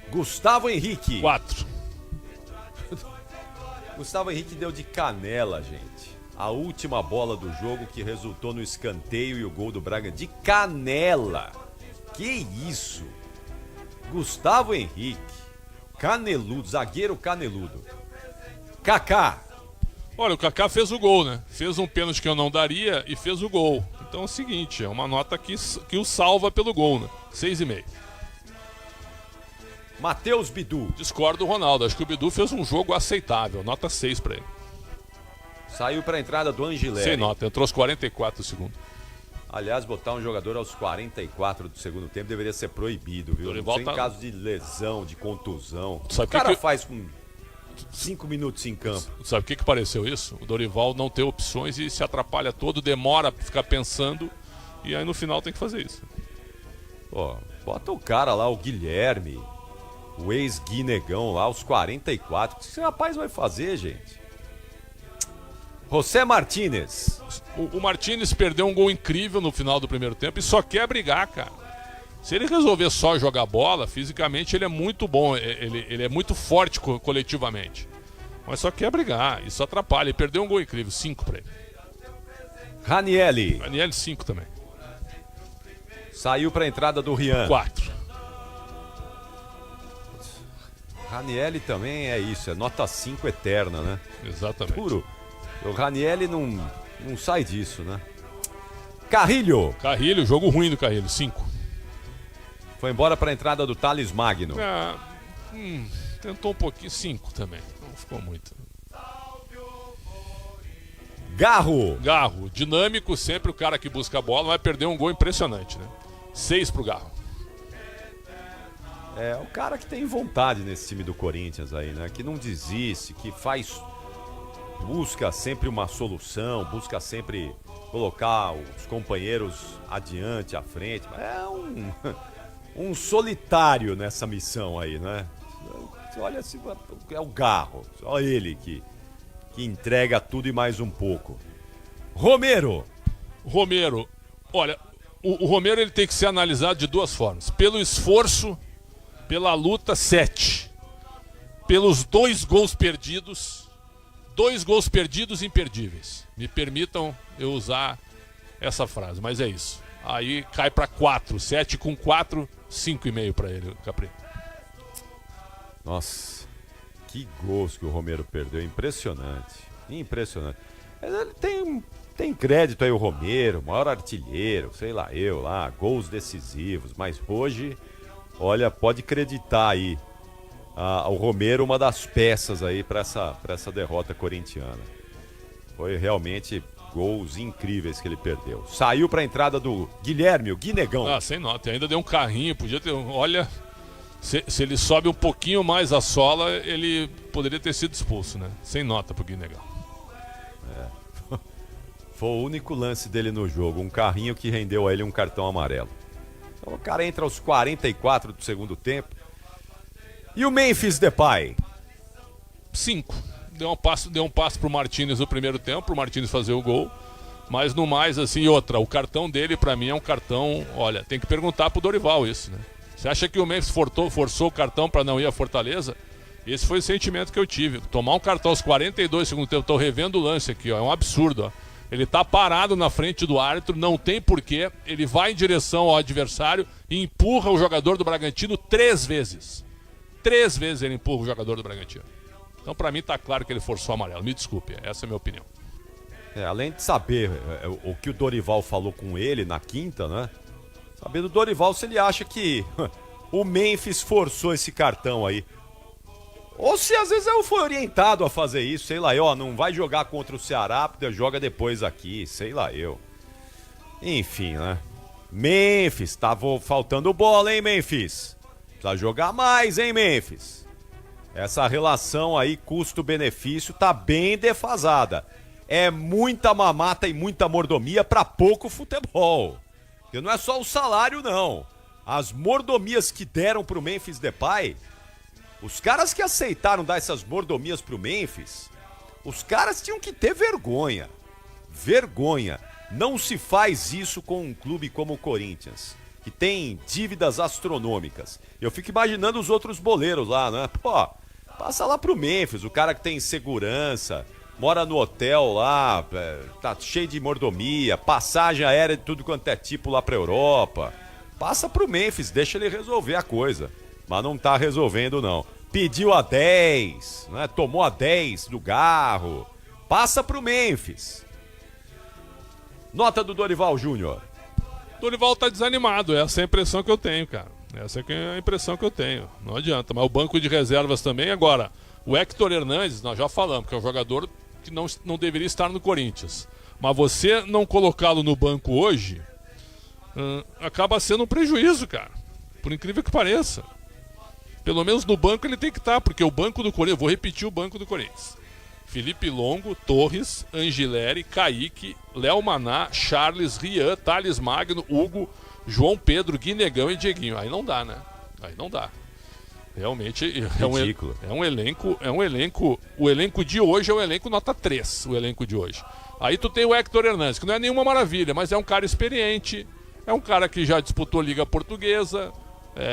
Gustavo Henrique. 4. Gustavo Henrique deu de canela, gente. A última bola do jogo que resultou no escanteio e o gol do Braga de canela. Que isso? Gustavo Henrique. Caneludo, zagueiro caneludo. Kaká. Olha, o Kaká fez o gol, né? Fez um pênalti que eu não daria e fez o gol. Então é o seguinte, é uma nota que o salva pelo gol, né? 6,5. Matheus Bidu. Discordo do Ronaldo, acho que o Bidu fez um jogo aceitável, nota 6 pra ele. Saiu pra entrada do Angileri. Sem nota, entrou aos 44 do segundo. Aliás, botar um jogador aos 44 do segundo tempo deveria ser proibido, viu? Dorival Sem caso de lesão, de contusão. Sabe o cara faz com 5 minutos em campo. Sabe o que pareceu isso? O Dorival não tem opções e se atrapalha todo, demora pra ficar pensando e aí no final tem que fazer isso. Pô, bota o cara lá, o Guilherme, o ex-Guinegão lá, aos 44. O que esse rapaz vai fazer, gente? José Martínez. O Martínez perdeu um gol incrível no final do primeiro tempo e só quer brigar, cara. Se ele resolver só jogar bola, fisicamente ele é muito bom, ele é muito forte coletivamente. Mas só quer brigar, isso atrapalha. Ele perdeu um gol incrível, 5 pra ele. Ranieri. 5 também. Saiu pra entrada do Rian. 4. Ranieri também é isso, é nota 5 eterna, né? Exatamente. Puro. O Ranieri não sai disso, né? Carrilho, jogo ruim do Carrilho, 5. Foi embora pra entrada do Thales Magno. Tentou um pouquinho, 5 também. Não ficou muito. Garro, dinâmico, sempre o cara que busca a bola, vai perder um gol impressionante, né? 6 pro Garro. É o cara que tem vontade nesse time do Corinthians aí, né? Que não desiste, que busca sempre uma solução, busca sempre colocar os companheiros adiante, à frente. É um solitário nessa missão aí, né? Olha, é o Garro, só ele que entrega tudo e mais um pouco. Romero, olha, o Romero ele tem que ser analisado de duas formas. Pelo esforço, pela luta, 7. Pelos 2 gols perdidos, 2 gols perdidos imperdíveis. Me permitam eu usar essa frase, mas é isso. Aí cai para 4, 7 com 4, 5,5 para ele, Capri. Nossa, que gols que o Romero perdeu, impressionante. Impressionante. Ele tem crédito aí o Romero, maior artilheiro, sei lá, gols decisivos, mas hoje, olha, pode acreditar aí, o Romero uma das peças aí para essa derrota corintiana. Foi realmente gols incríveis que ele perdeu. Saiu para a entrada do Guilherme, o Guinegão. Sem nota, ainda deu um carrinho, podia ter, olha, se ele sobe um pouquinho mais a sola, ele poderia ter sido expulso, né? Sem nota pro Guinegão. Foi o único lance dele no jogo, um carrinho que rendeu a ele um cartão amarelo. Então o cara entra aos 44 do segundo tempo. E o Memphis Depay? 5. Deu um passo pro Martínez no primeiro tempo, pro Martínez fazer o gol. Mas no mais, assim, o cartão dele pra mim é um cartão, olha, tem que perguntar pro Dorival isso, né? Você acha que o Memphis forçou o cartão pra não ir à Fortaleza? Esse foi o sentimento que eu tive. Tomar um cartão aos 42 do segundo tempo, tô revendo o lance aqui, ó, é um absurdo, ó. Ele tá parado na frente do árbitro, não tem porquê. Ele vai em direção ao adversário e empurra o jogador do Bragantino 3 vezes. 3 vezes ele empurra o jogador do Bragantino. Então, pra mim, tá claro que ele forçou o amarelo. Me desculpe, essa é a minha opinião. Além de saber o que o Dorival falou com ele na quinta, né? Saber do Dorival se ele acha que o Memphis forçou esse cartão aí. Ou se às vezes eu fui orientado a fazer isso, sei lá, não vai jogar contra o Ceará, porque joga depois aqui, sei lá eu. Enfim, né? Memphis, tava faltando bola, hein, Memphis? Precisa jogar mais, hein, Memphis? Essa relação aí, custo-benefício, tá bem defasada. É muita mamata e muita mordomia pra pouco futebol. Porque não é só o salário, não. As mordomias que deram pro Memphis Depay... Os caras que aceitaram dar essas mordomias pro Memphis, os caras tinham que ter vergonha. Vergonha. Não se faz isso com um clube como o Corinthians, que tem dívidas astronômicas. Eu fico imaginando os outros boleiros lá, né? Pô, passa lá pro Memphis, o cara que tem segurança, mora no hotel lá, tá cheio de mordomia, passagem aérea de tudo quanto é tipo lá pra Europa. Passa pro Memphis, deixa ele resolver a coisa. Mas não tá resolvendo, não. Pediu a 10, né? Tomou a 10 do Garro. Passa pro Memphis. Nota do Dorival Júnior. Dorival tá desanimado, essa é a impressão que eu tenho, cara. Essa é a impressão que eu tenho. Não adianta, mas o banco de reservas também. Agora, o Héctor Hernandes, nós já falamos, que é um jogador que não deveria estar no Corinthians. Mas você não colocá-lo no banco hoje, acaba sendo um prejuízo, cara. Por incrível que pareça. Pelo menos no banco ele tem que estar, porque o banco do Corinthians, vou repetir o banco do Corinthians. Felipe Longo, Torres, Angileri, Kaique, Léo Maná, Charles, Rian, Thales Magno, Hugo, João Pedro, Guinegão e Dieguinho. Aí não dá, né? Aí não dá. Realmente ridículo. É um elenco. O elenco de hoje é um elenco nota 3, o elenco de hoje. Aí tu tem o Héctor Hernandes, que não é nenhuma maravilha, mas é um cara experiente, é um cara que já disputou Liga Portuguesa,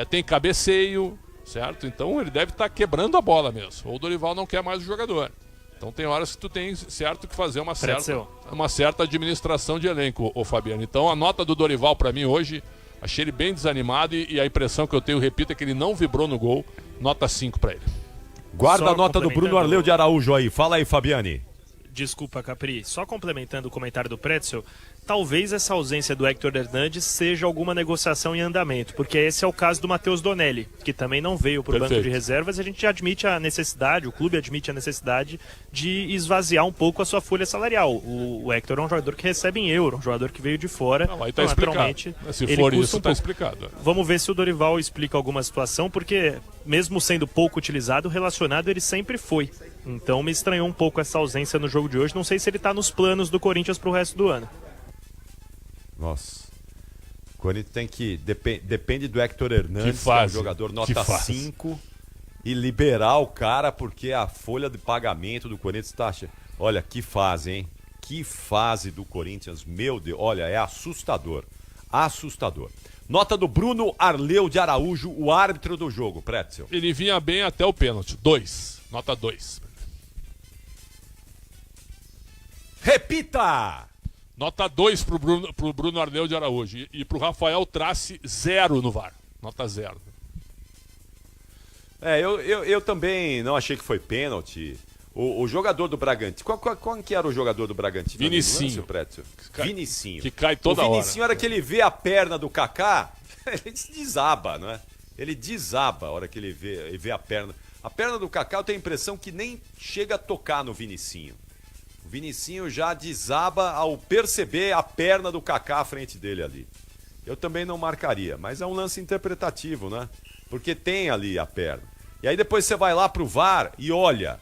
tem cabeceio, certo? Então ele deve estar quebrando a bola mesmo. Ou o Dorival não quer mais o jogador. Então tem horas que tu tem certo que fazer uma certa administração de elenco, ô Fabiano. Então a nota do Dorival pra mim hoje, achei ele bem desanimado e a impressão que eu tenho, repito, é que ele não vibrou no gol. Nota 5 pra ele. Guarda a nota do Bruno Arleu de Araújo aí. Fala aí, Fabiane. Desculpa, Capri. Só complementando o comentário do Pretzel, talvez essa ausência do Héctor Hernandes seja alguma negociação em andamento, porque esse é o caso do Matheus Donelli, que também não veio para o banco de reservas, e a gente admite a necessidade, o clube admite a necessidade de esvaziar um pouco a sua folha salarial. O Héctor é um jogador que recebe em euro, um jogador que veio de fora, aí tá naturalmente se for isso, tá explicado. Vamos ver se o Dorival explica alguma situação, porque mesmo sendo pouco utilizado, relacionado ele sempre foi. Então me estranhou um pouco essa ausência no jogo de hoje. Não sei se ele está nos planos do Corinthians para o resto do ano. Nossa. O Corinthians tem que... Depende do Héctor Hernandes, que é um jogador nota 5, e liberar o cara, porque a folha de pagamento do Corinthians está... Olha, que fase, hein? Que fase do Corinthians. Meu Deus, olha, é assustador. Assustador. Nota do Bruno Arleu de Araújo, o árbitro do jogo, Pretzel. Ele vinha bem até o pênalti. 2. Nota 2. Repita! Nota 2 pro Bruno Arleu de Araújo. E pro Rafael Trace, 0 no VAR. Nota 0. Eu também não achei que foi pênalti. O jogador do Bragantino. Qual que era o jogador do Bragantino? Vinicinho. Vinicinho. Que cai toda hora. O Vinicinho, a hora que ele vê a perna do Kaká, ele desaba, não é? Ele desaba a hora que ele vê a perna. A perna do Kaká, eu tenho a impressão que nem chega a tocar no Vinicinho. O Vinicinho já desaba ao perceber a perna do Kaká à frente dele ali. Eu também não marcaria, mas é um lance interpretativo, né? Porque tem ali a perna. E aí depois você vai lá pro VAR e olha.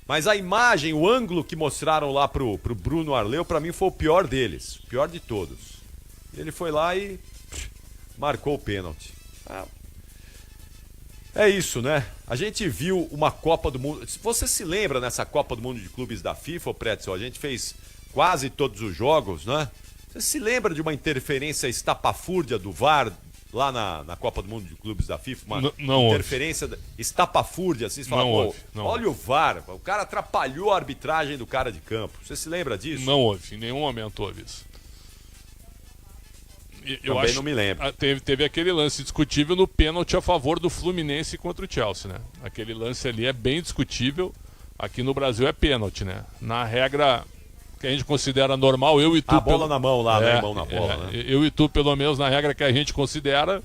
Mas a imagem, o ângulo que mostraram lá pro Bruno Arleu, pra mim foi o pior deles. O pior de todos. Ele foi lá e marcou o pênalti. É isso, né? A gente viu uma Copa do Mundo. Você se lembra nessa Copa do Mundo de Clubes da FIFA, Pretzel? A gente fez quase todos os jogos, né? Você se lembra de uma interferência estapafúrdia do VAR lá na Copa do Mundo de Clubes da FIFA? Uma não interferência estapafúrdia, assim, você fala, olha o VAR, o cara atrapalhou a arbitragem do cara de campo. Você se lembra disso? Não houve, em nenhum momento houve isso. Também não me lembro. Teve aquele lance discutível no pênalti a favor do Fluminense contra o Chelsea, né? Aquele lance ali é bem discutível. Aqui no Brasil é pênalti, né? Na regra que a gente considera normal, eu e tu... A bola na mão lá, né? Mão na bola, né? Eu e tu, pelo menos, na regra que a gente considera,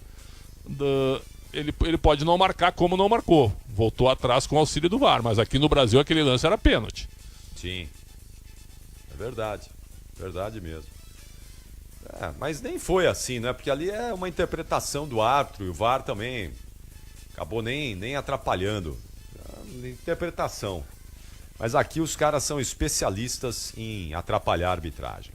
ele pode não marcar como não marcou. Voltou atrás com o auxílio do VAR, mas aqui no Brasil aquele lance era pênalti. Sim. É verdade. Verdade mesmo. Mas nem foi assim, né? Porque ali é uma interpretação do árbitro e o VAR também acabou nem atrapalhando. Interpretação. Mas aqui os caras são especialistas em atrapalhar a arbitragem.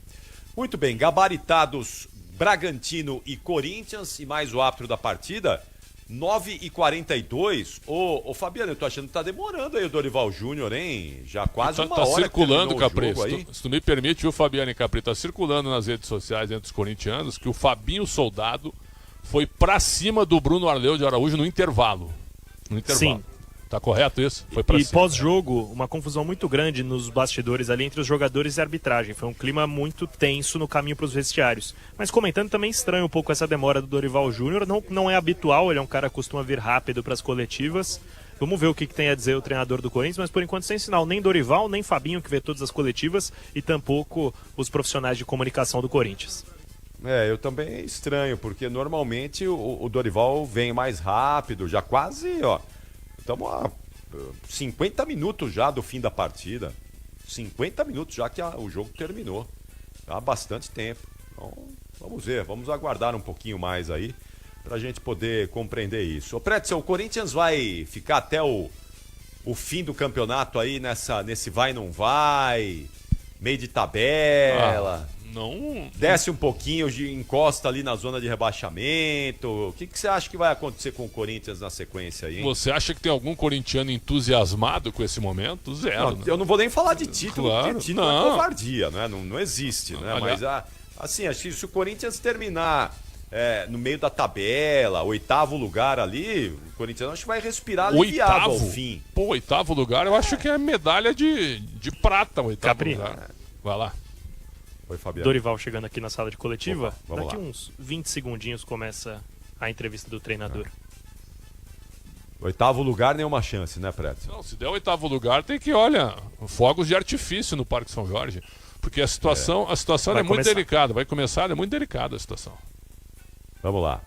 Muito bem, gabaritados Bragantino e Corinthians e mais o árbitro da partida, 9h42. Ô Fabiano, eu tô achando que tá demorando aí o Dorival Júnior, hein? Já quase uma hora circulando, Capri. Aí. Se tu me permite, viu, Fabiano e Capri, tá circulando nas redes sociais entre os corintianos que o Fabinho Soldado foi pra cima do Bruno Arleu de Araújo no intervalo. Sim. Tá correto isso? Foi pra cima. Pós-jogo, uma confusão muito grande nos bastidores ali entre os jogadores e a arbitragem. Foi um clima muito tenso no caminho para os vestiários. Mas comentando também estranho um pouco essa demora do Dorival Júnior. Não é habitual, ele é um cara que costuma vir rápido para as coletivas. Vamos ver o que tem a dizer o treinador do Corinthians, mas por enquanto sem sinal nem Dorival, nem Fabinho, que vê todas as coletivas, e tampouco os profissionais de comunicação do Corinthians. Eu também estranho, porque normalmente o Dorival vem mais rápido, já quase, estamos a 50 minutos já do fim da partida. 50 minutos já que o jogo terminou. Há bastante tempo. Então, vamos ver, vamos aguardar um pouquinho mais aí pra gente poder compreender isso. Ô Pretzel, o Corinthians vai ficar até o fim do campeonato aí nesse vai não vai, meio de tabela. Não. Desce um pouquinho, encosta ali na zona de rebaixamento. O que você acha que vai acontecer com o Corinthians na sequência aí, hein? Você acha que tem algum corintiano entusiasmado com esse momento? Zero. Não, eu não vou nem falar de título, claro, porque título é covardia, né? Não existe, né? Aliás... Mas assim, acho que se o Corinthians terminar no meio da tabela, 8º lugar ali, o Corinthians acho que vai respirar aliviado ao fim. Pô, 8º lugar, eu acho que é medalha de prata, o 8º lugar. Vai lá. Oi, Fabiano. Dorival chegando aqui na sala de coletiva. Opa, daqui uns 20 segundinhos começa a entrevista do treinador. 8º lugar, nenhuma chance, né, Preto? Não, se der 8º lugar, tem que, fogos de artifício no Parque São Jorge. Porque a situação é muito delicada. Vai começar, é muito delicada a situação. Vamos lá.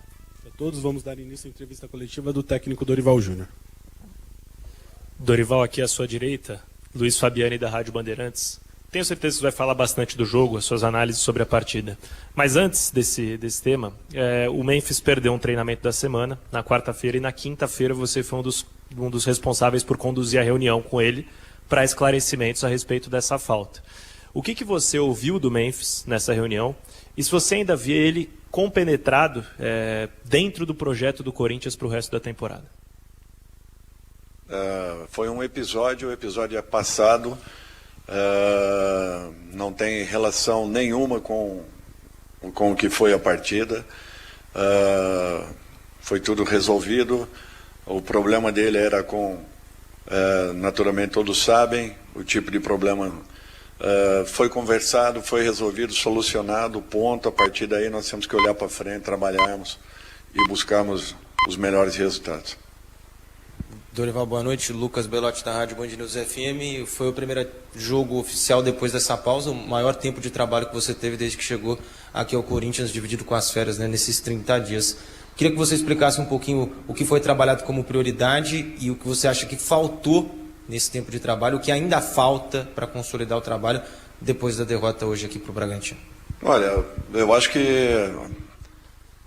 Todos vamos dar início à entrevista coletiva do técnico Dorival Júnior. Dorival, aqui à sua direita, Luiz Fabiani da Rádio Bandeirantes. Tenho certeza que você vai falar bastante do jogo, as suas análises sobre a partida. Mas antes desse tema, o Memphis perdeu um treinamento da semana, na quarta-feira, e na quinta-feira você foi um dos responsáveis por conduzir a reunião com ele para esclarecimentos a respeito dessa falta. O que você ouviu do Memphis nessa reunião? E se você ainda vê ele compenetrado dentro do projeto do Corinthians para o resto da temporada? Foi um episódio, o episódio é passado. Não tem relação nenhuma com o que foi a partida. Foi tudo resolvido. O problema dele era naturalmente todos sabem o tipo de problema Foi conversado, foi resolvido, solucionado, ponto. A partir daí nós temos que olhar para frente, trabalharmos e buscarmos os melhores resultados. Dorival, boa noite. Lucas Belotti da Rádio Band News FM. Foi o primeiro jogo oficial depois dessa pausa, o maior tempo de trabalho que você teve desde que chegou aqui ao Corinthians, dividido com as férias, né, nesses 30 dias. Queria que você explicasse um pouquinho o que foi trabalhado como prioridade e o que você acha que faltou nesse tempo de trabalho, o que ainda falta para consolidar o trabalho depois da derrota hoje aqui para o Bragantino. Olha, eu acho que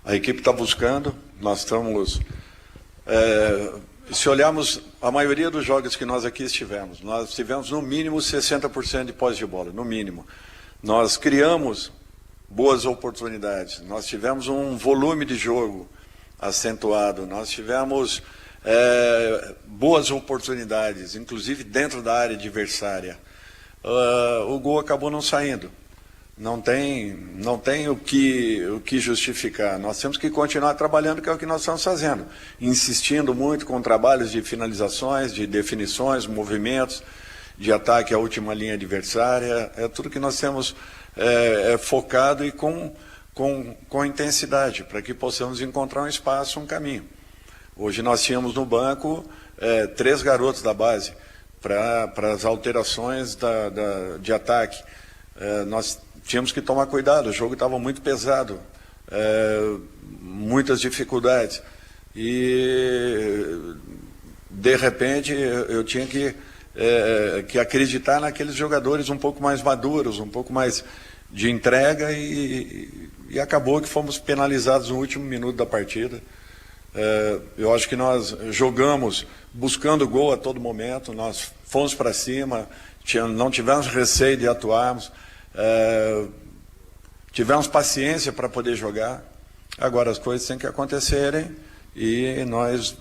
a equipe está buscando, nós estamos... se olharmos a maioria dos jogos que nós aqui estivemos, nós tivemos no mínimo 60% de posse de bola, no mínimo. Nós criamos boas oportunidades, nós tivemos um volume de jogo acentuado, nós tivemos boas oportunidades, inclusive dentro da área adversária. O gol acabou não saindo. Não tem o que justificar. Nós temos que continuar trabalhando, que é o que nós estamos fazendo. Insistindo muito com trabalhos de finalizações, de definições, movimentos, de ataque à última linha adversária. É tudo que nós temos focado e com intensidade, para que possamos encontrar um espaço, um caminho. Hoje nós tínhamos no banco 3 garotos da base para as alterações de ataque. Nós tínhamos que tomar cuidado, o jogo estava muito pesado, muitas dificuldades. E, de repente, eu tinha que acreditar naqueles jogadores um pouco mais maduros, um pouco mais de entrega, e acabou que fomos penalizados no último minuto da partida. Eu acho que nós jogamos buscando gol a todo momento, nós fomos para cima, não tivemos receio de atuarmos. Tivemos paciência para poder jogar. Agora as coisas têm que acontecerem e nós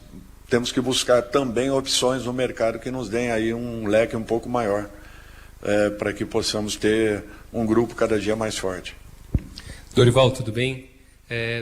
temos que buscar também opções no mercado que nos deem aí um leque um pouco maior, para que possamos ter um grupo cada dia mais forte. Dorival, tudo bem?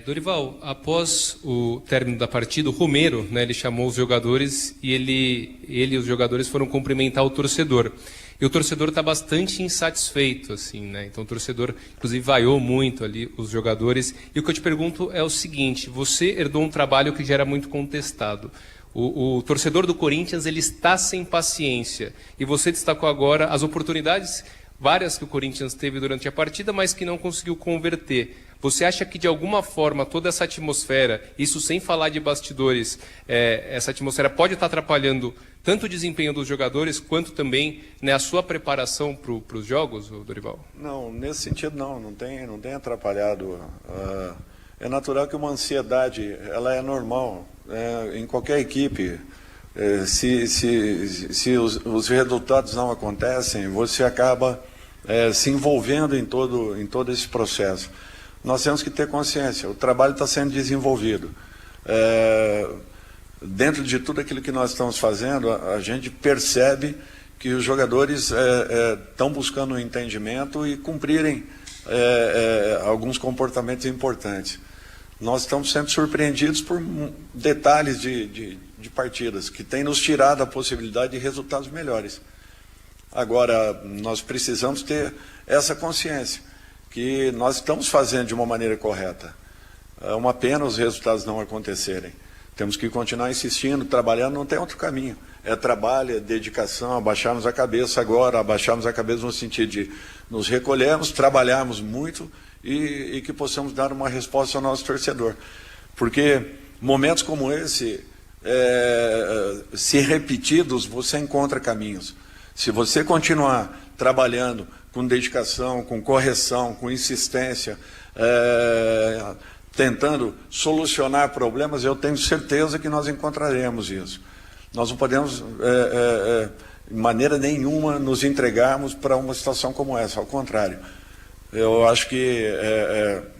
Dorival, após o término da partida, o Romero, né, ele chamou os jogadores e ele e os jogadores foram cumprimentar o torcedor. E o torcedor está bastante insatisfeito, assim, né? Então o torcedor, inclusive, vaiou muito ali os jogadores. E o que eu te pergunto é o seguinte: você herdou um trabalho que já era muito contestado. O torcedor do Corinthians, ele está sem paciência. E você destacou agora as oportunidades várias que o Corinthians teve durante a partida, mas que não conseguiu converter. Você acha que, de alguma forma, toda essa atmosfera, isso sem falar de bastidores, essa atmosfera pode estar atrapalhando tanto o desempenho dos jogadores, quanto também, né, a sua preparação para os jogos, Dorival? Não, nesse sentido não tem atrapalhado. É natural que uma ansiedade, ela é normal, em qualquer equipe. Se os resultados não acontecem, você acaba se envolvendo em todo esse processo. Nós temos que ter consciência, o trabalho está sendo desenvolvido. Dentro de tudo aquilo que nós estamos fazendo, a gente percebe que os jogadores estão buscando um entendimento e cumprirem alguns comportamentos importantes. Nós estamos sempre surpreendidos por detalhes de partidas que têm nos tirado a possibilidade de resultados melhores. Agora, nós precisamos ter essa consciência que nós estamos fazendo de uma maneira correta. É uma pena os resultados não acontecerem. Temos que continuar insistindo, trabalhando, não tem outro caminho. É trabalho, é dedicação, abaixarmos a cabeça agora, abaixarmos a cabeça no sentido de nos recolhermos, trabalharmos muito e que possamos dar uma resposta ao nosso torcedor. Porque momentos como esse, se repetidos, você encontra caminhos. Se você continuar trabalhando com dedicação, com correção, com insistência, tentando solucionar problemas, eu tenho certeza que nós encontraremos isso. Nós não podemos, de maneira nenhuma, nos entregarmos para uma situação como essa, ao contrário. Eu acho que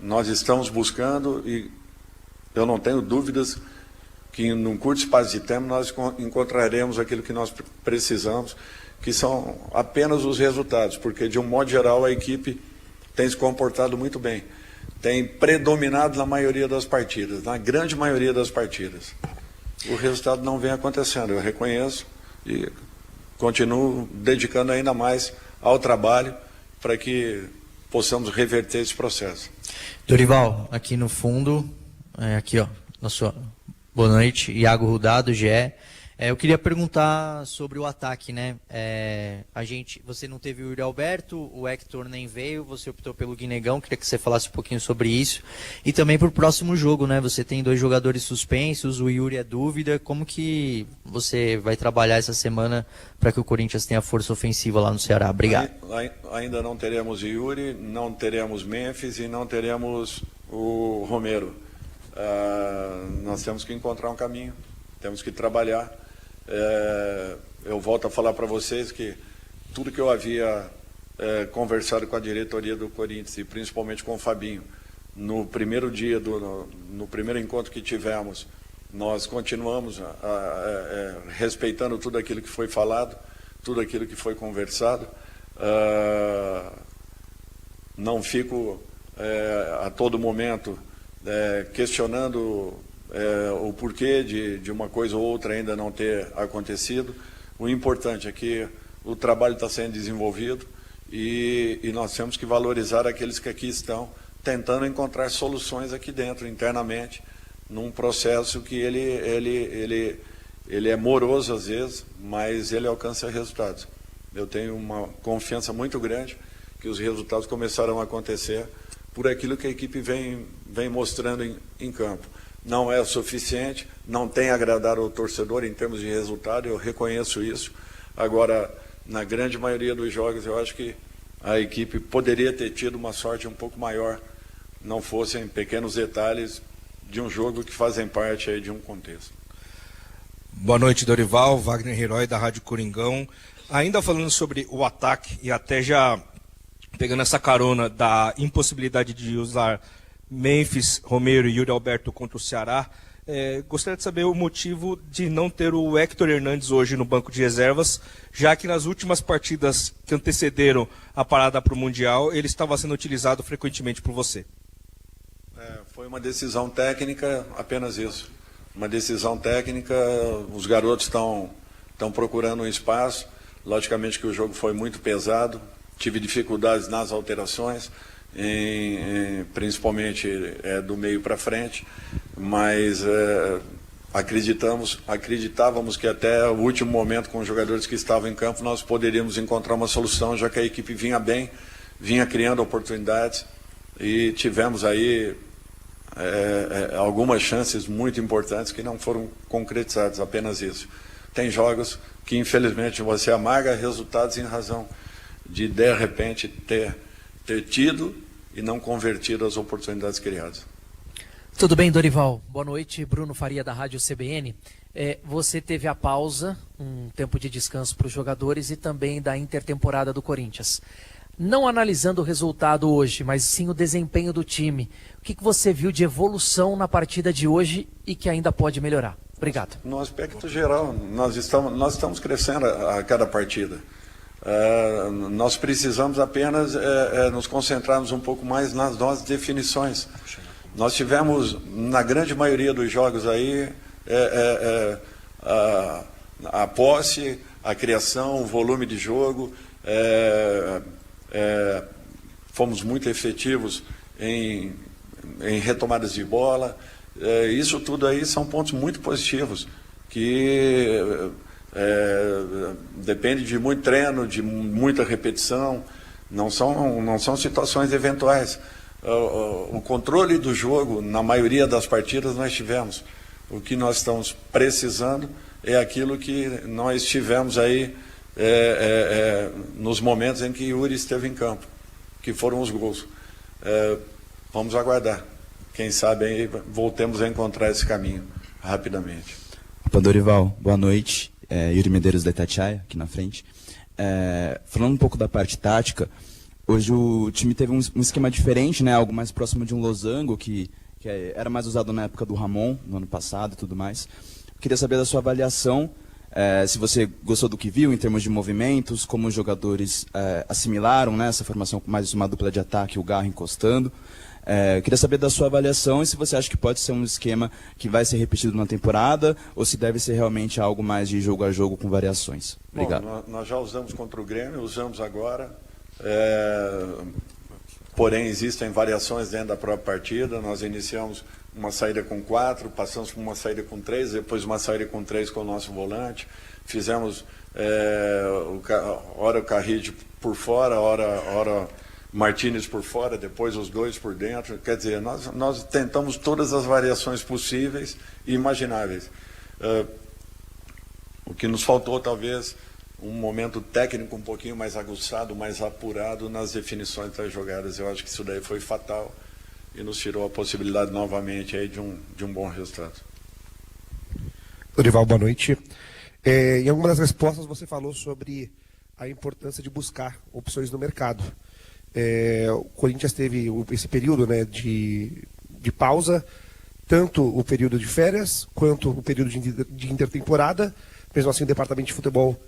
nós estamos buscando, e eu não tenho dúvidas que num curto espaço de tempo nós encontraremos aquilo que nós precisamos, que são apenas os resultados, porque de um modo geral a equipe tem se comportado muito bem, tem predominado na maioria das partidas, na grande maioria das partidas. O resultado não vem acontecendo, eu reconheço e continuo dedicando ainda mais ao trabalho para que possamos reverter esse processo. Dorival, aqui no fundo, aqui ó, nosso boa noite, Iago Rudá, do GE. Eu queria perguntar sobre o ataque, né? Você não teve o Yuri Alberto, o Hector nem veio, você optou pelo Guinegão, queria que você falasse um pouquinho sobre isso. E também para o próximo jogo, né? Você tem 2 jogadores suspensos, o Yuri é dúvida, como que você vai trabalhar essa semana para que o Corinthians tenha força ofensiva lá no Ceará? Obrigado. Ainda não teremos o Yuri, não teremos Memphis e não teremos o Romero. Nós temos que encontrar um caminho, temos que trabalhar. Eu volto a falar para vocês que tudo que eu havia conversado com a diretoria do Corinthians e principalmente com o Fabinho no primeiro dia, no primeiro encontro que tivemos, nós continuamos respeitando tudo aquilo que foi falado, tudo aquilo que foi conversado. Não fico a todo momento questionando o porquê de uma coisa ou outra ainda não ter acontecido. O importante é que o trabalho está sendo desenvolvido e nós temos que valorizar aqueles que aqui estão tentando encontrar soluções aqui dentro, internamente, num processo que ele é moroso às vezes, mas ele alcança resultados. Eu tenho uma confiança muito grande que os resultados começarão a acontecer por aquilo que a equipe vem mostrando em campo. Não é o suficiente, não tem agradado ao torcedor em termos de resultado, eu reconheço isso. Agora, na grande maioria dos jogos, eu acho que a equipe poderia ter tido uma sorte um pouco maior, não fossem pequenos detalhes de um jogo que fazem parte aí de um contexto. Boa noite, Dorival, Wagner Herói, da Rádio Coringão. Ainda falando sobre o ataque e até já pegando essa carona da impossibilidade de usar Memphis, Romero e Yuri Alberto contra o Ceará, gostaria de saber o motivo de não ter o Hector Hernandes hoje no banco de reservas, já que nas últimas partidas que antecederam a parada para o Mundial, ele estava sendo utilizado frequentemente por você. Foi uma decisão técnica, apenas isso. Uma decisão técnica, os garotos estão procurando um espaço, logicamente que o jogo foi muito pesado, tive dificuldades nas alterações, principalmente do meio para frente, mas acreditávamos que até o último momento, com os jogadores que estavam em campo, nós poderíamos encontrar uma solução, já que a equipe vinha bem, vinha criando oportunidades e tivemos aí algumas chances muito importantes que não foram concretizadas, apenas isso. Tem jogos que infelizmente você amarga resultados em razão de repente ter tido e não convertido as oportunidades criadas. Tudo bem, Dorival? Boa noite, Bruno Faria da Rádio CBN. Você teve a pausa, um tempo de descanso para os jogadores e também da intertemporada do Corinthians. Não analisando o resultado hoje, mas sim o desempenho do time, o que você viu de evolução na partida de hoje e que ainda pode melhorar? Obrigado. No aspecto geral, nós estamos crescendo a cada partida. Nós precisamos apenas nos concentrarmos um pouco mais nas nossas definições. Nós tivemos, na grande maioria dos jogos aí, a posse, a criação, o volume de jogo, fomos muito efetivos em retomadas de bola. Isso tudo aí são pontos muito positivos, que depende de muito treino, de muita repetição, não são situações eventuais. O controle do jogo, na maioria das partidas, nós tivemos. O que nós estamos precisando é aquilo que nós tivemos aí nos momentos em que Yuri esteve em campo, que foram os gols. Vamos aguardar. Quem sabe aí voltemos a encontrar esse caminho rapidamente. Opa, Dorival, boa noite. Yuri Medeiros da Itatiaia, aqui na frente. Falando um pouco da parte tática, hoje o time teve um esquema diferente, né? Algo mais próximo de um losango, que era mais usado na época do Ramon, no ano passado e tudo mais. Queria saber da sua avaliação, se você gostou do que viu em termos de movimentos, como os jogadores assimilaram, né, essa formação com mais uma dupla de ataque, o Garro encostando. Queria saber da sua avaliação e se você acha que pode ser um esquema que vai ser repetido na temporada ou se deve ser realmente algo mais de jogo a jogo com variações. Obrigado. Bom, nós já usamos contra o Grêmio, usamos agora, porém existem variações dentro da própria partida. Nós iniciamos uma saída com 4, passamos por uma saída com 3, depois uma saída com 3 com o nosso volante, fizemos hora o Carride por fora, hora Martínez por fora, depois os dois por dentro. Quer dizer, nós tentamos todas as variações possíveis e imagináveis. O que nos faltou, talvez, um momento técnico um pouquinho mais aguçado, mais apurado nas definições das jogadas. Eu acho que isso daí foi fatal e nos tirou a possibilidade novamente aí de um bom resultado. Dorival, boa noite. Em alguma das respostas você falou sobre a importância de buscar opções no mercado. O Corinthians teve esse período, né, de pausa, tanto o período de férias quanto o período de intertemporada. Mesmo assim, o departamento de futebol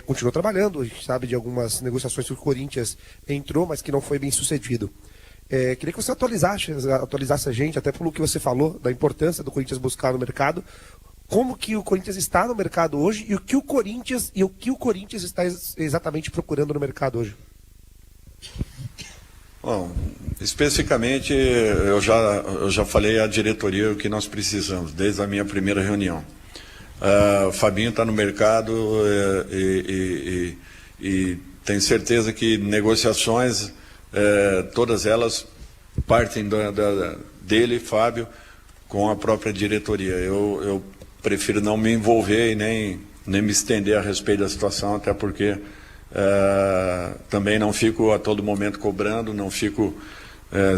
continuou trabalhando. A gente sabe de algumas negociações que o Corinthians entrou, mas que não foi bem sucedido. Queria que você atualizasse a gente, até pelo que você falou, da importância do Corinthians buscar no mercado. Como que o Corinthians está no mercado hoje e o que o Corinthians está exatamente procurando no mercado hoje? Bom, especificamente eu já falei à diretoria o que nós precisamos desde a minha primeira reunião. O Fabinho está no mercado e tenho certeza que negociações, todas elas partem dele, Fábio, com a própria diretoria. Eu prefiro não me envolver e nem me estender a respeito da situação, até porque também não fico a todo momento cobrando, não fico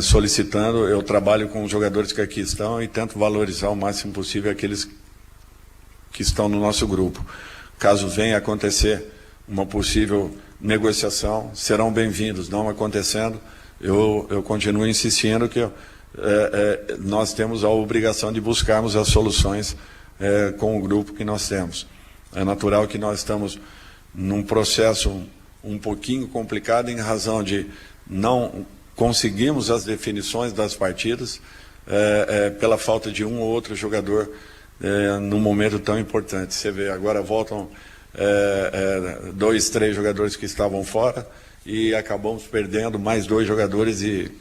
solicitando. Eu trabalho com os jogadores que aqui estão e tento valorizar o máximo possível aqueles que estão no nosso grupo. Caso venha acontecer uma possível negociação, serão bem-vindos. Não acontecendo, eu continuo insistindo que nós temos a obrigação de buscarmos as soluções com o grupo que nós temos. É natural que nós estamos num processo um pouquinho complicado em razão de não conseguirmos as definições das partidas pela falta de um ou outro jogador num momento tão importante. Você vê, agora voltam 2, 3 jogadores que estavam fora e acabamos perdendo mais 2 jogadores e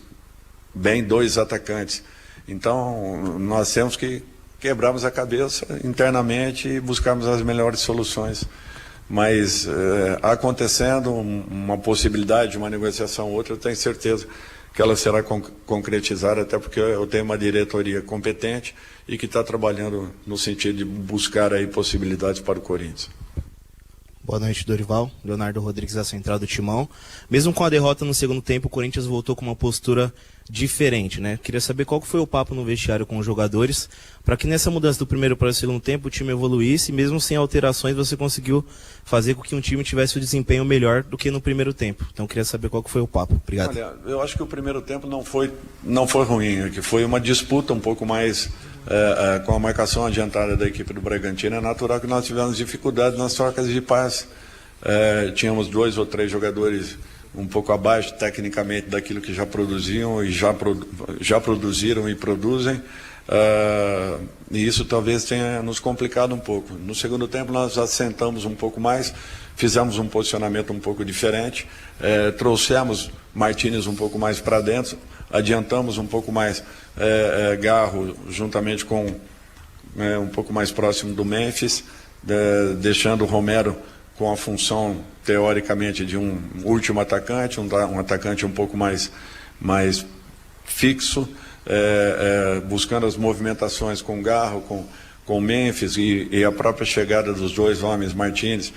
bem 2 atacantes. Então nós temos que quebrarmos a cabeça internamente e buscarmos as melhores soluções. Mas acontecendo uma possibilidade de uma negociação ou outra, eu tenho certeza que ela será concretizada, até porque eu tenho uma diretoria competente e que está trabalhando no sentido de buscar aí possibilidades para o Corinthians. Boa noite, Dorival. Leonardo Rodrigues, da Central do Timão. Mesmo com a derrota no segundo tempo, o Corinthians voltou com uma postura diferente, né? Queria saber qual foi o papo no vestiário com os jogadores, para que nessa mudança do primeiro para o segundo tempo o time evoluísse, e mesmo sem alterações você conseguiu fazer com que um time tivesse o desempenho melhor do que no primeiro tempo. Então queria saber qual que foi o papo. Obrigado. Olha, eu acho que o primeiro tempo não foi ruim, que foi uma disputa um pouco mais com a marcação adiantada da equipe do Bragantino. É natural que nós tivemos dificuldades nas trocas de passe. Tínhamos 2 ou 3 jogadores um pouco abaixo tecnicamente daquilo que já produziam e já produziram e produzem, e isso talvez tenha nos complicado um pouco. No segundo tempo nós assentamos um pouco mais, fizemos um posicionamento um pouco diferente, trouxemos Martínez um pouco mais para dentro, adiantamos um pouco mais Garro juntamente com um pouco mais próximo do Memphis, deixando o Romero com a função, teoricamente, de um último atacante, um atacante um pouco mais fixo, buscando as movimentações com Garro, com Memphis e a própria chegada dos 2 homens, Martínez,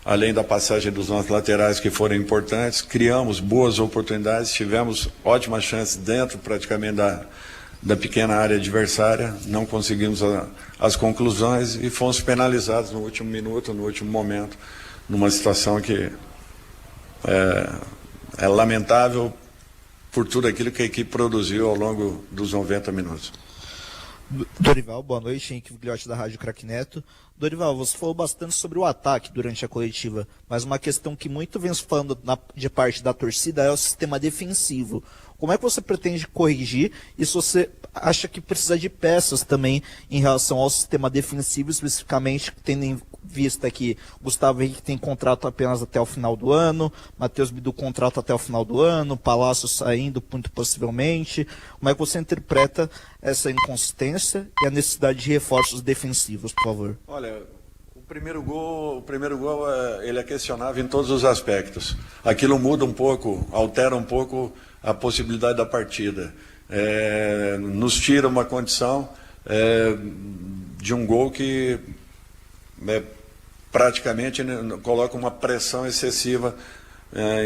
além da passagem dos nossos laterais que foram importantes. Criamos boas oportunidades, tivemos ótimas chances dentro praticamente da pequena área adversária, não conseguimos as conclusões e fomos penalizados no último minuto, no último momento, numa situação que é lamentável por tudo aquilo que a equipe produziu ao longo dos 90 minutos. Dorival, boa noite, Henrique Vigliotti da Rádio Craque Neto. Dorival, você falou bastante sobre o ataque durante a coletiva, mas uma questão que muito vem se falando de parte da torcida é o sistema defensivo. Como é que você pretende corrigir? E se você acha que precisa de peças também em relação ao sistema defensivo, especificamente, tendo em vista que Gustavo Henrique tem contrato apenas até o final do ano, Matheus Bidu contrato até o final do ano, Palácio saindo muito possivelmente. Como é que você interpreta essa inconsistência e a necessidade de reforços defensivos, por favor? Olha, o primeiro gol ele é questionável em todos os aspectos. Aquilo muda um pouco, altera um pouco a possibilidade da partida. Nos tira uma condição de um gol que praticamente coloca uma pressão excessiva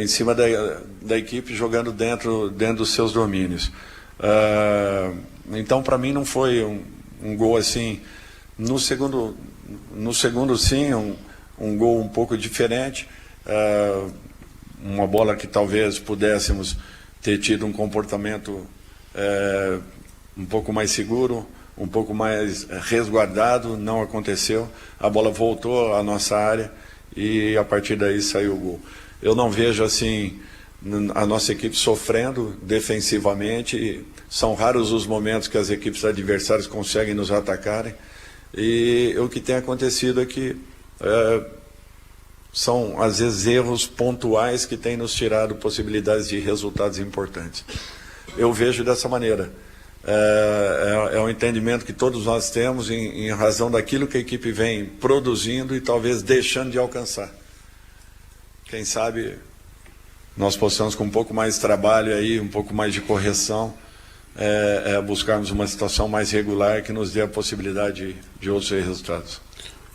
em cima da equipe jogando dentro dos seus domínios. Então, para mim, não foi um gol assim. No segundo sim, um gol um pouco diferente, uma bola que talvez pudéssemos ter tido um comportamento um pouco mais seguro, um pouco mais resguardado, não aconteceu. A bola voltou à nossa área e a partir daí saiu o gol. Eu não vejo assim a nossa equipe sofrendo defensivamente. São raros os momentos que as equipes adversárias conseguem nos atacarem. E o que tem acontecido é que são, às vezes, erros pontuais que têm nos tirado possibilidades de resultados importantes. Eu vejo dessa maneira. É um entendimento que todos nós temos em razão daquilo que a equipe vem produzindo e talvez deixando de alcançar. Quem sabe nós possamos, com um pouco mais de trabalho aí, um pouco mais de correção, buscarmos uma situação mais regular que nos dê a possibilidade de outros resultados.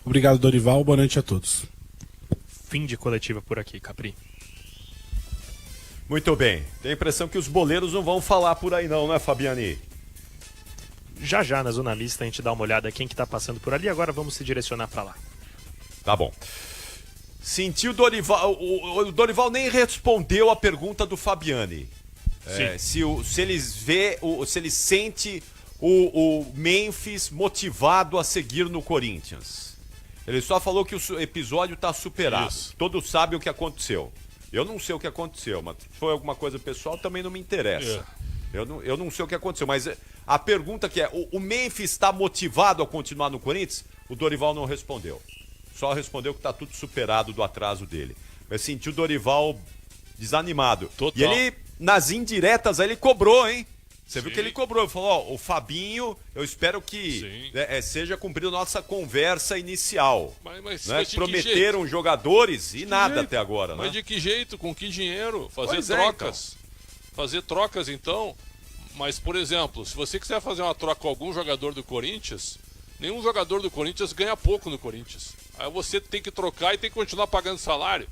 Obrigado, Dorival. Boa noite a todos. Fim de coletiva por aqui, Capri. Muito bem. Tem a impressão que os boleiros não vão falar por aí não, né, Fabiani? Já na zona mista a gente dá uma olhada quem que tá passando por ali. Agora vamos se direcionar para lá. Tá bom. Sentiu o Dorival... O Dorival nem respondeu a pergunta do Fabiani. Se ele sente o Memphis motivado a seguir no Corinthians. Ele só falou que o episódio está superado. Isso. Todos sabem o que aconteceu. Eu não sei o que aconteceu, mas se foi alguma coisa pessoal também não me interessa. Eu não sei o que aconteceu, mas a pergunta que é, o Memphis está motivado a continuar no Corinthians? O Dorival não respondeu. Só respondeu que está tudo superado do atraso dele. Eu senti o Dorival desanimado. Total. E ele, nas indiretas, aí ele cobrou, hein? Você viu que ele cobrou, ele falou, o Fabinho, eu espero que seja cumprida a nossa conversa inicial. Mas né? Prometeram jogadores e nada jeito? Até agora. Mas né? de que jeito? Com que dinheiro? Fazer pois trocas. Então. Fazer trocas, então. Mas, por exemplo, se você quiser fazer uma troca com algum jogador do Corinthians, nenhum jogador do Corinthians ganha pouco no Corinthians. Aí você tem que trocar e tem que continuar pagando salário.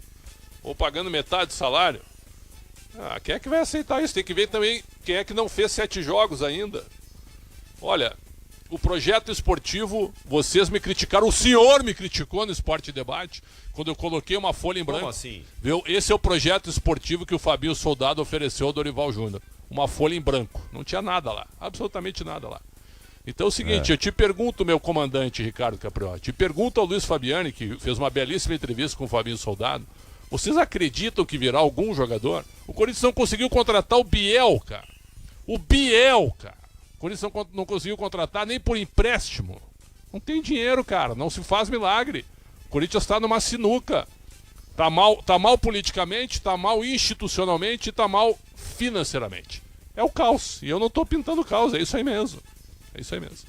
Ou pagando metade do salário. Quem é que vai aceitar isso? Tem que ver também quem é que não fez 7 jogos ainda. Olha, o projeto esportivo, vocês me criticaram, o senhor me criticou no Esporte Debate, quando eu coloquei uma folha em branco. Como assim? Viu? Esse é o projeto esportivo que o Fabio Soldado ofereceu ao Dorival Júnior. Uma folha em branco. Não tinha nada lá, absolutamente nada lá. Então é o seguinte, eu te pergunto, meu comandante Ricardo Capriotti, te pergunto ao Luiz Fabiani, que fez uma belíssima entrevista com o Fabio Soldado, vocês acreditam que virá algum jogador? O Corinthians não conseguiu contratar o Biel, cara. O Biel, cara. O Corinthians não conseguiu contratar nem por empréstimo. Não tem dinheiro, cara. Não se faz milagre. O Corinthians está numa sinuca. Tá mal politicamente, tá mal institucionalmente e tá mal financeiramente. É o caos. E eu não tô pintando caos. É isso aí mesmo. É isso aí mesmo.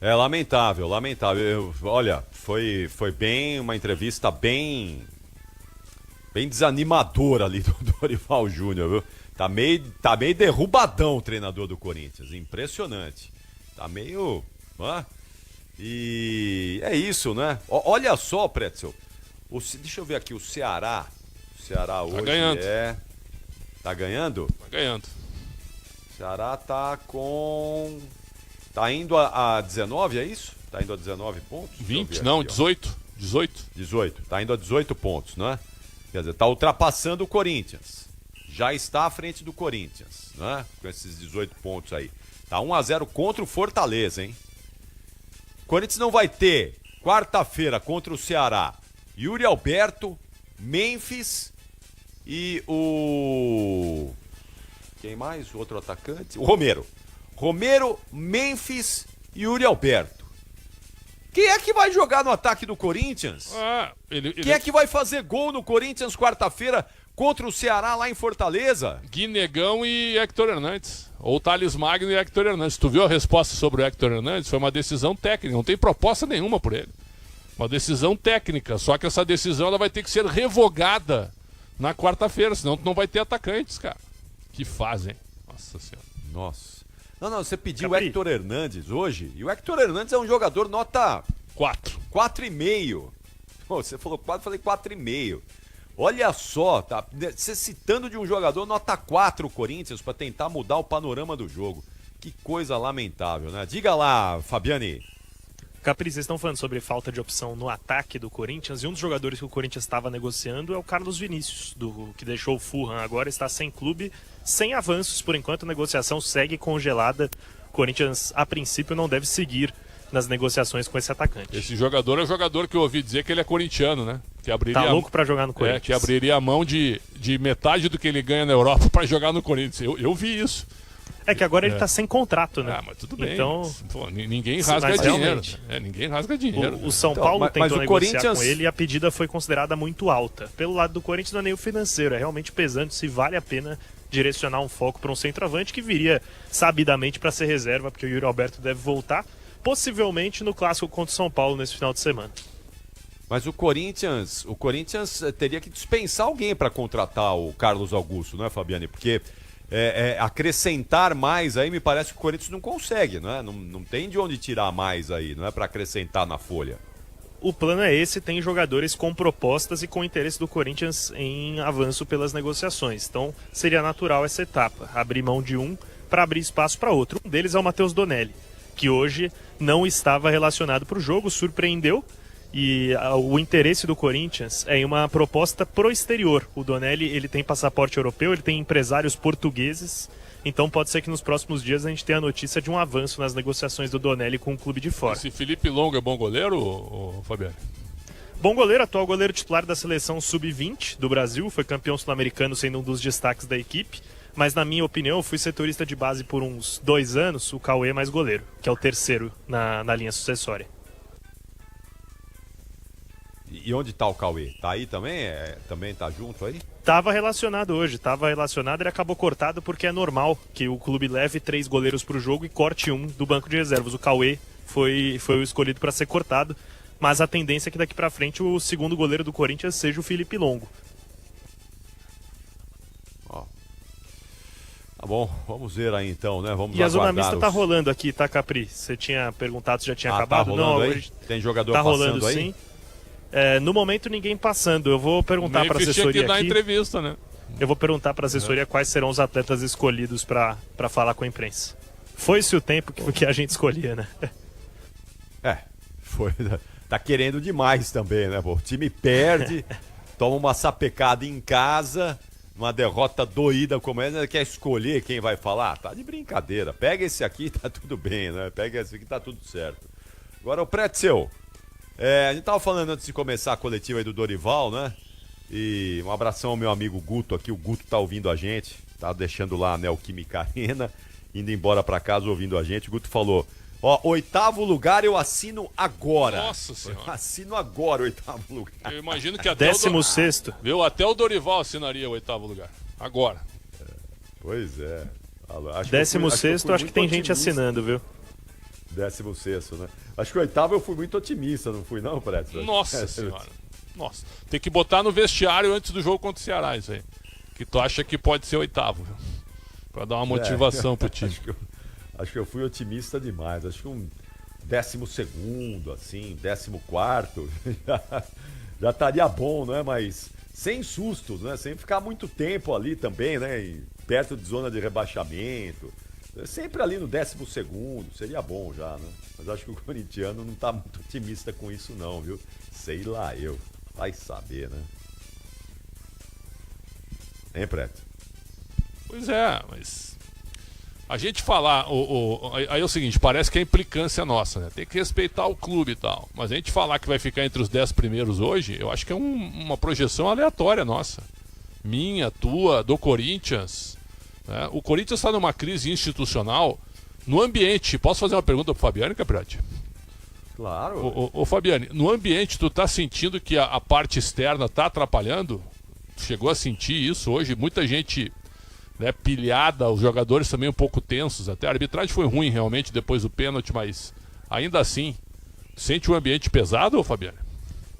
É lamentável, lamentável. Olha, foi bem uma entrevista bem desanimadora ali do Dorival Júnior, viu? Tá meio derrubadão o treinador do Corinthians, impressionante. Tá meio... E é isso, né? Olha só, Pretzel, deixa eu ver aqui, o Ceará hoje ganhando. Tá ganhando? Tá ganhando. O Ceará tá com... Tá indo a 19, é isso? Tá indo a 19 pontos? 20? Não, aqui, 18. 18. Tá indo a 18 pontos, né? Quer dizer, tá ultrapassando o Corinthians. Já está à frente do Corinthians, né? Com esses 18 pontos aí. Tá 1-0 contra o Fortaleza, hein? O Corinthians não vai ter, quarta-feira, contra o Ceará, Yuri Alberto, Memphis e o... Quem mais? O outro atacante? O Romero. Romero, Memphis e Yuri Alberto. Quem é que vai jogar no ataque do Corinthians? Quem é que vai fazer gol no Corinthians quarta-feira contra o Ceará lá em Fortaleza? Guinegão e Hector Hernandes. Ou Thales Magno e Hector Hernandes. Tu viu a resposta sobre o Hector Hernandes? Foi uma decisão técnica, não tem proposta nenhuma por ele. Uma decisão técnica, só que essa decisão ela vai ter que ser revogada na quarta-feira, senão tu não vai ter atacantes, cara. Que fazem. Nossa Senhora. Nossa. Não, você pediu o Hector Hernandes hoje, e o Hector Hernandes é um jogador nota 4. 4,5. Você falou 4, eu falei 4,5. Olha só, tá? Você citando de um jogador nota 4 o Corinthians para tentar mudar o panorama do jogo. Que coisa lamentável, né? Diga lá, Fabiani. Capri, vocês estão falando sobre falta de opção no ataque do Corinthians, e um dos jogadores que o Corinthians estava negociando é o Carlos Vinícius, que deixou o Fulham agora, está sem clube, sem avanços por enquanto, a negociação segue congelada. O Corinthians, a princípio, não deve seguir nas negociações com esse atacante. Esse jogador é o jogador que eu ouvi dizer que ele é corintiano, né? Que abriria tá louco pra jogar no Corinthians. Que abriria a mão de metade do que ele ganha na Europa para jogar no Corinthians. Eu vi isso. É que agora ele tá sem contrato, né? Ah, mas tudo bem. Então, pô, ninguém rasga dinheiro. Ninguém rasga dinheiro. O São Paulo tentou negociar Corinthians... com ele e a pedida foi considerada muito alta. Pelo lado do Corinthians não é nem o financeiro, é realmente pesando se vale a pena direcionar um foco para um centroavante que viria sabidamente para ser reserva, porque o Yuri Alberto deve voltar, possivelmente no clássico contra o São Paulo nesse final de semana. Mas o Corinthians teria que dispensar alguém para contratar o Carlos Augusto, não é, Fabiane? Porque acrescentar mais aí me parece que o Corinthians não consegue, não é? Não tem de onde tirar mais aí, não é para acrescentar na folha. O plano é esse, tem jogadores com propostas e com interesse do Corinthians em avanço pelas negociações. Então seria natural essa etapa, abrir mão de um para abrir espaço para outro. Um deles é o Matheus Donelli, que hoje não estava relacionado para o jogo, surpreendeu. E o interesse do Corinthians é em uma proposta pro exterior. O Donelli, ele tem passaporte europeu, ele tem empresários portugueses, então pode ser que nos próximos dias a gente tenha a notícia de um avanço nas negociações do Donelli com o clube de fora. Esse Felipe Longo é bom goleiro, Fabiano? Bom goleiro, atual goleiro titular da seleção sub-20 do Brasil, foi campeão sul-americano sendo um dos destaques da equipe, mas na minha opinião, eu fui setorista de base por uns 2 anos, o Cauê é mais goleiro, que é o terceiro na linha sucessória. E onde tá o Cauê? Tá aí também? Também tá junto aí? Tava relacionado hoje, ele acabou cortado porque é normal que o clube leve 3 goleiros pro jogo e corte um do banco de reservas. O Cauê foi o escolhido para ser cortado, mas a tendência é que daqui para frente o segundo goleiro do Corinthians seja o Felipe Longo. Ó. Tá bom, vamos ver aí então, né? Vamos e a zona mista tá rolando aqui, tá, Capri? Você tinha perguntado se já tinha acabado? Tá rolando não, aí? hoje Tem jogador tá passando rolando, aí? Sim. No momento ninguém passando. Eu vou perguntar para a assessoria tinha que dar aqui. Entrevista, né? Eu vou perguntar para a assessoria quais serão os atletas escolhidos para falar com a imprensa. Foi-se o tempo que a gente escolhia, né? Foi. Tá querendo demais também, né? O time perde, toma uma sapecada em casa, uma derrota doída como essa, quer escolher quem vai falar? Tá de brincadeira. Pega esse aqui, tá tudo bem, né? Pega esse aqui, tá tudo certo. Agora o Pretzel. A gente tava falando antes de começar a coletiva aí do Dorival, né? E um abração ao meu amigo Guto aqui. O Guto tá ouvindo a gente, tá deixando lá a Neoquímica Arena, indo embora pra casa ouvindo a gente. O Guto falou: 8º lugar eu assino agora. Nossa Senhora. Eu assino agora o 8º lugar. Eu imagino que até 16º. Viu? Até o Dorival assinaria o 8º lugar. Agora. Pois é. 16º, acho que tem gente assinando, viu? 16º, né? Acho que o 8º eu fui muito otimista, não fui não, Preto? Nossa Senhora. Nossa. Tem que botar no vestiário antes do jogo contra o Ceará isso aí. Que tu acha que pode ser 8º, viu? Pra dar uma motivação pro time. Acho que eu fui otimista demais. Acho que um 12º, assim, 14º já estaria bom, né? Mas sem sustos, né? Sem ficar muito tempo ali também, né? Perto de zona de rebaixamento. Sempre ali no 12º, seria bom já, né? Mas acho que o corintiano não tá muito otimista com isso não, viu? Sei lá eu. Vai saber, né? Hein, Preto? Pois é, mas... A gente falar... Aí é o seguinte, parece que é implicância nossa, né? Tem que respeitar o clube e tal. Mas a gente falar que vai ficar entre os 10 primeiros hoje, eu acho que é uma projeção aleatória nossa. minha, tua, do Corinthians. Né? O Corinthians está numa crise institucional no ambiente. Posso fazer uma pergunta para o Fabiano, Capriati? Claro. Ô Fabiano, no ambiente tu tá sentindo que a parte externa tá atrapalhando? Chegou a sentir isso hoje? Muita gente, né, pilhada, os jogadores também um pouco tensos. Até a arbitragem foi ruim realmente depois do pênalti, mas ainda assim, sente um ambiente pesado, ô Fabiano?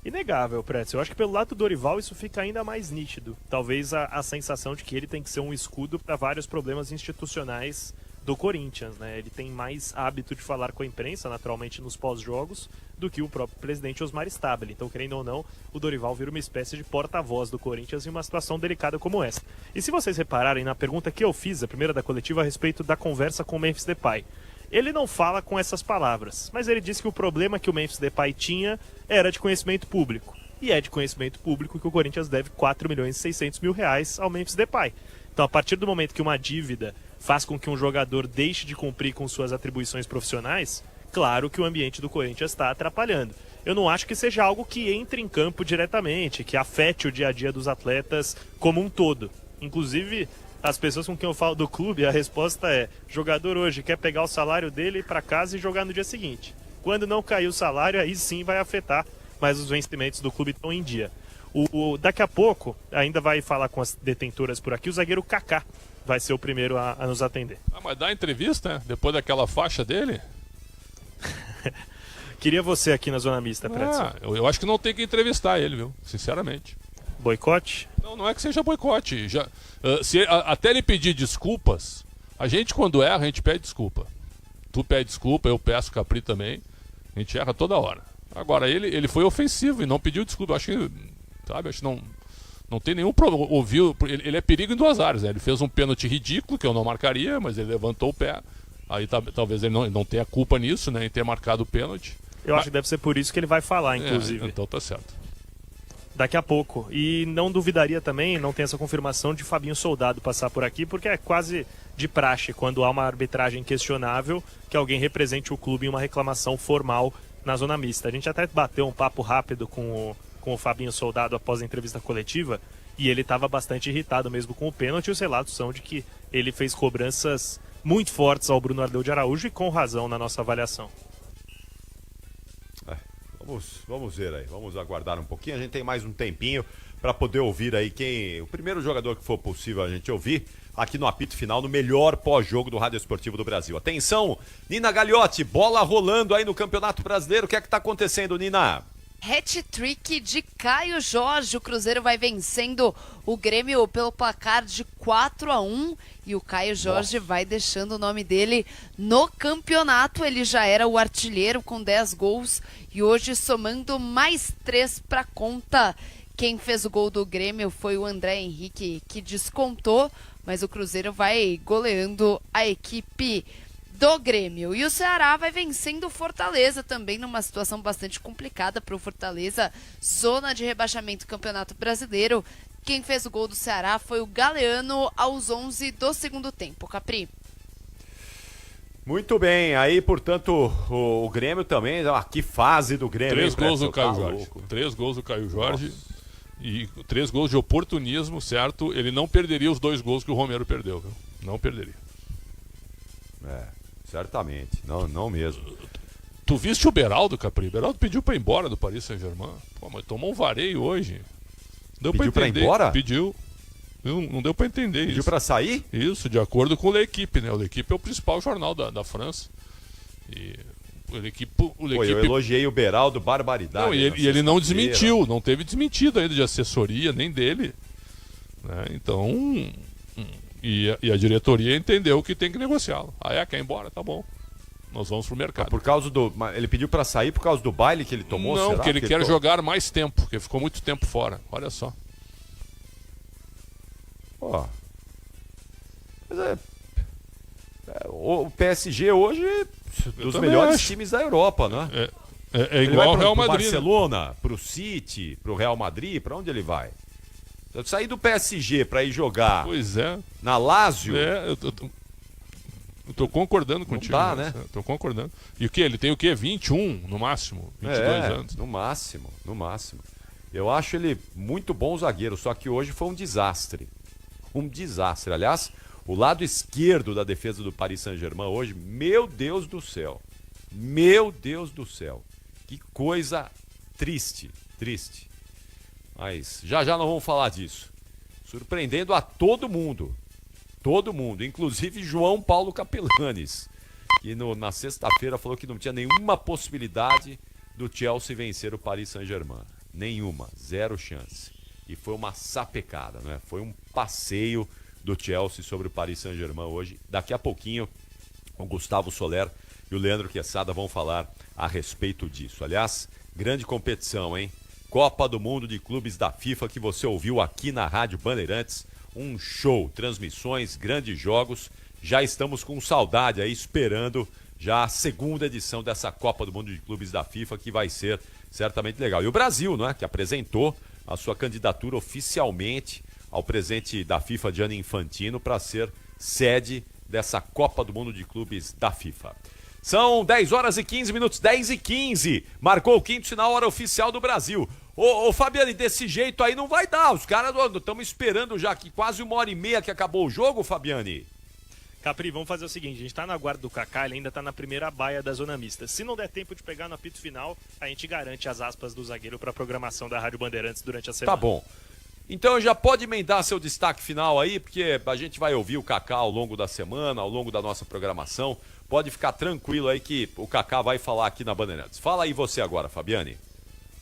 Inegável, Pretzel. Eu acho que pelo lado do Dorival isso fica ainda mais nítido. Talvez a sensação de que ele tem que ser um escudo para vários problemas institucionais do Corinthians, né? Ele tem mais hábito de falar com a imprensa, naturalmente, nos pós-jogos, do que o próprio presidente Osmar Stabile. Então, querendo ou não, o Dorival vira uma espécie de porta-voz do Corinthians em uma situação delicada como essa. E se vocês repararem na pergunta que eu fiz, a primeira da coletiva, a respeito da conversa com o Memphis Depay, ele não fala com essas palavras, mas ele disse que o problema que o Memphis Depay tinha era de conhecimento público. E é de conhecimento público que o Corinthians deve 4 milhões e 600 mil reais ao Memphis Depay. Então, a partir do momento que uma dívida faz com que um jogador deixe de cumprir com suas atribuições profissionais, claro que o ambiente do Corinthians está atrapalhando. Eu não acho que seja algo que entre em campo diretamente, que afete o dia a dia dos atletas como um todo. Inclusive, as pessoas com quem eu falo do clube, a resposta é: jogador hoje quer pegar o salário dele, ir para casa e jogar no dia seguinte. Quando não cair o salário, aí sim vai afetar, mas os vencimentos do clube estão em dia. Daqui a pouco, ainda vai falar com as detentoras por aqui, o zagueiro Kaká vai ser o primeiro a nos atender. Mas dá entrevista, né? Depois daquela faixa dele? Queria você aqui na Zona Mista, Pretzel. Eu acho que não tem que entrevistar ele, viu? Sinceramente. Boicote? Não é que seja boicote. Até ele pedir desculpas, a gente quando erra, a gente pede desculpa. Tu pede desculpa, eu peço, Capri também. A gente erra toda hora. Agora, ele foi ofensivo e não pediu desculpa. Eu acho que, sabe, acho que não tem nenhum problema. Ele é perigo em duas áreas, né? Ele fez um pênalti ridículo, que eu não marcaria, mas ele levantou o pé. Aí talvez ele não tenha culpa nisso, né? Em ter marcado o pênalti. Eu acho que deve ser por isso que ele vai falar, inclusive. Então tá certo. Daqui a pouco. E não duvidaria também, não tem essa confirmação, de Fabinho Soldado passar por aqui, porque é quase de praxe, quando há uma arbitragem questionável, que alguém represente o clube em uma reclamação formal na Zona Mista. A gente até bateu um papo rápido com o Fabinho Soldado após a entrevista coletiva, e ele estava bastante irritado mesmo com o pênalti, e os relatos são de que ele fez cobranças muito fortes ao Bruno Ardeu de Araújo, e com razão na nossa avaliação. Vamos ver aí, vamos aguardar um pouquinho. A gente tem mais um tempinho para poder ouvir aí o primeiro jogador que for possível a gente ouvir aqui no apito final, no melhor pós-jogo do Rádio Esportivo do Brasil. Atenção, Nina Gagliotti, bola rolando aí no Campeonato Brasileiro. O que é que tá acontecendo, Nina? Hat-trick de Caio Jorge. O Cruzeiro vai vencendo o Grêmio pelo placar de 4-1 e o Caio Jorge vai deixando o nome dele no campeonato. Ele já era o artilheiro com 10 gols e hoje somando mais 3 para conta. Quem fez o gol do Grêmio foi o André Henrique, que descontou, mas o Cruzeiro vai goleando a equipe do Grêmio. E o Ceará vai vencendo o Fortaleza também numa situação bastante complicada para o Fortaleza, zona de rebaixamento do Campeonato Brasileiro. Quem fez o gol do Ceará foi o Galeano aos 11 do segundo tempo. Capri. Muito bem, aí portanto o Grêmio também, que fase do Grêmio. 3 gols do Caio Jorge. Louco. 3 gols do Caio Jorge. Nossa. E 3 gols de oportunismo, certo? Ele não perderia os 2 gols que o Romero perdeu, viu? Não perderia. Certamente, não mesmo. Tu viste o Beraldo, Capri? O Beraldo pediu pra ir embora do Paris Saint-Germain. Pô, mas tomou um vareio hoje. Pediu pra ir embora? Pediu. Não deu pra entender isso. Pediu pra sair? Isso, de acordo com o L'Equipe, né? O L'Equipe é o principal jornal da França. E o L'Equipe... Pô, eu elogiei o Beraldo, barbaridade. Não, e ele não desmentiu, não teve desmentido ainda de assessoria, nem dele. Né? Então... E a diretoria entendeu que tem que negociá-lo. Quer ir embora? Tá bom. Nós vamos pro mercado. Por causa do... Ele pediu pra sair por causa do baile que ele tomou? Não, porque ele quer jogar mais tempo, porque ficou muito tempo fora. Olha só. Mas o PSG hoje dos melhores times da Europa, né? É igual ao Real Madrid. Pro Barcelona, pro City, pro Real Madrid, pra onde ele vai? Eu saí do PSG pra ir jogar na Lazio. Eu tô concordando contigo. Não dá, né? Tô concordando. E o que? Ele tem o quê? 21 no máximo? 22 anos. No máximo. Eu acho ele muito bom zagueiro, só que hoje foi um desastre. Um desastre. Aliás, o lado esquerdo da defesa do Paris Saint-Germain hoje, meu Deus do céu. Meu Deus do céu. Que coisa triste. Mas já nós vamos falar disso. Surpreendendo a todo mundo. Todo mundo, inclusive João Paulo Capelanes, que na sexta-feira falou que não tinha nenhuma possibilidade do Chelsea vencer o Paris Saint-Germain. Nenhuma, zero chance. E foi uma sapecada, né? Foi um passeio do Chelsea sobre o Paris Saint-Germain hoje. Daqui a pouquinho, o Gustavo Soler e o Leandro Quesada vão falar a respeito disso. Aliás, grande competição, hein? Copa do Mundo de Clubes da FIFA que você ouviu aqui na Rádio Bandeirantes. Um show, transmissões, grandes jogos. Já estamos com saudade aí, esperando já a segunda edição dessa Copa do Mundo de Clubes da FIFA, que vai ser certamente legal. E o Brasil, né, que apresentou a sua candidatura oficialmente ao presidente da FIFA, Gianni Infantino, para ser sede dessa Copa do Mundo de Clubes da FIFA. São 10 horas e 15 minutos, 10 e 15. Marcou o quinto sinal, hora oficial do Brasil. Ô Fabiane, desse jeito aí não vai dar. Os caras estamos esperando já aqui quase 1h30 que acabou o jogo, Fabiane. Capri, vamos fazer o seguinte, a gente tá na guarda do Kaká, ele ainda tá na primeira baia da zona mista. Se não der tempo de pegar no apito final, a gente garante as aspas do zagueiro para a programação da Rádio Bandeirantes durante a semana. Tá bom. Então já pode emendar seu destaque final aí, porque a gente vai ouvir o Kaká ao longo da semana, ao longo da nossa programação. Pode ficar tranquilo aí que o Kaká vai falar aqui na Bandeirantes. Fala aí você agora, Fabiane.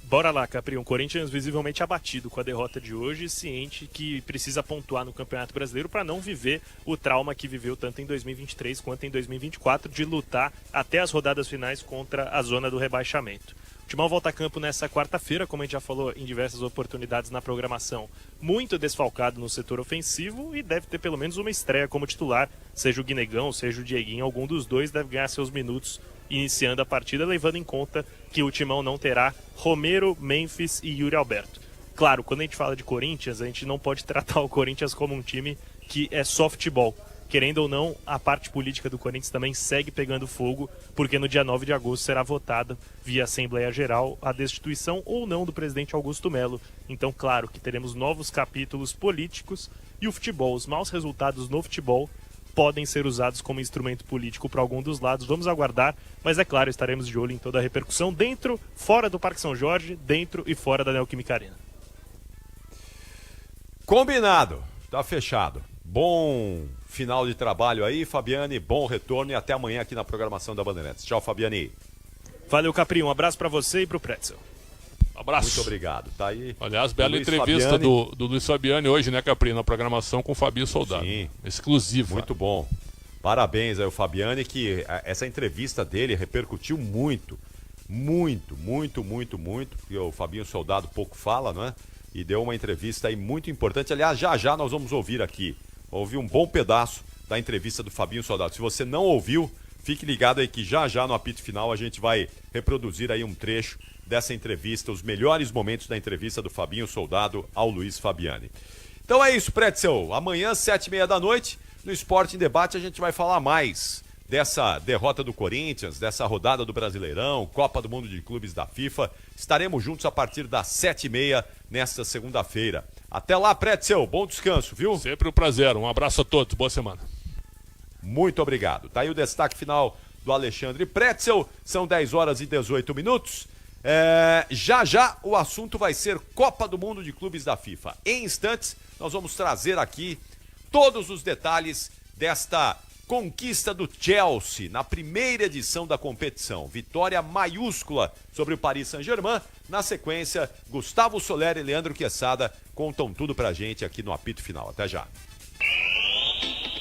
Bora lá, Capri. Um Corinthians visivelmente abatido com a derrota de hoje, ciente que precisa pontuar no Campeonato Brasileiro para não viver o trauma que viveu tanto em 2023 quanto em 2024 de lutar até as rodadas finais contra a zona do rebaixamento. O Timão volta a campo nessa quarta-feira, como a gente já falou em diversas oportunidades na programação, muito desfalcado no setor ofensivo e deve ter pelo menos uma estreia como titular, seja o Guinegão, seja o Dieguinho, algum dos dois deve ganhar seus minutos iniciando a partida, levando em conta que o Timão não terá Romero, Memphis e Yuri Alberto. Claro, quando a gente fala de Corinthians, a gente não pode tratar o Corinthians como um time que é só futebol. Querendo ou não, a parte política do Corinthians também segue pegando fogo, porque no dia 9 de agosto será votada via Assembleia Geral a destituição ou não do presidente Augusto Melo. Então, claro que teremos novos capítulos políticos e o futebol, os maus resultados no futebol podem ser usados como instrumento político para algum dos lados. Vamos aguardar, mas é claro, estaremos de olho em toda a repercussão dentro, fora do Parque São Jorge, dentro e fora da Neoquímica Arena. Combinado, tá fechado. Bom final de trabalho aí, Fabiane, bom retorno e até amanhã aqui na programação da Bandeirantes. Tchau, Fabiane. Valeu, Capri, um abraço para você e pro Pretzel. Abraço. Muito obrigado, tá aí. Aliás, bela entrevista do Luiz Fabiani hoje, né, Capri, na programação com o Fabinho Soldado. Sim. Exclusiva. Muito bom. Parabéns aí ao Fabiani, que essa entrevista dele repercutiu muito, porque o Fabinho Soldado pouco fala, né? E deu uma entrevista aí muito importante. Aliás, já nós vamos ouvir aqui. Ouvir um bom pedaço da entrevista do Fabinho Soldado. Se você não ouviu, fique ligado aí que já no apito final a gente vai reproduzir aí um trecho dessa entrevista, os melhores momentos da entrevista do Fabinho Soldado ao Luiz Fabiani. Então é isso, Pretzel. Amanhã, 7h30 da noite, no Esporte em Debate, a gente vai falar mais dessa derrota do Corinthians, dessa rodada do Brasileirão, Copa do Mundo de Clubes da FIFA. Estaremos juntos a partir das 7h30 nesta segunda-feira. Até lá, Pretzel. Bom descanso, viu? Sempre um prazer. Um abraço a todos. Boa semana. Muito obrigado. Tá aí o destaque final do Alexandre Pretzel. São 10 horas e 18 minutos. Já o assunto vai ser Copa do Mundo de Clubes da FIFA. Em instantes, nós vamos trazer aqui todos os detalhes desta conquista do Chelsea na primeira edição da competição. Vitória maiúscula sobre o Paris Saint-Germain. Na sequência, Gustavo Soler e Leandro Quesada contam tudo pra gente aqui no apito final. Até já.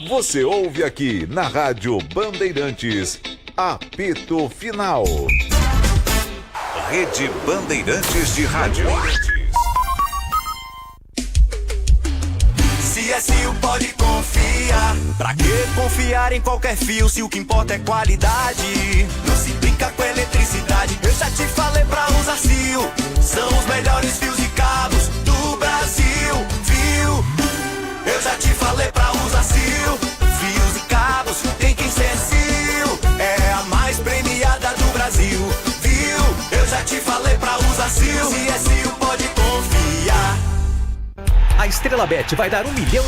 Você ouve aqui na Rádio Bandeirantes, apito final. Rede Bandeirantes de Rádio. CSU pode confiar. Pra que confiar em qualquer fio se o que importa é qualidade? Não se brinca com eletricidade. Eu já te falei pra usar Sil. São os melhores fios e cabos do Brasil. Viu? Eu já te falei pra usar Sil. Fios e cabos tem quem ser Sil. É a mais premiada do Brasil. Viu? Eu já te falei pra usar Sil. CSU pode confiar. Estrela Bet vai dar R$1 milhão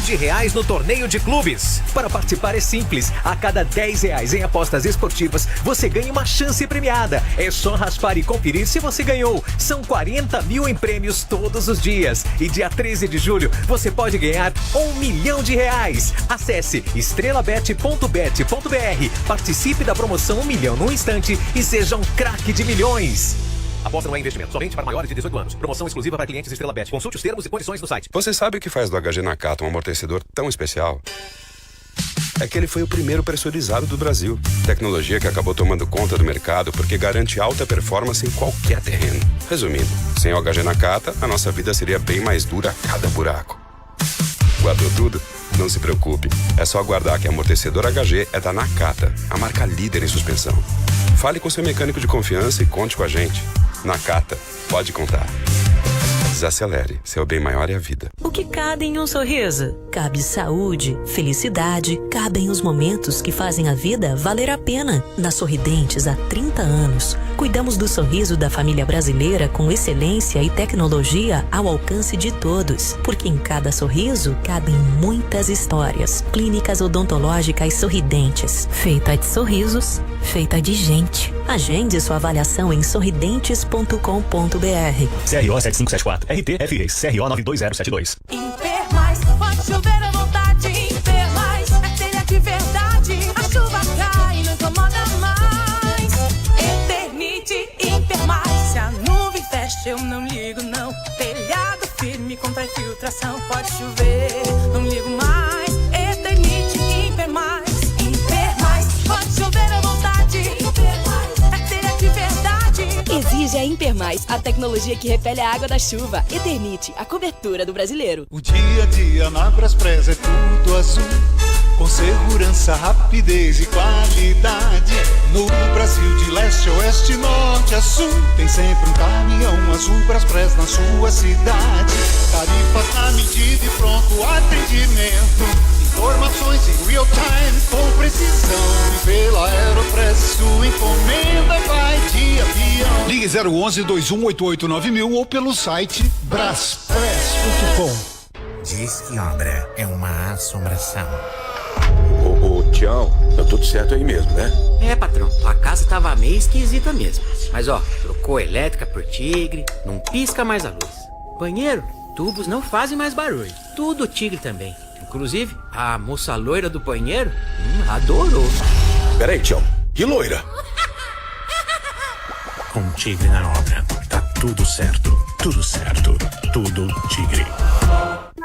no torneio de clubes. Para participar é simples. A cada R$10 em apostas esportivas, você ganha uma chance premiada. É só raspar e conferir se você ganhou. São 40 mil em prêmios todos os dias. E dia 13 de julho, você pode ganhar R$1 milhão. Acesse estrelabet.bet.br. Participe da promoção 1 milhão num instante e seja um craque de milhões. Aposta não é investimento, somente para maiores de 18 anos. Promoção exclusiva para clientes Estrela Bet. Consulte os termos e condições no site. Você sabe o que faz do HG Nakata um amortecedor tão especial? É que ele foi o primeiro pressurizado do Brasil. Tecnologia que acabou tomando conta do mercado porque garante alta performance em qualquer terreno. Resumindo, sem o HG Nakata, a nossa vida seria bem mais dura a cada buraco. Guardou tudo? Não se preocupe. É só aguardar que amortecedor HG é da Nakata, a marca líder em suspensão. Fale com seu mecânico de confiança e conte com a gente. Nakata, pode contar. Desacelere, seu bem maior é a vida. O que cabe em um sorriso? Cabe saúde, felicidade, cabem os momentos que fazem a vida valer a pena. Na Sorridentes, há 30 anos, cuidamos do sorriso da família brasileira com excelência e tecnologia ao alcance de todos. Porque em cada sorriso cabem muitas histórias. Clínicas odontológicas Sorridentes, feita de sorrisos, feita de gente. Agende sua avaliação em sorridentes.com.br. CRO 7574, RT-FRES, CRO 92072. Impermais, pode chover à vontade. Impermais, é telha de verdade. A chuva cai e não incomoda mais. Eternite Impermais. Se a nuvem fecha, eu não ligo não. Telhado firme contra a infiltração. Pode chover, não ligo mais. Eternite Impermais. Impermais, pode chover à vontade. Impermais, é telha de verdade. Exige a Impermais, a tecnologia que repele a água da chuva. Eternite, a cobertura do brasileiro. O dia a dia na Braspress é tudo azul, com segurança, rapidez e qualidade. No Brasil de leste a oeste, norte a sul, tem sempre um caminhão azul Braspress na sua cidade. Tarifas na medida e pronto atendimento. Informações em real time com precisão. E pela Aeropress sua encomenda vai de avião. Ligue 011-2188-9000 ou pelo site braspress.com. Diz que obra é uma assombração. Ô, Tião, tá tudo certo aí mesmo, né? É, patrão, a casa tava meio esquisita mesmo. Mas ó, trocou a elétrica por Tigre, não pisca mais a luz. Banheiro, tubos não fazem mais barulho. Tudo Tigre também. Inclusive, a moça loira do banheiro adorou. Peraí, Tião, que loira? Com Tigre na obra, tá tudo certo, tudo certo, tudo Tigre.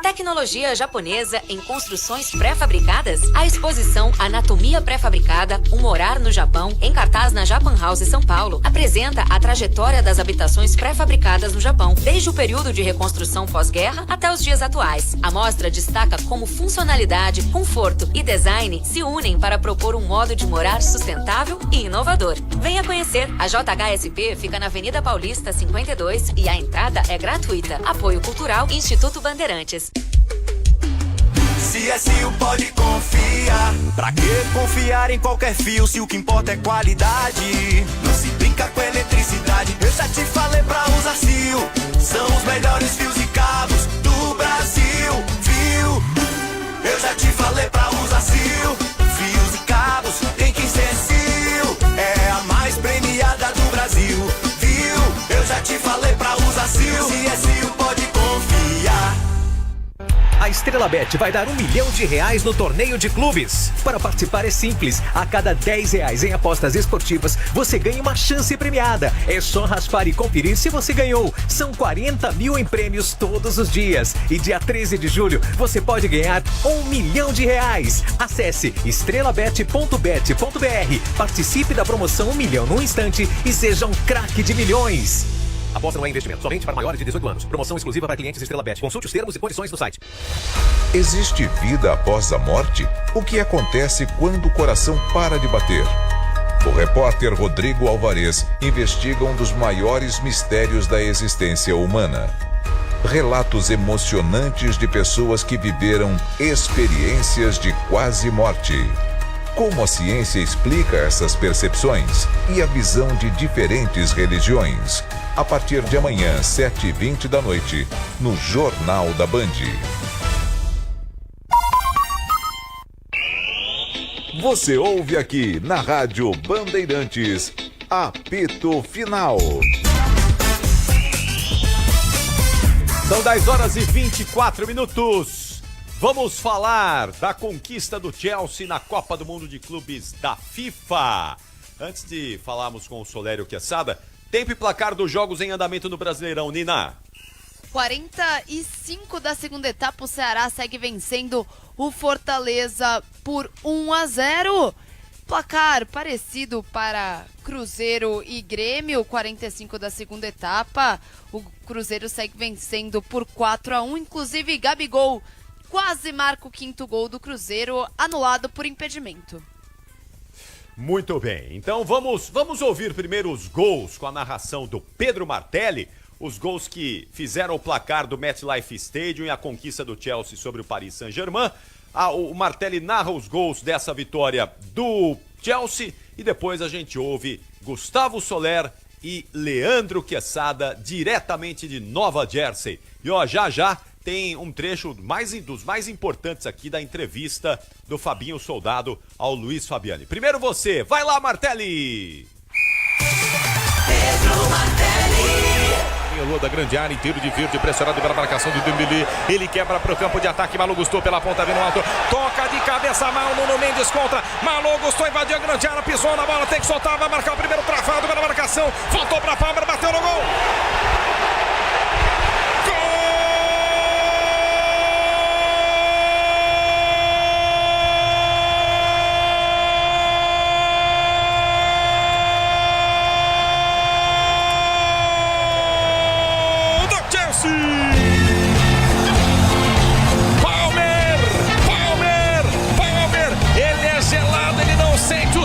Tecnologia japonesa em construções pré-fabricadas? A exposição Anatomia Pré-Fabricada, um morar no Japão, em cartaz na Japan House São Paulo, apresenta a trajetória das habitações pré-fabricadas no Japão, desde o período de reconstrução pós-guerra até os dias atuais. A mostra destaca como funcionalidade, conforto e design se unem para propor um modo de morar sustentável e inovador. Venha conhecer. A JHSP fica na Avenida Paulista 52 e a entrada é gratuita. Apoio Cultural Instituto Bandeirantes. CSU pode confiar. Pra que confiar em qualquer fio se o que importa é qualidade? Não se brinca com eletricidade. Eu já te falei pra usar Sil. São os melhores fios e cabos do Brasil, viu? Eu já te falei pra usar Sil. Fios e cabos tem que ser Sil. É a mais premiada do Brasil, viu? Eu já te falei pra usar Sil. CSU pode confiar. A Estrela Bet vai dar R$1 milhão no torneio de clubes. Para participar é simples. A cada R$10 em apostas esportivas, você ganha uma chance premiada. É só raspar e conferir se você ganhou. São 40 mil em prêmios todos os dias. E dia 13 de julho, você pode ganhar R$1 milhão. Acesse estrelabet.bet.br. Participe da promoção 1 milhão num instante e seja um craque de milhões. Aposta não é investimento, somente para maiores de 18 anos. Promoção exclusiva para clientes Estrela Bet. Consulte os termos e condições no site. Existe vida após a morte? O que acontece quando o coração para de bater? O repórter Rodrigo Alvarez investiga um dos maiores mistérios da existência humana. Relatos emocionantes de pessoas que viveram experiências de quase morte. Como a ciência explica essas percepções e a visão de diferentes religiões? A partir de amanhã, 7h20 da noite, no Jornal da Band. Você ouve aqui na Rádio Bandeirantes, apito final. São 10 horas e 24 minutos. Vamos falar da conquista do Chelsea na Copa do Mundo de Clubes da FIFA. Antes de falarmos com o Solério Quesada, tempo e placar dos jogos em andamento no Brasileirão, Nina. 45 da segunda etapa, o Ceará segue vencendo o Fortaleza por 1-0. Placar parecido para Cruzeiro e Grêmio, 45 da segunda etapa. O Cruzeiro segue vencendo por 4-1. Inclusive, Gabigol quase marca o 5º gol do Cruzeiro, anulado por impedimento. Muito bem, então vamos ouvir primeiro os gols com a narração do Pedro Martelli. Os gols que fizeram o placar do MetLife Stadium e a conquista do Chelsea sobre o Paris Saint-Germain. O Martelli narra os gols dessa vitória do Chelsea e depois a gente ouve Gustavo Soler e Leandro Quesada, diretamente de Nova Jersey. E ó, já tem um trecho dos mais importantes aqui da entrevista do Fabinho Soldado ao Luiz Fabiani. Primeiro você, vai lá, Martelli! Pedro Martelli. Lua da grande área, inteiro de verde, pressionado pela marcação do Dembélé. Ele quebra para o campo de ataque. Malo Gusto pela ponta, vem no alto. Toca de cabeça mal. Nuno Mendes contra. Malo Gusto invadiu a grande área, pisou na bola, tem que soltar. Vai marcar o primeiro travado pela marcação. Voltou para Palmer, bateu no gol.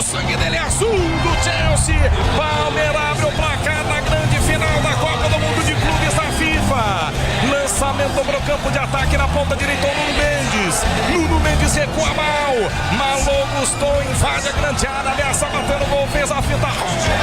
Sangue dele é azul do Chelsea. Palmer abre o placar na grande final da Copa do Mundo de Clubes da FIFA. Lançamento para o campo de ataque na ponta direita, Nuno Mendes. Nuno Mendes recua mal. Malo Gusto invade a grande área, ameaça batendo o gol, fez a fita.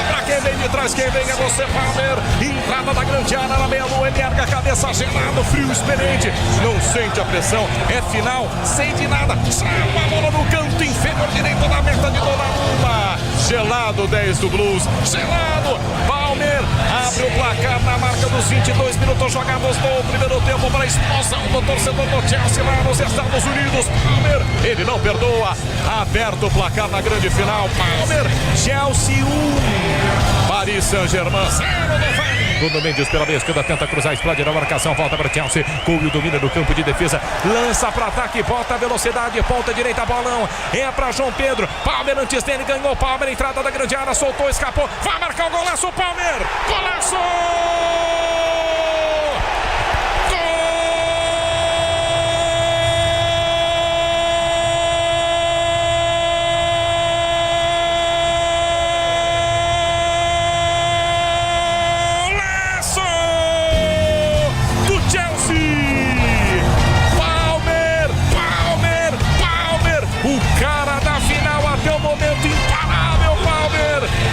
Para quem vem de trás, quem vem é você, Palmer. Entrada da grande área na meia-lua, ele erga a cabeça, gelado, frio, experiente. Não sente a pressão, é final, sente nada. Chama a bola no canto inferior direito da meta de Donnarumma. Gelado, 10 do Blues. Gelado. Palmer abre o placar na marca dos 22 minutos jogados no primeiro tempo para a explosão do torcedor do Chelsea lá nos Estados Unidos. Palmer, ele não perdoa. Aberto o placar na grande final. Palmer, Chelsea 1. Paris Saint-Germain 0 no Vale. Nuno Mendes pela meia esquerda, tenta cruzar, explode na marcação, volta para Chelsea. Cole domina no campo de defesa, lança para ataque, bota a velocidade, ponta direita, bolão. É para João Pedro. Palmer antes dele ganhou. Palmer, entrada da grande área, soltou, escapou. Vai marcar o golaço, Palmer. Golaço!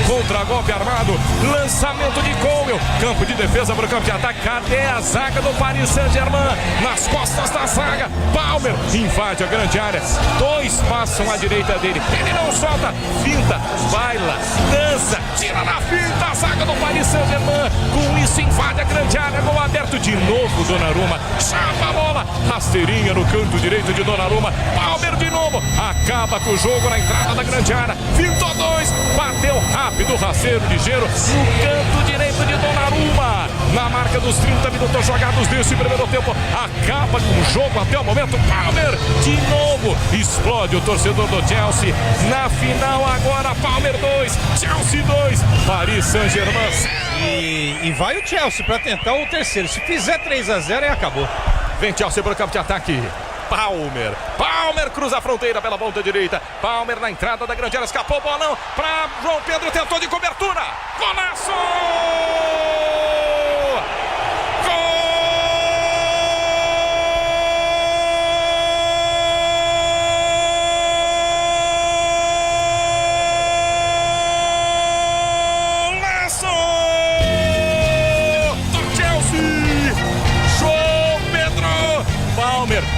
Contra-golpe armado, lançamento de Cole, campo de defesa para o campo de ataque. Cadê a zaga do Paris Saint-Germain? Nas costas da zaga, Palmer invade a grande área, 2 passam à direita dele, ele não solta, finta, baila, dança, tira na finta a zaga do Paris Saint-Germain. Com isso invade a grande área, gol aberto de novo, Donnarumma chapa a bola, rasteirinha no canto direito de Donnarumma. Palmer de novo, acaba com o jogo na entrada da grande área, fintou 2, bateu rápido, rasteiro ligeiro no canto direito de Donnarumma. Na marca dos 30 minutos jogados desse primeiro tempo, acaba com o jogo até o momento. Palmer de novo, explode o torcedor do Chelsea. Na final agora, Palmer 2, Chelsea 2, Paris Saint-Germain. E vai o Chelsea para tentar o terceiro. Se fizer 3-0, aí acabou. Vem Chelsea para o campo de ataque. Palmer cruza a fronteira pela ponta direita. Palmer na entrada da grande área, escapou o bolão para João Pedro, tentou de cobertura. Golaço!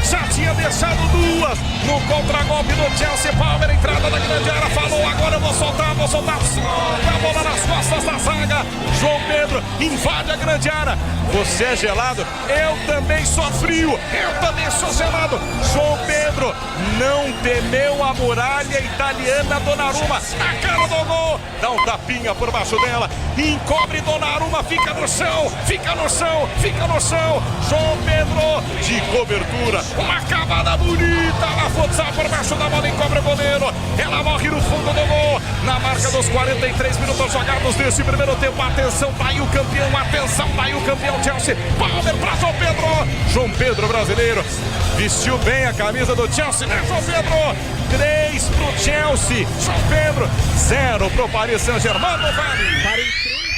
Já tinha deixado 2 Douglas no contragolpe do Chelsea. Palmer, entrada da grande área, falou, agora eu vou soltar, solta a bola nas costas da zaga. João Pedro invade a grande área. Você é gelado, eu também sou frio, eu também sou gelado. João Pedro não temeu a muralha italiana. Donnarumma na cara do gol, dá um tapinha por baixo dela, encobre Donnarumma, fica no chão, fica no chão, fica no chão. João Pedro de cobertura, uma cavada bonita, a futsal por baixo da bola, encobre o goleiro, ela morre no fundo do gol, na marca dos 43 minutos jogados desse primeiro tempo. Atenção, tá aí o campeão, atenção, tá aí o campeão Chelsea. Palmer para João Pedro. João Pedro brasileiro vestiu bem a camisa do Chelsea, né, João Pedro? 3 pro Chelsea, João Pedro, 0 pro Paris Saint-Germain.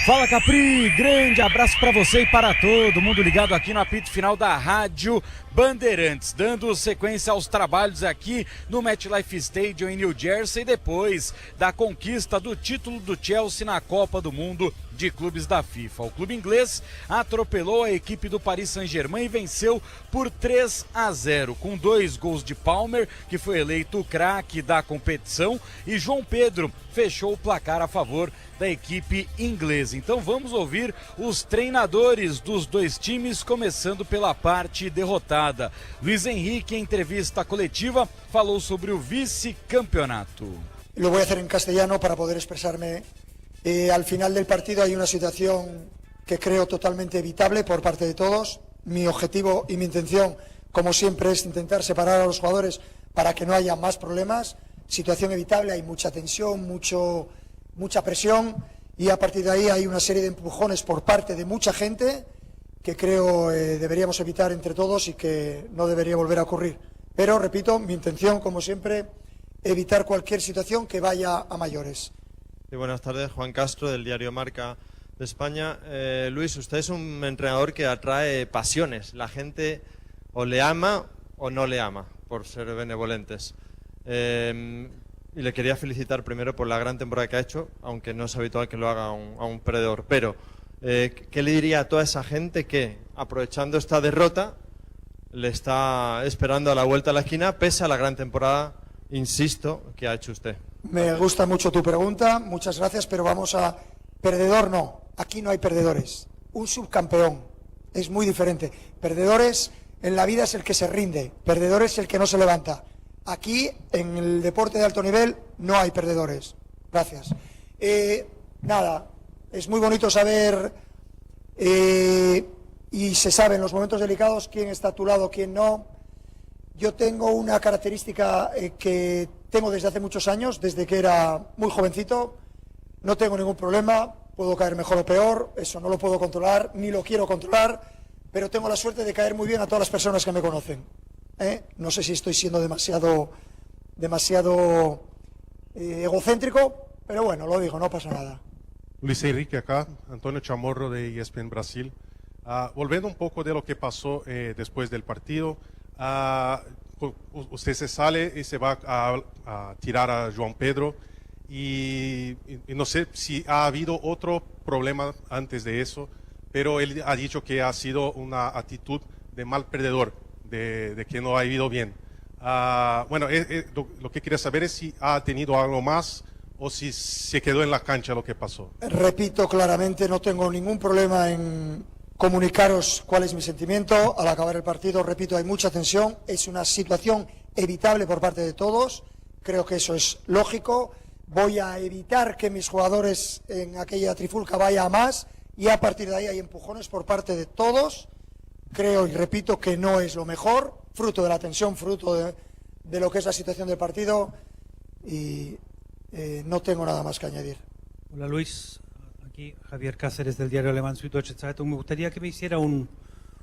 Fala, Capri, grande abraço para você e para todo mundo ligado aqui no apito final da Rádio Bandeirantes, dando sequência aos trabalhos aqui no MetLife Stadium em New Jersey, depois da conquista do título do Chelsea na Copa do Mundo de Clubes da FIFA. O clube inglês atropelou a equipe do Paris Saint-Germain e venceu por 3-0, com 2 gols de Palmer, que foi eleito o craque da competição, e João Pedro fechou o placar a favor da equipe inglesa. Então vamos ouvir os treinadores dos dois times, começando pela parte derrotada. Luiz Henrique, em entrevista coletiva, falou sobre o vice-campeonato. Lo voy a hacer en castellano para poder expresarme. Al final del partido hay una situación que creo totalmente evitable por parte de todos. Mi objetivo y mi intención, como siempre, es intentar separar a los jugadores para que no haya más problemas. Situación evitable, hay mucha tensión, mucha presión, y a partir de ahí hay una serie de empujones por parte de mucha gente que creo deberíamos evitar entre todos y que no debería volver a ocurrir. Pero, repito, mi intención, como siempre, evitar cualquier situación que vaya a mayores. Sí, buenas tardes, Juan Castro, del diario Marca de España. Luis, usted es un entrenador que atrae pasiones. La gente o le ama o no le ama, por ser benevolentes. Y le quería felicitar primero por la gran temporada que ha hecho, aunque no es habitual que lo haga a un perdedor. Pero, ¿qué le diría a toda esa gente que, aprovechando esta derrota, le está esperando a la vuelta a la esquina, pese a la gran temporada, insisto, que ha hecho usted? Me gusta mucho tu pregunta, muchas gracias, pero vamos a... Perdedor no, aquí no hay perdedores. Un subcampeón es muy diferente. Perdedores en la vida es el que se rinde, perdedor es el que no se levanta. Aquí, en el deporte de alto nivel, no hay perdedores. Gracias. Nada, es muy bonito saber y se sabe en los momentos delicados quién está a tu lado, quién no. Yo tengo una característica que tengo desde hace muchos años, desde que era muy jovencito. No tengo ningún problema, puedo caer mejor o peor, eso no lo puedo controlar, ni lo quiero controlar, pero tengo la suerte de caer muy bien a todas las personas que me conocen. No sé si estoy siendo demasiado egocéntrico, pero bueno, lo digo, no pasa nada. Luis Enrique acá, Antonio Chamorro de ESPN Brasil. Volviendo un poco de lo que pasó después del partido, usted se sale y se va a tirar a João Pedro y no sé si ha habido otro problema antes de eso, pero él ha dicho que ha sido una actitud de mal perdedor, de que no ha ido bien. Bueno, lo que quería saber es si ha tenido algo más o si se quedó en la cancha lo que pasó. Repito claramente, no tengo ningún problema en comunicaros cuál es mi sentimiento al acabar el partido. Repito, hay mucha tensión, es una situación evitable por parte de todos, creo que eso es lógico. Voy a evitar que mis jugadores en aquella trifulca vaya a más y a partir de ahí hay empujones por parte de todos. Creo y repito que no es lo mejor, fruto de la tensión, fruto de lo que es la situación del partido y no tengo nada más que añadir. Hola Luis, aquí Javier Cáceres del diario alemán Süddeutsche Zeitung. Me gustaría que me hiciera un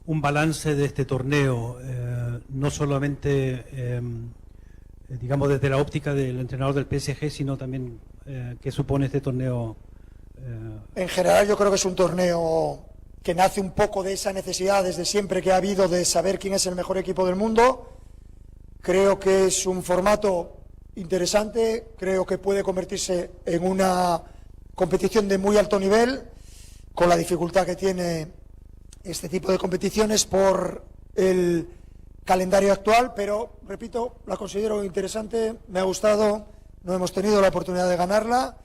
balance de este torneo, no solamente digamos desde la óptica del entrenador del PSG, sino también qué supone este torneo. En general yo creo que es un torneo que nace un poco de esa necesidad desde siempre que ha habido de saber quién es el mejor equipo del mundo. Creo que es un formato interesante, creo que puede convertirse en una competición de muy alto nivel, con la dificultad que tiene este tipo de competiciones por el calendario actual, pero, repito, la considero interesante, me ha gustado, no hemos tenido la oportunidad de ganarla,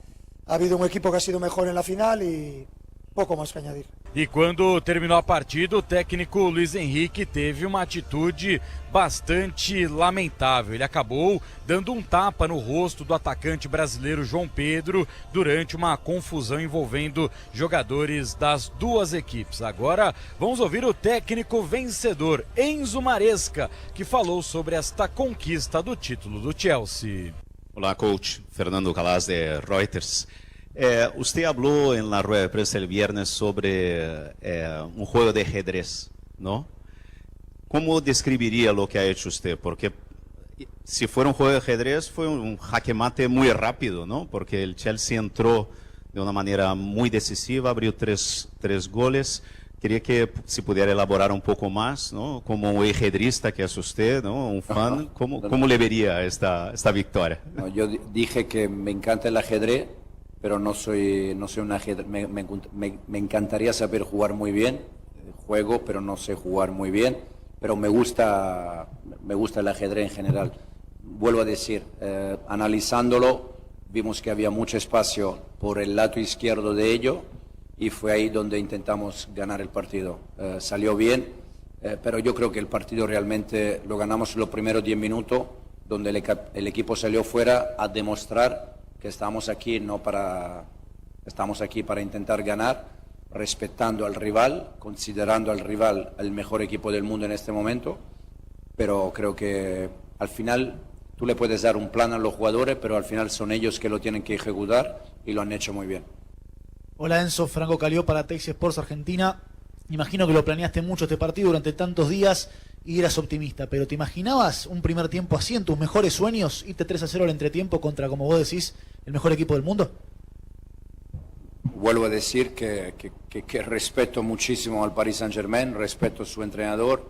ha habido un equipo que ha sido mejor en la final y pouco mais que añadir. E quando terminou a partida, o técnico Luiz Henrique teve uma atitude bastante lamentável. Ele acabou dando um tapa no rosto do atacante brasileiro João Pedro durante uma confusão envolvendo jogadores das duas equipes. Agora vamos ouvir o técnico vencedor, Enzo Maresca, que falou sobre esta conquista do título do Chelsea. Olá, coach. Fernando Galaz de Reuters. Usted habló en la rueda de prensa el viernes sobre un juego de ajedrez, ¿no? ¿Cómo describiría lo que ha hecho usted? Porque si fuera un juego de ajedrez, fue un jaque mate muy rápido, ¿no? Porque el Chelsea entró de una manera muy decisiva, abrió tres goles. Quería que si pudiera elaborar un poco más, ¿no? Como un ajedrista que es usted, ¿no? Un fan, ¿cómo le vería esta victoria? No, yo dije que me encanta el ajedrez, pero no soy un ajedrez. Me encantaría saber jugar muy bien, juego, pero no sé jugar muy bien, pero me gusta el ajedrez en general. Vuelvo a decir, analizándolo, vimos que había mucho espacio por el lado izquierdo de ello y fue ahí donde intentamos ganar el partido. Salió bien, pero yo creo que el partido realmente lo ganamos los primeros 10 minutos, donde el equipo salió fuera a demostrar que estamos aquí para intentar ganar, respetando al rival, considerando al rival el mejor equipo del mundo en este momento, pero creo que al final tú le puedes dar un plan a los jugadores, pero al final son ellos que lo tienen que ejecutar y lo han hecho muy bien. Hola Enzo, Franco Calió para Texas Sports Argentina. Imagino que lo planeaste mucho este partido durante tantos días y eras optimista, pero ¿te imaginabas un primer tiempo así en tus mejores sueños? Irte 3-0 al entretiempo contra, como vos decís, el mejor equipo del mundo. Vuelvo a decir que respeto muchísimo al Paris Saint-Germain, respeto a su entrenador,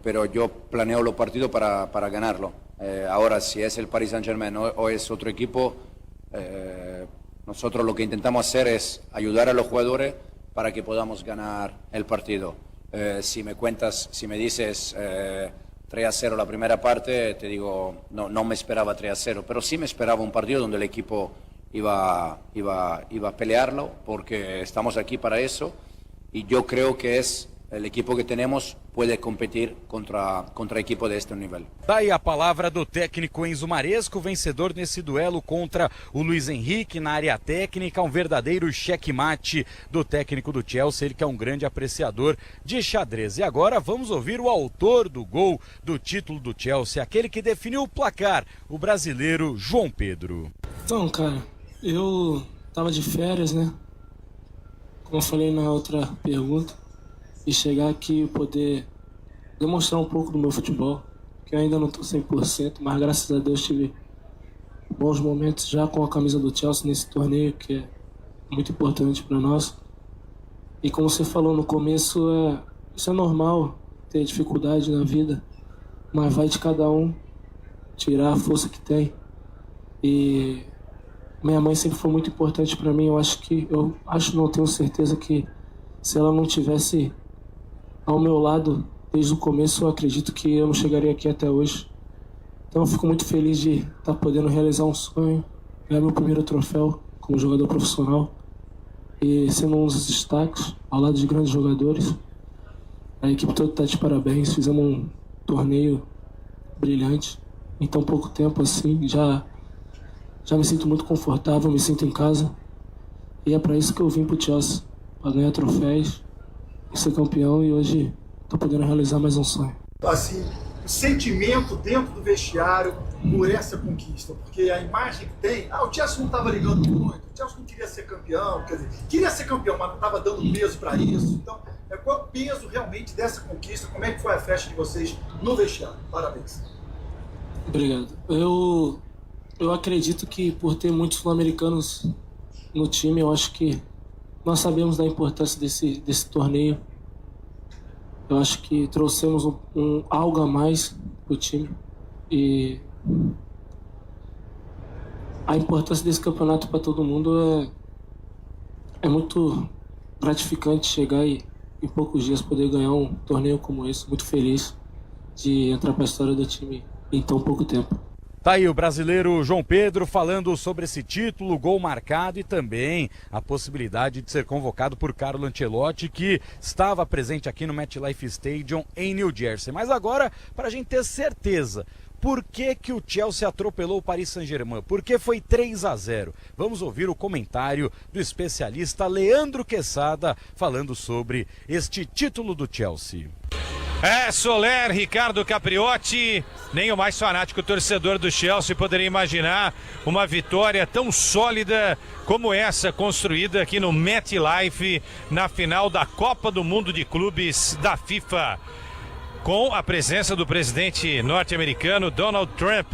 pero yo planeo los partidos para ganarlo. Ahora, si es el Paris Saint-Germain o es otro equipo, nosotros lo que intentamos hacer es ayudar a los jugadores para que podamos ganar el partido. Si me dices 3-0 la primera parte, te digo, no me esperaba 3-0, pero sí me esperaba un partido donde el equipo iba a pelearlo, porque estamos aquí para eso, y yo creo que el equipo que tenemos puede competir contra equipo de este nivel. Daí a palavra do técnico Enzo Maresca, o vencedor nesse duelo contra o Luiz Henrique na área técnica, um verdadeiro checkmate do técnico do Chelsea, ele que é um grande apreciador de xadrez. E agora vamos ouvir o autor do gol do título do Chelsea, aquele que definiu o placar, o brasileiro João Pedro. Então, cara, eu tava de férias, né? Como eu falei na outra pergunta, e chegar aqui e poder demonstrar um pouco do meu futebol, que eu ainda não estou 100%, mas graças a Deus tive bons momentos já com a camisa do Chelsea nesse torneio, que é muito importante para nós. E como você falou no começo, isso é normal, ter dificuldade na vida, mas vai de cada um tirar a força que tem. E minha mãe sempre foi muito importante para mim. Não tenho certeza que se ela não tivesse ao meu lado desde o começo, eu acredito que eu não chegaria aqui até hoje. Então eu fico muito feliz de estar podendo realizar um sonho, ganhar meu primeiro troféu como jogador profissional e sendo um dos destaques ao lado de grandes jogadores. A equipe toda está de parabéns, fizemos um torneio brilhante em tão pouco tempo assim, já me sinto muito confortável, me sinto em casa, e é para isso que eu vim para o Chelsea, para ganhar troféus, ser campeão, e hoje estou podendo realizar mais um sonho. Assim, o sentimento dentro do vestiário por essa conquista, porque a imagem que tem, o Chelsea não estava ligando muito, o Chelsea não queria ser campeão, quer dizer, queria ser campeão, mas não estava dando peso para isso. Então, qual é o peso realmente dessa conquista? Como é que foi a festa de vocês no vestiário? Parabéns. Obrigado. Eu acredito que por ter muitos sul-americanos no time, eu acho que nós sabemos da importância desse torneio. Eu acho que trouxemos algo a mais para o time. E a importância desse campeonato para todo mundo é muito gratificante chegar e em poucos dias poder ganhar um torneio como esse. Muito feliz. de entrar para a história do time em tão pouco tempo. Tá aí o brasileiro João Pedro falando sobre esse título, gol marcado e também a possibilidade de ser convocado por Carlo Ancelotti, que estava presente aqui no MetLife Stadium em New Jersey. Mas agora, para a gente ter certeza, por que o Chelsea atropelou o Paris Saint-Germain? Por que foi 3-0? Vamos ouvir o comentário do especialista Leandro falando sobre este título do Chelsea. Soler, Ricardo Capriotti, nem o mais fanático torcedor do Chelsea poderia imaginar uma vitória tão sólida como essa construída aqui no MetLife na final da Copa do Mundo de Clubes da FIFA, com a presença do presidente norte-americano Donald Trump.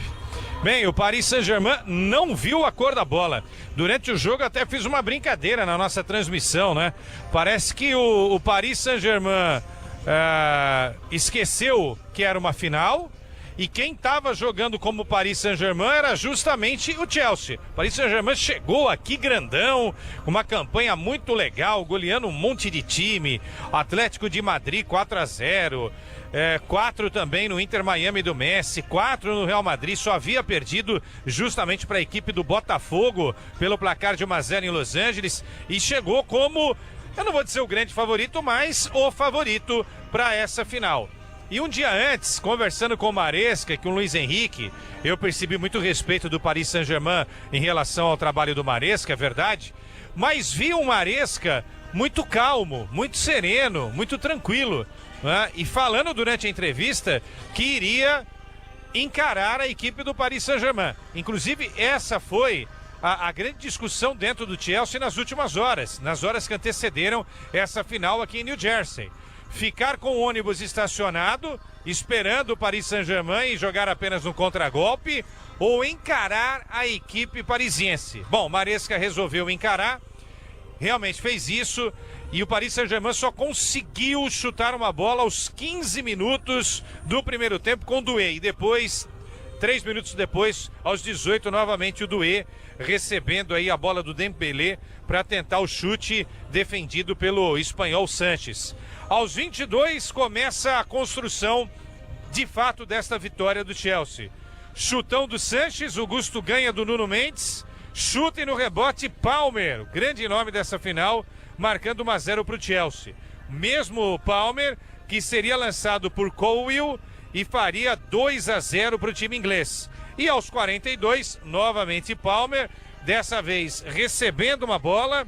Bem, o Paris Saint-Germain não viu a cor da bola. Durante o jogo até fiz uma brincadeira na nossa transmissão, né? Parece que o Paris Saint-Germain esqueceu que era uma final e quem estava jogando como Paris Saint-Germain era justamente o Chelsea. O Paris Saint-Germain chegou aqui grandão, uma campanha muito legal, goleando um monte de time. Atlético de Madrid 4-0, 4 também no Inter Miami do Messi, 4 no Real Madrid. Só havia perdido justamente para a equipe do Botafogo pelo placar de 1-0 em Los Angeles e chegou como, eu não vou dizer o grande favorito, mas o favorito para essa final. E um dia antes, conversando com o Maresca e com o Luiz Henrique, eu percebi muito respeito do Paris Saint-Germain em relação ao trabalho do Maresca, é verdade, mas vi um Maresca muito calmo, muito sereno, muito tranquilo, né? E falando durante a entrevista que iria encarar a equipe do Paris Saint-Germain. Inclusive, essa foi a grande discussão dentro do Chelsea nas últimas horas, nas horas que antecederam essa final aqui em New Jersey. Ficar com o ônibus estacionado, esperando o Paris Saint-Germain e jogar apenas um contragolpe, ou encarar a equipe parisiense. Bom, Maresca resolveu encarar, realmente fez isso, e o Paris Saint-Germain só conseguiu chutar uma bola aos 15 minutos do primeiro tempo com o Doué, e depois, 3 minutos depois, aos 18, novamente o Doué, recebendo aí a bola do Dembélé para tentar o chute defendido pelo espanhol Sanches. Aos 22 começa a construção de fato desta vitória do Chelsea. Chutão do Sanches, o Gusto ganha do Nuno Mendes, chute no rebote Palmer, o grande nome dessa final, marcando 1-0 para o Chelsea. Mesmo o Palmer que seria lançado por Colwill e faria 2-0 para o time inglês. E aos 42, novamente Palmer, dessa vez recebendo uma bola,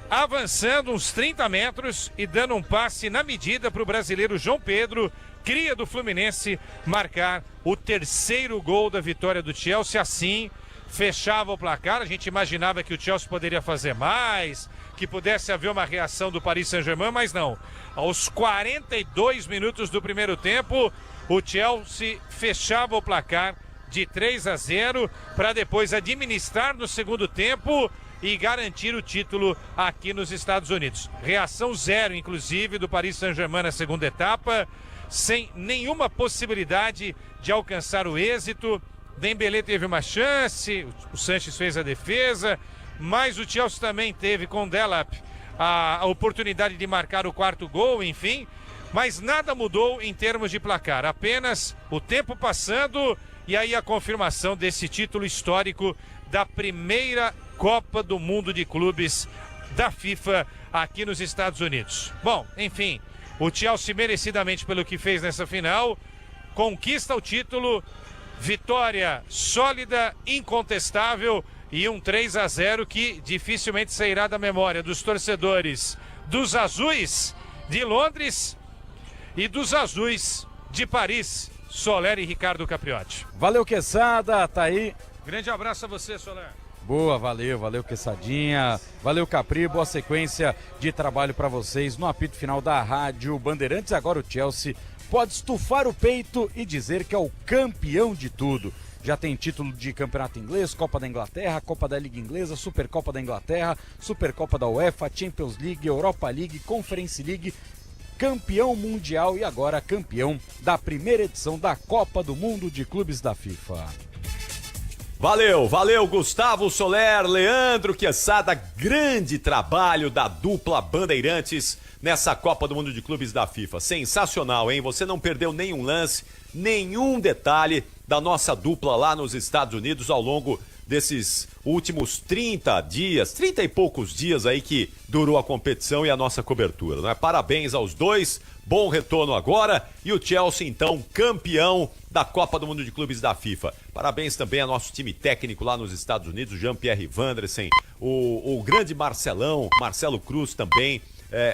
avançando uns 30 metros e dando um passe na medida para o brasileiro João Pedro, cria do Fluminense, marcar o terceiro gol da vitória do Chelsea. Assim, fechava o placar. A gente imaginava que o Chelsea poderia fazer mais, que pudesse haver uma reação do Paris Saint-Germain, mas não. Aos 42 minutos do primeiro tempo, o Chelsea fechava o placar de 3-0 para depois administrar no segundo tempo e garantir o título aqui nos Estados Unidos. Reação zero, inclusive, do Paris Saint-Germain na segunda etapa, sem nenhuma possibilidade de alcançar o êxito. Dembélé teve uma chance, o Sanches fez a defesa, mas o Chelsea também teve com Delap a oportunidade de marcar o quarto gol, enfim, mas nada mudou em termos de placar, apenas o tempo passando e aí a confirmação desse título histórico da primeira Copa do Mundo de Clubes da FIFA aqui nos Estados Unidos. Bom, enfim, o Chelsea merecidamente pelo que fez nessa final, conquista o título, vitória sólida, incontestável e um 3-0 que dificilmente sairá da memória dos torcedores dos azuis de Londres e dos azuis de Paris, Soler e Ricardo Capriotti. Valeu, Quesada, tá aí. Grande abraço a você, Soler. Boa, valeu Quessadinha, valeu Capri, boa sequência de trabalho para vocês no apito final da Rádio Bandeirantes. Agora o Chelsea pode estufar o peito e dizer que é o campeão de tudo. Já tem título de campeonato inglês, Copa da Inglaterra, Copa da Liga Inglesa, Supercopa da Inglaterra, Supercopa da UEFA, Champions League, Europa League, Conference League, campeão mundial e agora campeão da primeira edição da Copa do Mundo de Clubes da FIFA. Valeu, Gustavo Soler, Leandro Quesada, grande trabalho da dupla Bandeirantes nessa Copa do Mundo de Clubes da FIFA. Sensacional, hein? Você não perdeu nenhum lance, nenhum detalhe da nossa dupla lá nos Estados Unidos ao longo desses últimos 30 dias, 30 e poucos dias aí que durou a competição e a nossa cobertura, né? Parabéns aos dois, bom retorno agora e o Chelsea então campeão da Copa do Mundo de Clubes da FIFA. Parabéns também ao nosso time técnico lá nos Estados Unidos, o Jean-Pierre Vandersen, o grande Marcelo Cruz também,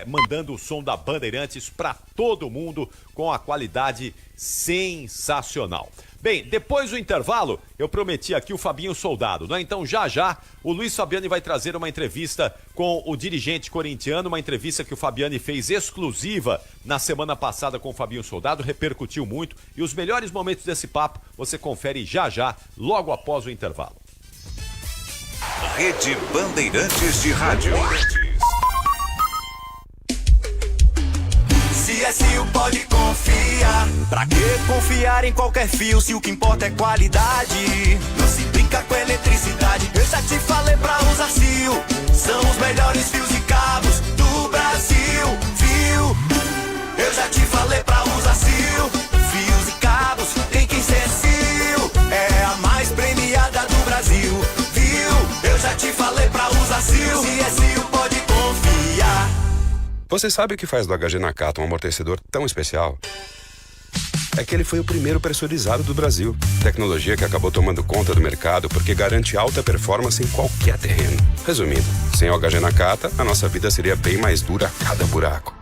mandando o som da Bandeirantes para todo mundo com a qualidade sensacional. Bem, depois do intervalo, eu prometi aqui o Fabinho Soldado, né? Então já o Luiz Fabiani vai trazer uma entrevista com o dirigente corintiano, uma entrevista que o Fabiani fez exclusiva na semana passada com o Fabinho Soldado, repercutiu muito e os melhores momentos desse papo você confere já, logo após o intervalo. Rede Bandeirantes de Rádio. CSU pode confiar. Pra que confiar em qualquer fio se o que importa é qualidade? Não se brinca com eletricidade. Eu já te falei pra usar Sil. São os melhores fios e cabos do Brasil. Viu? Eu já te falei pra usar Sil. Fios e cabos tem que ser Sil. É a mais premiada do Brasil. Viu? Eu já te falei pra usar Sil. CSU pode confiar. Você sabe o que faz do HG Nakata um amortecedor tão especial? É que ele foi o primeiro pressurizado do Brasil. Tecnologia que acabou tomando conta do mercado porque garante alta performance em qualquer terreno. Resumindo, sem o HG Nakata, a nossa vida seria bem mais dura a cada buraco.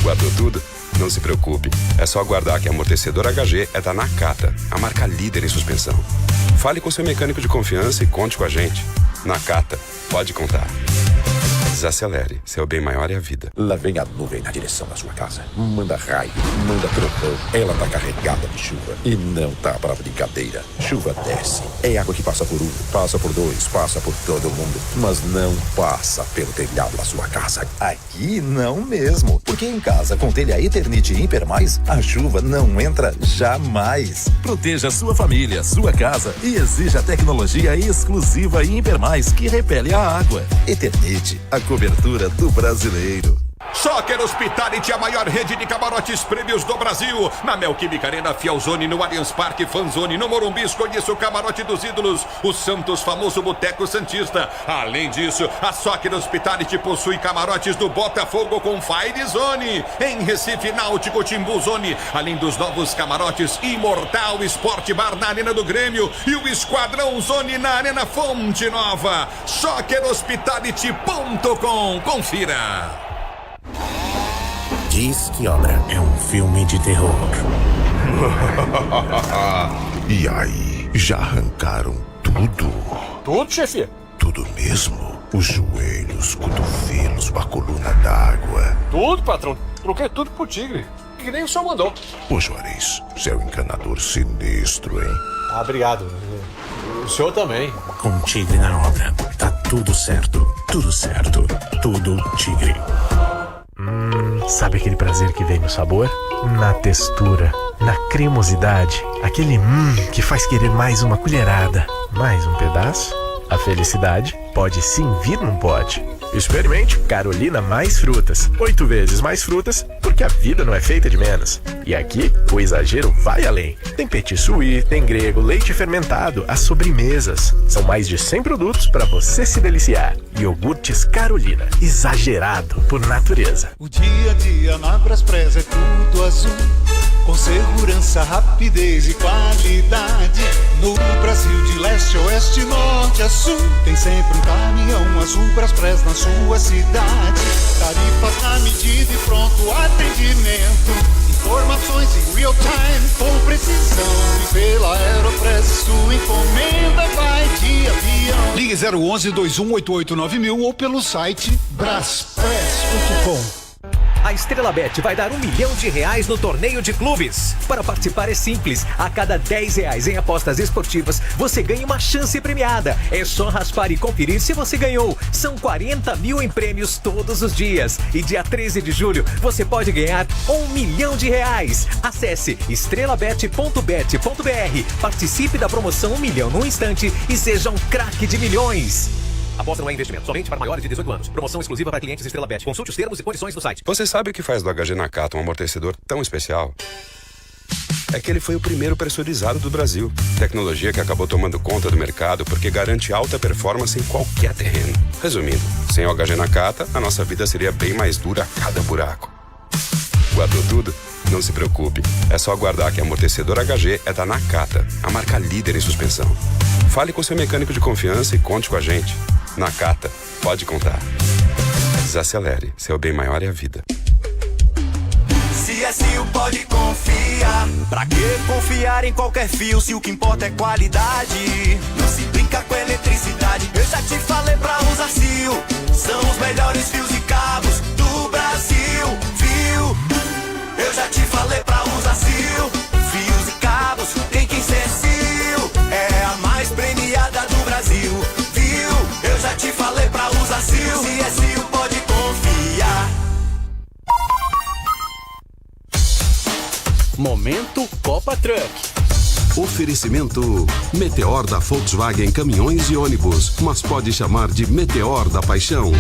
Guardou tudo? Não se preocupe. É só aguardar que amortecedor HG é da Nakata, a marca líder em suspensão. Fale com seu mecânico de confiança e conte com a gente. Nakata, pode contar. Desacelere, seu bem maior é a vida. Lá vem a nuvem na direção da sua casa. Manda raio, manda trovão. Ela tá carregada de chuva e não tá pra brincadeira. Chuva desce. É água que passa por um, passa por dois, passa por todo mundo. Mas não passa pelo telhado da sua casa. Aqui não mesmo. Porque em casa com telha Eternit Impermais, a chuva não entra jamais. Proteja sua família, sua casa e exija tecnologia exclusiva Impermais que repele a água. Eternit, a cobertura do brasileiro. Soccer Hospitality, a maior rede de camarotes prêmios do Brasil. Na Neoquímica Arena, Fielzone, no Allianz Parque, Fanzone, no Morumbi, conheça o camarote dos ídolos, o Santos, famoso Boteco Santista. Além disso, a Soccer Hospitality possui camarotes do Botafogo com Fire Zone, em Recife, Náutico, Timbu Zone, além dos novos camarotes Imortal Sport Bar na Arena do Grêmio e o Esquadrão Zone na Arena Fonte Nova. SoccerHospitality.com. Confira. Diz que Obra é um filme de terror. E aí, já arrancaram tudo? Tudo, chefe? Tudo mesmo? Os joelhos, cotovelos, a coluna d'água. Tudo, patrão. Troquei tudo pro Tigre. Que nem o senhor mandou. Ô Juarez, você é um encanador sinistro, hein? Ah, obrigado. O senhor também. Com Tigre na obra, tá tudo certo. Tudo certo. Tudo Tigre. Sabe aquele prazer que vem no sabor? Na textura, na cremosidade, aquele que faz querer mais uma colherada, mais um pedaço? A felicidade pode sim vir num pote. Experimente Carolina Mais Frutas. 8 vezes mais frutas, porque a vida não é feita de menos. E aqui, o exagero vai além. Tem petit suí, tem grego, leite fermentado, as sobremesas. São mais de 100 produtos para você se deliciar. Iogurtes Carolina, exagerado por natureza. O dia a dia na Braspress é tudo azul, com segurança, rapidez e qualidade. No Brasil de leste a oeste, norte a sul, tem sempre um caminhão azul Braspress na sua cidade. Tarifas na medida e pronto atendimento. Informações em real time com precisão. E pela Aeropress sua encomenda vai de avião. Ligue 011-2188-9000 ou pelo site braspress.com. A A Estrela Bet vai dar R$1 milhão no torneio de clubes. Para participar é simples. A cada R$10 em apostas esportivas, você ganha uma chance premiada. É só raspar e conferir se você ganhou. São 40 mil em prêmios todos os dias. E dia 13 de julho, você pode ganhar R$1 milhão. Acesse estrelabet.bet.br. Participe da promoção 1 milhão num instante e seja um craque de milhões. Aposta não é investimento, somente para maiores de 18 anos. Promoção exclusiva para clientes Estrela Bet. Consulte os termos e condições no site. Você sabe o que faz do HG Nakata um amortecedor tão especial? É que ele foi o primeiro pressurizado do Brasil. Tecnologia que acabou tomando conta do mercado porque garante alta performance em qualquer terreno. Resumindo, sem o HG Nakata, a nossa vida seria bem mais dura a cada buraco. Guardou tudo? Não se preocupe. É só aguardar que amortecedor HG é da Nakata, a marca líder em suspensão. Fale com seu mecânico de confiança e conte com a gente. Nakata, pode contar. Desacelere, seu bem maior é a vida. CSU pode confiar. Pra que confiar em qualquer fio se o que importa é qualidade? Não se brinca com eletricidade. Eu já te falei pra usar Sil. São os melhores fios e cabos do Brasil. Viu? Eu já te falei pra usar Sil. Fios e cabos tem que ser Sil. É a mais premiada do Brasil. Eu já te falei pra usar Sil. CSU pode confiar. Momento Copa Truck. Oferecimento Meteor da Volkswagen Caminhões e Ônibus, mas pode chamar de Meteor da Paixão.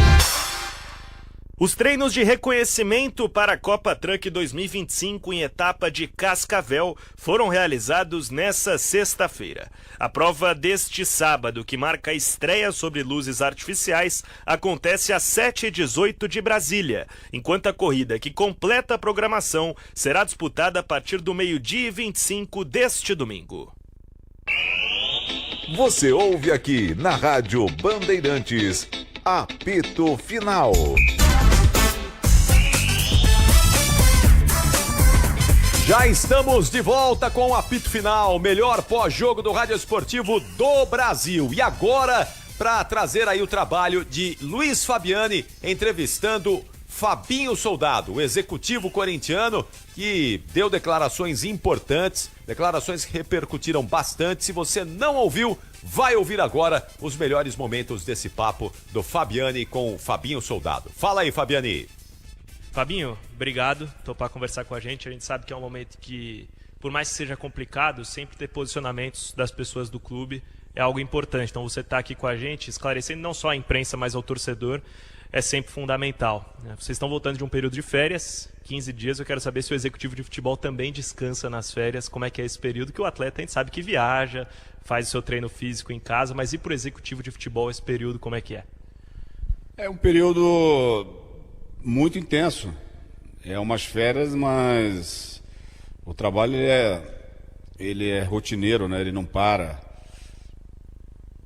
Os treinos de reconhecimento para a Copa Truck 2025 em etapa de Cascavel foram realizados nesta sexta-feira. A prova deste sábado, que marca a estreia sobre luzes artificiais, acontece às 7h18 de Brasília, enquanto a corrida que completa a programação será disputada a partir do 12h25 deste domingo. Você ouve aqui na Rádio Bandeirantes, apito final. Já estamos de volta com o apito final, melhor pós-jogo do Rádio Esportivo do Brasil. E agora, para trazer aí o trabalho de Luiz Fabiani, entrevistando Fabinho Soldado, o executivo corintiano, que deu declarações importantes, declarações que repercutiram bastante. Se você não ouviu, vai ouvir agora os melhores momentos desse papo do Fabiani com o Fabinho Soldado. Fala aí, Fabiani. Fabinho, obrigado por topar conversar com a gente. A gente sabe que é um momento que, por mais que seja complicado, sempre ter posicionamentos das pessoas do clube é algo importante. Então você estar aqui com a gente, esclarecendo não só a imprensa, mas ao torcedor, é sempre fundamental. Vocês estão voltando de um período de férias, 15 dias. Eu quero saber se o executivo de futebol também descansa nas férias. Como é que é esse período? Que o atleta, a gente sabe que viaja, faz o seu treino físico em casa, mas e para o executivo de futebol esse período, como é que é? É um período muito intenso. É umas férias, mas o trabalho ele é rotineiro, né? Ele não para.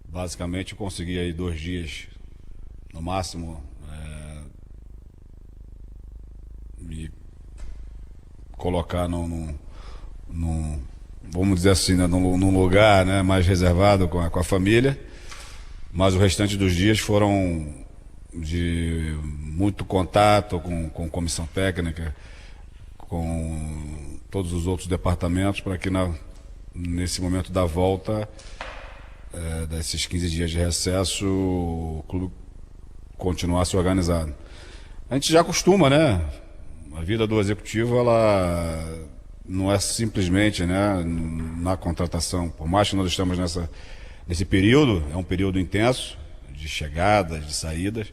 Basicamente eu consegui aí 2 dias no máximo me colocar num vamos dizer assim, né? num lugar, né? mais reservado com a família, mas o restante dos dias foram de muito contato com comissão técnica, com todos os outros departamentos, para que nesse momento da volta, desses 15 dias de recesso, o clube continuasse organizado. A gente já acostuma, né? A vida do executivo, ela não é simplesmente, né, na contratação. Por mais que nós estamos nesse período, é um período intenso, de chegadas, de saídas,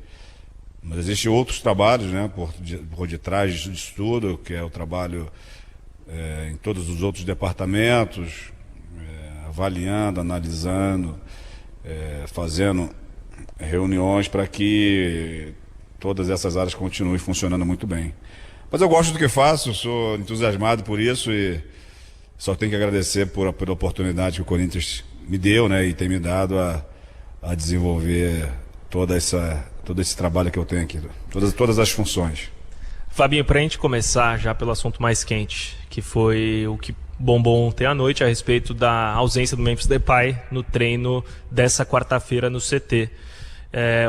mas existem outros trabalhos, né, por detrás disso tudo, que é o trabalho em todos os outros departamentos, avaliando, analisando, fazendo reuniões para que todas essas áreas continuem funcionando muito bem. Mas eu gosto do que faço, sou entusiasmado por isso e só tenho que agradecer pela oportunidade que o Corinthians me deu, né, e tem me dado a desenvolver todo esse trabalho que eu tenho aqui, todas as funções. Fabinho, para a gente começar já pelo assunto mais quente, que foi o que bombou ontem à noite a respeito da ausência do Memphis Depay no treino dessa quarta-feira no CT.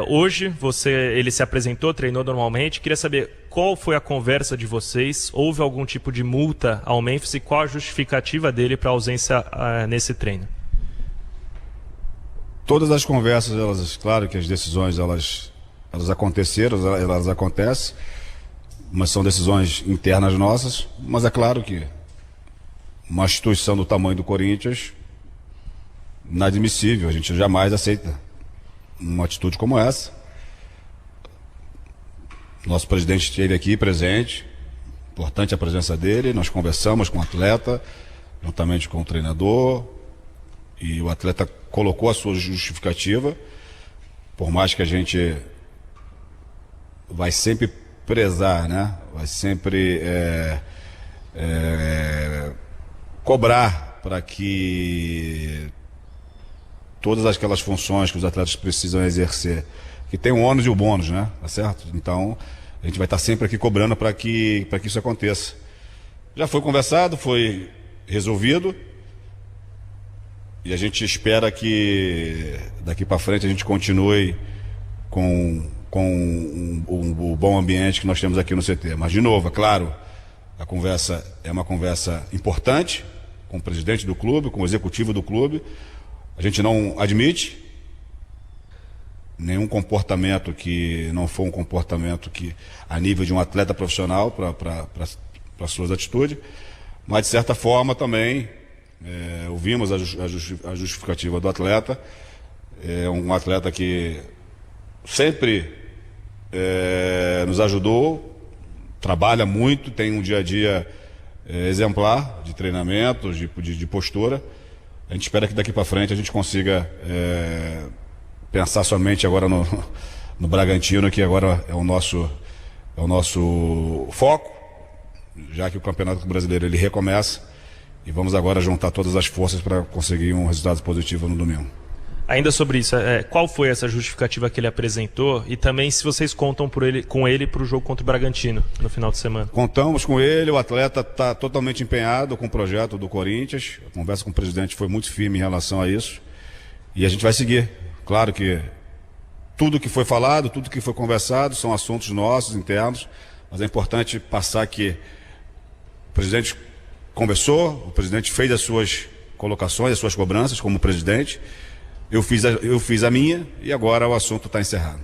Hoje ele se apresentou, treinou normalmente. Queria saber qual foi a conversa de vocês. Houve algum tipo de multa ao Memphis e qual a justificativa dele para a ausência nesse treino? Todas as conversas, claro que as decisões elas aconteceram, elas acontecem, mas são decisões internas nossas. Mas é claro que uma instituição do tamanho do Corinthians, inadmissível, a gente jamais aceita uma atitude como essa. Nosso presidente esteve aqui presente, importante a presença dele, nós conversamos com o atleta, juntamente com o treinador, e o atleta colocou a sua justificativa, por mais que a gente vai sempre prezar, né? Vai sempre cobrar para que todas aquelas funções que os atletas precisam exercer, que tem o ônus e o bônus, né? Tá certo? Então, a gente vai estar sempre aqui cobrando para que isso aconteça. Já foi conversado, foi resolvido, e a gente espera que daqui para frente a gente continue com o bom ambiente que nós temos aqui no CT. Mas, de novo, é claro, a conversa é uma conversa importante com o presidente do clube, com o executivo do clube. A gente não admite nenhum comportamento que não for um comportamento que a nível de um atleta profissional para suas atitudes, mas de certa forma também ouvimos a justificativa do atleta. É um atleta que sempre nos ajudou, trabalha muito, tem um dia a dia exemplar de treinamentos, de postura. A gente espera que daqui para frente a gente consiga pensar somente agora no Bragantino, que agora é o nosso foco, já que o Campeonato Brasileiro ele recomeça, e vamos agora juntar todas as forças para conseguir um resultado positivo no domingo. Ainda sobre isso, qual foi essa justificativa que ele apresentou e também se vocês contam com ele para o jogo contra o Bragantino no final de semana? Contamos com ele, o atleta está totalmente empenhado com o projeto do Corinthians, a conversa com o presidente foi muito firme em relação a isso e a gente vai seguir. Claro que tudo que foi falado, tudo que foi conversado são assuntos nossos, internos, mas é importante passar que o presidente conversou, o presidente fez as suas colocações, as suas cobranças como presidente. Eu fiz a minha e agora o assunto está encerrado.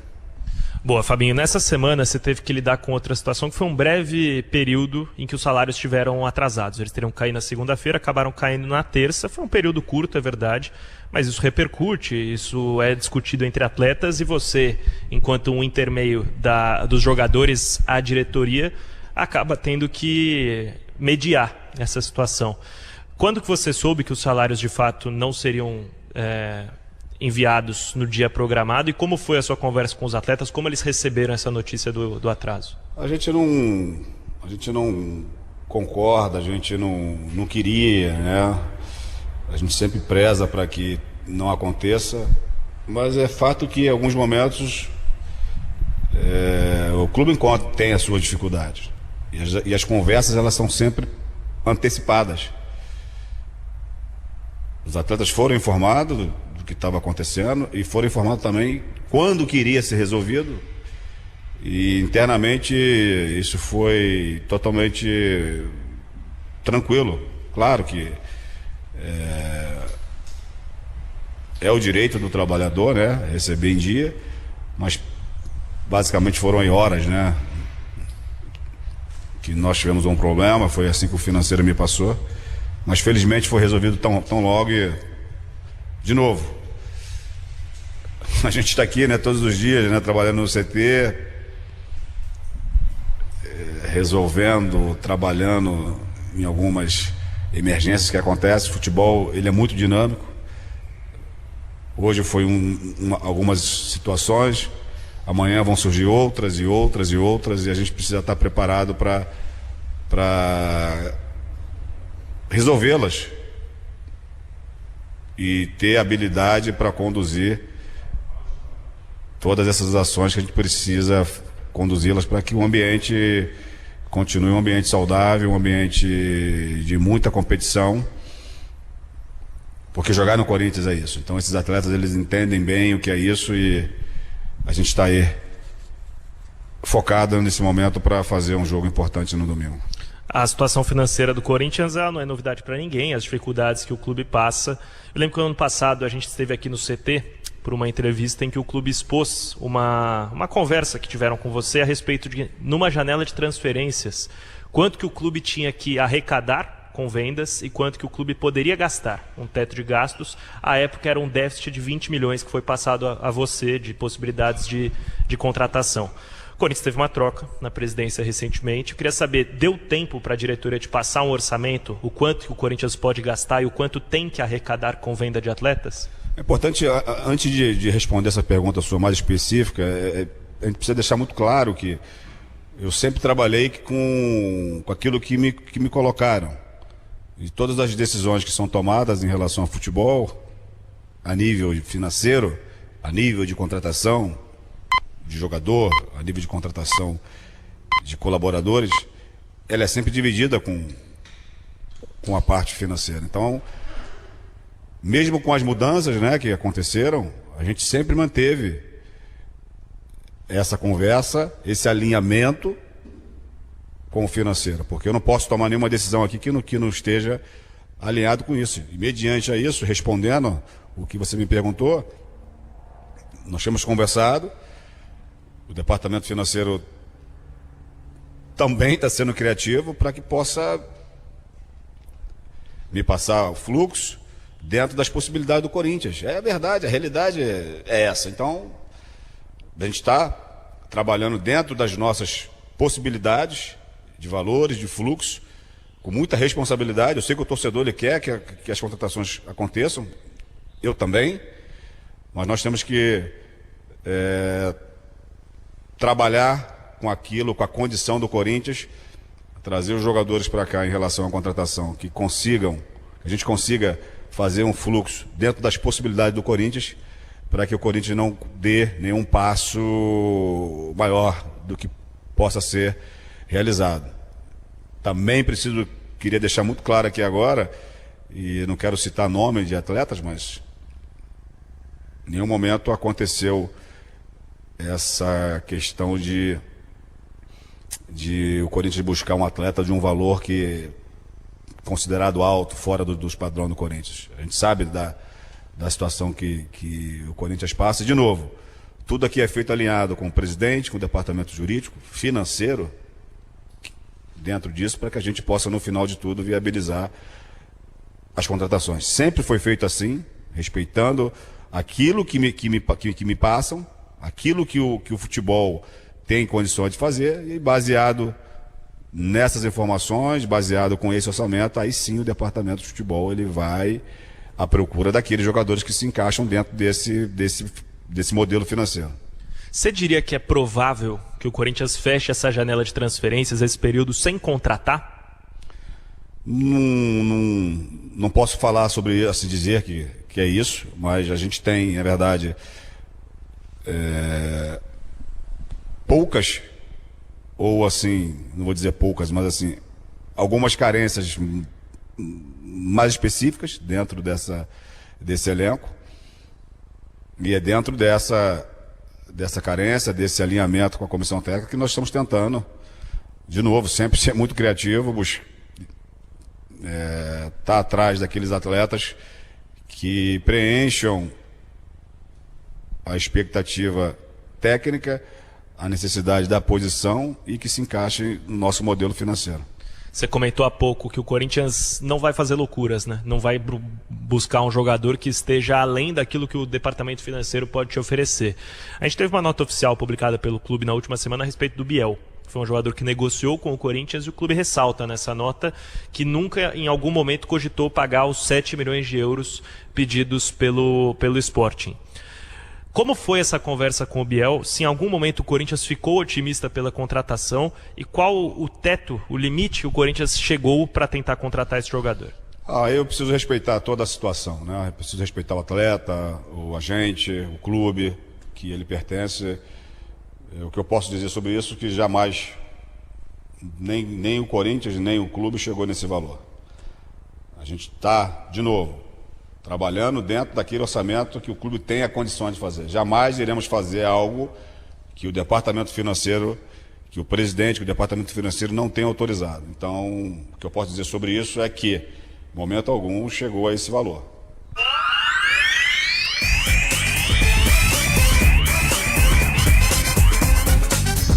Boa, Fabinho. Nessa semana você teve que lidar com outra situação que foi um breve período em que os salários estiveram atrasados. Eles teriam caído na segunda-feira, acabaram caindo na terça. Foi um período curto, é verdade, mas isso repercute, isso é discutido entre atletas e você, enquanto um intermeio dos jogadores à diretoria, acaba tendo que mediar essa situação. Quando que você soube que os salários de fato não seriam enviados no dia programado e como foi a sua conversa com os atletas, como eles receberam essa notícia do atraso? A gente não concorda, a gente não queria, né? A gente sempre preza para que não aconteça, mas é fato que em alguns momentos o clube tem as suas dificuldades e as conversas elas são sempre antecipadas. Os atletas foram informados do que estava acontecendo e foram informados também quando que iria ser resolvido. E internamente isso foi totalmente tranquilo. Claro que é o direito do trabalhador, né, receber em dia, mas basicamente foram em horas, né, que nós tivemos um problema. Foi assim que o financeiro me passou. Mas felizmente foi resolvido tão logo e, de novo, a gente está aqui, né, todos os dias, né, trabalhando no CT, resolvendo, trabalhando em algumas emergências que acontecem. O futebol ele é muito dinâmico. Hoje foi algumas situações, amanhã vão surgir outras e outras e outras, e a gente precisa estar preparado para resolvê-las e ter habilidade para conduzir todas essas ações que a gente precisa conduzi-las para que o ambiente continue um ambiente saudável, um ambiente de muita competição, porque jogar no Corinthians é isso. Então esses atletas eles entendem bem o que é isso e a gente está aí focado nesse momento para fazer um jogo importante no domingo. A situação financeira do Corinthians não é novidade para ninguém, as dificuldades que o clube passa. Eu lembro que no ano passado a gente esteve aqui no CT por uma entrevista em que o clube expôs uma conversa que tiveram com você a respeito de, numa janela de transferências, quanto que o clube tinha que arrecadar com vendas e quanto que o clube poderia gastar, um teto de gastos. À época era um déficit de 20 milhões que foi passado a você de possibilidades de contratação. O Corinthians teve uma troca na presidência recentemente. Eu queria saber, deu tempo para a diretoria de passar um orçamento, o quanto que o Corinthians pode gastar e o quanto tem que arrecadar com venda de atletas? É importante, antes de responder essa pergunta sua mais específica, a gente precisa deixar muito claro que eu sempre trabalhei com aquilo que me colocaram. E todas as decisões que são tomadas em relação ao futebol, a nível financeiro, a nível de contratação de jogador, a nível de contratação de colaboradores, ela é sempre dividida com a parte financeira. Então, mesmo com as mudanças, né, que aconteceram, a gente sempre manteve essa conversa, esse alinhamento com o financeiro, porque eu não posso tomar nenhuma decisão aqui que não esteja alinhado com isso. E mediante a isso, respondendo o que você me perguntou, nós temos conversado, o departamento financeiro também está sendo criativo para que possa me passar o fluxo dentro das possibilidades do Corinthians. É verdade, a realidade é essa. Então, a gente está trabalhando dentro das nossas possibilidades de valores, de fluxo, com muita responsabilidade. Eu sei que o torcedor ele quer que as contratações aconteçam, eu também, mas nós temos que trabalhar com aquilo, com a condição do Corinthians, trazer os jogadores para cá em relação à contratação, que a gente consiga fazer um fluxo dentro das possibilidades do Corinthians, para que o Corinthians não dê nenhum passo maior do que possa ser realizado. Também queria deixar muito claro aqui agora, e não quero citar nome de atletas, mas em nenhum momento aconteceu essa questão de o Corinthians buscar um atleta de um valor que considerado alto, fora dos padrões do Corinthians. A gente sabe da situação que o Corinthians passa. E, de novo, tudo aqui é feito alinhado com o presidente, com o departamento jurídico, financeiro, dentro disso, para que a gente possa, no final de tudo, viabilizar as contratações. Sempre foi feito assim, respeitando aquilo que me passam, aquilo que o futebol tem condições de fazer, e baseado nessas informações, baseado com esse orçamento, aí sim o departamento de futebol ele vai à procura daqueles jogadores que se encaixam dentro desse modelo financeiro. Você diria que é provável que o Corinthians feche essa janela de transferências, esse período, sem contratar? Não posso falar sobre isso, assim, dizer que é isso, mas a gente tem, na verdade, poucas, ou assim, não vou dizer poucas, mas assim, algumas carências mais específicas dentro desse elenco, e é dentro dessa carência, desse alinhamento com a comissão técnica que nós estamos tentando, de novo, sempre ser muito criativo, tá atrás daqueles atletas que preencham a expectativa técnica, a necessidade da posição e que se encaixe no nosso modelo financeiro. Você comentou há pouco que o Corinthians não vai fazer loucuras, né? Não vai buscar um jogador que esteja além daquilo que o departamento financeiro pode te oferecer. A gente teve uma nota oficial publicada pelo clube na última semana a respeito do Biel. Foi um jogador que negociou com o Corinthians e o clube ressalta nessa nota que nunca, em algum momento, cogitou pagar os 7 milhões de euros pedidos pelo Sporting. Como foi essa conversa com o Biel? Se em algum momento o Corinthians ficou otimista pela contratação e qual o teto, o limite que o Corinthians chegou para tentar contratar esse jogador? Eu preciso respeitar toda a situação, né? Eu preciso respeitar o atleta, o agente, o clube que ele pertence. O que eu posso dizer sobre isso é que jamais nem o Corinthians nem o clube chegou nesse valor. A gente está trabalhando dentro daquele orçamento que o clube tem a condição de fazer. Jamais iremos fazer algo que o departamento financeiro, que o presidente, que o departamento financeiro não tem autorizado. Então, o que eu posso dizer sobre isso é que, em momento algum, chegou a esse valor.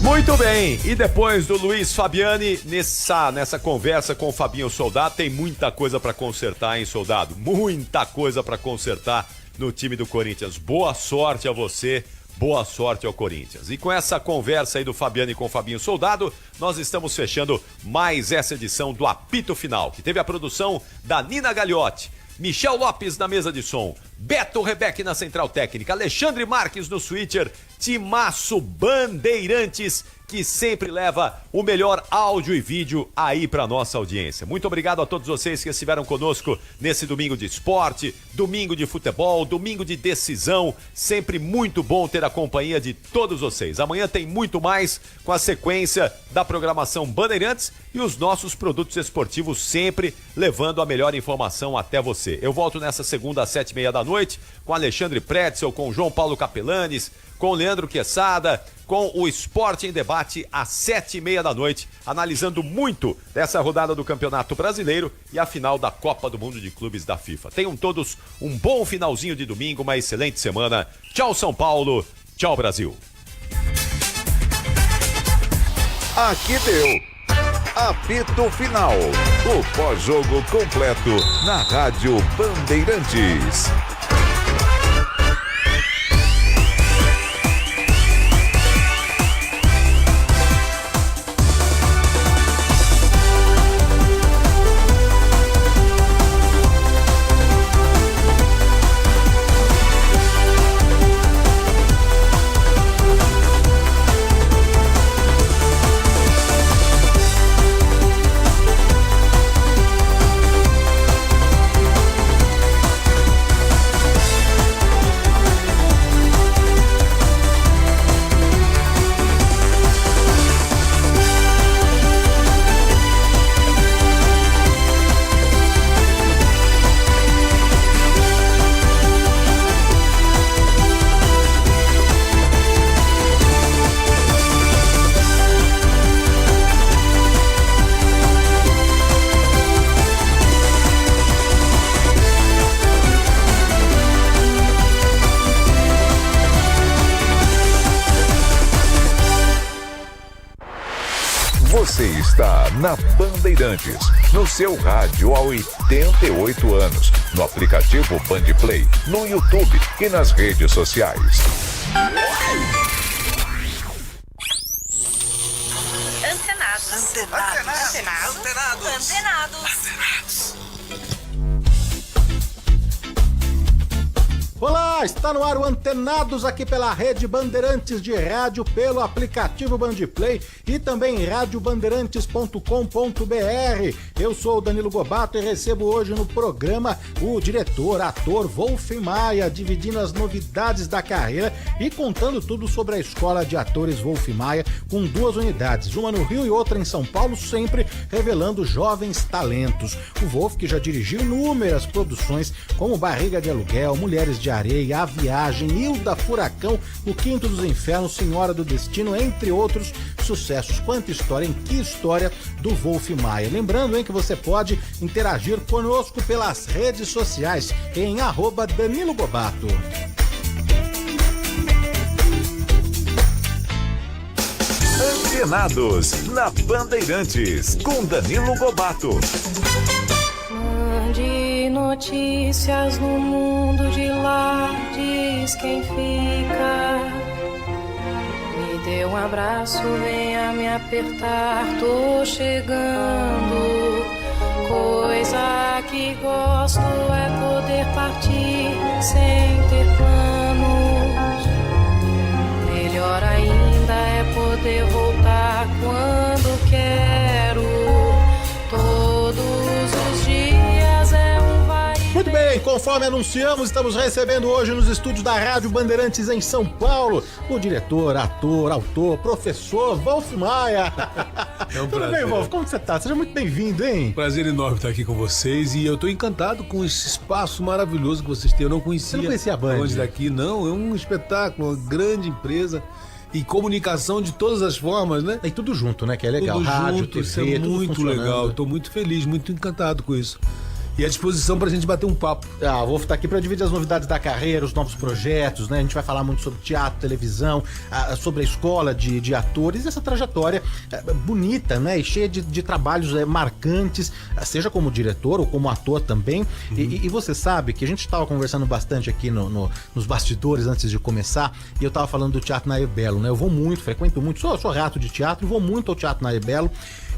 Muito bem, e depois do Luiz Fabiani, nessa conversa com o Fabinho Soldado, tem muita coisa para consertar, hein, Soldado? Muita coisa para consertar no time do Corinthians. Boa sorte a você, boa sorte ao Corinthians. E com essa conversa aí do Fabiani com o Fabinho Soldado, nós estamos fechando mais essa edição do Apito Final, que teve a produção da Nina Gagliotti, Michel Lopes na mesa de som, Beto Rebeck na central técnica, Alexandre Marques no switcher, timaço Bandeirantes, que sempre leva o melhor áudio e vídeo aí para nossa audiência. Muito obrigado a todos vocês que estiveram conosco nesse domingo de esporte, domingo de futebol, domingo de decisão. Sempre muito bom ter a companhia de todos vocês. Amanhã tem muito mais com a sequência da programação Bandeirantes e os nossos produtos esportivos sempre levando a melhor informação até você. Eu volto nessa segunda às 7h30 da noite com Alexandre Pretzel, com João Paulo Capelanes, com Leandro Quesada, com o Esporte em Debate às 7h30 da noite, analisando muito dessa rodada do Campeonato Brasileiro e a final da Copa do Mundo de Clubes da FIFA. Tenham todos um bom finalzinho de domingo, uma excelente semana. Tchau, São Paulo. Tchau, Brasil. Aqui deu. Apito Final. O pós-jogo completo na Rádio Bandeirantes. Você está na Bandeirantes, no seu rádio há 88 anos, no aplicativo Bandplay, no YouTube e nas redes sociais. Antenados. Olá, está no ar o Antenados aqui pela Rede Bandeirantes de Rádio, pelo aplicativo Bandplay e também em radiobandeirantes.com.br. Eu sou o Danilo Gobato e recebo hoje no programa o diretor, ator Wolf Maia, dividindo as novidades da carreira e contando tudo sobre a Escola de Atores Wolf Maia, com 2 unidades, uma no Rio e outra em São Paulo, sempre revelando jovens talentos. O Wolf, que já dirigiu inúmeras produções como Barriga de Aluguel, Mulheres de Areia, A Viagem, Hilda Furacão, O Quinto dos Infernos, Senhora do Destino, entre outros sucessos. Quanta história, em que história do Wolf Maia. Lembrando, hein, que você pode interagir conosco pelas redes sociais em @Danilo Gobato. Antenados na Bandeirantes, com Danilo Gobato. Mande notícias no mundo de lá, diz quem fica. Me dê um abraço, venha me apertar, tô chegando. Coisa que gosto é poder partir sem ter planos. Melhor ainda é poder voltar quando quero. Todos os dias é um vai. Muito bem, conforme anunciamos, estamos recebendo hoje nos estúdios da Rádio Bandeirantes em São Paulo o diretor, ator, autor, professor Wolf Maia. É um Tudo prazer. bem, Wolf? Como você tá? Seja muito bem-vindo, hein? Prazer enorme estar aqui com vocês e eu tô encantado com esse espaço maravilhoso que vocês têm. Eu não conhecia. Você não conhecia a Band? Longe daqui, não. É um espetáculo, uma grande empresa e comunicação de todas as formas, né? E tudo junto, né? Que é legal. Tudo Rádio, junto, TV, isso é tudo muito funcionando. legal. Eu tô muito feliz, muito encantado com isso. E à disposição pra gente bater um papo. O Wolf tá aqui pra dividir as novidades da carreira, os novos projetos, né? A gente vai falar muito sobre teatro, televisão, sobre a escola de atores, essa trajetória bonita, né? E cheia de trabalhos marcantes, seja como diretor ou como ator também. E você sabe que a gente tava conversando bastante aqui nos bastidores antes de começar, e eu tava falando do Teatro Nair Belo, né? Eu vou muito, frequento muito, sou rato de teatro, vou muito ao Teatro Nair Belo.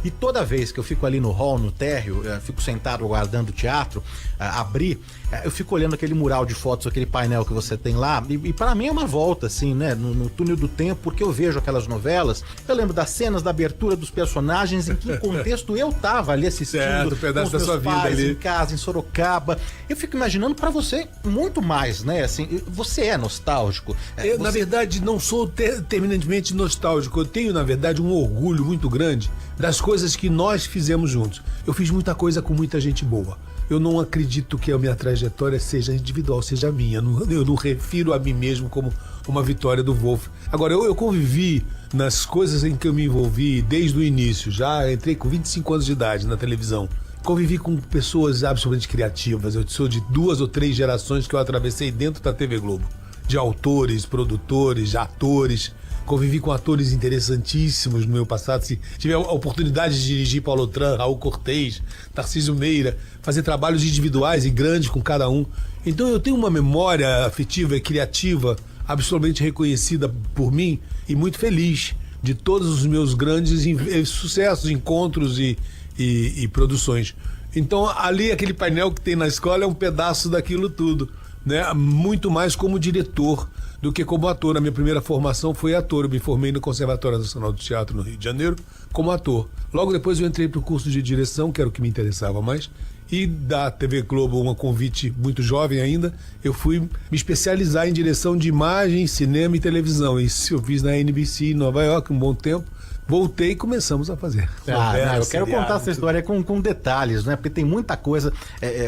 E toda vez que eu fico ali no hall, no térreo, fico sentado aguardando o teatro abrir, eu fico olhando aquele mural de fotos, aquele painel que você tem lá, e para mim é uma volta, assim, né, no túnel do tempo, porque eu vejo aquelas novelas, eu lembro das cenas da abertura dos personagens, em que contexto eu tava ali assistindo, Certo, um pedaço com os da sua meus vida pais ali. em casa, em Sorocaba. Eu fico imaginando para você muito mais, né, assim, você é nostálgico. Eu, na verdade, não sou terminantemente nostálgico. Eu tenho, na verdade, um orgulho muito grande das coisas que nós fizemos juntos. Eu fiz muita coisa com muita gente boa. Eu não acredito que a minha trajetória seja individual, seja minha. Eu não refiro a mim mesmo como uma vitória do Wolf. Agora, eu convivi nas coisas em que eu me envolvi desde o início. Já entrei com 25 anos de idade na televisão. Convivi com pessoas absolutamente criativas. Eu sou de 2 ou 3 gerações que eu atravessei dentro da TV Globo. De autores, produtores, atores. Convivi com atores interessantíssimos no meu passado. Tive a oportunidade de dirigir Paulo Otran, Raul Cortez, Tarcísio Meira, fazer trabalhos individuais e grandes com cada um. Então eu tenho uma memória afetiva e criativa absolutamente reconhecida por mim e muito feliz de todos os meus grandes sucessos, encontros e produções. Então ali aquele painel que tem na escola é um pedaço daquilo tudo, né? Muito mais como diretor do que como ator. A minha primeira formação foi ator. Eu me formei no Conservatório Nacional do Teatro no Rio de Janeiro como ator. Logo depois eu entrei para o curso de direção, que era o que me interessava mais. E da TV Globo, um convite muito jovem ainda, eu fui me especializar em direção de imagem, cinema e televisão. Isso eu fiz na NBC em Nova York um bom tempo. Voltei e começamos a fazer. Eu quero contar essa história com detalhes, né? Porque tem muita coisa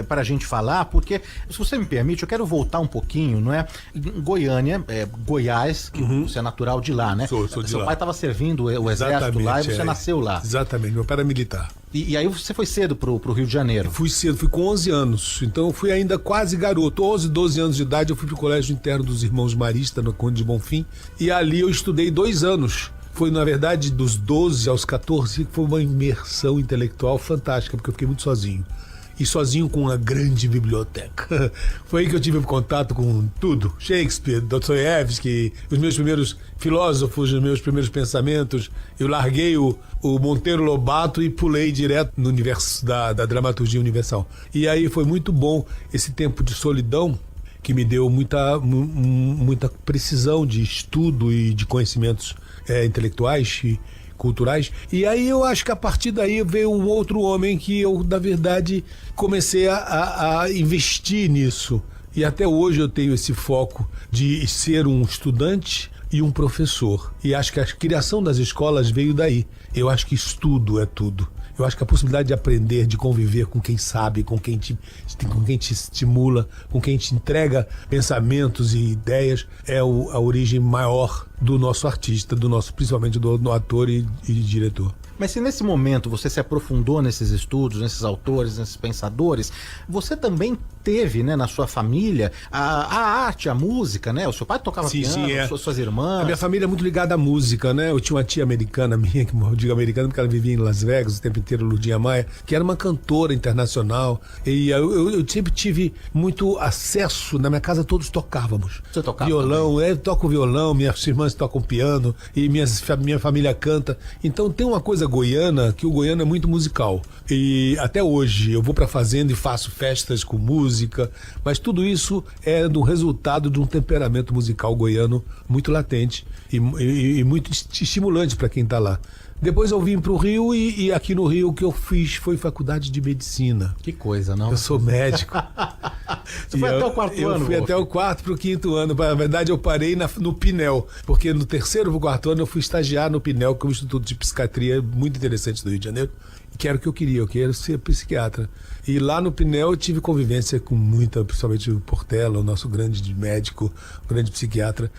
pra gente falar, porque, se você me permite, eu quero voltar um pouquinho, não é? Em Goiânia, Goiás, que você é natural de lá, né? Sou de Seu lá. pai estava servindo o exército lá e você nasceu lá. Exatamente, meu pai era militar. E aí você foi cedo pro Rio de Janeiro? Fui cedo, fui com 11 anos. Então eu fui ainda quase garoto. 11, 12 anos de idade eu fui pro colégio interno dos Irmãos Marista, no Conde de Bonfim. E ali eu estudei 2 anos. Foi, na verdade, dos 12 aos 14, foi uma imersão intelectual fantástica, porque eu fiquei muito sozinho. E sozinho com uma grande biblioteca. Foi aí que eu tive contato com tudo. Shakespeare, Dostoiévski, os meus primeiros filósofos, os meus primeiros pensamentos. Eu larguei o Monteiro Lobato e pulei direto no universo da dramaturgia universal. E aí foi muito bom esse tempo de solidão, que me deu muita precisão de estudo e de conhecimentos intelectuais e culturais. E aí eu acho que a partir daí veio um outro homem que eu, na verdade, comecei a investir nisso. E até hoje eu tenho esse foco de ser um estudante e um professor. E acho que a criação das escolas veio daí. Eu acho que estudo é tudo. Eu acho que a possibilidade de aprender, de conviver com quem sabe, com quem te estimula, com quem te entrega pensamentos e ideias, é a origem maior do nosso artista, principalmente do ator e diretor. Mas se nesse momento você se aprofundou nesses estudos, nesses autores, nesses pensadores, você também teve, né, na sua família a arte, a música, né? O seu pai tocava piano, suas irmãs. A minha família é muito ligada à música, né? Eu tinha uma tia americana minha, que eu digo americana porque ela vivia em Las Vegas o tempo inteiro, Lurdinha Maia, que era uma cantora internacional. E eu sempre tive muito acesso. Na minha casa todos tocávamos. Você tocava violão, também? Eu toco violão, minhas irmãs tocam piano e minha família canta. Então tem uma coisa goiana, que o goiano é muito musical. E até hoje eu vou pra fazenda e faço festas com música, mas tudo isso é do resultado de um temperamento musical goiano muito latente e muito estimulante para quem tá lá. Depois eu vim pro Rio e aqui no Rio o que eu fiz foi faculdade de medicina. Que coisa, não? Eu sou médico. Você foi até o quarto ano? Eu fui até o quarto pro quinto ano. Na verdade, eu parei no Pinel, porque no terceiro pro quarto ano eu fui estagiar no Pinel, que é um instituto de psiquiatria muito interessante do Rio de Janeiro, que era o que eu queria ser psiquiatra. E lá no Pinel eu tive convivência com principalmente o Portela, o nosso grande médico, o grande psiquiatra.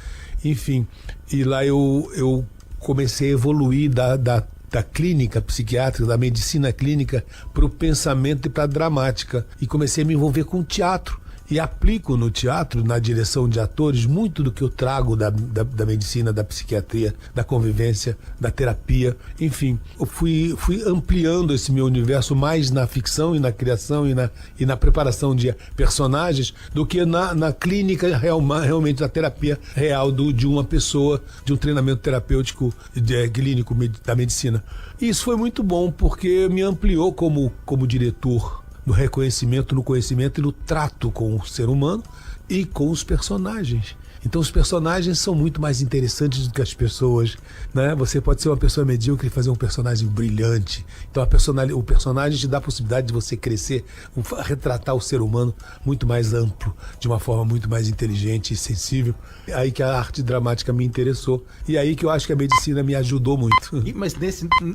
Enfim, e lá eu comecei a evoluir da clínica psiquiátrica, da medicina clínica, para o pensamento e para a dramática. E comecei a me envolver com teatro. E aplico no teatro, na direção de atores, muito do que eu trago da medicina, da psiquiatria, da convivência, da terapia. Enfim, eu fui ampliando esse meu universo mais na ficção e na criação e na preparação de personagens do que na clínica realmente, na terapia real de uma pessoa, de um treinamento terapêutico clínico da medicina. E isso foi muito bom, porque me ampliou como diretor, no reconhecimento, no conhecimento e no trato com o ser humano e com os personagens. Então os personagens são muito mais interessantes do que as pessoas, né? Você pode ser uma pessoa medíocre e fazer um personagem brilhante. Então o personagem te dá a possibilidade de você crescer, retratar o ser humano muito mais amplo, de uma forma muito mais inteligente e sensível. É aí que a arte dramática me interessou. E aí que eu acho que a medicina me ajudou muito. Mas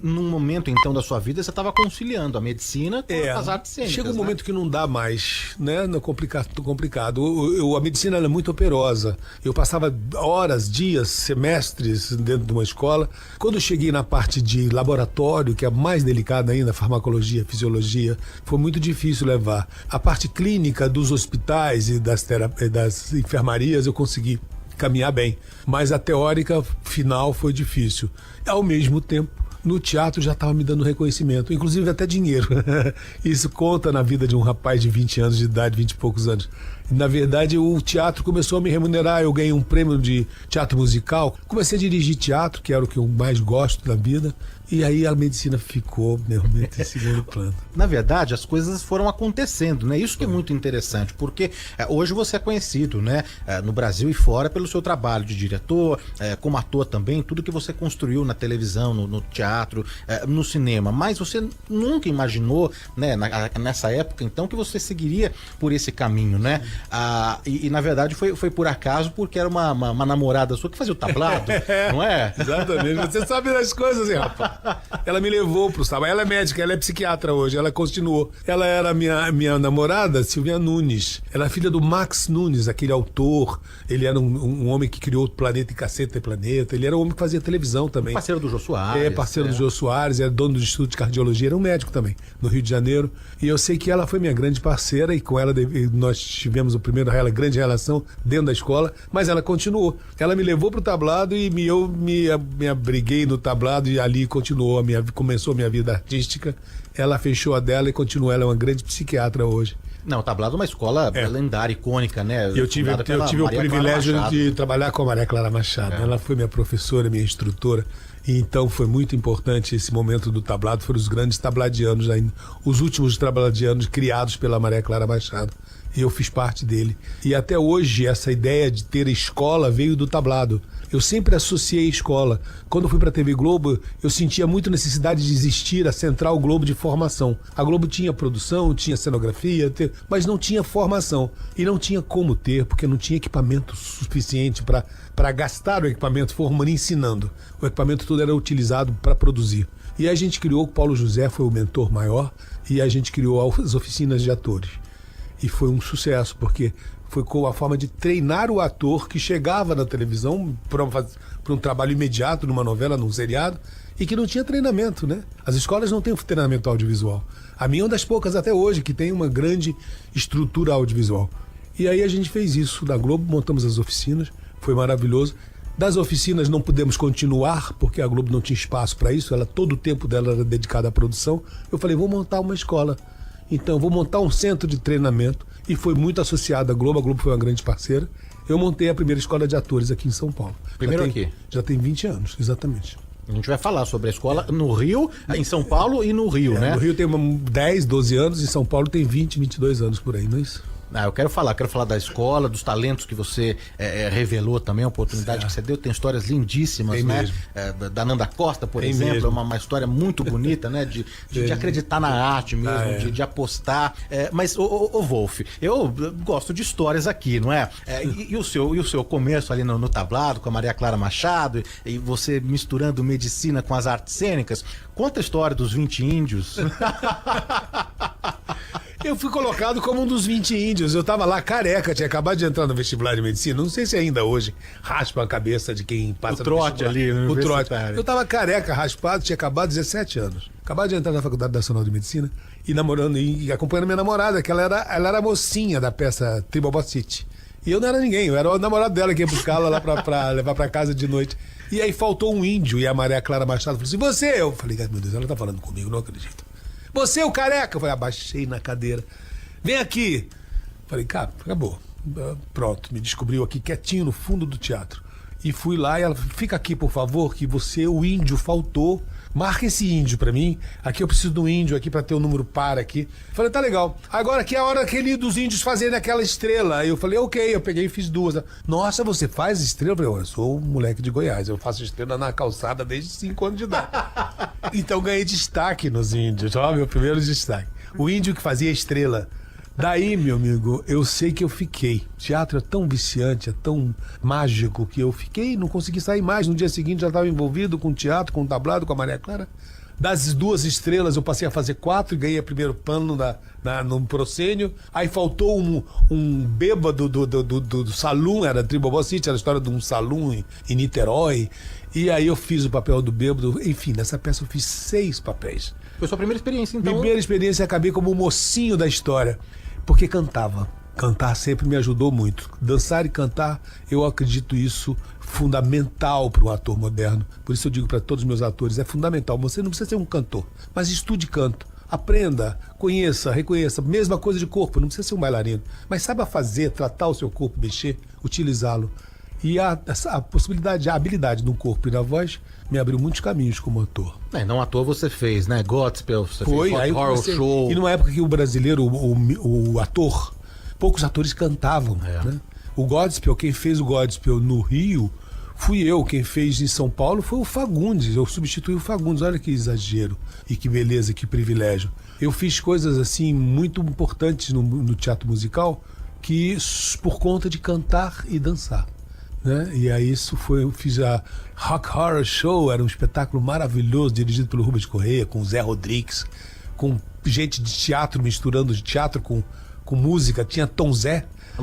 num momento então da sua vida, você estava conciliando a medicina com as artes cênicas. Chega um momento que não dá mais, né? Não complicado. A medicina é muito operosa. Eu passava horas, dias, semestres dentro de uma escola. Quando eu cheguei na parte de laboratório, que é mais delicada ainda, farmacologia, fisiologia, foi muito difícil levar. A parte clínica dos hospitais e das enfermarias eu consegui caminhar bem. Mas a teórica final foi difícil. Ao mesmo tempo, no teatro já estava me dando reconhecimento, inclusive até dinheiro. Isso conta na vida de um rapaz de 20 anos de idade, 20 e poucos anos. Na verdade, o teatro começou a me remunerar. Eu ganhei um prêmio de teatro musical. Comecei a dirigir teatro, que era o que eu mais gosto da vida. E aí a medicina ficou realmente em segundo plano. Na verdade, as coisas foram acontecendo, né? Isso que é muito interessante, porque hoje você é conhecido, né? No Brasil e fora pelo seu trabalho de diretor, como ator também, tudo que você construiu na televisão, no teatro, no cinema. Mas você nunca imaginou, né? Nessa época, então, que você seguiria por esse caminho, né? E na verdade foi por acaso, porque era uma namorada sua que fazia o tablado, não é? Exatamente. Você sabe das coisas, hein, rapaz? Ela me levou pro trabalho. Ela é médica, ela é psiquiatra hoje, ela continuou. Ela era minha namorada, Silvia Nunes. Ela é filha do Max Nunes, aquele autor. Ele era um homem que criou o Planeta e Caceta e Planeta. Ele era um homem que fazia televisão também. Parceiro do Jô Soares. Parceiro do Jô Soares, era dono do Instituto de Cardiologia, era um médico também, no Rio de Janeiro. E eu sei que ela foi minha grande parceira e com ela nós tivemos a grande relação dentro da escola, mas ela continuou. Ela me levou pro tablado e eu me abriguei no tablado e ali começou a minha vida artística. Ela fechou a dela e continua. Ela é uma grande psiquiatra hoje. Não, o tablado é uma escola lendária, icônica, né? Eu tive o privilégio de trabalhar com a Maria Clara Machado. Ela foi minha professora, minha instrutora. E então foi muito importante esse momento do tablado. Foram os grandes tabladianos ainda. Os últimos tabladianos criados pela Maria Clara Machado. E eu fiz parte dele. E até hoje essa ideia de ter escola veio do tablado. Eu sempre associei escola. Quando eu fui para a TV Globo, eu sentia muito necessidade de existir a Central Globo de formação. A Globo tinha produção, tinha cenografia, mas não tinha formação. E não tinha como ter, porque não tinha equipamento suficiente para gastar o equipamento formando e ensinando. O equipamento todo era utilizado para produzir. E a gente criou, o Paulo José foi o mentor maior, e a gente criou as oficinas de atores. E foi um sucesso, porque foi com a forma de treinar o ator que chegava na televisão para um trabalho imediato, numa novela, num seriado, e que não tinha treinamento, né? As escolas não têm treinamento audiovisual. A minha é uma das poucas até hoje que tem uma grande estrutura audiovisual. E aí a gente fez isso na Globo, montamos as oficinas, foi maravilhoso. Das oficinas não pudemos continuar, porque a Globo não tinha espaço para isso, todo o tempo dela era dedicado à produção. Eu falei, vou montar uma escola. Então, vou montar um centro de treinamento, e foi muito associado à Globo. A Globo foi uma grande parceira. Eu montei a primeira escola de atores aqui em São Paulo. Aqui? Já tem 20 anos, exatamente. A gente vai falar sobre a escola no Rio, em São Paulo e no Rio, né? No Rio tem 10, 12 anos, em São Paulo tem 20, 22 anos por aí, não é isso? Eu quero falar da escola, dos talentos que você revelou também, a oportunidade que você deu. Tem histórias lindíssimas, Tem né? mesmo. Da Nanda Costa, por Tem exemplo, mesmo. é uma história muito bonita, né? De acreditar na arte mesmo, de apostar. Mas, ô Wolf, eu gosto de histórias aqui, não é? E o seu começo ali no tablado, com a Maria Clara Machado, e você misturando medicina com as artes cênicas. Conta a história dos 20 índios. Eu fui colocado como um dos 20 índios. Eu tava lá careca, tinha acabado de entrar no vestibular de medicina. Não sei se ainda hoje raspa a cabeça de quem passa o trote ali, no o trote. universitário. Eu tava careca, raspado, tinha acabado 17 anos. Acabado de entrar na Faculdade Nacional de Medicina e namorando e acompanhando minha namorada, que ela era a mocinha da peça Tribobocite. E eu não era ninguém, eu era o namorado dela que ia buscá-la lá pra levar pra casa de noite. E aí faltou um índio e a Maria Clara Machado falou assim: você? Eu falei: meu Deus, ela tá falando comigo, não acredito. Você, o careca? Eu falei, abaixei na cadeira. Vem aqui. Falei, cara, acabou. Pronto, me descobriu aqui quietinho no fundo do teatro. E fui lá e ela, fica aqui, por favor, que você, o índio, faltou. Marca esse índio pra mim. Aqui eu preciso do índio aqui pra ter o número par aqui. Falei, tá legal. Agora aqui é a hora dos índios fazerem aquela estrela. Aí eu falei, ok, eu peguei e fiz 2. Nossa, você faz estrela? Eu falei, eu sou um moleque de Goiás, eu faço estrela na calçada desde 5 anos de idade. Então ganhei destaque nos índios, ó, meu primeiro destaque. O índio que fazia estrela. Daí, meu amigo, eu sei que eu fiquei. Teatro é tão viciante, é tão mágico que eu fiquei, não consegui sair mais. No dia seguinte já estava envolvido com teatro, com tablado, com a Maria Clara. Das 2 estrelas eu passei a fazer 4 e ganhei o primeiro pano no proscênio. Aí faltou um bêbado do salão, era Tribobocite, era a história de um salão em Niterói. E aí eu fiz o papel do bêbado. Enfim, nessa peça eu fiz 6 papéis. Foi sua primeira experiência, então? Primeira experiência, acabei como o mocinho da história. Porque cantava. Cantar sempre me ajudou muito. Dançar e cantar, eu acredito isso fundamental para um ator moderno. Por isso eu digo para todos os meus atores, é fundamental. Você não precisa ser um cantor, mas estude canto. Aprenda, conheça, reconheça. Mesma coisa de corpo, não precisa ser um bailarino. Mas saiba fazer, tratar o seu corpo, mexer, utilizá-lo. E a possibilidade, a habilidade no corpo e na voz me abriu muitos caminhos como ator. Não à toa você fez, né? Godspell, você fez Horror Show. E numa época que o brasileiro, o ator, poucos atores cantavam, né? O Godspell, quem fez o Godspell no Rio, fui eu. Quem fez em São Paulo foi o Fagundes. Eu substituí o Fagundes. Olha que exagero e que beleza, que privilégio. Eu fiz coisas assim muito importantes no teatro musical que por conta de cantar e dançar. Né? E aí eu fiz a Rock Horror Show, era um espetáculo maravilhoso, dirigido pelo Rubens Correia, com o Zé Rodrigues, com gente de teatro, misturando teatro com música. Tinha Tom Zé, a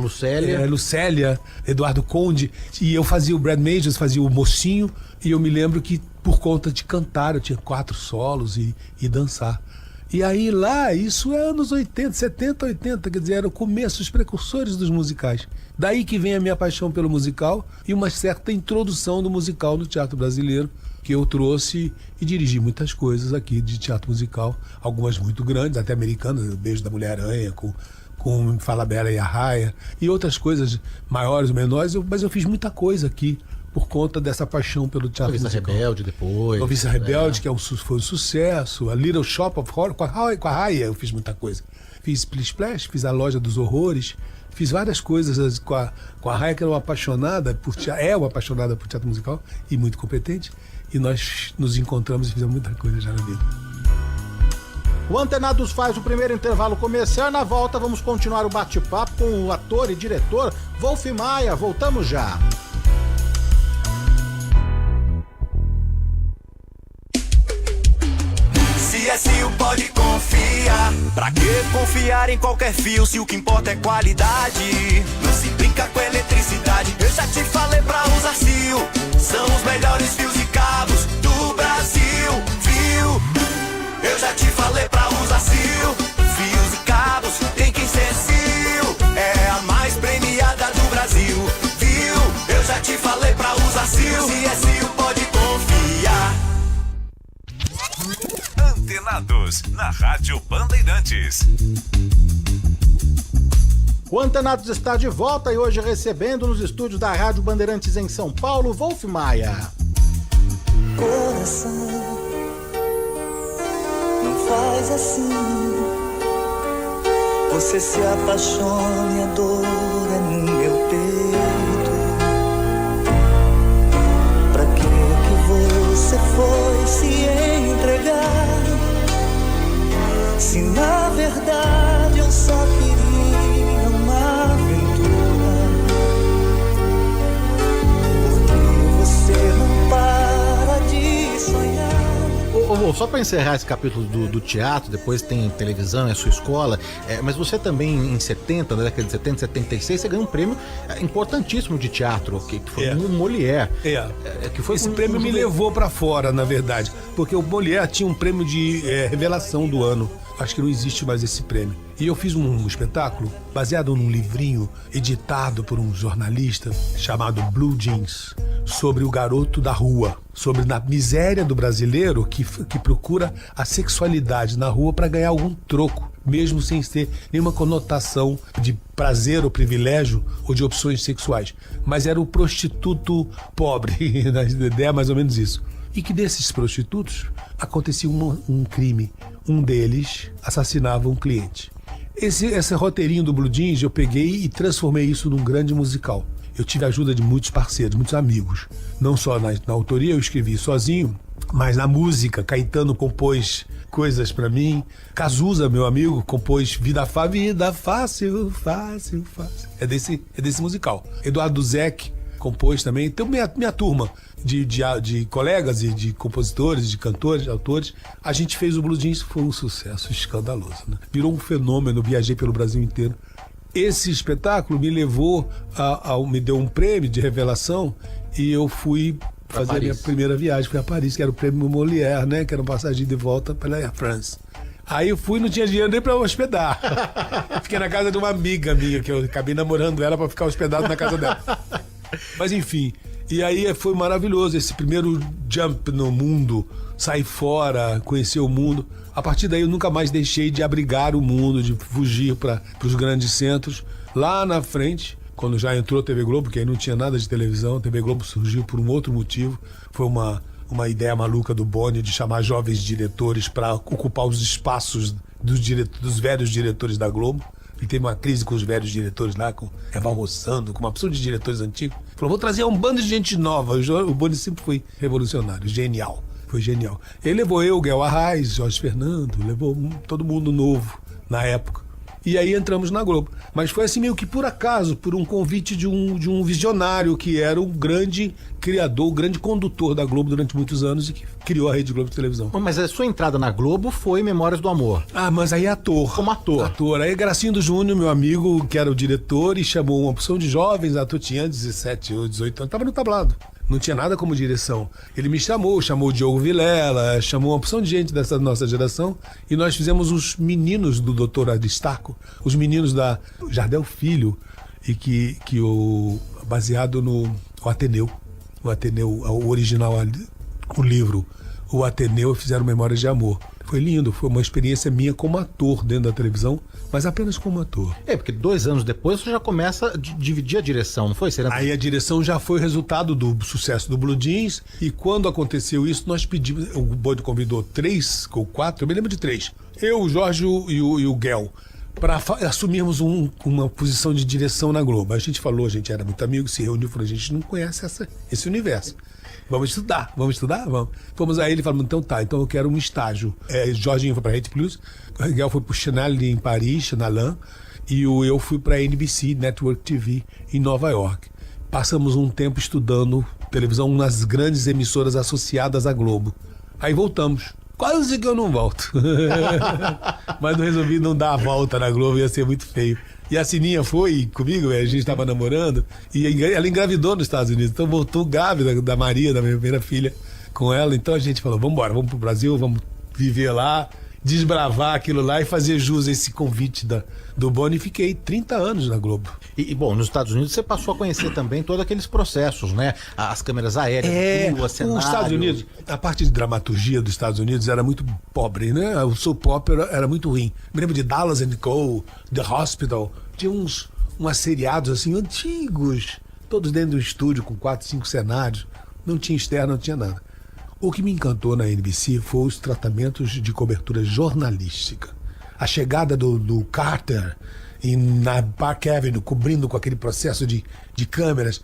Lucélia, Eduardo Conde, e eu fazia o Brad Majors, fazia o mocinho, e eu me lembro que por conta de cantar eu tinha 4 solos e dançar. E aí lá, isso é anos 80, 70, 80, quer dizer, era o começo, os precursores dos musicais. Daí que vem a minha paixão pelo musical e uma certa introdução do musical no teatro brasileiro, que eu trouxe e dirigi muitas coisas aqui de teatro musical, algumas muito grandes, até americanas, o Beijo da Mulher-Aranha, com Fala Bela e a Raia, e outras coisas maiores ou menores, mas eu fiz muita coisa aqui por conta dessa paixão pelo teatro musical. Noviça Rebelde depois. Noviça Rebelde, que foi um sucesso. A Little Shop of Horror, com a Raia eu fiz muita coisa. Fiz Splish Splash, fiz a Loja dos Horrores, fiz várias coisas com a Raia, que era uma apaixonada por teatro musical e muito competente. E nós nos encontramos e fizemos muita coisa já na vida. O Antenados faz o primeiro intervalo comercial. Na volta vamos continuar o bate-papo com o ator e diretor Wolf Maia. Voltamos já. CSU pode confiar. Pra que confiar em qualquer fio se o que importa é qualidade? Não se brinca com eletricidade. Eu já te falei pra usar Sil. São os melhores fios e cabos do Brasil. Viu? Eu já te falei pra usar Sil. Fios e cabos tem que ser Sil. É a mais premiada do Brasil. Viu? Eu já te falei pra usar Sil. CSU pode confiar. Antenados, na Rádio Bandeirantes. O Antenados está de volta e hoje recebendo nos estúdios da Rádio Bandeirantes em São Paulo, Wolf Maia. Coração, não faz assim. Você se apaixone, a dor é no meu peito. Pra que você foi se entregar? Se na verdade eu só queria uma aventura. Porque você não para de sonhar. Só para encerrar esse capítulo do teatro, depois tem televisão, é a sua escola, mas você também em 70, na década de 70, 76, você ganhou um prêmio importantíssimo de teatro, que foi um Molière. Que foi esse prêmio me levou para fora, na verdade, porque o Molière tinha um prêmio de revelação do ano. Acho que não existe mais esse prêmio. E eu fiz um espetáculo baseado num livrinho editado por um jornalista chamado Blue Jeans, sobre o garoto da rua, sobre a miséria do brasileiro que procura a sexualidade na rua para ganhar algum troco, mesmo sem ter nenhuma conotação de prazer ou privilégio ou de opções sexuais. Mas era o prostituto pobre, a ideia é mais ou menos isso. E que desses prostitutos acontecia um crime. Um deles assassinava um cliente. Esse roteirinho do Blue Jeans eu peguei e transformei isso num grande musical. Eu tive a ajuda de muitos parceiros, muitos amigos. Não só na autoria eu escrevi sozinho, mas na música. Caetano compôs coisas pra mim. Cazuza, meu amigo, compôs Vida Fácil, Fácil, Fácil. É desse musical. Eduardo Zeck compôs também. Então minha turma de colegas e de compositores, de cantores, de autores, a gente fez o Blue Jeans, foi um sucesso escandaloso, né? Virou um fenômeno, viajei pelo Brasil inteiro. Esse espetáculo me levou me deu um prêmio de revelação e eu fui fazer a minha primeira viagem, fui a Paris, que era o prêmio Molière, né? Que era uma passagem de volta pela Air France. Aí eu fui, não tinha dinheiro nem pra hospedar. Fiquei na casa de uma amiga minha, que eu acabei namorando ela pra ficar hospedado na casa dela. Mas enfim, e aí foi maravilhoso esse primeiro jump no mundo, sair fora, conhecer o mundo. A partir daí eu nunca mais deixei de abrigar o mundo, de fugir para os grandes centros. Lá na frente, quando já entrou a TV Globo, porque aí não tinha nada de televisão, a TV Globo surgiu por um outro motivo. Foi uma ideia maluca do Boni de chamar jovens diretores para ocupar os espaços dos velhos diretores da Globo. Ele teve uma crise com os velhos diretores lá, com Eval Rossano, com uma pessoa de diretores antigos. Falou, vou trazer um bando de gente nova. O Boni sempre foi revolucionário, genial. Foi genial. Ele levou Guel Arraes, Jorge Fernando, levou todo mundo novo na época. E aí entramos na Globo. Mas foi assim meio que por acaso, por um convite de um visionário que era o grande criador, o grande condutor da Globo durante muitos anos e que criou a Rede Globo de televisão. Mas a sua entrada na Globo foi Memórias do Amor. Ah, mas aí ator. Como ator. Ator. Aí Gracindo Júnior, meu amigo, que era o diretor, e chamou uma opção de jovens, ator tinha 17 ou 18 anos, tava no tablado. Não tinha nada como direção. Ele me chamou o Diogo Vilela, chamou uma opção de gente dessa nossa geração e nós fizemos os meninos do Dr. Aristarco, os meninos da Jardel Filho, e baseado no Ateneu. O Ateneu, o original, o livro, o Ateneu, fizeram Memórias de Amor. Foi lindo, foi uma experiência minha como ator dentro da televisão, mas apenas como ator. Porque 2 anos depois você já começa a dividir a direção, não foi? Aí a direção já foi resultado do sucesso do Blue Jeans, e quando aconteceu isso, nós pedimos, o Boni convidou 3 ou 4, eu me lembro de 3, eu, o Jorge e o Guel, para assumirmos uma posição de direção na Globo. A gente falou, a gente era muito amigo, se reuniu, falou, a gente não conhece esse universo. Vamos estudar? Vamos. Fomos a ele e falamos, então tá, então eu quero um estágio. Jorginho foi pra Rede Plus, o Miguel foi pro Chanel em Paris, Chanelan, e eu fui pra NBC, Network TV, em Nova York. Passamos um tempo estudando televisão nas grandes emissoras associadas à Globo. Aí voltamos. Quase que eu não volto. Mas eu resolvi não dar a volta na Globo, ia ser muito feio. E a Sininha foi comigo, a gente estava namorando, e ela engravidou nos Estados Unidos, então voltou grávida da Maria, da minha primeira filha, com ela. Então a gente falou, vamos embora, vamos pro Brasil, vamos viver lá, desbravar aquilo lá e fazer jus a esse convite do Boni. E fiquei 30 anos na Globo. E bom, nos Estados Unidos você passou a conhecer também todos aqueles processos, né? As câmeras aéreas, os Estados Unidos, a parte de dramaturgia dos Estados Unidos era muito pobre, né? O soap opera era muito ruim. Me lembro de Dallas & Co., The Hospital, tinha uns seriados assim antigos, todos dentro do estúdio com 4, 5 cenários, não tinha externo, não tinha nada. O que me encantou na NBC foi os tratamentos de cobertura jornalística. a chegada do Carter na Park Avenue, cobrindo com aquele processo de câmeras,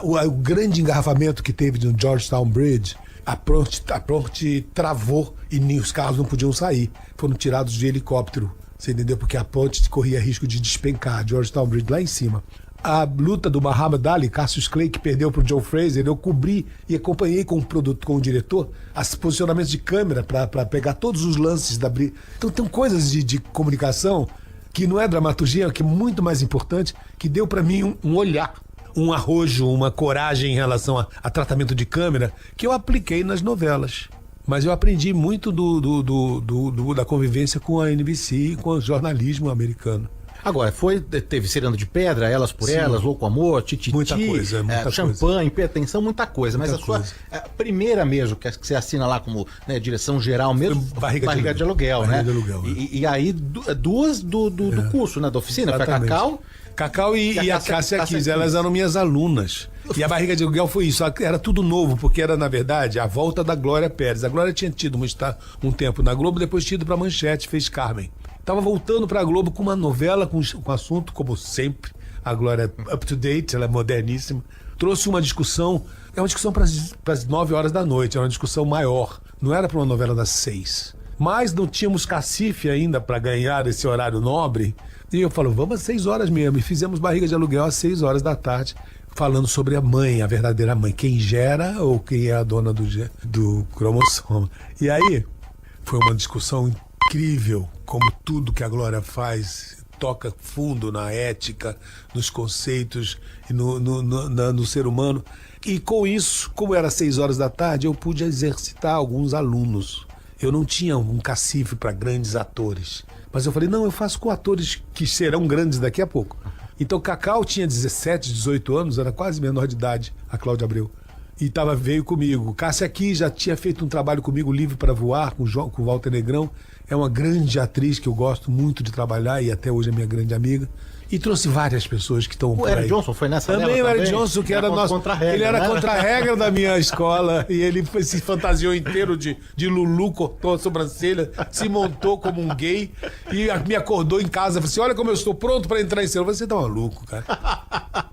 o grande engarrafamento que teve no Georgetown Bridge, a ponte travou e nem os carros não podiam sair. Foram tirados de helicóptero, você entendeu? Porque a ponte corria risco de despencar, Georgetown Bridge lá em cima. A luta do Muhammad Ali, Cassius Clay, que perdeu pro Joe Frazier, eu cobri e acompanhei com o diretor os posicionamentos de câmera para pegar todos os lances da briga. Então tem coisas de comunicação que não é dramaturgia, que é muito mais importante, que deu para mim um olhar, um arrojo, uma coragem em relação a tratamento de câmera, que eu apliquei nas novelas. Mas eu aprendi muito da convivência com a NBC e com o jornalismo americano. Agora, teve Ciranda de Pedra, Elas por Sim. Elas, Louco Amor, Tititi, muita coisa. Champanhe, Hipertensão, muita coisa. Mas a primeira mesmo, que você assina lá como direção geral mesmo, Barriga de Aluguel, né? E aí, duas do curso, né? Da oficina, foi a Cacau e a Cássia Kiss, elas eram minhas alunas. E a Barriga de Aluguel foi isso, era tudo novo, porque era, na verdade, a volta da Glória Pérez. A Glória tinha tido um tempo na Globo, depois tinha ido pra Manchete, fez Carmen. Tava voltando pra Globo com uma novela, com assunto, como sempre. A Glória é up to date, ela é moderníssima. Trouxe uma discussão, é uma discussão para as 9 horas da noite, é uma discussão maior. Não era para uma novela das 6. Mas não tínhamos cacife ainda para ganhar esse horário nobre. E eu falo, vamos às 6 horas mesmo. E fizemos Barriga de Aluguel às 6 horas da tarde, falando sobre a mãe, a verdadeira mãe. Quem gera ou quem é a dona do cromossomo. E aí, foi uma discussão incrível, como tudo que a Glória faz, toca fundo na ética, nos conceitos e no ser humano. E com isso, como era 6 horas da tarde, eu pude exercitar alguns alunos. Eu não tinha um cacife para grandes atores. Mas eu falei, não, eu faço com atores que serão grandes daqui a pouco. Então Cacau tinha 17, 18 anos, era quase menor de idade, a Cláudia Abreu. E veio comigo. Cássia aqui já tinha feito um trabalho comigo, Livre para Voar, com o Walter Negrão. É uma grande atriz que eu gosto muito de trabalhar e até hoje é minha grande amiga. E trouxe várias pessoas que estão por aí. O Eric Johnson foi nessa também o Eric Johnson, que era nosso... Ele era contra-regra da minha escola e ele se fantasiou inteiro de Lulu, cortou a sobrancelha, se montou como um gay e me acordou em casa e falou assim, olha como eu estou pronto para entrar em cena. Eu falei, você tá maluco, cara.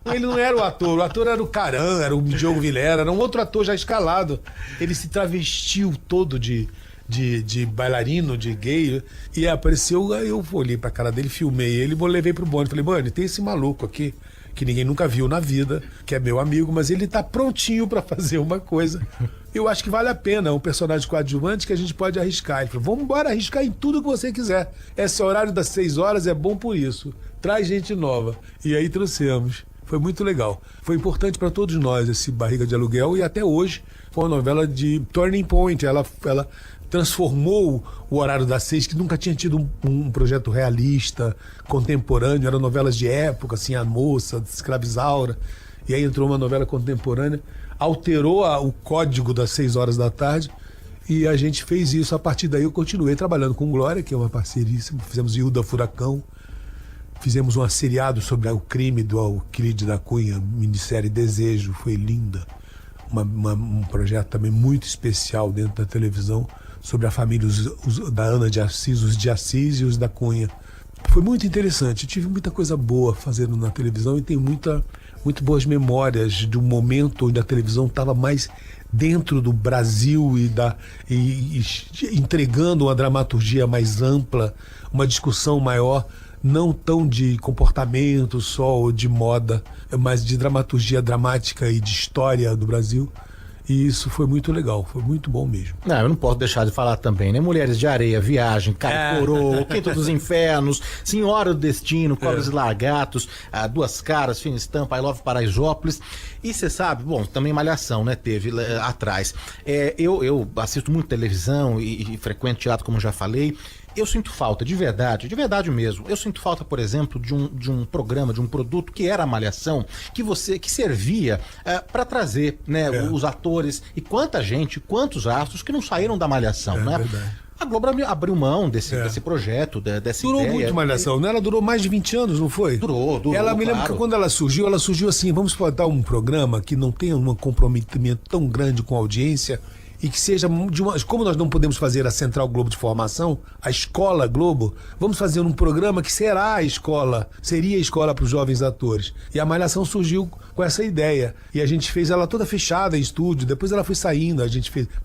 Ele não era o ator era o Caran, era o Diogo Vilera, era um outro ator já escalado. Ele se travestiu todo de bailarino, de gay, e apareceu, aí eu olhei pra cara dele, filmei ele, levei pro Boni, falei, Boni, tem esse maluco aqui, que ninguém nunca viu na vida, que é meu amigo, mas ele tá prontinho pra fazer uma coisa, eu acho que vale a pena, um personagem coadjuvante que a gente pode arriscar. Ele falou, vamos embora arriscar em tudo que você quiser, esse horário das 6 horas é bom por isso, traz gente nova, e aí trouxemos. Foi muito legal. Foi importante para todos nós esse Barriga de Aluguel e até hoje foi uma novela de turning point. Ela transformou o horário das 6, que nunca tinha tido um projeto realista, contemporâneo. Eram novelas de época, assim, A Moça, Escravizaura. E aí entrou uma novela contemporânea, alterou o código das 6 horas da tarde e a gente fez isso. A partir daí eu continuei trabalhando com Glória, que é uma parceiríssima. Fizemos Hilda Furacão. Fizemos um seriado sobre o crime do Alquilide da Cunha, minissérie Desejo, foi linda. Um projeto também muito especial dentro da televisão, sobre a família da Ana de Assis, os de Assis e os da Cunha. Foi muito interessante, eu tive muita coisa boa fazendo na televisão e tenho muito boas memórias de um momento onde a televisão estava mais dentro do Brasil e entregando uma dramaturgia mais ampla, uma discussão maior, não tão de comportamento só ou de moda, mas de dramaturgia dramática e de história do Brasil. E isso foi muito legal, foi muito bom mesmo. Não, eu não posso deixar de falar também, né? Mulheres de Areia, Viagem, Coroa, Quinto dos Infernos, Senhora do Destino, Cobras e Lagartos, Duas Caras, Fina Estampa, I Love Paraisópolis. E você sabe, bom, também Malhação, né? Teve atrás. Eu assisto muito televisão e frequento teatro, como já falei. Eu sinto falta, de verdade mesmo. Eu sinto falta, por exemplo, de um programa, de um produto que era a Malhação, que servia para trazer, né, os atores e quantos astros que não saíram da Malhação, né? Verdade. A Globo abriu mão desse projeto, dessa durou ideia. Durou muito Malhação, né? Ela durou mais de 20 anos, não foi? Durou. Ela me lembra que quando ela surgiu assim, vamos botar um programa que não tenha um comprometimento tão grande com a audiência e que seja como nós não podemos fazer a Central Globo de Formação, a Escola Globo, vamos fazer um programa que seria a escola para os jovens atores. E a Malhação surgiu com essa ideia. E a gente fez ela toda fechada em estúdio, depois ela foi saindo,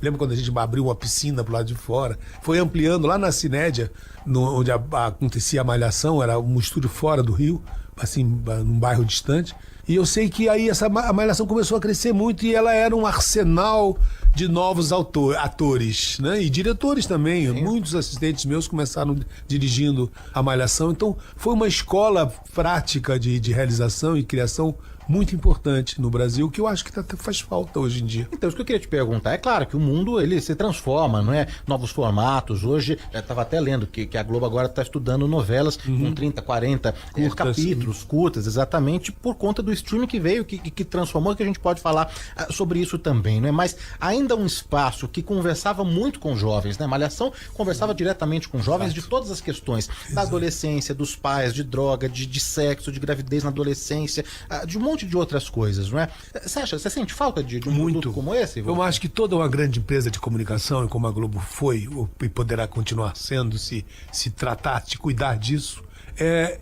lembra quando a gente abriu uma piscina pro lado de fora? Foi ampliando lá na Cinédia, onde acontecia a Malhação, era um estúdio fora do Rio, assim, num bairro distante. E eu sei que aí a Malhação começou a crescer muito e ela era um arsenal de novos atores, né? E diretores também. Sim. Muitos assistentes meus começaram dirigindo a Malhação. Então, foi uma escola prática de realização e criação muito importante no Brasil, que eu acho que faz falta hoje em dia. Então, isso que eu queria te perguntar, é claro que o mundo, ele se transforma, não é? Novos formatos, hoje, eu estava até lendo que a Globo agora está estudando novelas com 30, 40 capítulos, curtas, exatamente, por conta do streaming que veio, que transformou, que a gente pode falar sobre isso também, não é? Mas ainda um espaço que conversava muito com jovens, né? Malhação conversava diretamente com jovens de todas as questões, da adolescência, dos pais, de droga, de sexo, de gravidez na adolescência, de um monte de outras coisas, não é? Você sente falta de um produto como esse? Eu acho que toda uma grande empresa de comunicação, e como a Globo foi e poderá continuar sendo, se tratar, se cuidar disso,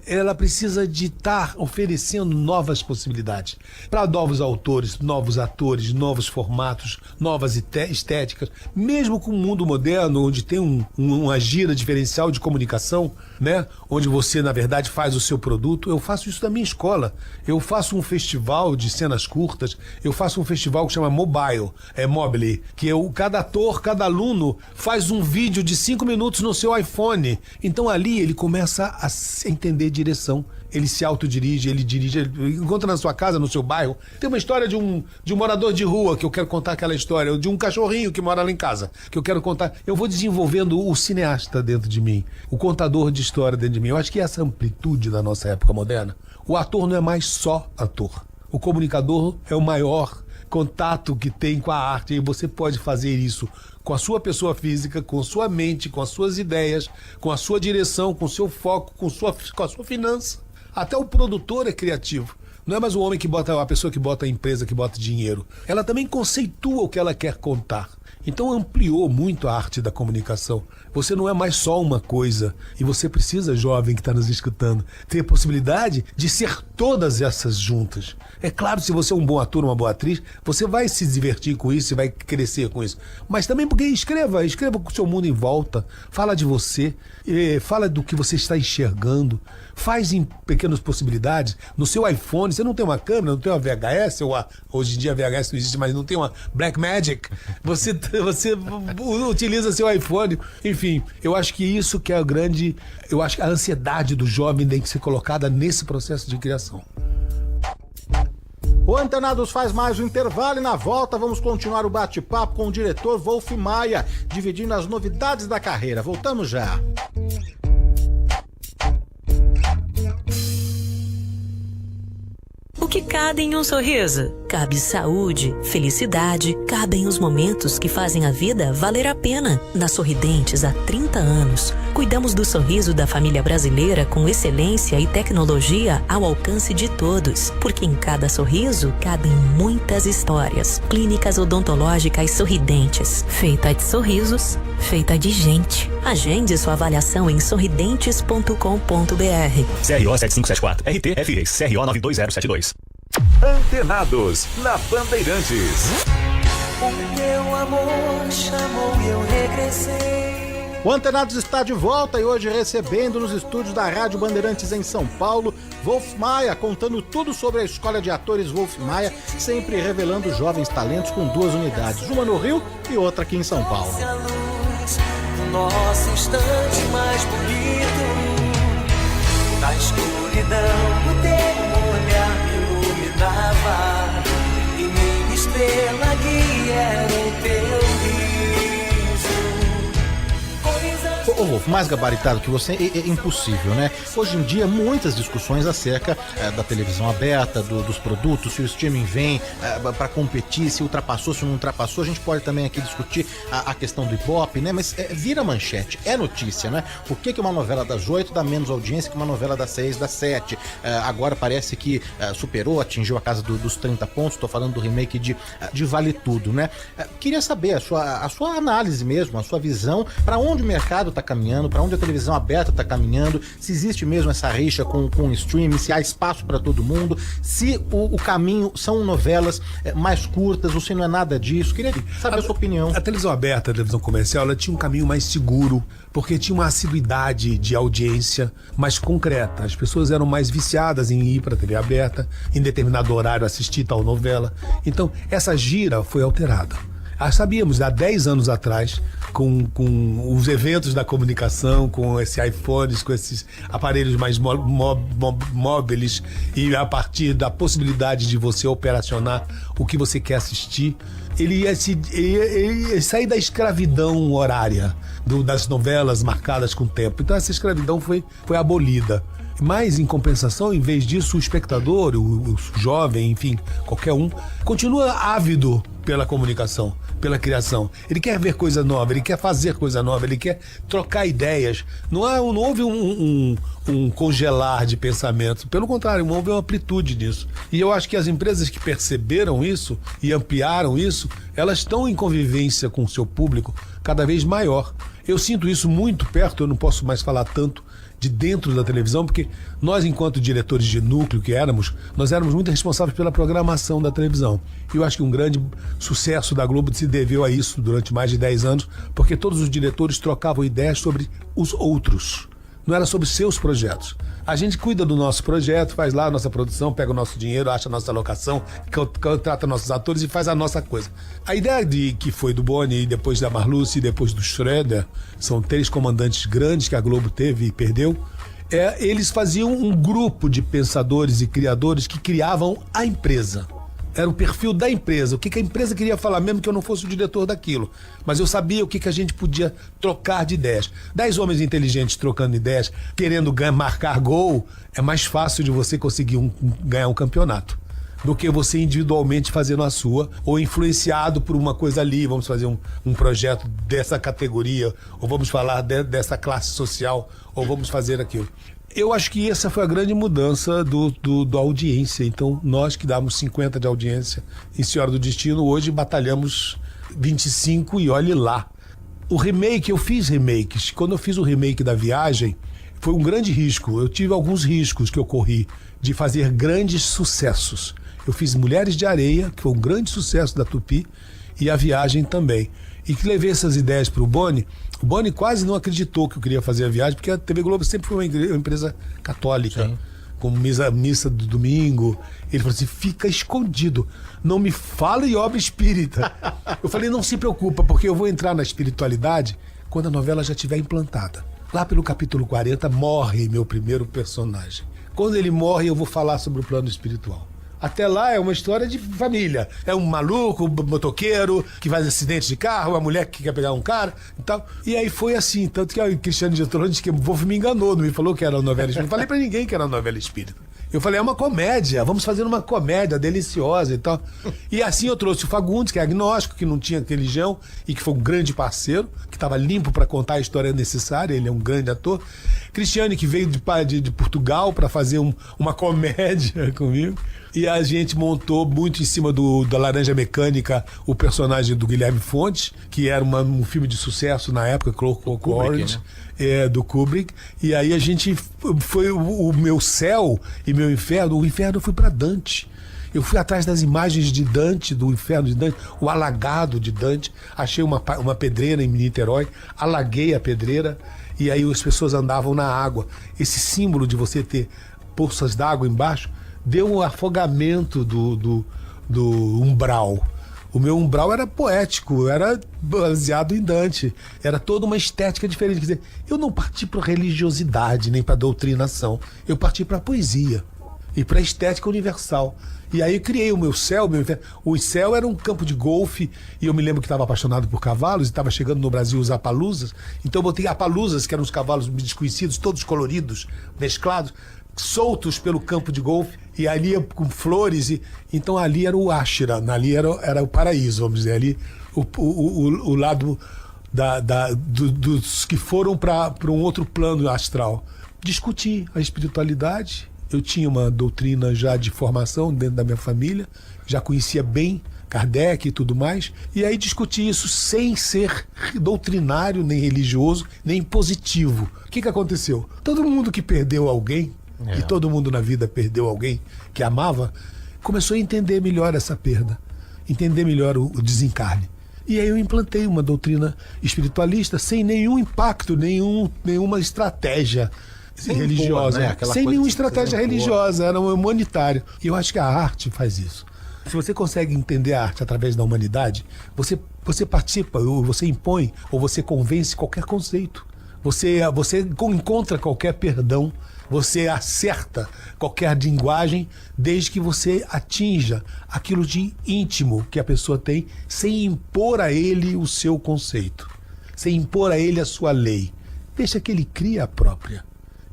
ela precisa de estar oferecendo novas possibilidades para novos autores, novos atores, novos formatos, novas estéticas, mesmo com o mundo moderno, onde tem uma gira diferencial de comunicação, né? Onde você, na verdade, faz o seu produto. Eu faço isso na minha escola. Eu faço um festival de cenas curtas, eu faço um festival que chama Mobile, que cada ator, cada aluno faz um vídeo de 5 minutos no seu iPhone. Então ali ele começa a entender direção, ele se autodirige, ele dirige, ele encontra na sua casa, no seu bairro. Tem uma história de um morador de rua, que eu quero contar aquela história, de um cachorrinho que mora lá em casa, que eu quero contar. Eu vou desenvolvendo o cineasta dentro de mim, o contador de história dentro de mim. Eu acho que essa amplitude da nossa época moderna, o ator não é mais só ator. O comunicador é o maior contato que tem com a arte, e você pode fazer isso com a sua pessoa física, com a sua mente, com as suas ideias, com a sua direção, com o seu foco, com a sua finança. Até o produtor é criativo. Não é mais o homem que bota, a pessoa que bota a empresa, que bota dinheiro. Ela também conceitua o que ela quer contar. Então ampliou muito a arte da comunicação. Você não é mais só uma coisa. E você precisa, jovem que está nos escutando, ter a possibilidade de ser todas essas juntas. É claro, se você é um bom ator, uma boa atriz, você vai se divertir com isso, você vai crescer com isso. Mas também porque escreva com o seu mundo em volta. Fala de você, fala do que você está enxergando. Faz em pequenas possibilidades. No seu iPhone, você não tem uma câmera, não tem uma VHS, hoje em dia a VHS não existe, mas não tem uma Blackmagic. Você utiliza seu iPhone. Enfim, eu acho que isso que é eu acho que a ansiedade do jovem tem que ser colocada nesse processo de criação. O Antenados faz mais um intervalo e na volta vamos continuar o bate-papo com o diretor Wolf Maia, dividindo as novidades da carreira. Voltamos já. O que cabe em um sorriso? Cabe saúde, felicidade, cabem os momentos que fazem a vida valer a pena. Na Sorridentes, há 30 anos, cuidamos do sorriso da família brasileira com excelência e tecnologia ao alcance de todos. Porque em cada sorriso cabem muitas histórias. Clínicas odontológicas Sorridentes, feita de sorrisos, feita de gente. Agende sua avaliação em sorridentes.com.br. CRO 7574, RT-FES, CRO 92072. Antenados, na Bandeirantes. O meu amor chamou e eu regressei. O Antenados está de volta e hoje recebendo nos estúdios da Rádio Bandeirantes em São Paulo, Wolf Maia, contando tudo sobre a escola de atores Wolf Maia, sempre revelando jovens talentos com 2 unidades, uma no Rio e outra aqui em São Paulo. Nosso instante mais bonito, na escuridão o teu olhar me iluminava, e minha estrela guia era o teu riso. Ô Wolf, mais gabaritado que você é impossível, né? Hoje em dia, muitas discussões acerca da televisão aberta, dos produtos, se o streaming vem para competir, se ultrapassou, se não ultrapassou. A gente pode também aqui discutir a questão do Ibope, né? Mas vira manchete, é notícia, né? Por que uma novela das 8 dá menos audiência que uma novela das 6, das 7? Agora parece que superou, atingiu a casa dos 30 pontos. Tô falando do remake de Vale Tudo, né? Queria saber a sua análise mesmo, a sua visão, para onde o mercado está caminhando, para onde a televisão aberta está caminhando, se existe mesmo essa rixa com o streaming, se há espaço para todo mundo, se o caminho são novelas mais curtas ou se não é nada disso. Queria saber a sua opinião. A televisão aberta, a televisão comercial, ela tinha um caminho mais seguro, porque tinha uma assiduidade de audiência mais concreta. As pessoas eram mais viciadas em ir para a TV aberta, em determinado horário assistir tal novela. Então, essa gira foi alterada. Sabíamos, há 10 anos atrás, com os eventos da comunicação, com esses iPhones, com esses aparelhos mais móveis, e a partir da possibilidade de você operacionar o que você quer assistir, ele ia sair da escravidão horária, das novelas marcadas com tempo. Então essa escravidão foi abolida. Mas, em compensação, em vez disso, o espectador, o jovem, enfim, qualquer um, continua ávido pela comunicação, pela criação. Ele quer ver coisa nova, ele quer fazer coisa nova, ele quer trocar ideias. Não houve um congelar de pensamento. Pelo contrário, houve uma amplitude nisso. E eu acho que as empresas que perceberam isso e ampliaram isso, elas estão em convivência com o seu público cada vez maior. Eu sinto isso muito perto, eu não posso mais falar tanto de dentro da televisão, porque nós, enquanto diretores de núcleo nós éramos muito responsáveis pela programação da televisão. E eu acho que um grande sucesso da Globo se deveu a isso durante mais de 10 anos, porque todos os diretores trocavam ideias sobre os outros. Não era sobre seus projetos. A gente cuida do nosso projeto, faz lá a nossa produção, pega o nosso dinheiro, acha a nossa locação, contrata nossos atores e faz a nossa coisa. A ideia que foi do Boni, depois da Marluce e depois do Schroeder, são 3 comandantes grandes que a Globo teve e perdeu, eles faziam um grupo de pensadores e criadores que criavam a empresa. Era o perfil da empresa, o que a empresa queria falar, mesmo que eu não fosse o diretor daquilo. Mas eu sabia o que a gente podia trocar de ideias. 10 homens inteligentes trocando ideias, querendo marcar gol, é mais fácil de você conseguir ganhar um campeonato do que você individualmente fazendo a sua, ou influenciado por uma coisa ali, vamos fazer um projeto dessa categoria, ou vamos falar dessa classe social, ou vamos fazer aquilo. Eu acho que essa foi a grande mudança da audiência. Então, nós que dávamos 50 de audiência em Senhora do Destino, hoje batalhamos 25 e olhe lá. O remake, eu fiz remakes. Quando eu fiz o remake da Viagem, foi um grande risco. Eu tive alguns riscos que eu corri de fazer grandes sucessos. Eu fiz Mulheres de Areia, que foi um grande sucesso da Tupi, e a Viagem também. E que levei essas ideias para o Boni. O Boni quase não acreditou que eu queria fazer a Viagem, porque a TV Globo sempre foi uma empresa católica, sim, com missa do domingo. Ele falou assim, fica escondido, não me fala em obra espírita. Eu falei, não se preocupa, porque eu vou entrar na espiritualidade quando a novela já estiver implantada. Lá pelo capítulo 40 morre meu primeiro personagem. Quando ele morre, eu vou falar sobre o plano espiritual. Até lá é uma história de família. É um maluco, um motoqueiro que faz acidente de carro, uma mulher que quer pegar um cara e tal. E aí foi assim, tanto que o Cristiano Getúlio disse que o Wolf me enganou, não me falou que era uma novela espírita. Não falei pra ninguém que era uma novela espírita. Eu falei, é uma comédia, vamos fazer uma comédia deliciosa e tal. E assim eu trouxe o Fagundes, que é agnóstico, que não tinha religião e que foi um grande parceiro, que estava limpo para contar a história necessária, ele é um grande ator. Cristiane, que veio de Portugal para fazer uma comédia comigo. E a gente montou muito em cima da Laranja Mecânica o personagem do Guilherme Fontes, que era um filme de sucesso na época, Clockwork Orange, né? Do Kubrick. E aí a gente foi o meu céu e meu inferno. O inferno eu fui para Dante. Eu fui atrás das imagens de Dante, do inferno de Dante, o alagado de Dante. Achei uma pedreira em Niterói, alaguei a pedreira e aí as pessoas andavam na água. Esse símbolo de você ter poças d'água embaixo deu um afogamento do umbral. O meu umbral era poético, era baseado em Dante. Era toda uma estética diferente. Quer dizer, eu não parti para religiosidade nem para doutrinação. Eu parti para poesia. e para a estética universal. E aí eu criei o meu céu. O céu era um campo de golfe, e eu me lembro que estava apaixonado por cavalos, e estava chegando no Brasil os apaluzas. Então eu botei apaluzas, que eram os cavalos desconhecidos, todos coloridos, mesclados, soltos pelo campo de golfe, e ali com flores. Então ali era o Ashra, ali era o paraíso, vamos dizer, ali o lado dos que foram para um outro plano astral. Discuti a espiritualidade. Eu tinha uma doutrina já de formação dentro da minha família, já conhecia bem Kardec e tudo mais, e aí discuti isso sem ser doutrinário, nem religioso, nem positivo. O que aconteceu? Todo mundo que perdeu alguém, e todo mundo na vida perdeu alguém que amava, começou a entender melhor essa perda, entender melhor o desencarne. E aí eu implantei uma doutrina espiritualista sem nenhum impacto, nenhuma estratégia religiosa, né? Sem nenhuma estratégia religiosa, era um humanitário. E eu acho que a arte faz isso. Se você consegue entender a arte através da humanidade, você participa, ou você impõe, ou você convence qualquer conceito. Você encontra qualquer perdão, você acerta qualquer linguagem, desde que você atinja aquilo de íntimo que a pessoa tem, sem impor a ele o seu conceito, sem impor a ele a sua lei. Deixa que ele crie a própria.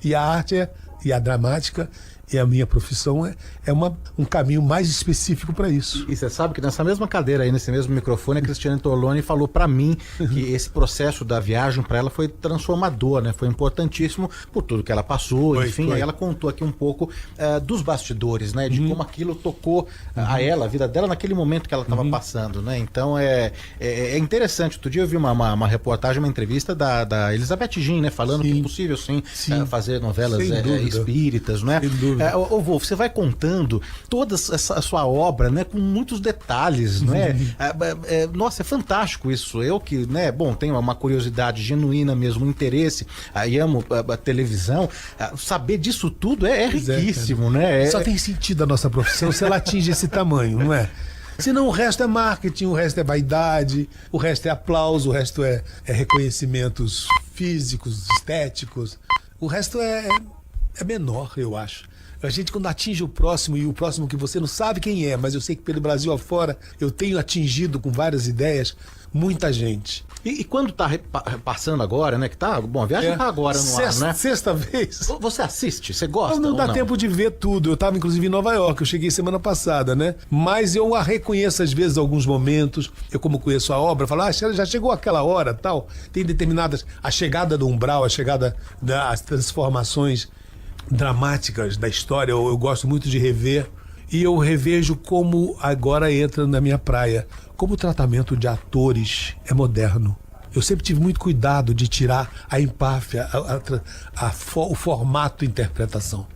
E a arte e a dramática e a minha profissão é um caminho mais específico para isso. E você sabe que nessa mesma cadeira aí, nesse mesmo microfone, a Cristiane Torloni falou para mim que esse processo da viagem para ela foi transformador, né? Foi importantíssimo por tudo que ela passou, enfim. Aí ela contou aqui um pouco dos bastidores, né? De como aquilo tocou a ela, a vida dela naquele momento que ela estava passando, né? Então é interessante. Outro dia eu vi uma reportagem, uma entrevista da Elizabeth Jean, né? Falando que é possível sim fazer novelas espíritas, não é? Sem dúvida. Ô Wolf, você vai contando toda essa sua obra, né, com muitos detalhes, não é? Nossa, é fantástico isso. Eu que, né, bom, tenho uma curiosidade genuína mesmo, um interesse, aí amo a televisão, saber disso tudo é riquíssimo, né? Só tem sentido a nossa profissão se ela atinge esse tamanho, não é? Senão o resto é marketing, o resto é vaidade, o resto é aplauso, o resto é reconhecimentos físicos, estéticos. O resto é menor, eu acho. A gente, quando atinge o próximo, e o próximo que você não sabe quem é, mas eu sei que pelo Brasil afora eu tenho atingido com várias ideias muita gente. E quando tá passando agora, né? Que tá. Bom, a viagem tá agora no ar, né? Sexta vez. Você assiste? Você gosta? Não dá tempo de ver tudo. Eu tava, inclusive, em Nova York. Eu cheguei semana passada, né? Mas eu a reconheço, às vezes, alguns momentos. Eu, como conheço a obra, falo, já chegou aquela hora, tal. Tem determinadas. A chegada do umbral, a chegada das transformações dramáticas da história. Eu gosto muito de rever. E eu revejo como agora entra na minha praia. Como o tratamento de atores é moderno. Eu sempre tive muito cuidado de tirar a empáfia, o formato de interpretação.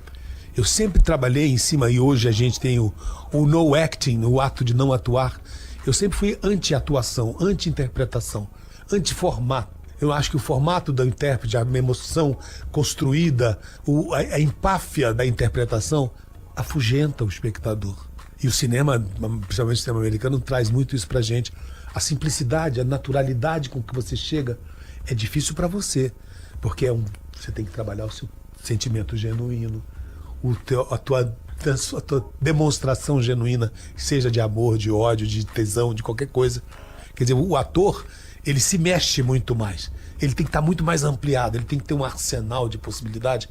Eu sempre trabalhei em cima, e hoje a gente tem o no acting, o ato de não atuar. Eu sempre fui anti-atuação, anti-interpretação, anti-formato. Eu acho que o formato da intérprete, a emoção construída, a empáfia da interpretação, afugenta o espectador. E o cinema, principalmente o cinema americano, traz muito isso pra gente. A simplicidade, a naturalidade com que você chega é difícil para você, porque você tem que trabalhar o seu sentimento genuíno, a tua demonstração genuína, seja de amor, de ódio, de tesão, de qualquer coisa. Quer dizer, o ator, ele se mexe muito mais. Ele tem que estar muito mais ampliado, ele tem que ter um arsenal de possibilidade,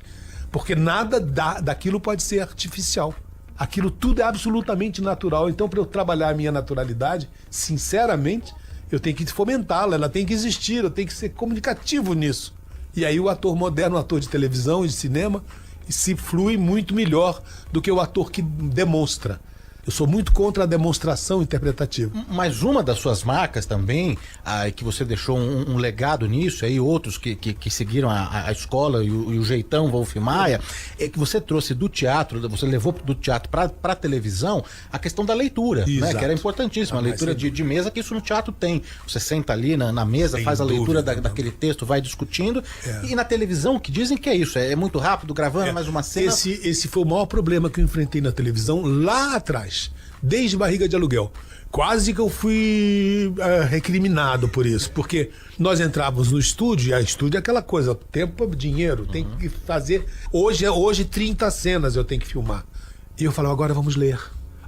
porque nada daquilo pode ser artificial. Aquilo tudo é absolutamente natural. Então, para eu trabalhar a minha naturalidade, sinceramente, eu tenho que fomentá-la, ela tem que existir, eu tenho que ser comunicativo nisso. E aí o ator moderno, o ator de televisão e de cinema, se flui muito melhor do que o ator que demonstra. Eu sou muito contra a demonstração interpretativa. Mas uma das suas marcas também, que você deixou um legado nisso, aí outros que seguiram a escola e o jeitão Wolf Maia, é que você trouxe do teatro, você levou do teatro para a televisão a questão da leitura, né? Que era importantíssima, a leitura de mesa, que isso no teatro tem. Você senta ali na mesa, faz a leitura daquele texto, vai discutindo. E na televisão, que dizem que é isso, é muito rápido, gravando mais uma cena. Esse foi o maior problema que eu enfrentei na televisão lá atrás. Desde Barriga de Aluguel. Quase que eu fui recriminado por isso, porque nós entrávamos no estúdio, e a estúdio é aquela coisa, tempo, dinheiro, tem que fazer. Hoje 30 cenas eu tenho que filmar. E eu falava, agora vamos ler.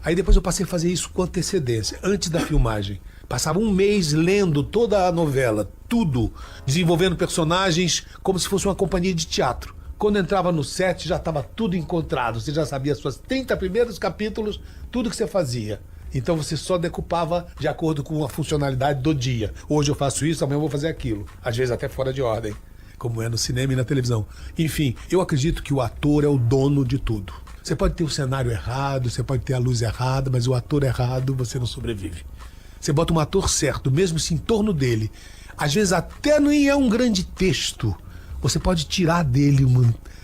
Aí depois eu passei a fazer isso com antecedência, antes da filmagem. Passava um mês lendo toda a novela, tudo, desenvolvendo personagens como se fosse uma companhia de teatro. Quando entrava no set, já estava tudo encontrado. Você já sabia os seus 30 primeiros capítulos, tudo que você fazia. Então você só decupava de acordo com a funcionalidade do dia. Hoje eu faço isso, amanhã eu vou fazer aquilo. Às vezes até fora de ordem, como é no cinema e na televisão. Enfim, eu acredito que o ator é o dono de tudo. Você pode ter o cenário errado, você pode ter a luz errada, mas o ator errado, você não sobrevive. Você bota um ator certo, mesmo se em torno dele, às vezes até nem é um grande texto, você pode tirar dele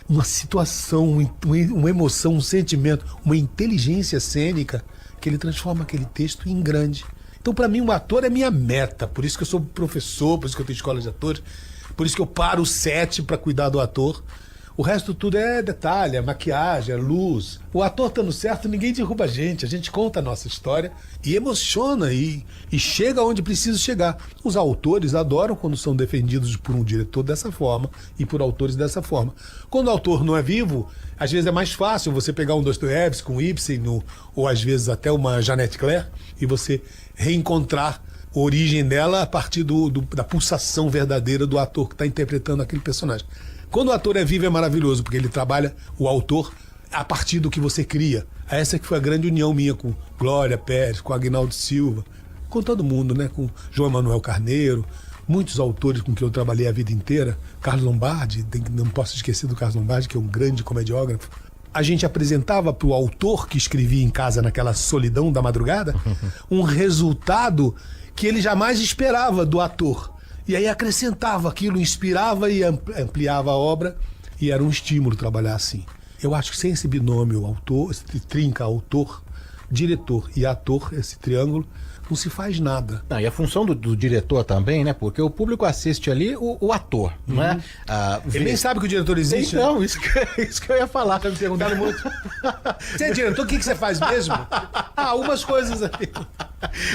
uma situação, uma emoção, um sentimento, uma inteligência cênica, que ele transforma aquele texto em grande. Então, para mim, um ator é minha meta. Por isso que eu sou professor, por isso que eu tenho escola de atores, por isso que eu paro o set para cuidar do ator. O resto tudo é detalhe, é maquiagem, é luz. O ator estando certo, ninguém derruba a gente conta a nossa história e emociona e chega onde precisa chegar. Os autores adoram quando são defendidos por um diretor dessa forma e por autores dessa forma. Quando o autor não é vivo, às vezes é mais fácil você pegar um Dostoiévski, um Ibsen, ou às vezes até uma Jeanette Claire, e você reencontrar a origem dela a partir da pulsação verdadeira do ator que está interpretando aquele personagem. Quando o ator é vivo é maravilhoso, porque ele trabalha o autor a partir do que você cria. Essa que foi a grande união minha com Glória Pérez, com Aguinaldo Silva, com todo mundo, né? Com João Emanuel Carneiro, muitos autores com quem eu trabalhei a vida inteira. Carlos Lombardi, não posso esquecer do Carlos Lombardi, que é um grande comediógrafo. A gente apresentava para o autor que escrevia em casa naquela solidão da madrugada um resultado que ele jamais esperava do ator. E aí acrescentava aquilo, inspirava e ampliava a obra, e era um estímulo trabalhar assim. Eu acho que sem esse binômio autor, esse trinca autor, diretor e ator, esse triângulo, não se faz nada. Não, e a função do diretor também, né? Porque o público assiste ali o ator, não é? Ele nem sabe que o diretor existe. Então, né? isso que eu ia falar. Tá me perguntando muito. Você é diretor, o que você faz mesmo? Algumas coisas aí.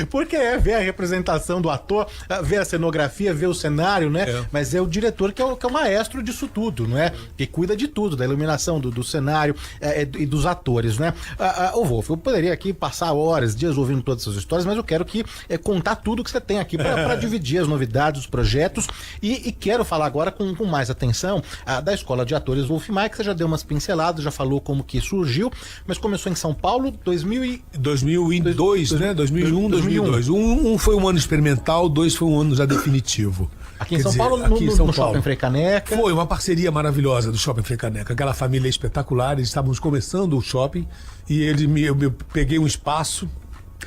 Porque ver a representação do ator, ver a cenografia, ver o cenário, né? Mas é o diretor que é o maestro disso tudo, não é? Que cuida de tudo, da iluminação, do cenário e dos atores, né? Ô Wolf, eu poderia aqui passar horas, dias ouvindo todas essas histórias, mas eu quero contar tudo que você tem aqui para dividir as novidades, os projetos, e quero falar agora com mais atenção da Escola de Atores Wolf Maia, que você já deu umas pinceladas, já falou como que surgiu, mas começou em São Paulo 2002, né? 2001, 2002. Um foi um ano experimental, 2 foi um ano já definitivo. Aqui em São Paulo, no Shopping Frei Caneca. Foi uma parceria maravilhosa do Shopping Frei Caneca. Aquela família espetacular, eles estávamos começando o shopping e eu peguei um espaço,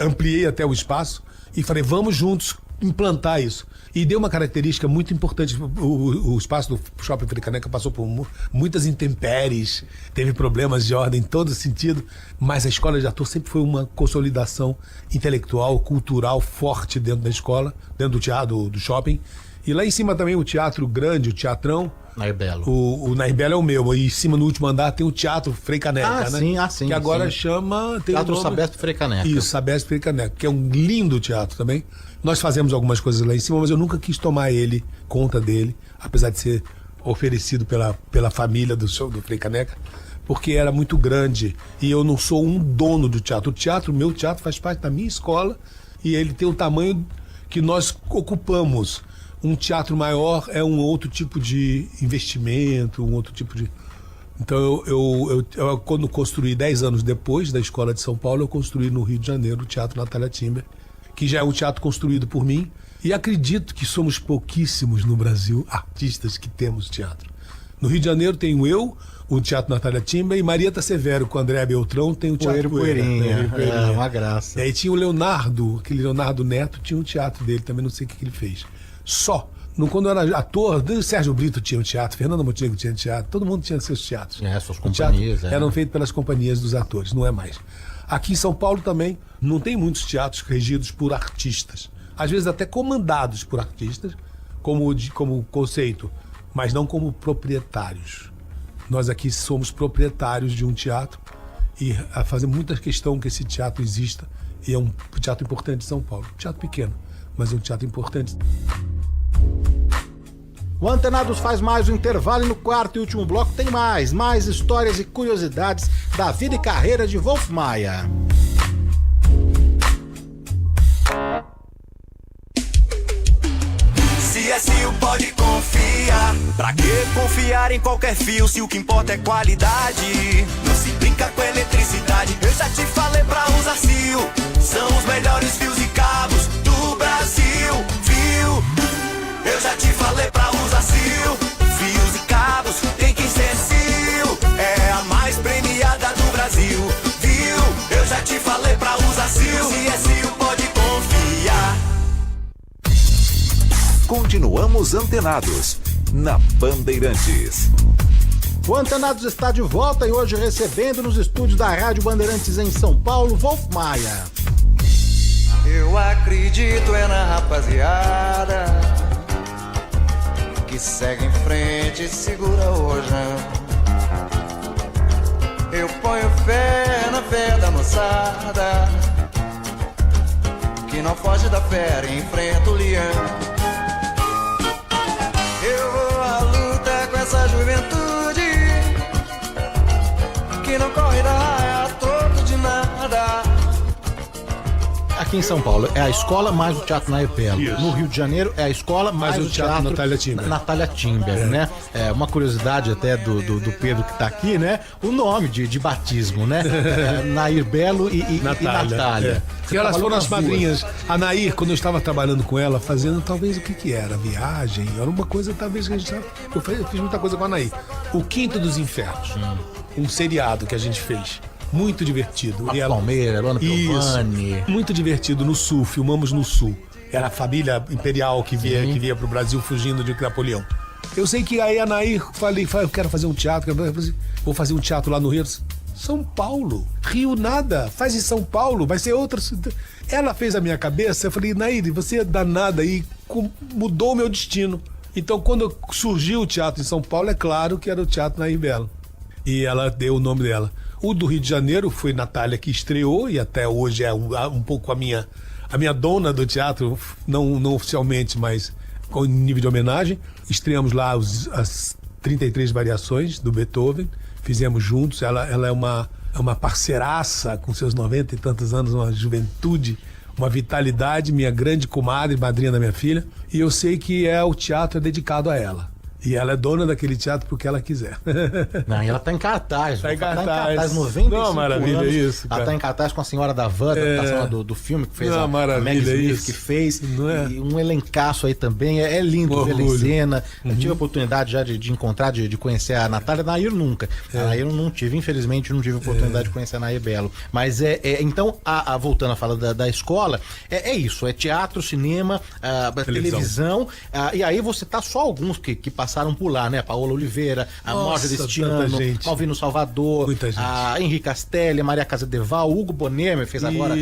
ampliei até o espaço e falei, vamos juntos implantar isso. E deu uma característica muito importante. O espaço do Shopping Frei Caneca passou por muitas intempéries, teve problemas de ordem em todo sentido, mas a escola de ator sempre foi uma consolidação intelectual, cultural forte dentro da escola, dentro do teatro, do shopping. E lá em cima também o teatro grande, o teatrão. Nair Belo. O Nair Belo é o meu. E em cima, no último andar, tem o Teatro Frei Caneca, né? Sim. Que agora chama... Teatro Sabesp Frei Caneca. Isso, Sabesp Frei Caneca, que é um lindo teatro também. Nós fazemos algumas coisas lá em cima, mas eu nunca quis tomar conta dele, apesar de ser oferecido pela família do Frei Caneca, porque era muito grande. E eu não sou um dono do teatro. O meu teatro faz parte da minha escola e ele tem o tamanho que nós ocupamos. Um teatro maior é um outro tipo de investimento, um outro tipo de... Então, eu quando construí 10 anos depois da Escola de São Paulo, eu construí no Rio de Janeiro o Teatro Natália Timber, que já é um teatro construído por mim, e acredito que somos pouquíssimos no Brasil artistas que temos teatro. No Rio de Janeiro tenho eu, o Teatro Natália Timber, e Marieta Severo com André Beltrão tem o Teatro Poeirinha. É uma graça. E aí tinha o Leonardo, aquele Leonardo Neto, tinha um teatro dele, também não sei o que ele fez. Só. Quando eu era ator, Sérgio Brito tinha um teatro, Fernando Montenegro tinha teatro, todo mundo tinha seus teatros. Suas companhias. Eram feitos pelas companhias dos atores, não é mais. Aqui em São Paulo também não tem muitos teatros regidos por artistas. Às vezes até comandados por artistas, como conceito, mas não como proprietários. Nós aqui somos proprietários de um teatro e fazemos muita questão que esse teatro exista, e é um teatro importante de São Paulo. Um teatro pequeno, mas é um teatro importante. O Antenados faz mais um intervalo e no quarto e último bloco tem mais histórias e curiosidades da vida e carreira de Wolf Maia. CSU pode confiar. Pra que confiar em qualquer fio se o que importa é qualidade? Não se brinca com eletricidade. Eu já te falei pra usar Sil. São os melhores fios e cabos do Brasil. Viu? Eu já te falei pra usar Sil. Fios e cabos tem que ser Sil. É a mais premiada do Brasil. Viu? Eu já te falei pra usar Sil. CSU pode confiar. Continuamos antenados na Bandeirantes. O Antenados está de volta e hoje recebendo nos estúdios da Rádio Bandeirantes em São Paulo, Wolf Maia. Eu acredito na rapaziada que segue em frente e segura o rojão. Eu ponho fé na fé da moçada que não foge da fera e enfrenta o leão. Eu vou à luta com essa juventude que não corre da raia a troco de nada. Aqui em São Paulo é a escola mais o Teatro Nair Belo. No Rio de Janeiro é a escola mais o teatro Natália Timber, né? É uma curiosidade até do Pedro que tá aqui, né? O nome de batismo, né? Nair Belo e Natália. Porque elas foram as madrinhas. A Nair, quando eu estava trabalhando com ela, fazendo talvez o que era? Viagem, era uma coisa talvez que a gente... Eu fiz muita coisa com a Nair. O Quinto dos Infernos. Um seriado que a gente fez. Muito divertido. A Palmeira, Luana Piovani. Muito divertido no Sul, filmamos no Sul. Era a família imperial que via pro Brasil fugindo de Napoleão. Eu sei que aí a Nair, falei, eu quero fazer um teatro, vou fazer um teatro lá no Rio. São Paulo, Rio nada, faz em São Paulo, vai ser outra. Ela fez a minha cabeça, eu falei, Nair, você é danada e mudou o meu destino. Então quando surgiu o teatro em São Paulo, é claro que era o Teatro Nair Belo. E ela deu o nome dela. O do Rio de Janeiro foi Natália que estreou e até hoje é um pouco a minha dona do teatro, não oficialmente, mas com nível de homenagem. Estreamos lá as 33 variações do Beethoven, fizemos juntos. Ela é uma parceiraça com seus 90 e tantos anos, uma juventude, uma vitalidade, minha grande comadre, madrinha da minha filha. E eu sei que o teatro é dedicado a ela. E ela é dona daquele teatro porque ela quiser. Não, e ela tá em cartaz. Tá em cartaz. 95 não, maravilha anos. Isso, cara. Ela tá em cartaz com a Senhora da Van, da adaptação do filme que fez a Meg Smith, isso. que fez. E um elencaço aí também. É lindo ver ela em cena. Eu tive a oportunidade já de encontrar, de conhecer a Natália. A Nair nunca. A Nair eu não tive, infelizmente, não tive a oportunidade de conhecer a Nair Belo. Mas então, voltando a falar da escola, é isso. É teatro, cinema, televisão. E aí você tá só alguns que passaram por lá, né? Paola Oliveira, a Marjorie Cristiano, Malvino Salvador, a Henrique Castelli, a Maria Casadeval, Hugo Bonemer fez agora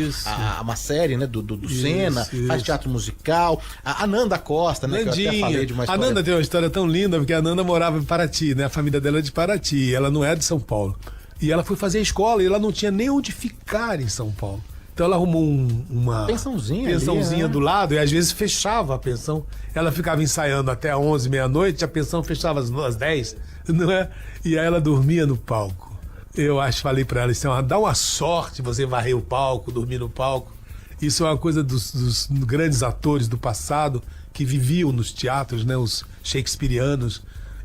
uma série, né? Do Senna, faz teatro musical, a Nanda Costa, né? Que eu até falei de uma história. A Nanda tem uma história tão linda, porque a Nanda morava em Paraty, né? A família dela é de Paraty, ela não é de São Paulo. E ela foi fazer escola e ela não tinha nem onde ficar em São Paulo. Então ela arrumou uma pensãozinha ali, né? Do lado, e às vezes fechava a pensão. Ela ficava ensaiando até 11, meia-noite, a pensão fechava às 10, não é? E aí ela dormia no palco. Falei pra ela, dá uma sorte você varrer o palco, dormir no palco. Isso é uma coisa dos grandes atores do passado que viviam nos teatros, né? Os shakespearianos.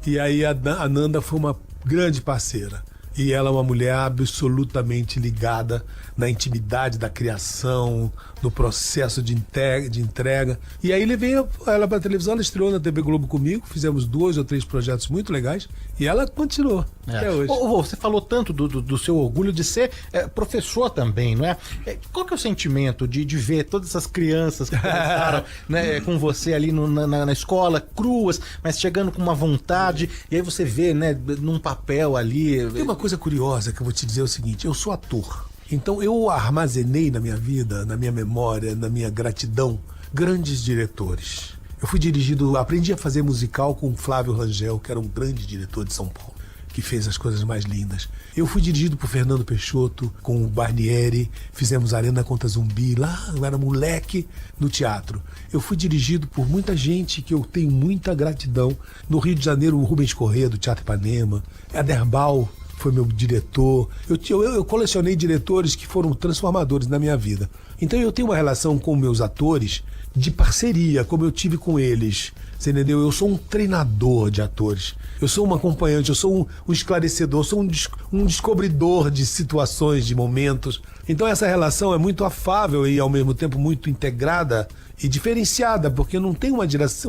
E aí a Nanda foi uma grande parceira. E ela é uma mulher absolutamente ligada na intimidade da criação, no processo de entrega. E aí levei ela para a televisão, ela estreou na TV Globo comigo, fizemos 2 ou 3 projetos muito legais e ela continuou até hoje. Você falou tanto do seu orgulho de ser professor também, não é? Qual que é o sentimento de ver todas essas crianças que começaram né, com você ali na escola, cruas, mas chegando com uma vontade, e aí você vê, né, num papel ali... Tem uma coisa curiosa que eu vou te dizer o seguinte, eu sou ator. Então eu armazenei na minha vida, na minha memória, na minha gratidão, grandes diretores. Eu fui aprendi a fazer musical com o Flávio Rangel, que era um grande diretor de São Paulo. que fez as coisas mais lindas. Eu fui dirigido por Fernando Peixoto, com o Barnieri, fizemos Arena contra Zumbi, lá eu era moleque no teatro. Eu fui dirigido por muita gente que eu tenho muita gratidão. No Rio de Janeiro, o Rubens Corrêa, do Teatro Ipanema, Aderbal foi meu diretor. Eu colecionei diretores que foram transformadores na minha vida. Então eu tenho uma relação com meus atores de parceria, como eu tive com eles. Você entendeu? Eu sou um treinador de atores. Eu sou um acompanhante, eu sou um esclarecedor, eu sou um descobridor de situações, de momentos. Então essa relação é muito afável e ao mesmo tempo muito integrada e diferenciada, porque não tem uma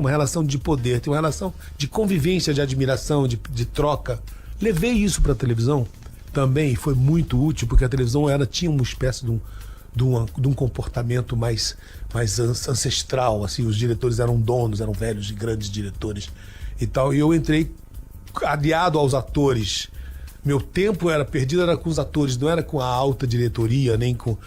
relação de poder, tem uma relação de convivência, de admiração, de troca. Levei isso para a televisão também, foi muito útil, porque a televisão tinha uma espécie de um comportamento mais ancestral, assim, os diretores eram donos, eram velhos e grandes diretores e tal, e eu entrei aliado aos atores. Meu tempo era perdido, era com os atores, não era com a alta diretoria, nem com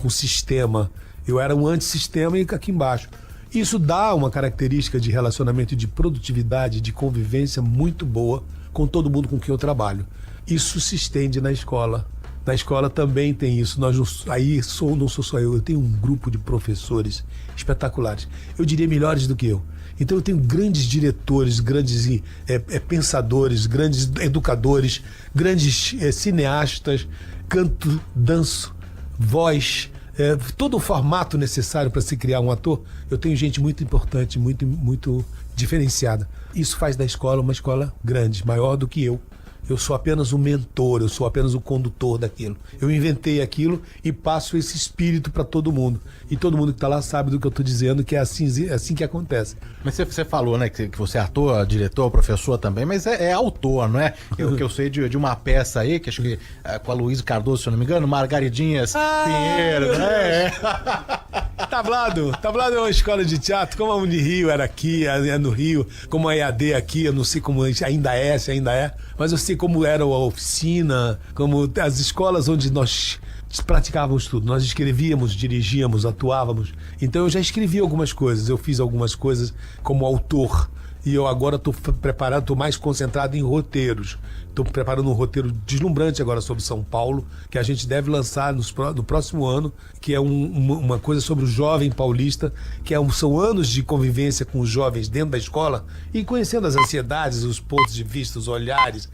o sistema. Eu era um antissistema e aqui embaixo. Isso dá uma característica de relacionamento, de produtividade, de convivência muito boa com todo mundo com quem eu trabalho. Isso se estende na escola. Na escola também tem isso. Não sou só eu tenho um grupo de professores espetaculares. Eu diria melhores do que eu. Então eu tenho grandes diretores, grandes pensadores, grandes educadores, grandes cineastas, canto, danço, voz, todo o formato necessário para se criar um ator. Eu tenho gente muito importante, muito diferenciada. Isso faz da escola uma escola grande, maior do que eu. Eu sou apenas o mentor, eu sou apenas o condutor daquilo. Eu inventei aquilo e passo esse espírito para todo mundo. E todo mundo que está lá sabe do que eu estou dizendo, que é assim que acontece. Mas você falou, né, que você é ator, diretor, professor também, mas é autor, não é? Que eu sei de uma peça aí, que acho que com a Luísa Cardoso, se eu não me engano, Margaridinhas Pinheiro, né? Tablado é uma escola de teatro, como a Unirio era aqui, é no Rio, como a EAD aqui, eu não sei como ainda é, mas eu sei como era a oficina, como as escolas onde nós praticávamos tudo. Nós escrevíamos, dirigíamos, atuávamos. Então eu já escrevi algumas coisas, eu fiz algumas coisas como autor. E eu agora estou preparado, estou mais concentrado em roteiros. Estou preparando um roteiro deslumbrante agora sobre São Paulo, que a gente deve lançar no próximo ano, que é uma coisa sobre o jovem paulista, que são anos de convivência com os jovens dentro da escola e conhecendo as ansiedades, os pontos de vista, os olhares,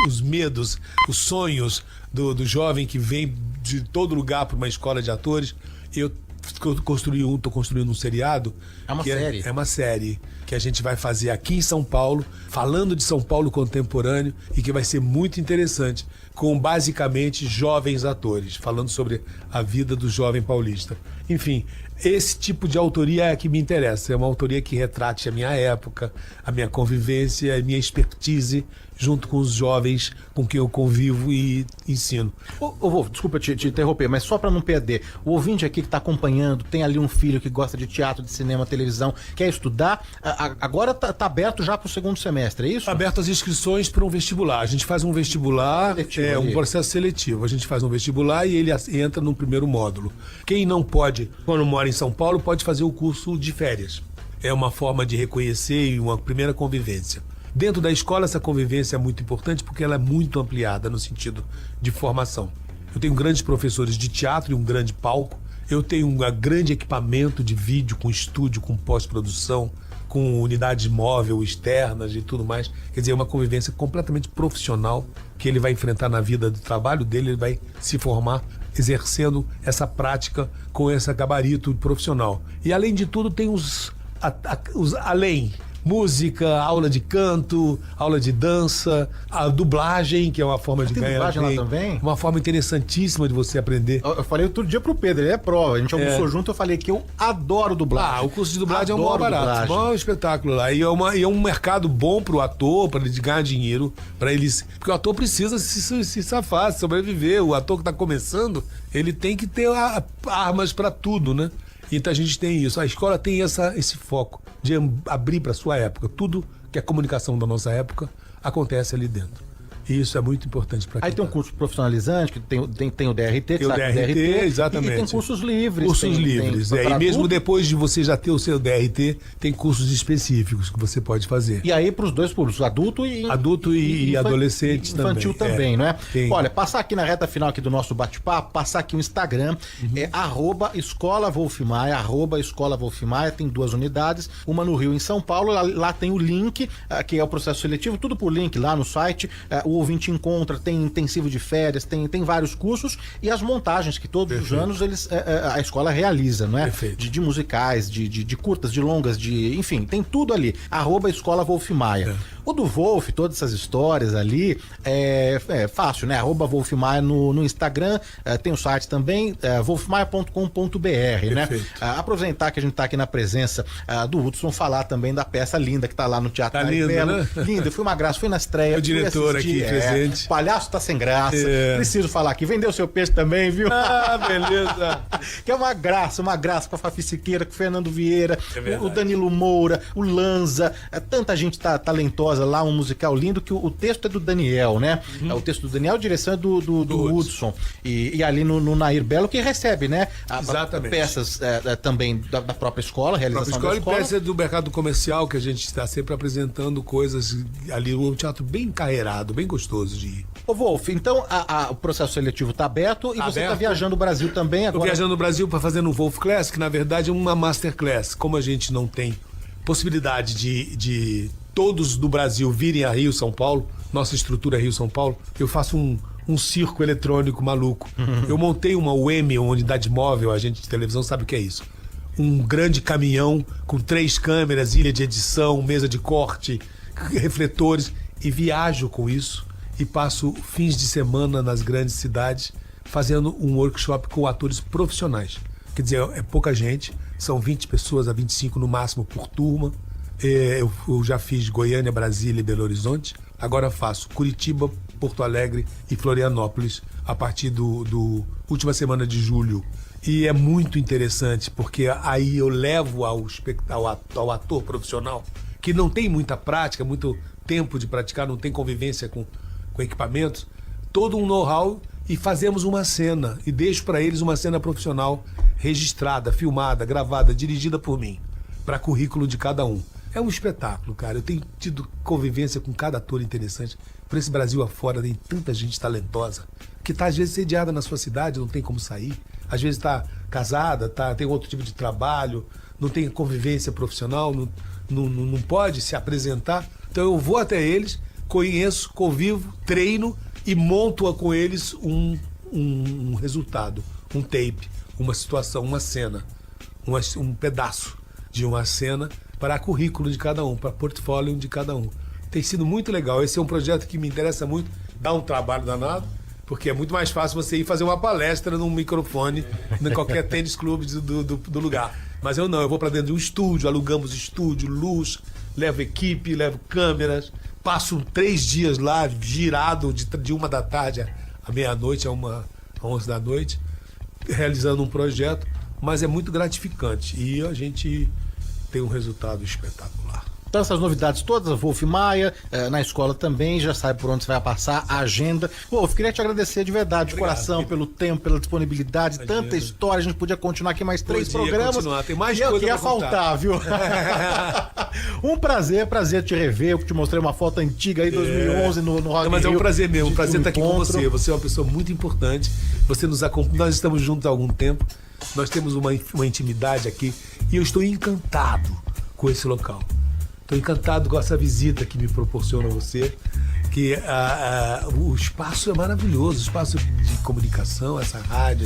os medos, os sonhos do jovem que vem de todo lugar para uma escola de atores. Eu estou construindo um seriado. É uma série? É uma série que a gente vai fazer aqui em São Paulo, falando de São Paulo contemporâneo, e que vai ser muito interessante, com basicamente jovens atores, falando sobre a vida do jovem paulista. Enfim, esse tipo de autoria é a que me interessa. É uma autoria que retrate a minha época, a minha convivência, a minha expertise junto com os jovens com quem eu convivo e ensino. Desculpa te interromper, mas só para não perder, o ouvinte aqui que está acompanhando, tem ali um filho que gosta de teatro, de cinema, televisão, quer estudar, agora tá aberto já para o segundo semestre, é isso? Aberto as inscrições para um vestibular. A gente faz um vestibular, um processo seletivo. A gente faz um vestibular e ele entra no primeiro módulo. Quem não pode, quando mora em São Paulo, pode fazer o curso de férias. É uma forma de reconhecer e uma primeira convivência. Dentro da escola, essa convivência é muito importante porque ela é muito ampliada no sentido de formação. Eu tenho grandes professores de teatro e um grande palco. Eu tenho um grande equipamento de vídeo com estúdio, com pós-produção, com unidades móvel externas e tudo mais. Quer dizer, é uma convivência completamente profissional que ele vai enfrentar na vida do trabalho dele, ele vai se formar exercendo essa prática com esse gabarito profissional. E além de tudo tem os além. Música, aula de canto, aula de dança, a dublagem, que é uma forma de ganhar. Dublagem lá também? Uma forma interessantíssima de você aprender. Eu falei outro dia pro Pedro, ele é prova. A gente almoçou junto, eu falei que eu adoro dublagem. O curso de dublagem é um bom barato, bom espetáculo lá. E é um mercado bom pro ator, para ele ganhar dinheiro, para eles. Porque o ator precisa se safar, sobreviver. O ator que tá começando, ele tem que ter armas para tudo, né? Então a gente tem isso. A escola tem esse foco de abrir para sua época. Tudo que é comunicação da nossa época acontece ali dentro. E isso é muito importante para Aí tem um curso profissionalizante, que tem o DRT, que tem o sabe DRT, exatamente. E tem cursos livres. Cursos livres. Tem e mesmo depois de você já ter o seu DRT, tem cursos específicos que você pode fazer. E aí para os dois públicos, adulto e adolescente também. Infantil também, não é? Tem. Olha, passar aqui na reta final aqui do nosso bate-papo, passar aqui o Instagram, é @Escola Wolf Maia, @Escola Wolf Maia, tem 2 unidades, uma no Rio e em São Paulo, lá tem o link, que é o processo seletivo, tudo por link lá no site, o ouvinte encontra, tem intensivo de férias, tem vários cursos e as montagens que todos os anos a escola realiza, não é? De musicais, de curtas, de longas, enfim, tem tudo ali, @Escola Wolf Maia. O do Wolf, todas essas histórias ali, é fácil, né? @Wolf Maia no Instagram, tem o site também, wolfmaia.com.br, né? Aproveitar que a gente tá aqui na presença do Hudson, falar também da peça linda que tá lá no Teatro lindo, Belo. né? Linda, foi uma graça, foi na estreia. O diretor aqui presente. Palhaço tá sem graça, preciso falar aqui, vendeu seu peixe também, viu? Ah, beleza. Que é uma graça com a Fafi Siqueira, com o Fernando Vieira, o Danilo Moura, o Lanza, tanta gente talentosa lá, um musical lindo, que o texto é do Daniel, né? O texto do Daniel, a direção é do Hudson. E ali no Nair Belo, que recebe, né? Exatamente. Peças também da própria escola, realização da escola. E peças do mercado comercial, que a gente está sempre apresentando coisas ali, um teatro bem encarreirado, bem gostoso de ir. Ô Wolf, então o processo seletivo está aberto e você está viajando o Brasil também agora? Estou viajando o Brasil para fazer no Wolf Class, que na verdade é uma masterclass. Como a gente não tem possibilidade de todos do Brasil virem a Rio, São Paulo, nossa estrutura é Rio, São Paulo, eu faço um circo eletrônico maluco. Eu montei uma UEM, uma unidade móvel, a gente de televisão sabe o que é isso. Um grande caminhão com 3 câmeras, ilha de edição, mesa de corte, refletores, e viajo com isso e passo fins de semana nas grandes cidades fazendo um workshop com atores profissionais. Quer dizer, é pouca gente, são 20 pessoas a 25 no máximo por turma. Eu já fiz Goiânia, Brasília e Belo Horizonte. Agora faço Curitiba, Porto Alegre e Florianópolis a partir do última semana de julho. E é muito interessante, porque aí eu levo ao ator profissional, que não tem muita prática, muito tempo de praticar, não tem convivência com equipamentos, todo um know-how, e fazemos uma cena. E deixo para eles uma cena profissional registrada, filmada, gravada, dirigida por mim, para currículo de cada um. É um espetáculo, cara. Eu tenho tido convivência com cada ator interessante. Por esse Brasil afora tem tanta gente talentosa que tá às vezes sediada na sua cidade, não tem como sair. Às vezes tá casada, tem outro tipo de trabalho, não tem convivência profissional, não pode se apresentar. Então eu vou até eles, conheço, convivo, treino e monto com eles um resultado, um tape, uma situação, uma cena, um pedaço de uma cena para currículo de cada um, para portfólio de cada um. Tem sido muito legal. Esse é um projeto que me interessa muito, dá um trabalho danado, porque é muito mais fácil você ir fazer uma palestra num microfone em qualquer tênis clube do lugar. Mas eu não, eu vou para dentro de um estúdio, alugamos estúdio, luz, levo equipe, levo câmeras, passo 3 dias lá, girado de 1 da tarde à meia-noite, a 11 da noite, realizando um projeto, mas é muito gratificante e a gente tem um resultado espetacular. Então essas novidades todas, a Wolf Maia, na escola também, já sabe por onde você vai passar, a agenda. Wolf, queria te agradecer de verdade, de coração, pelo tempo, pela disponibilidade, tanta história, a gente podia continuar aqui mais 3 programas. Continuar. Tem mais e coisa eu que ia pra contar. faltar, viu? Um prazer te rever, eu te mostrei uma foto antiga aí, 2011, no Rock in Rio. Mas é um prazer mesmo, um prazer estar aqui com você. Você é uma pessoa muito importante, você nos acompanha, nós estamos juntos há algum tempo, nós temos uma intimidade aqui e eu estou encantado com esse local. Estou encantado com essa visita que me proporciona você, que o espaço é maravilhoso, o espaço de comunicação, essa rádio,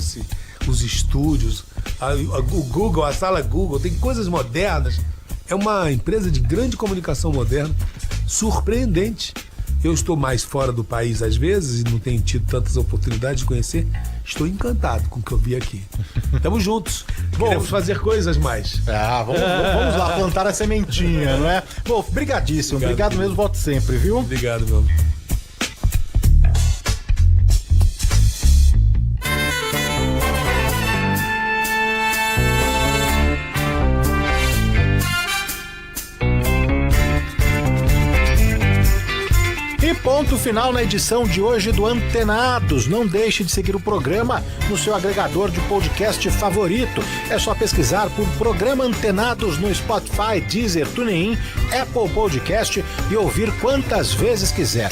os estúdios, o Google, a sala Google, tem coisas modernas. É uma empresa de grande comunicação moderna, surpreendente. Eu estou mais fora do país às vezes e não tenho tido tantas oportunidades de conhecer. Estou encantado com o que eu vi aqui. Estamos juntos. Queremos fazer coisas mais. Vamos lá, plantar a sementinha, não é? Bom, brigadíssimo. Obrigado mesmo, volte sempre, viu? Obrigado, meu amigo. Ponto final na edição de hoje do Antenados. Não deixe de seguir o programa no seu agregador de podcast favorito. É só pesquisar por Programa Antenados no Spotify, Deezer, TuneIn, Apple Podcast e ouvir quantas vezes quiser.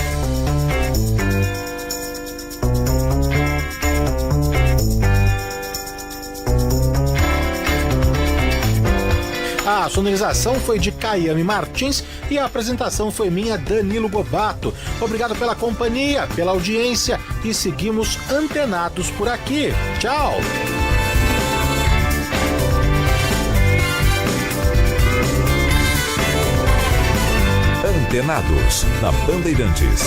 A sonorização foi de Caiame Martins e a apresentação foi minha, Danilo Gobato. Obrigado pela companhia, pela audiência e seguimos antenados por aqui. Tchau! Antenados, na Bandeirantes.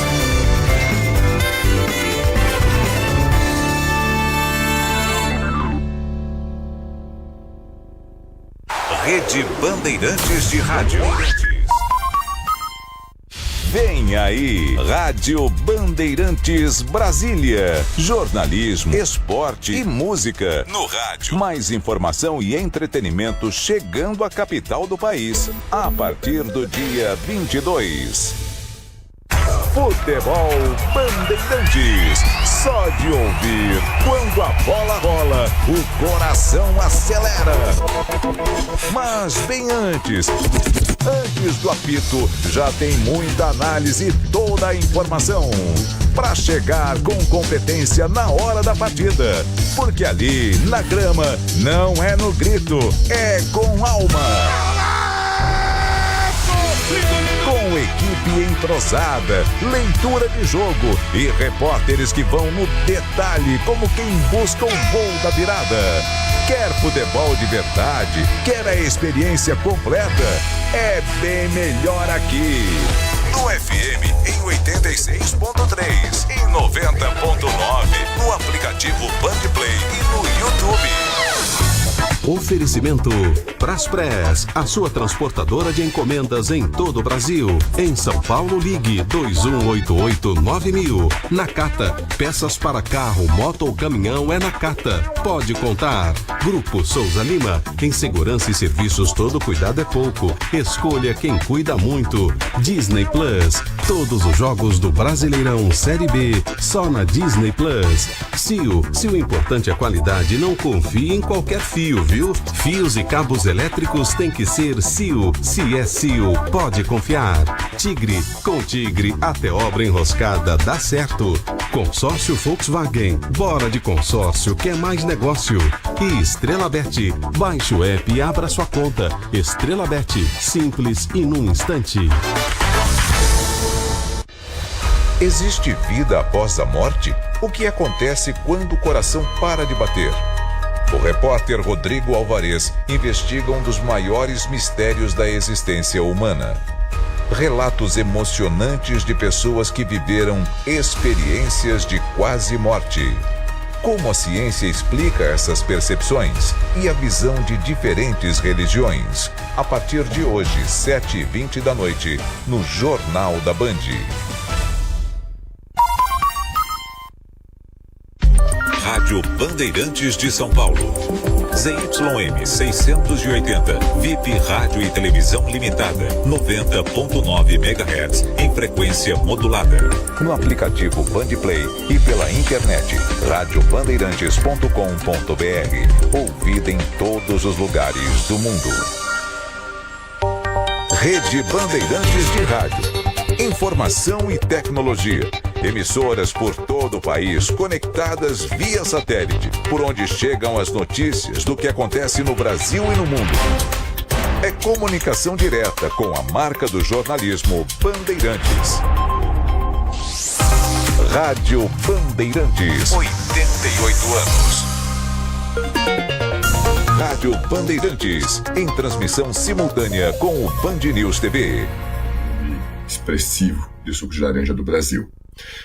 Rede Bandeirantes de Rádio. Vem aí, Rádio Bandeirantes Brasília. Jornalismo, esporte e música. No rádio. Mais informação e entretenimento chegando à capital do país. A partir do dia 22. Futebol Bandeirantes. Só de ouvir, quando a bola rola, o coração acelera. Mas bem antes do apito, já tem muita análise e toda a informação para chegar com competência na hora da partida. Porque ali, na grama, não é no grito, é com alma. Com equipe entrosada, leitura de jogo e repórteres que vão no detalhe como quem busca o gol da virada. Quer futebol de verdade? Quer a experiência completa? É bem melhor aqui. No FM em 86.3, em 90.9, no aplicativo Bandplay e no YouTube. Oferecimento Braspress, a sua transportadora de encomendas em todo o Brasil. Em São Paulo, ligue 2188-9000. Nakata, peças para carro, moto ou caminhão é Nakata. Pode contar. Grupo Souza Lima, em segurança e serviços todo cuidado é pouco. Escolha quem cuida muito. Disney Plus, todos os jogos do Brasileirão Série B, só na Disney Plus. Sil, se o importante é a qualidade, não confie em qualquer fio, viu? Fios e cabos elétricos tem que ser Sil. Se é Sil, pode confiar. Tigre, com Tigre, até obra enroscada dá certo. Consórcio Volkswagen, bora de consórcio que é mais negócio. E Estrela Bet, baixe o app e abra sua conta. Estrela Bet, simples e num instante. Existe vida após a morte? O que acontece quando o coração para de bater? O repórter Rodrigo Alvarez investiga um dos maiores mistérios da existência humana. Relatos emocionantes de pessoas que viveram experiências de quase morte. Como a ciência explica essas percepções e a visão de diferentes religiões? A partir de hoje, 7h20 da noite, no Jornal da Band. Rádio Bandeirantes de São Paulo. ZYM 680, VIP Rádio e Televisão Limitada, 90.9 MHz, em frequência modulada. No aplicativo Bandplay e pela internet, radiobandeirantes.com.br. Ouvida em todos os lugares do mundo. Rede Bandeirantes de Rádio. Informação e tecnologia. Emissoras por todo o país conectadas via satélite, por onde chegam as notícias do que acontece no Brasil e no mundo. É comunicação direta com a marca do jornalismo Bandeirantes. Rádio Bandeirantes. 88 anos. Rádio Bandeirantes, em transmissão simultânea com o Band News TV. Expressivo de suco de laranja do Brasil.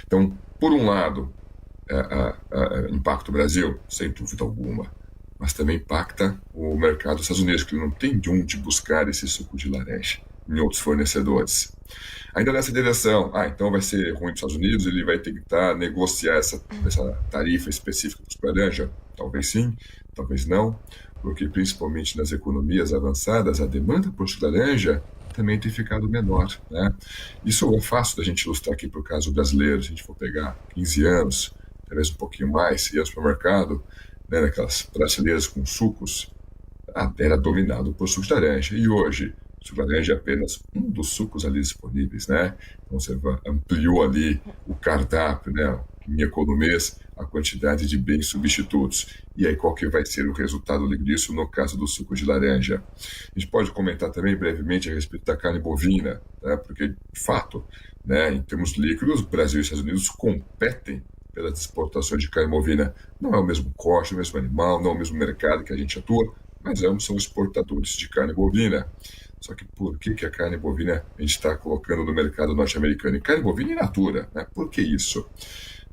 Então, por um lado, impacta o Brasil, sem dúvida alguma, mas também impacta o mercado dos Estados Unidos, que não tem de onde buscar esse suco de laranja em outros fornecedores. Ainda nessa direção, então vai ser ruim dos Estados Unidos, ele vai tentar negociar essa tarifa específica do suco de laranja? Talvez sim, talvez não, porque principalmente nas economias avançadas, a demanda por suco de laranja também tem ficado menor, né? Isso é fácil da gente ilustrar aqui para o caso brasileiro. Se a gente for pegar 15 anos, talvez um pouquinho mais, ir ao supermercado, né, naquelas prateleiras com sucos, era dominado por suco de laranja. E hoje, o suco de laranja é apenas um dos sucos ali disponíveis, né? Então você ampliou ali o cardápio, né? Em economias, a quantidade de bens substitutos. E aí, qual que vai ser o resultado disso no caso do suco de laranja? A gente pode comentar também brevemente a respeito da carne bovina, né? Porque, de fato, né, em termos líquidos, Brasil e Estados Unidos competem pelas exportações de carne bovina. Não é o mesmo corte, o mesmo animal, não é o mesmo mercado que a gente atua, mas ambos são exportadores de carne bovina. Só que por que a carne bovina a gente está colocando no mercado norte-americano? E carne bovina in natura, né? Por que isso?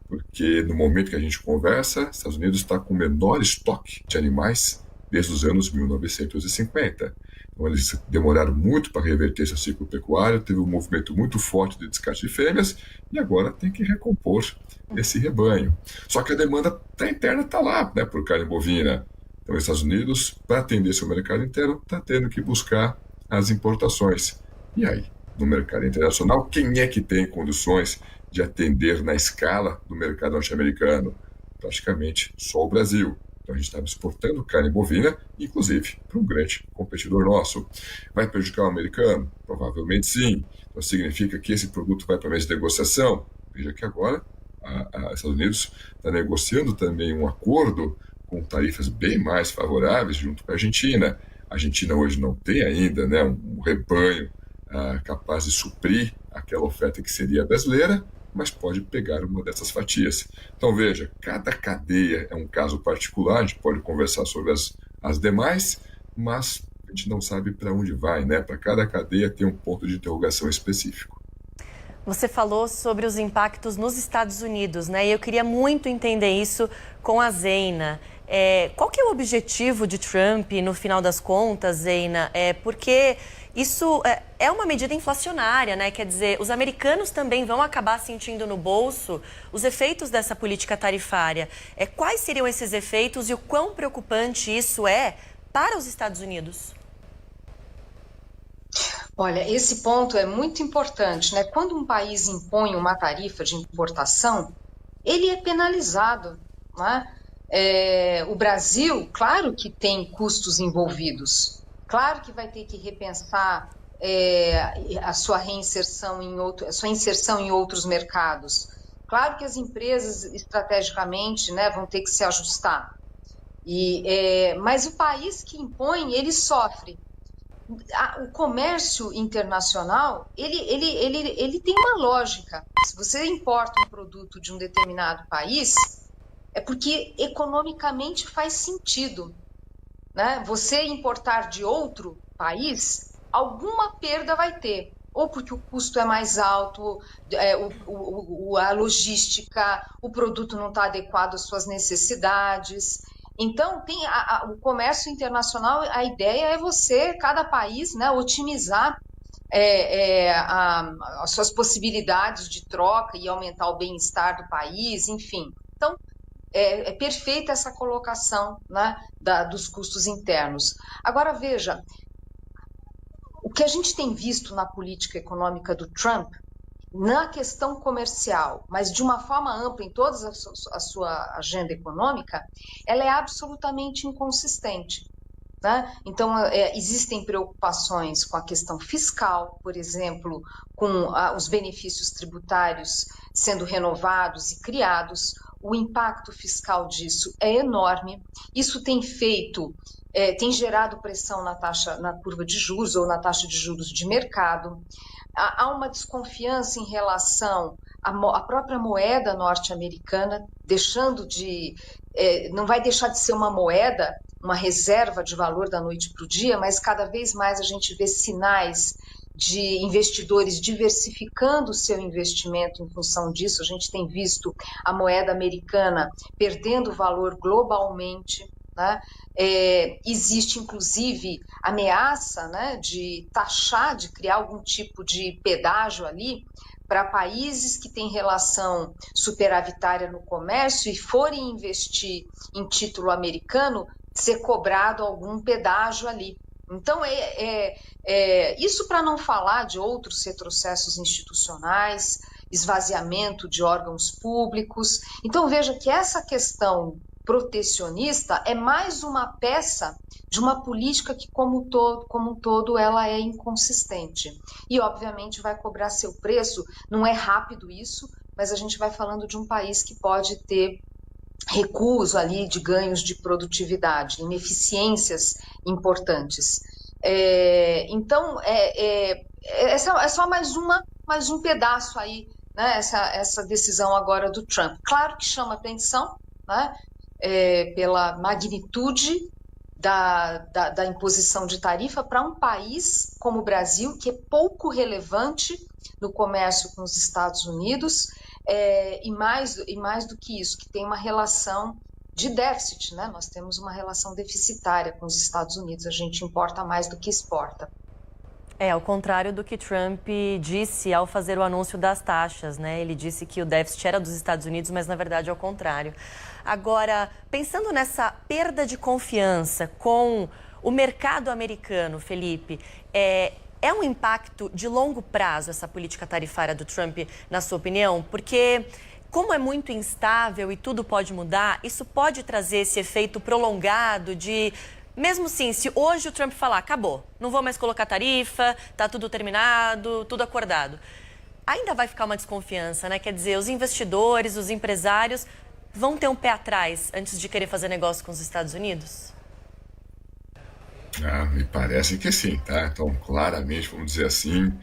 Porque no momento que a gente conversa, Estados Unidos está com o menor estoque de animais desde os anos 1950. Então eles demoraram muito para reverter esse ciclo pecuário, teve um movimento muito forte de descarte de fêmeas e agora tem que recompor esse rebanho. Só que a demanda interna está lá, né, por carne bovina. Então os Estados Unidos, para atender seu mercado inteiro, está tendo que buscar as importações. E aí, no mercado internacional, quem é que tem condições de atender na escala do mercado norte-americano? Praticamente só o Brasil. Então a gente estava exportando carne bovina, inclusive, para um grande competidor nosso. Vai prejudicar o americano? Provavelmente sim. Então significa que esse produto vai para a mesa de negociação? Veja que agora os Estados Unidos está negociando também um acordo com tarifas bem mais favoráveis junto com a Argentina. A Argentina hoje não tem ainda, né, um rebanho capaz de suprir aquela oferta que seria brasileira, mas pode pegar uma dessas fatias. Então veja, cada cadeia é um caso particular, a gente pode conversar sobre as demais, mas a gente não sabe para onde vai, né? Para cada cadeia tem um ponto de interrogação específico. Você falou sobre os impactos nos Estados Unidos, né? E eu queria muito entender isso com a Zeina. Qual que é o objetivo de Trump, no final das contas, Zeina? Porque isso é uma medida inflacionária, né? Quer dizer, os americanos também vão acabar sentindo no bolso os efeitos dessa política tarifária. Quais seriam esses efeitos e o quão preocupante isso é para os Estados Unidos? Olha, esse ponto é muito importante, né? Quando um país impõe uma tarifa de importação, ele é penalizado, né? O Brasil, claro que tem custos envolvidos, claro que vai ter que repensar a sua reinserção a sua inserção em outros mercados. Claro que as empresas, estrategicamente, né, vão ter que se ajustar. Mas o país que impõe, ele sofre. O comércio internacional, ele tem uma lógica. Se você importa um produto de um determinado país, é porque economicamente faz sentido, né? Você importar de outro país, alguma perda vai ter. Ou porque o custo é mais alto, a logística, o produto não está adequado às suas necessidades. Então, tem o comércio internacional, a ideia é cada país, né, otimizar as suas possibilidades de troca e aumentar o bem-estar do país, enfim. Então, é perfeita essa colocação, né, dos custos internos. Agora, veja, o que a gente tem visto na política econômica do Trump, na questão comercial, mas de uma forma ampla em toda a sua agenda econômica, ela é absolutamente inconsistente, né? Então, existem preocupações com a questão fiscal, por exemplo, com os benefícios tributários sendo renovados e criados. O impacto fiscal disso é enorme. Isso tem gerado pressão na curva de juros ou na taxa de juros de mercado. Há uma desconfiança em relação à própria moeda norte-americana, não vai deixar de ser uma moeda, uma reserva de valor da noite para o dia, mas cada vez mais a gente vê sinais de investidores diversificando o seu investimento em função disso. A gente tem visto a moeda americana perdendo valor globalmente, né? Existe, inclusive, ameaça, né, de taxar, de criar algum tipo de pedágio ali para países que têm relação superavitária no comércio e forem investir em título americano, ser cobrado algum pedágio ali. Então, isso para não falar de outros retrocessos institucionais, esvaziamento de órgãos públicos. Então, veja que essa questão protecionista é mais uma peça de uma política que, como um todo, ela é inconsistente. E, obviamente, vai cobrar seu preço. Não é rápido isso, mas a gente vai falando de um país que pode ter recuos ali de ganhos de produtividade, ineficiências importantes. Então, é só mais um pedaço aí, né, essa decisão agora do Trump. Claro que chama atenção, né, pela magnitude da imposição de tarifa para um país como o Brasil, que é pouco relevante no comércio com os Estados Unidos, e mais do que isso, que tem uma relação de déficit, né? Nós temos uma relação deficitária com os Estados Unidos, a gente importa mais do que exporta. Ao contrário do que Trump disse ao fazer o anúncio das taxas, né? Ele disse que o déficit era dos Estados Unidos, mas na verdade é o contrário. Agora, pensando nessa perda de confiança com o mercado americano, Felipe, é um impacto de longo prazo essa política tarifária do Trump, na sua opinião? Porque, como é muito instável e tudo pode mudar, isso pode trazer esse efeito prolongado de... Mesmo assim, se hoje o Trump falar, acabou, não vou mais colocar tarifa, tá tudo terminado, tudo acordado, ainda vai ficar uma desconfiança, né? Quer dizer, os investidores, os empresários vão ter um pé atrás antes de querer fazer negócio com os Estados Unidos? Me parece que sim, tá? Então, claramente, vamos dizer assim,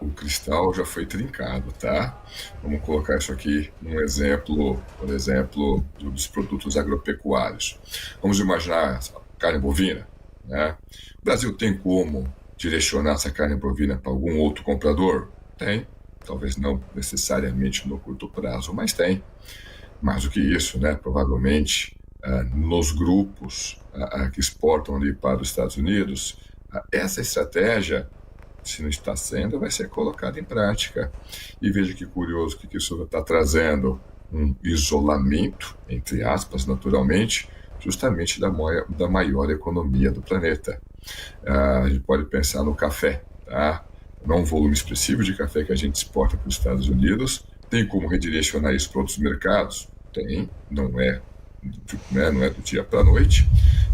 o cristal já foi trincado, tá? Vamos colocar isso aqui num exemplo, por exemplo, dos produtos agropecuários. Vamos imaginar carne bovina, né? O Brasil tem como direcionar essa carne bovina para algum outro comprador? Tem, talvez não necessariamente no curto prazo, mas tem. Mais do que isso, né? Provavelmente nos grupos que exportam ali para os Estados Unidos, essa estratégia, se não está sendo, vai ser colocada em prática. E veja que curioso que isso está trazendo um isolamento, entre aspas, naturalmente, justamente da maior economia do planeta. A gente pode pensar no café, tá? Não um volume expressivo de café que a gente exporta para os Estados Unidos. Tem como redirecionar isso para outros mercados? Tem, não é do dia para a noite.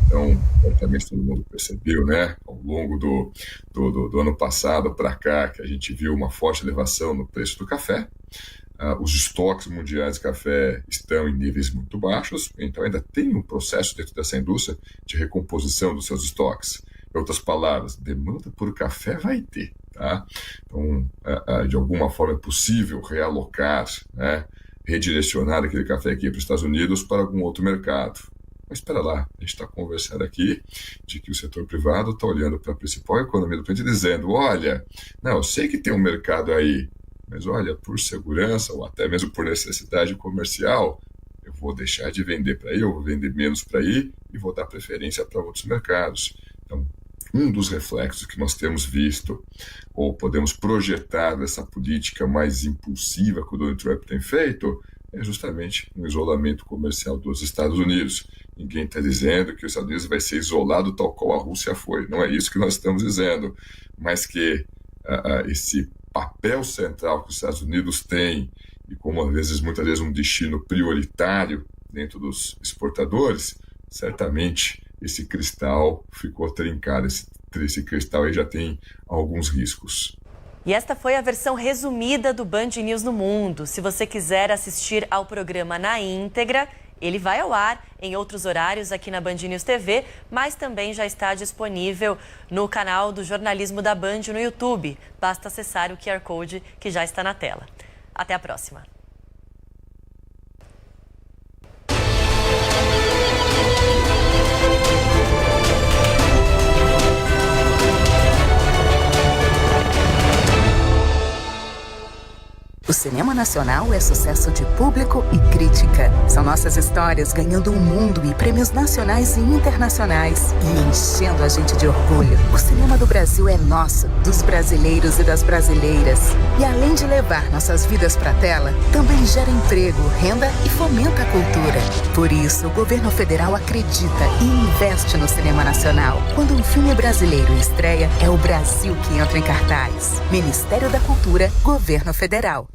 Então, certamente todo mundo percebeu, né, ao longo do ano passado para cá, que a gente viu uma forte elevação no preço do café. Os estoques mundiais de café estão em níveis muito baixos, então ainda tem um processo dentro dessa indústria de recomposição dos seus estoques. Em outras palavras, demanda por café vai ter, tá? Então, de alguma forma é possível realocar, né, redirecionar aquele café aqui para os Estados Unidos para algum outro mercado. Mas espera lá, a gente está conversando aqui de que o setor privado está olhando para a principal economia do país e dizendo, olha, não, eu sei que tem um mercado aí, mas olha, por segurança ou até mesmo por necessidade comercial, eu vou deixar de vender para aí, eu vou vender menos para aí e vou dar preferência para outros mercados. Então, um dos reflexos que nós temos visto, ou podemos projetar dessa política mais impulsiva que o Donald Trump tem feito, é justamente um isolamento comercial dos Estados Unidos. Ninguém está dizendo que os Estados Unidos vai ser isolado tal qual a Rússia foi. Não é isso que nós estamos dizendo. Mas que esse papel central que os Estados Unidos têm, e como muitas vezes um destino prioritário dentro dos exportadores, certamente esse cristal ficou trincado. Esse cristal aí já tem alguns riscos. E esta foi a versão resumida do Band News no Mundo. Se você quiser assistir ao programa na íntegra, ele vai ao ar em outros horários aqui na Band News TV, mas também já está disponível no canal do Jornalismo da Band no YouTube. Basta acessar o QR Code que já está na tela. Até a próxima. O cinema nacional é sucesso de público e crítica. São nossas histórias ganhando o mundo e prêmios nacionais e internacionais e enchendo a gente de orgulho. O cinema do Brasil é nosso, dos brasileiros e das brasileiras. E além de levar nossas vidas para a tela, também gera emprego, renda e fomenta a cultura. Por isso, o governo federal acredita e investe no cinema nacional. Quando um filme brasileiro estreia, é o Brasil que entra em cartaz. Ministério da Cultura, Governo Federal.